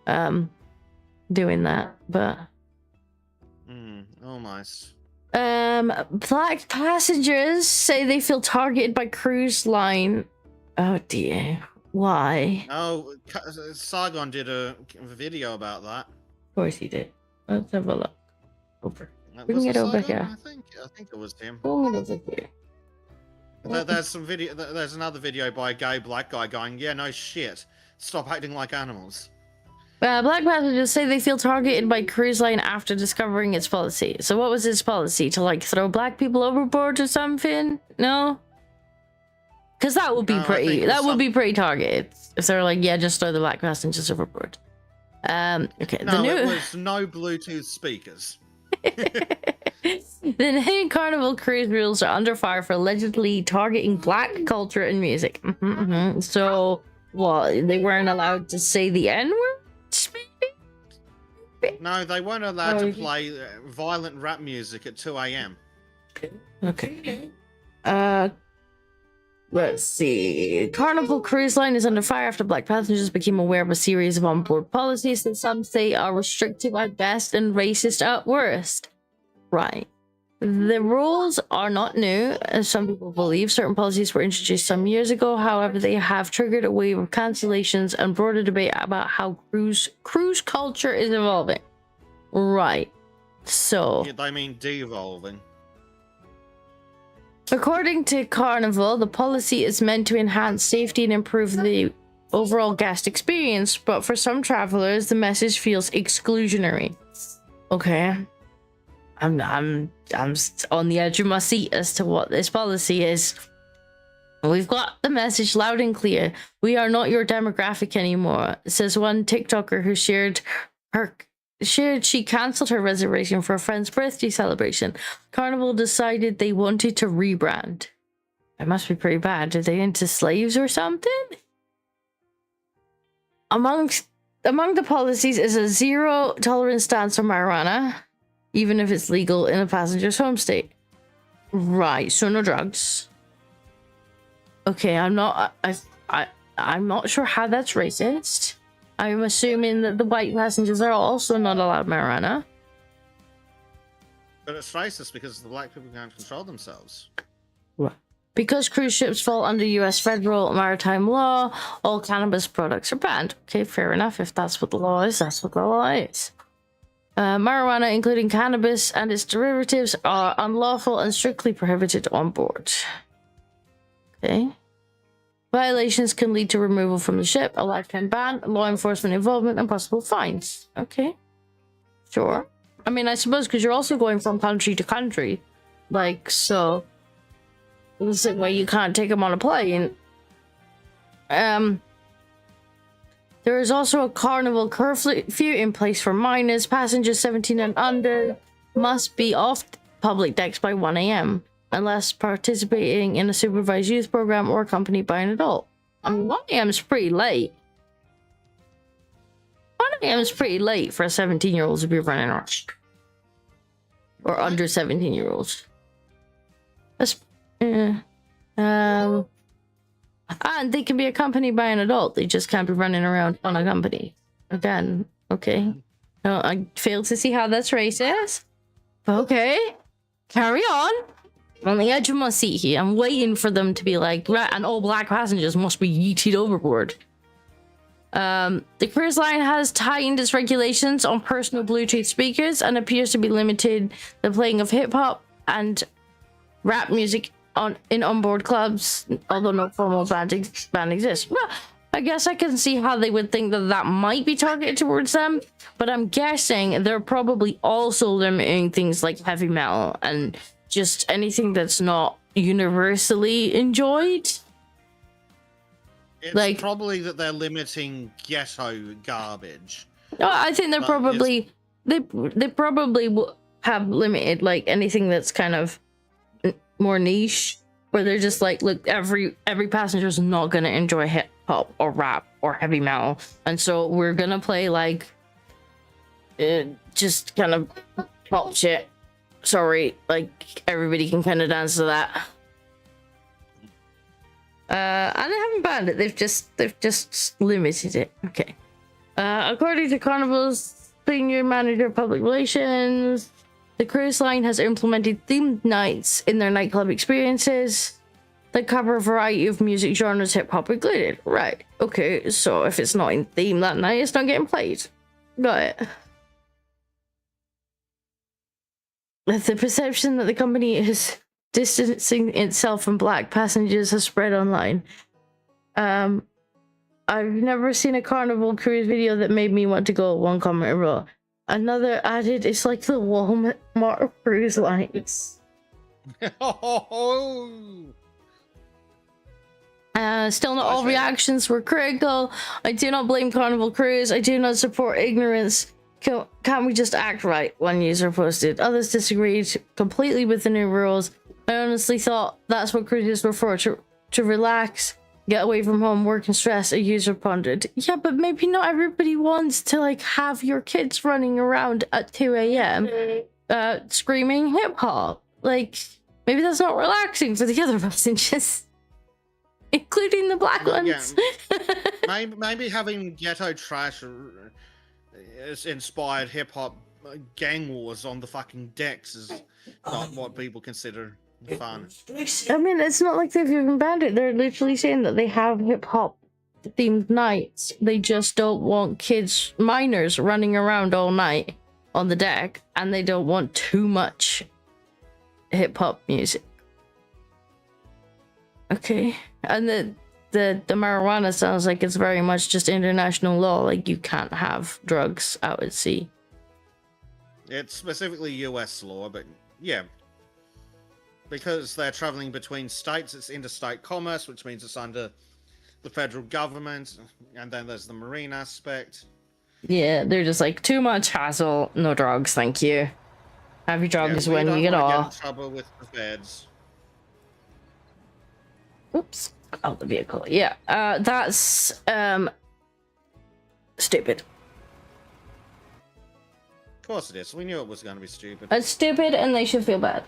doing that, but
almost.
Black passengers say they feel targeted by cruise line. Oh dear. Why?
Oh, Sargon did a video about that.
Of course he did. Let's have a look. Over.
Bring
it over
Sargon?
here.
I think it was him.
Bring it over here.
There's some video. There's another video by a gay black guy going, "Yeah, no shit. Stop acting like animals."
Black passengers say they feel targeted by cruise line after discovering its policy. So what was its policy? To like throw black people overboard or something? No? Because that would be be pretty targeted. If they're like, yeah, just throw the black passengers overboard. Okay.
No, it was no Bluetooth speakers.
The new Carnival cruise rules are under fire for allegedly targeting black culture and music. So, what? They weren't allowed to say the N-word, maybe?
No, they weren't allowed to play violent rap music at 2 a.m.
Okay. Let's see. Carnival Cruise Line is under fire after black passengers became aware of a series of onboard policies that some say are restrictive at best and racist at worst. Right. The rules are not new, as some people believe. Certain policies were introduced some years ago. However, they have triggered a wave of cancellations and broader debate about how cruise culture is evolving. Right. So...
Yeah, they mean devolving.
According to Carnival, the policy is meant to enhance safety and improve the overall guest experience, but for some travelers, the message feels exclusionary. Okay. I'm on the edge of my seat as to what this policy is. We've got the message loud and clear. We are not your demographic anymore, says one TikToker who shared her shared she cancelled her reservation for a friend's birthday celebration. Carnival decided they wanted to rebrand. It must be pretty bad. Are they into slaves or something? Among the policies is a zero tolerance stance on marijuana, even if it's legal in a passenger's home state. Right, so no drugs. Okay, I'm not sure how that's racist. I'm assuming that the white passengers are also not allowed marijuana.
But it's racist because the black people can't control themselves.
Right. Because cruise ships fall under US federal maritime law, all cannabis products are banned. Okay, fair enough. If that's what the law is, that's what the law is. Marijuana, including cannabis and its derivatives, are unlawful and strictly prohibited on board. Okay. Violations can lead to removal from the ship, a lifetime ban, law enforcement involvement, and possible fines. Okay. Sure. I mean, I suppose because you're also going from country to country. Like, so... the same way you can't take them on a plane. There is also a carnival curfew in place for minors. Passengers 17 and under must be off public decks by 1 a.m. unless participating in a supervised youth program or accompanied by an adult. I mean, 1 a.m. is pretty late. 1 a.m. is pretty late for a 17-year-old to be running around. Or under 17-year-olds. That's... and they can be accompanied by an adult. They just can't be running around unaccompanied. Again, okay. No, I failed to see how that's racist. But okay, carry on. I'm on the edge of my seat here. I'm waiting for them to be like, right, and all black passengers must be yeeted overboard. The cruise line has tightened its regulations on personal Bluetooth speakers and appears to be limited the playing of hip hop and rap music in onboard clubs, although no formal ban exists. Well, I guess I can see how they would think that that might be targeted towards them, but I'm guessing they're probably also limiting things like heavy metal and just anything that's not universally enjoyed.
It's
like,
probably that they're limiting ghetto garbage.
No, I think they're probably they probably have limited like anything that's kind of more niche, where they're just like, look, every passenger's not gonna enjoy hip hop or rap or heavy metal, and so we're gonna play like just kind of pop shit. Sorry, like everybody can kind of dance to that. And they haven't banned it. They've just limited it. Okay. According to Carnival's senior manager of public relations, the cruise line has implemented themed nights in their nightclub experiences that cover a variety of music genres, hip hop included. Right. Okay. So if it's not in theme that night, it's not getting played. Got it. The perception that the company is distancing itself from black passengers has spread online. I've never seen a Carnival cruise video that made me want to go. One comment wrote. Another added, it's like the Walmart of cruise lines. Still not all reactions were critical. I do not blame Carnival Cruise. I do not support ignorance. Can't we just act right? One user posted. Others disagreed completely with the new rules. I honestly thought that's what cruises were for, to relax, get away from home, work and stress, a user pondered. Yeah, but maybe not everybody wants to like have your kids running around at 2 a.m. Screaming hip hop. Like, maybe that's not relaxing for the other passengers. Including the black ones.
Yeah. maybe having ghetto trash inspired hip hop gang wars on the fucking decks is not what people consider fun.
I mean, it's not like they've even banned it. They're literally saying that they have hip hop themed nights. They just don't want kids, minors, running around all night on the deck, and they don't want too much hip hop music. Okay, and the marijuana sounds like it's very much just international law. Like, you can't have drugs out at sea.
It's specifically US law, but yeah. Because they're traveling between states, it's interstate commerce, which means it's under the federal government, and then there's the marine aspect.
Yeah, they're just like, too much hassle, no drugs, thank you. Have your drugs
we
when
don't
you get
wanna
off.
get in trouble with the feds.
Oops. Out the vehicle. Yeah. That's stupid.
Of course it is. We knew it was going to be stupid.
It's stupid and they should feel bad.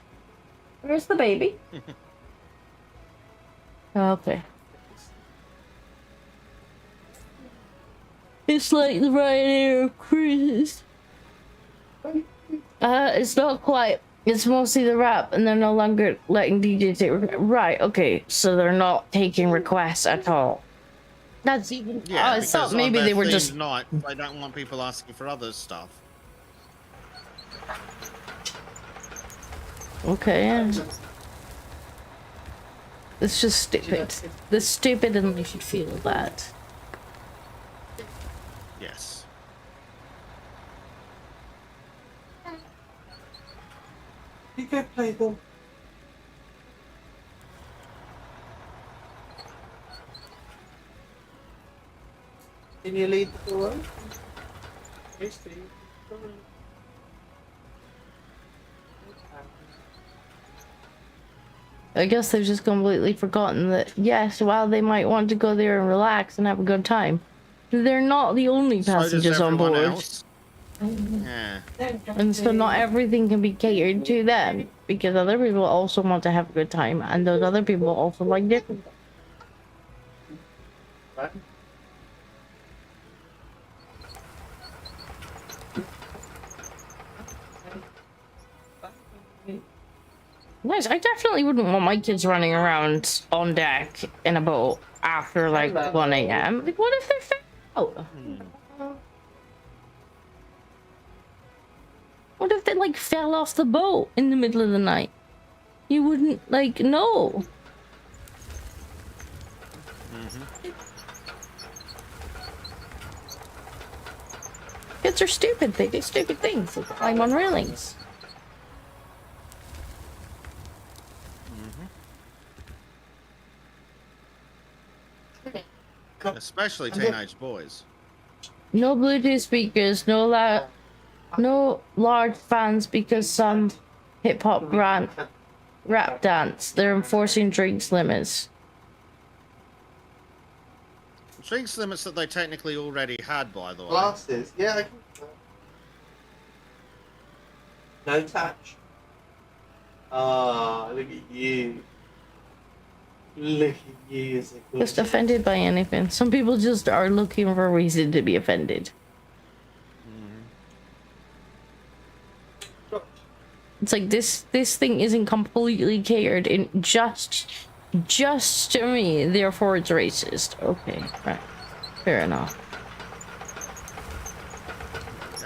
Where's the baby? Okay. It's like the Ryanair of cruises. It's not quite. It's mostly the rap, and they're no longer letting DJs take right. Okay, so they're not taking requests at all. That's even.
Yeah,
I thought
because
maybe
on
they
their
were
themed
just.
night, they don't want people asking for other stuff.
Okay. It's just stupid. They're stupid, and they should feel that.
Yes.
You go play them. Can you leave the door open? Yes, Steve.
I guess they've just completely forgotten that, yes, while they might want to go there and relax and have a good time, they're not the only
So does
passengers on
everyone
board.
else. Yeah.
And so not everything can be catered to them, because other people also want to have a good time, and those other people also like different things.
Right.
Nice. I definitely wouldn't want my kids running around on deck in a boat after like 1 a.m. Like, what if they're out? What if they like fell off the boat in the middle of the night? You wouldn't like know. Kids are stupid. They do stupid things. They climb on railings.
Especially teenage boys.
No Bluetooth speakers. No large fans because some hip hop rap dance. They're enforcing drinks limits.
Drinks limits that they technically already had, by the way.
Glasses. Yeah. I can... No touch. Ah, look at you. Look at you as a good.
Just offended by anything. Some people just are looking for a reason to be offended. It's like this thing isn't completely catered in just to me, therefore it's racist. Okay, right. Fair enough.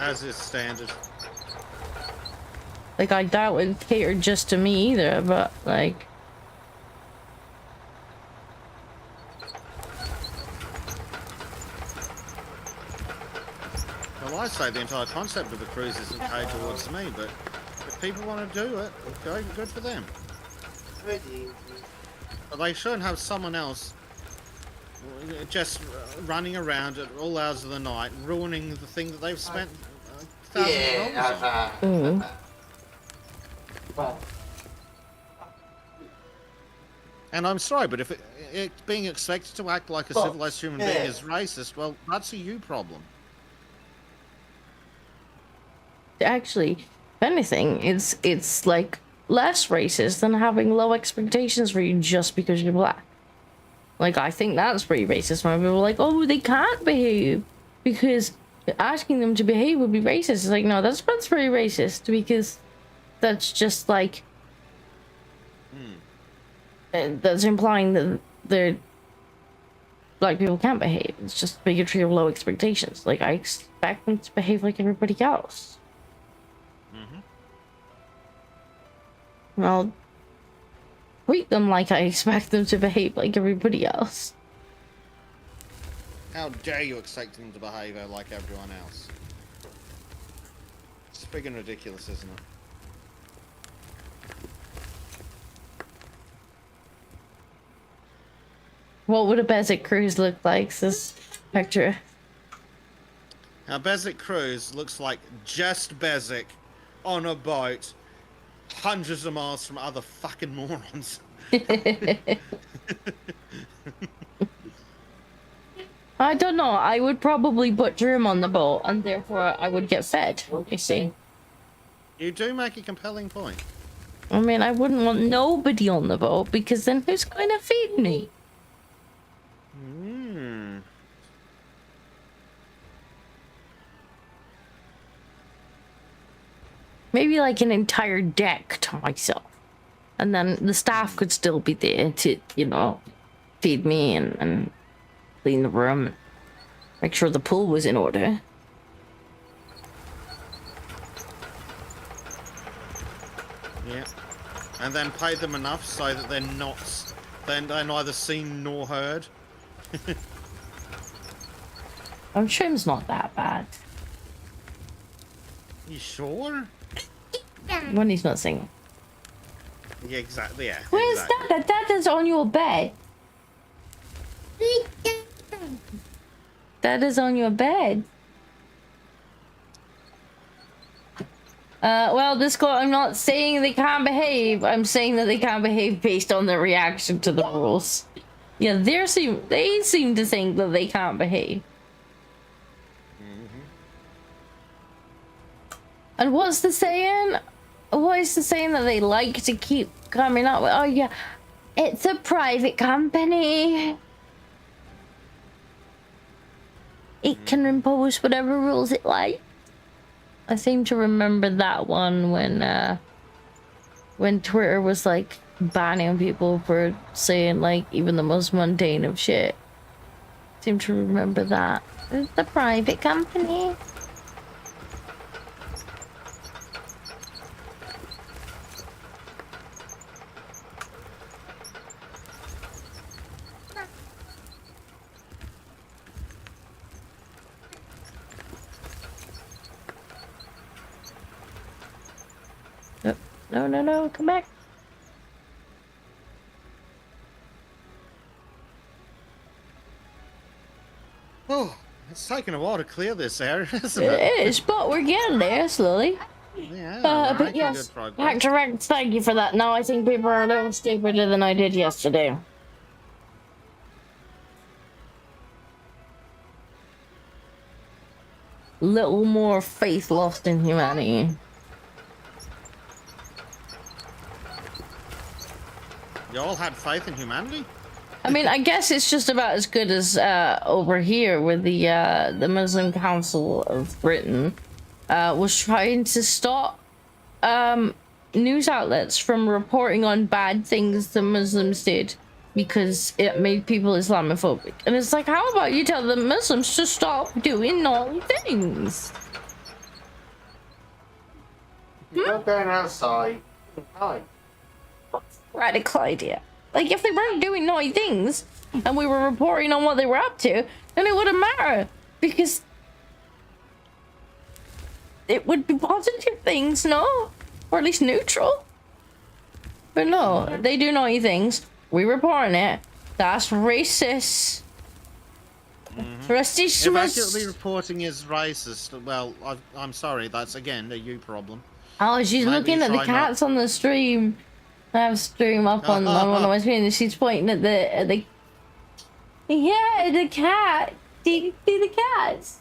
As is standard.
Like, I doubt it catered just to me either, but like,
Well, I say the entire concept of the cruise isn't paid towards me, but if people want to do it, good for them. But they shouldn't have someone else just running around at all hours of the night, ruining the thing that they've spent thousands of dollars on.
Well,
And I'm sorry, but if it being expected to act like a civilized human being is racist, well, that's a you problem.
actually, if anything, it's like less racist than having low expectations for you just because you're black. Like, I think that's pretty racist when people are like, oh, they can't behave because asking them to behave would be racist. It's like, no, that's pretty racist, because that's just like that's implying that they're black people can't behave. It's just bigotry of low expectations. Like, I expect them to behave like everybody else. I'll treat them like I expect them to behave like everybody else.
How dare you expect them to behave like everyone else? It's friggin' ridiculous, isn't it?
What would a Bezek cruise look like? This picture.
Now, Bezek Cruise looks like just Bezek on a boat hundreds of miles from other fucking morons.
I don't know. I would probably butcher him on the boat, and therefore I would get fed. You see?
You do make a compelling point.
I mean, I wouldn't want nobody on the boat because then who's going to feed me?
Hmm.
Maybe like an entire deck to myself, and then the staff could still be there to, you know, feed me and clean the room, make sure the pool was in order.
Yeah. And then pay them enough so that they're neither seen nor heard.
I'm sure it's not that bad
You sure?
when he's not singing.
Yeah, exactly. Yeah.
Where's
exactly.
Dad? Dad is on your bed. Dad is on your bed. Well, Discord, I'm not saying they can't behave. I'm saying that they can't behave based on their reaction to the rules. Yeah, they seem to think that they can't behave. And what's the saying? What is the saying that they like to keep coming up with? Oh yeah, it's a private company. It can impose whatever rules it likes. I seem to remember that one when Twitter was like banning people for saying like even the most mundane of shit. I seem to remember that. It's a private company. No, come back.
Oh, it's taken a while to clear this area, isn't it?
It is, but we're getting there slowly.
Yeah.
But
making
yes,
good progress.
Direct, thank you for that. Now I think people are a little stupider than I did yesterday. Little more faith lost in humanity.
You all had faith in humanity?
I mean, I guess it's just about as good as over here with the Muslim Council of Britain was trying to stop news outlets from reporting on bad things the Muslims did because it made people Islamophobic. And it's like, how about you tell the Muslims to stop doing naughty things?
Not going outside. Hi.
Radical idea. Like, if they weren't doing naughty things and we were reporting on what they were up to, then it wouldn't matter because it would be positive things, no? Or at least neutral. But no, they do naughty things. We report on it. That's racist. Thrusty
If accurately reporting is racist, well, I'm sorry, that's again a you problem.
Oh, she's
Maybe
looking at the
try
cats on the stream. I have stream up on one of my screens and she's pointing at the yeah, the cat. Do you see the cats?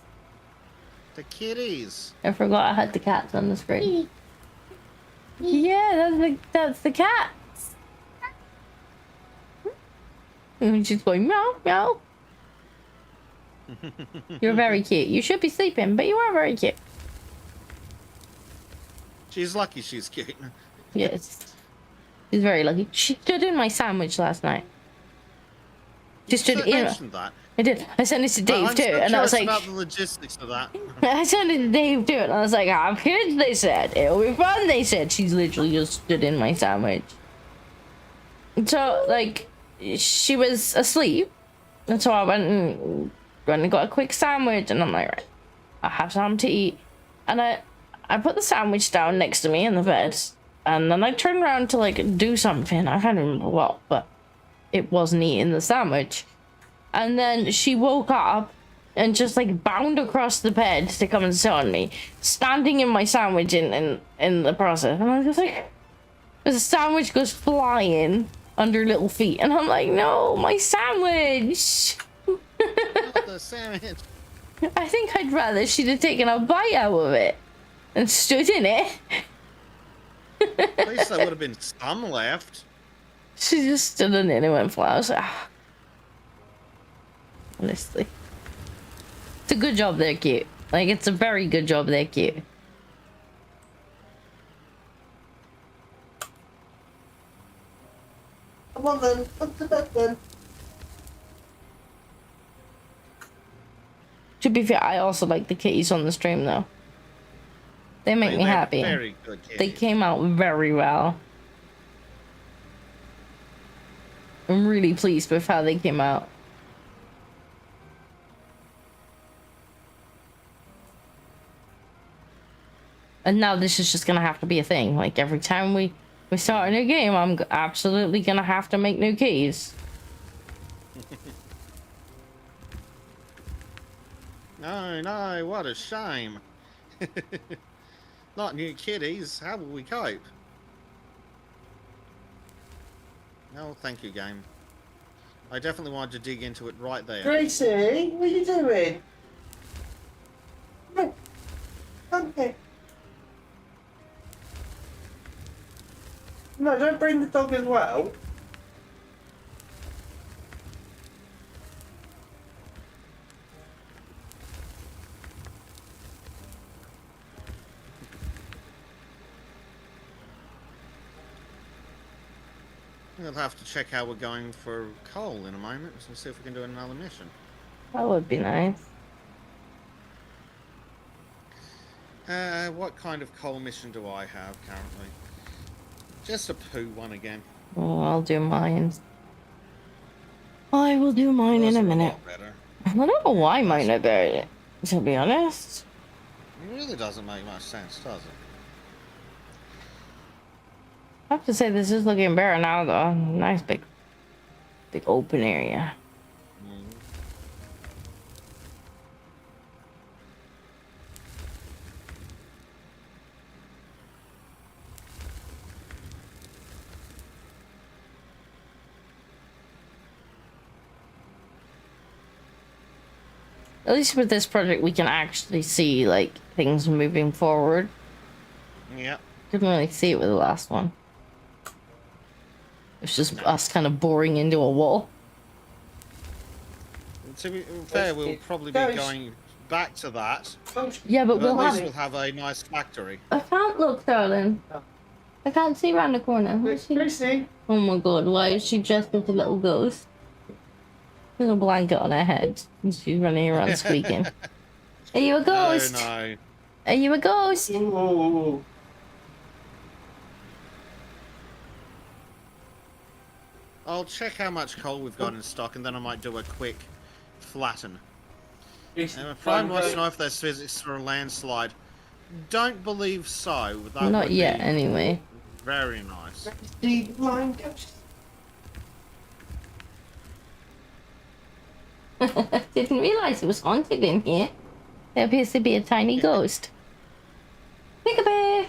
The kitties.
I forgot I had the cats on the screen. Yeah, that's the cats. And she's going meow meow. You're very cute. You should be sleeping, but you are very cute.
She's lucky she's cute.
Yes. She's very lucky. She stood in my sandwich last night. She stood
You
in.
mentioned that.
I did. I sent it to Dave
I'm
too,
still
and I was
curious
like,
about the logistics of that.
I sent it to Dave too, and I was like, have kids? They said it'll be fun. They said she's literally just stood in my sandwich. So like, she was asleep, and so I went and got a quick sandwich, and I'm like, right, I have something to eat, and I put the sandwich down next to me in the bed, and then I turned around to like do something. I can't remember what, but it wasn't eating the sandwich. And then she woke up and just like bound across the bed to come and sit on me, standing in my sandwich in the process. And I was like, the sandwich goes flying under little feet, and I'm like, no, my sandwich.
Not the sandwich.
I think I'd rather she'd have taken a bite out of it and stood in it.
At least there would have been some left.
She just stood in it and it went flat. I was like, ah. Honestly. It's a good job they're cute. Like, it's a very good job they're cute.
Come on then, put to bed then.
To be fair, I also like the kitties on the stream, though. They make me
They're
happy.
Very good kitties.
They came out very well. I'm really pleased with how they came out. And now this is just gonna have to be a thing. Like, every time we start a new game, I'm absolutely gonna have to make new keys.
No, what a shame. Not new kitties. How will we cope? No, thank you, game. I definitely wanted to dig into it right there.
Gracie, what are you doing? No. Come here. No, don't bring the dog as well.
We'll have to check how we're going for coal in a moment and see if we can do another mission.
That would be nice.
What kind of coal mission do I have currently? Just a poo one again.
Oh, I'll do mine. I will do mine in a minute.
Better.
I don't know why mine are better, to be honest.
It really doesn't make much sense, does it?
I have to say, this is looking better now, though. Nice big open area. At least with this project, we can actually see, like, things moving forward.
Yeah.
Couldn't really see it with the last one. It's just us kind of boring into a wall.
To be fair, we'll probably be going back to that.
Yeah, but
At least we'll have a nice factory.
I can't look, darling. I can't see around the corner. Where's she?
Gracie.
Oh my god, why is she dressed as a little ghost? With a blanket on her head. And she's running around squeaking. Are you a ghost?
No.
Are you a ghost?
Ooh.
I'll check how much coal we've got in stock, and then I might do a quick flatten. And if Prime wants to know if there's physics for a landslide, don't believe so. That
Not
would
yet,
be
anyway.
very nice.
The blind ghost.
Didn't realize it was haunted in here. There appears to be a tiny ghost. Peekaboo!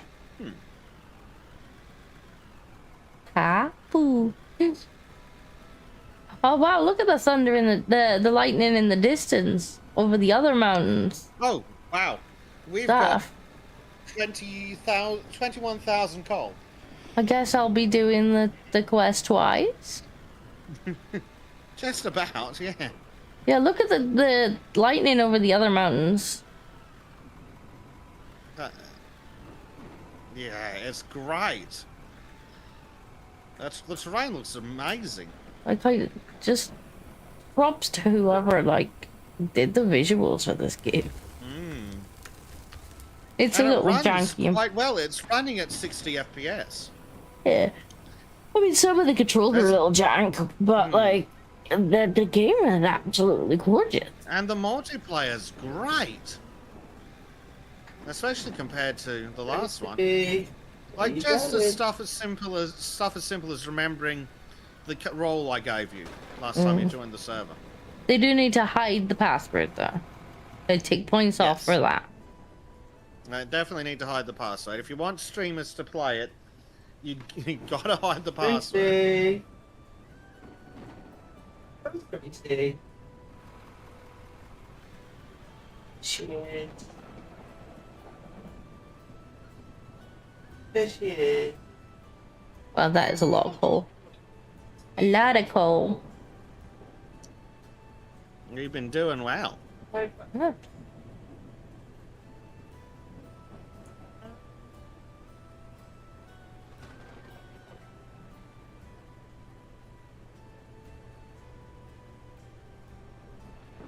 Kapoo. Oh wow, look at the thunder in the lightning in the distance over the other mountains.
Oh, wow. We've
Stuff.
got 21,000 coal.
I guess I'll be doing the quest twice.
Just about, yeah.
Yeah, look at the lightning over the other mountains.
Yeah, it's great. The terrain looks amazing.
Like, I just props to whoever like did the visuals for this game. It's
And
a
it
little
runs
janky.
quite well. It's running at 60 FPS.
Yeah. I mean, some of the controls are a little jank, but like the game is absolutely gorgeous.
And the multiplayer's great. Especially compared to the last one. Like just the stuff as simple as remembering the role I gave you last time you joined the server.
They do need to hide the password though. They take points off
Yes.
for that.
I definitely need to hide the password. If you want streamers to play it, you gotta hide the password.
Tracy. Where's Tracy? Shit. There she is.
Well, that is a lot of coal. A lot of coal.
You've been doing well.
Yeah.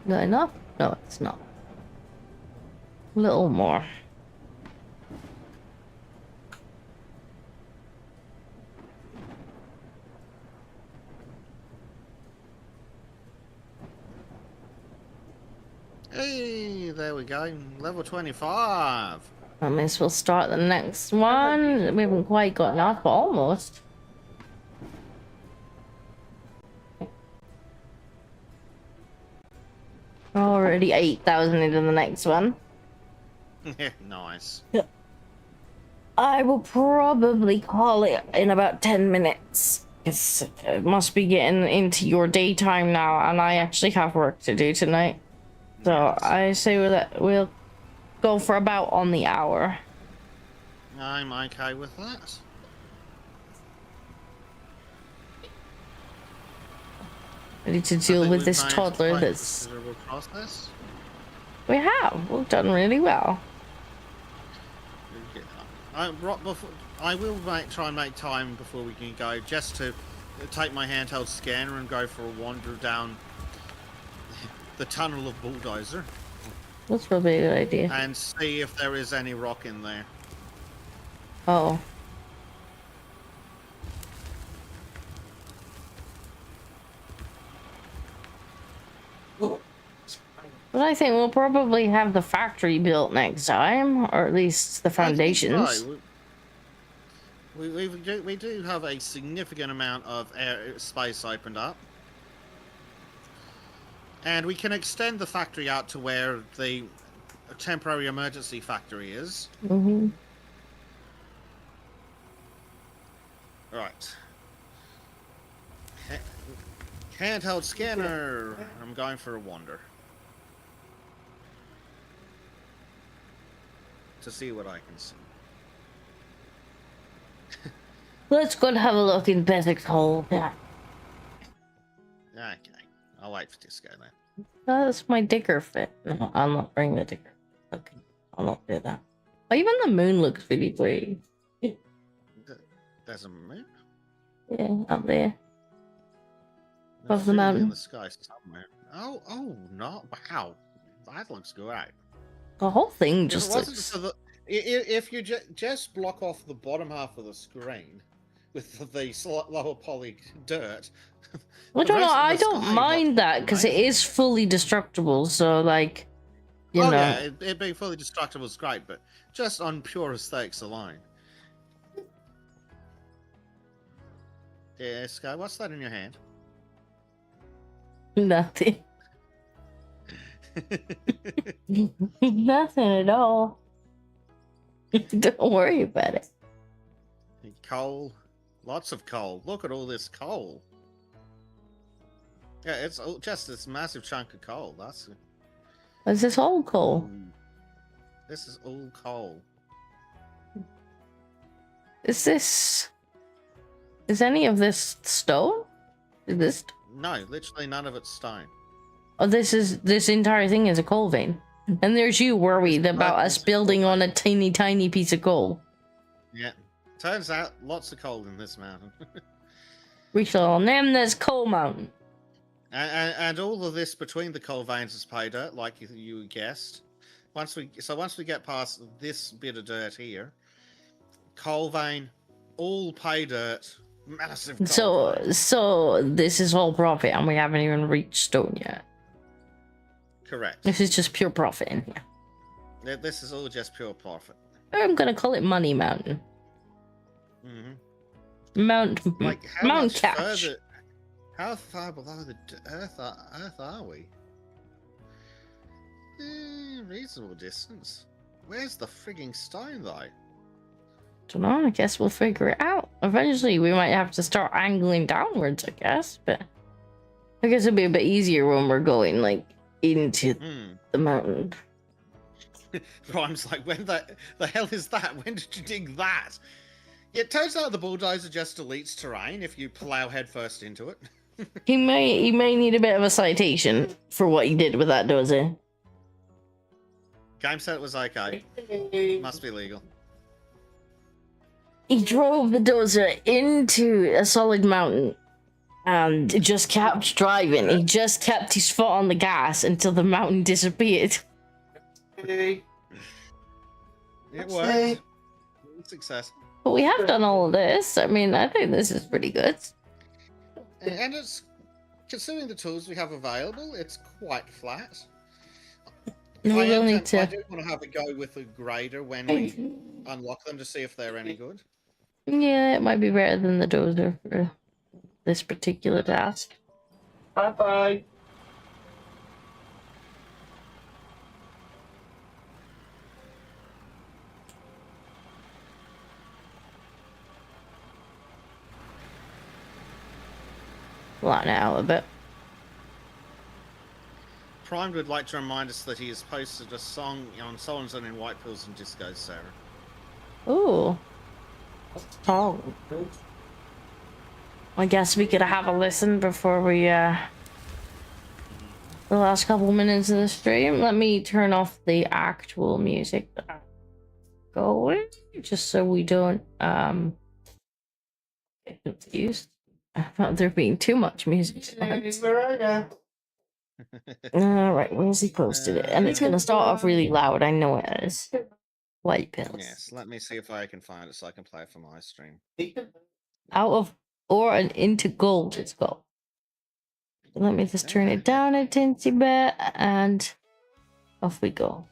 Not enough? No, it's not. A little more.
Hey, there we go. Level 25.
I may as well start the next one. We haven't quite got enough, but almost. Already 8,000 into the next one.
Nice.
I will probably call it in about 10 minutes. It must be getting into your daytime now, and I actually have work to do tonight. So I say we'll go for about on the hour.
I'm okay with that.
Ready to
I
deal
think
with
we've
this
managed
toddler
quite a
that's...
considerable process.
We have. We've done really well.
I will try and make time before we can go, just to take my handheld scanner and go for a wander down the tunnel of Bulldozer
That's probably a good idea.
and see if there is any rock in there.
Oh. But I think we'll probably have the factory built next time, or at least the foundations.
I think so. We do have a significant amount of space opened up. And we can extend the factory out to where the temporary emergency factory is.
Mm-hmm.
Right. Handheld scanner. I'm going for a wander. To see what I can see.
Let's go and have a look in Bezek's hole. Yeah.
Okay. I'll wait for Disco then.
That's my digger fit. No, I'll not bring the digger. Okay. I'll not do that. Oh, even the moon looks really pretty.
There's a moon?
Yeah, up there. Above the
Surely
mountain.
in the sky somewhere. Oh, no. Wow. That looks great.
The whole thing
If
just
it wasn't
looks...
for the, if you just block off the bottom half of the screen with the lower poly dirt.
I
the
don't know.
rest of
I
the
don't
sky
mind
looks
that because it
amazing.
is fully destructible. So, like, you know.
Yeah, it being fully destructible is great, but just on pure aesthetics alone. Yeah, Sky, what's that in your hand?
Nothing. Nothing at all. Don't worry about it.
Coal. Lots of coal. Look at all this coal. Yeah, it's just this massive chunk of coal. That's...
Is this all coal?
This is all coal.
Is any of this stone? Is this...
No, literally none of it's stone.
Oh, this entire thing is a coal vein. And there's you worried about us building on a tiny piece of coal.
Yeah. Turns out lots of coal in this mountain.
We shall name this Coal Mountain.
And all of this between the coal veins is pay dirt, like you guessed. Once we get past this bit of dirt here, coal vein, all pay dirt, massive coal vein.
So this is all profit and we haven't even reached stone yet.
Correct.
This is just pure profit in here.
This is all just pure profit.
I'm gonna call it Money Mountain.
Mm-hmm.
Mount Cash.
Further, how far below the earth are we? Reasonable distance. Where's the frigging stone, though?
Don't know. I guess we'll figure it out. Eventually, we might have to start angling downwards, I guess. But I guess it'll be a bit easier when we're going, like, into the mountain.
Rhyme's like, when the hell is that? When did you dig that? Yeah, it turns out the bulldozer just deletes terrain if you plow headfirst into it.
He may need a bit of a citation for what he did with that dozer.
Game said it was okay. Must be legal.
He drove the dozer into a solid mountain and just kept driving. He just kept his foot on the gas until the mountain disappeared.
It worked. Success.
But we have done all of this. I mean, I think this is pretty good.
And it's, considering the tools we have available, it's quite flat.
No,
I
we'll
do
need to.
want to have it go with a grader when we unlock them to see if they're any good.
Yeah, it might be better than the dozer for this particular task.
Bye-bye.
Flatten it out a bit.
Prime would like to remind us that he has posted a song on So-and-So in White Pills and Discos, Sarah.
Ooh. Oh. I guess we could have a listen before we, the last couple minutes of the stream. Let me turn off the actual music that I'm going, just so we don't, get confused about there being too much music. Alright, where's he posted it? And it's gonna start off really loud, I know it is. White pills.
Yes, let me see if I can find it so I can play it for my stream.
Out of ore and into gold it's called. Let me just turn it down a teensy bit and off we go.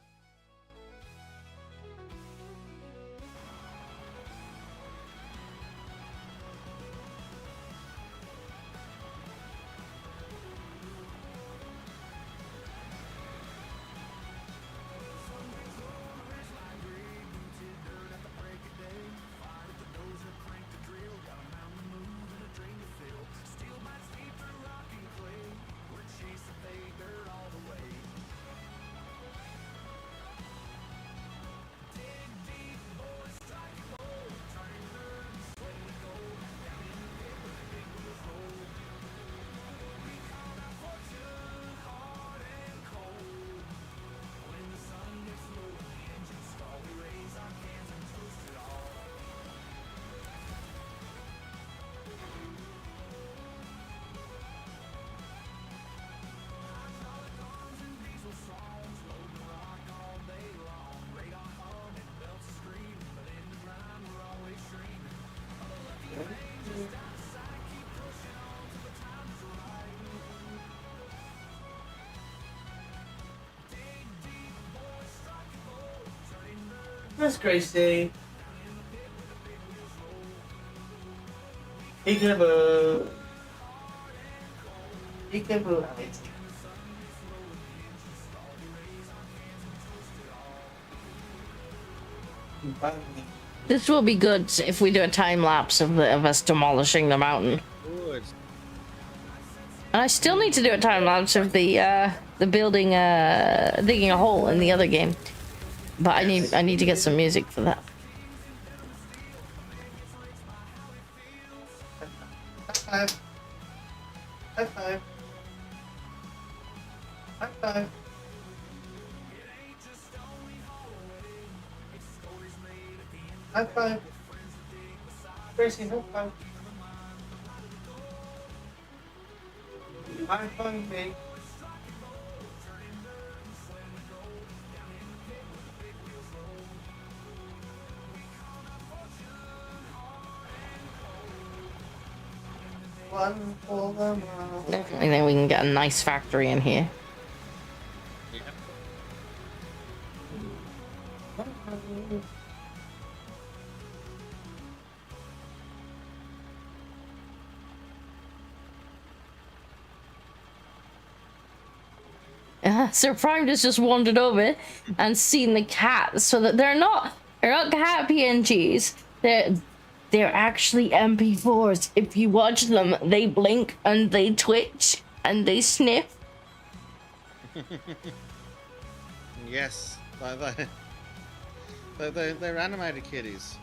Miss Gracie. Peekaboo. Peekaboo.
This will be good if we do a time lapse of us demolishing the mountain.
Good.
And I still need to do a time lapse of the building, digging a hole in the other game. But I need to get some music for that.
High five. High five. High five. High five. Gracie, high five. High five me. One for the mile.
And then we can get a nice factory in here. Sir Prime just wandered over and seen the cat, so that they're not cat PNGs. They're actually MP4s. If you watch them, they blink and they twitch and they sniff.
Yes, they're animated kitties.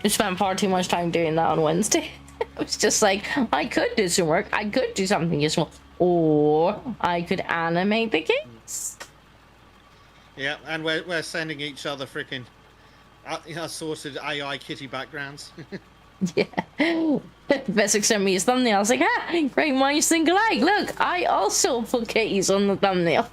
I spent far too much time doing that on Wednesday. I was just like, I could do some work. I could do something useful. Or I could animate the kids.
Yeah, and we're sending each other freaking assorted AI kitty backgrounds.
Yeah. Bezek sent me his thumbnail. I was like, great minds think alike. Look, I also put kitties on the thumbnail.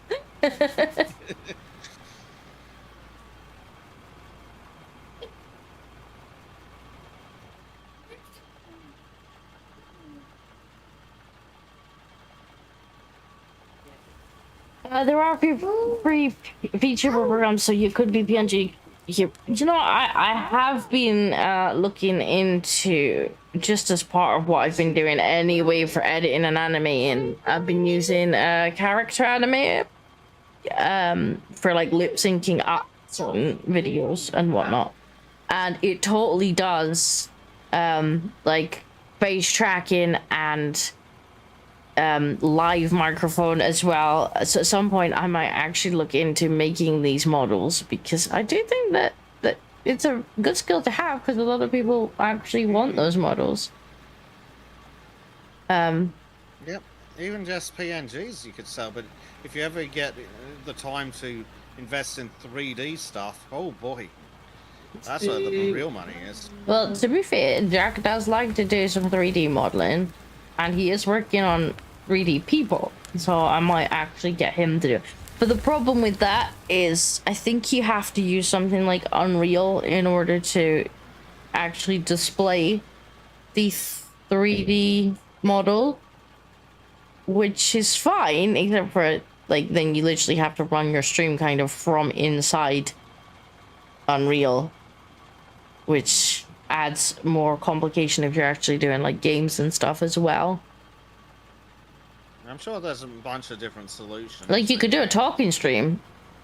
There are free feature programs, so you could be PNG. You know, I have been looking into, just as part of what I've been doing anyway for editing and animating, I've been using character animator for like lip syncing up certain videos and whatnot, and it totally does like face tracking and live microphone as well. So at some point I might actually look into making these models, because I do think that it's a good skill to have, because a lot of people actually want those models.
Yep, even just PNGs you could sell, but if you ever get the time to invest in 3D stuff, oh boy, that's where the real money is.
Well, to be fair, Jack does like to do some 3D modeling, and he is working on 3D people, so I might actually get him to do it. But the problem with that is I think you have to use something like Unreal in order to actually display the 3D model, which is fine, except for like then you literally have to run your stream kind of from inside Unreal, which adds more complication if you're actually doing like games and stuff as well.
I'm sure there's a bunch of different solutions.
Like you could do a talking stream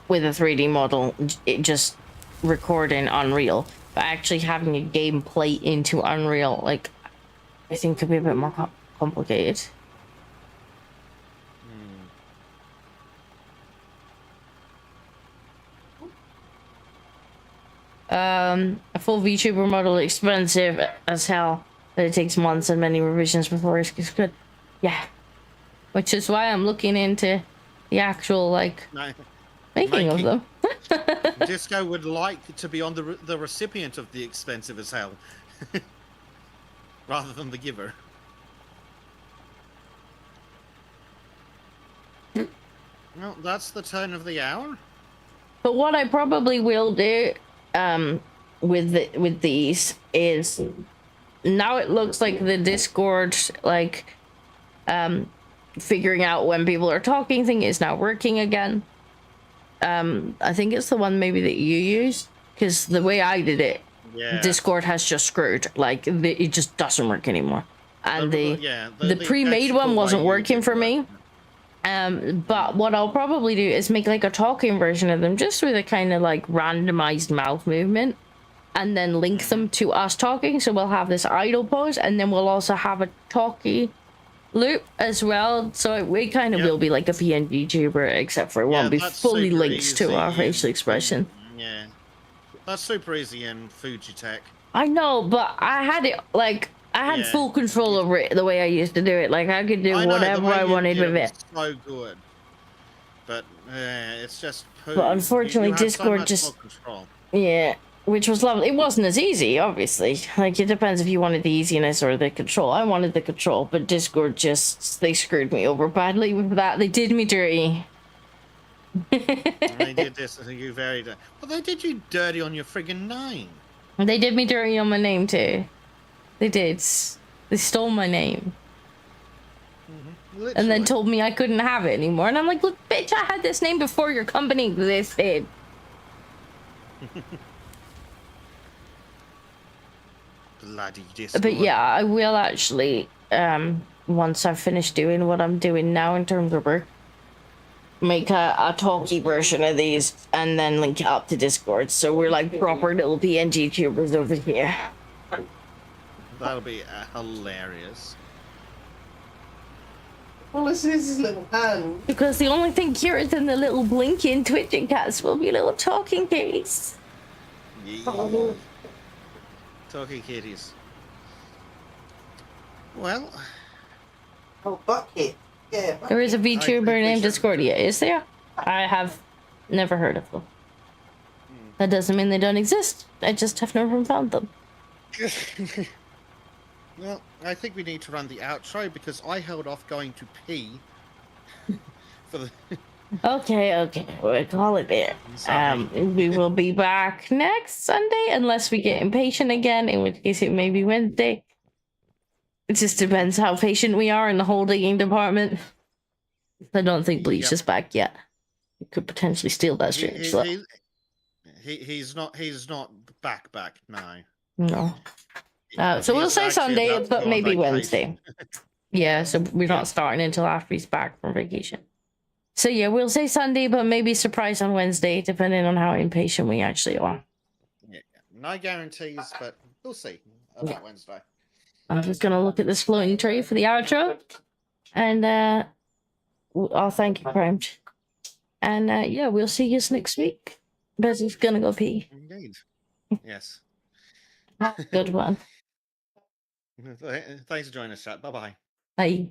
with a 3D model, it just recording Unreal, but actually having a gameplay into Unreal, like I think could be a bit more complicated. A full VTuber model is expensive as hell, but it takes months and many revisions before it's good. Yeah, which is why I'm looking into the actual like making of them.
Disco would like to be on the recipient of the expensive as hell, rather than the giver. Well, that's the turn of the hour.
But what I probably will do with these is, now it looks like the Discord like figuring out when people are talking thing is now working again. I think it's the one maybe that you use, because the way I did it, yeah, Discord has just screwed, like it just doesn't work anymore, and the pre-made one wasn't working for me. But what I'll probably do is make like a talking version of them, just with a kind of like randomized mouth movement, and then link them to us talking. So we'll have this idle pose, and then we'll also have a talkie loop as well. So it kind of will be like a PNG tuber, except for it won't be fully linked to our facial expression.
Yeah, that's super easy in Fujitech.
I know, but I had it like I had full control over it the way I used to do it. Like I could do whatever I wanted with it.
So good, but it's just.
But unfortunately, Discord just. Yeah, which was lovely. It wasn't as easy, obviously. Like it depends if you wanted the easiness or the control. I wanted the control, but Discord they screwed me over badly with that. They did me dirty.
They did this to you very dirty. Well, they did you dirty on your friggin' name.
They did me dirty on my name too. They did. They stole my name. And then told me I couldn't have it anymore. And I'm like, look, bitch, I had this name before your company existed.
Bloody Discord.
But yeah, I will actually, once I've finished doing what I'm doing now in terms of work, make a talkie version of these and then link it up to Discord. So we're like proper little PNG tubers over here.
That'll be hilarious.
Well, this is his little hand.
Because the only thing cuter than the little blinking twitching cats will be little talking kitties.
Yeah. Talking kitties. Well,
Oh, Bucket. Yeah. Bucket.
There is a VTuber named
sure.
Discordia, is there? I have never heard of them. That doesn't mean they don't exist. I just have never found them.
Well, I think we need to run the outro because I held off going to pee for the.
Okay, we'll call it there.
Sorry.
We will be back next Sunday unless we get impatient again, in which case it may be Wednesday. It just depends how patient we are in the whole digging department. I don't think Bleach is back yet. We could potentially steal that stream.
He's not back. No.
No. So we'll
He's
say
actually
Sunday,
about to
but
go on
maybe
vacation.
Wednesday. Yeah, so we're not starting until after he's back from vacation. So yeah, we'll say Sunday, but maybe surprise on Wednesday, depending on how impatient we actually are.
Yeah. No guarantees, but we'll see about Wednesday.
I'm just gonna look at this floating tray for the outro, and I'll thank you, Primed. And yeah, we'll see you next week. Bezek's gonna go pee.
Indeed. Yes.
Good one.
Thanks for joining us, chat. Bye-bye.
Bye.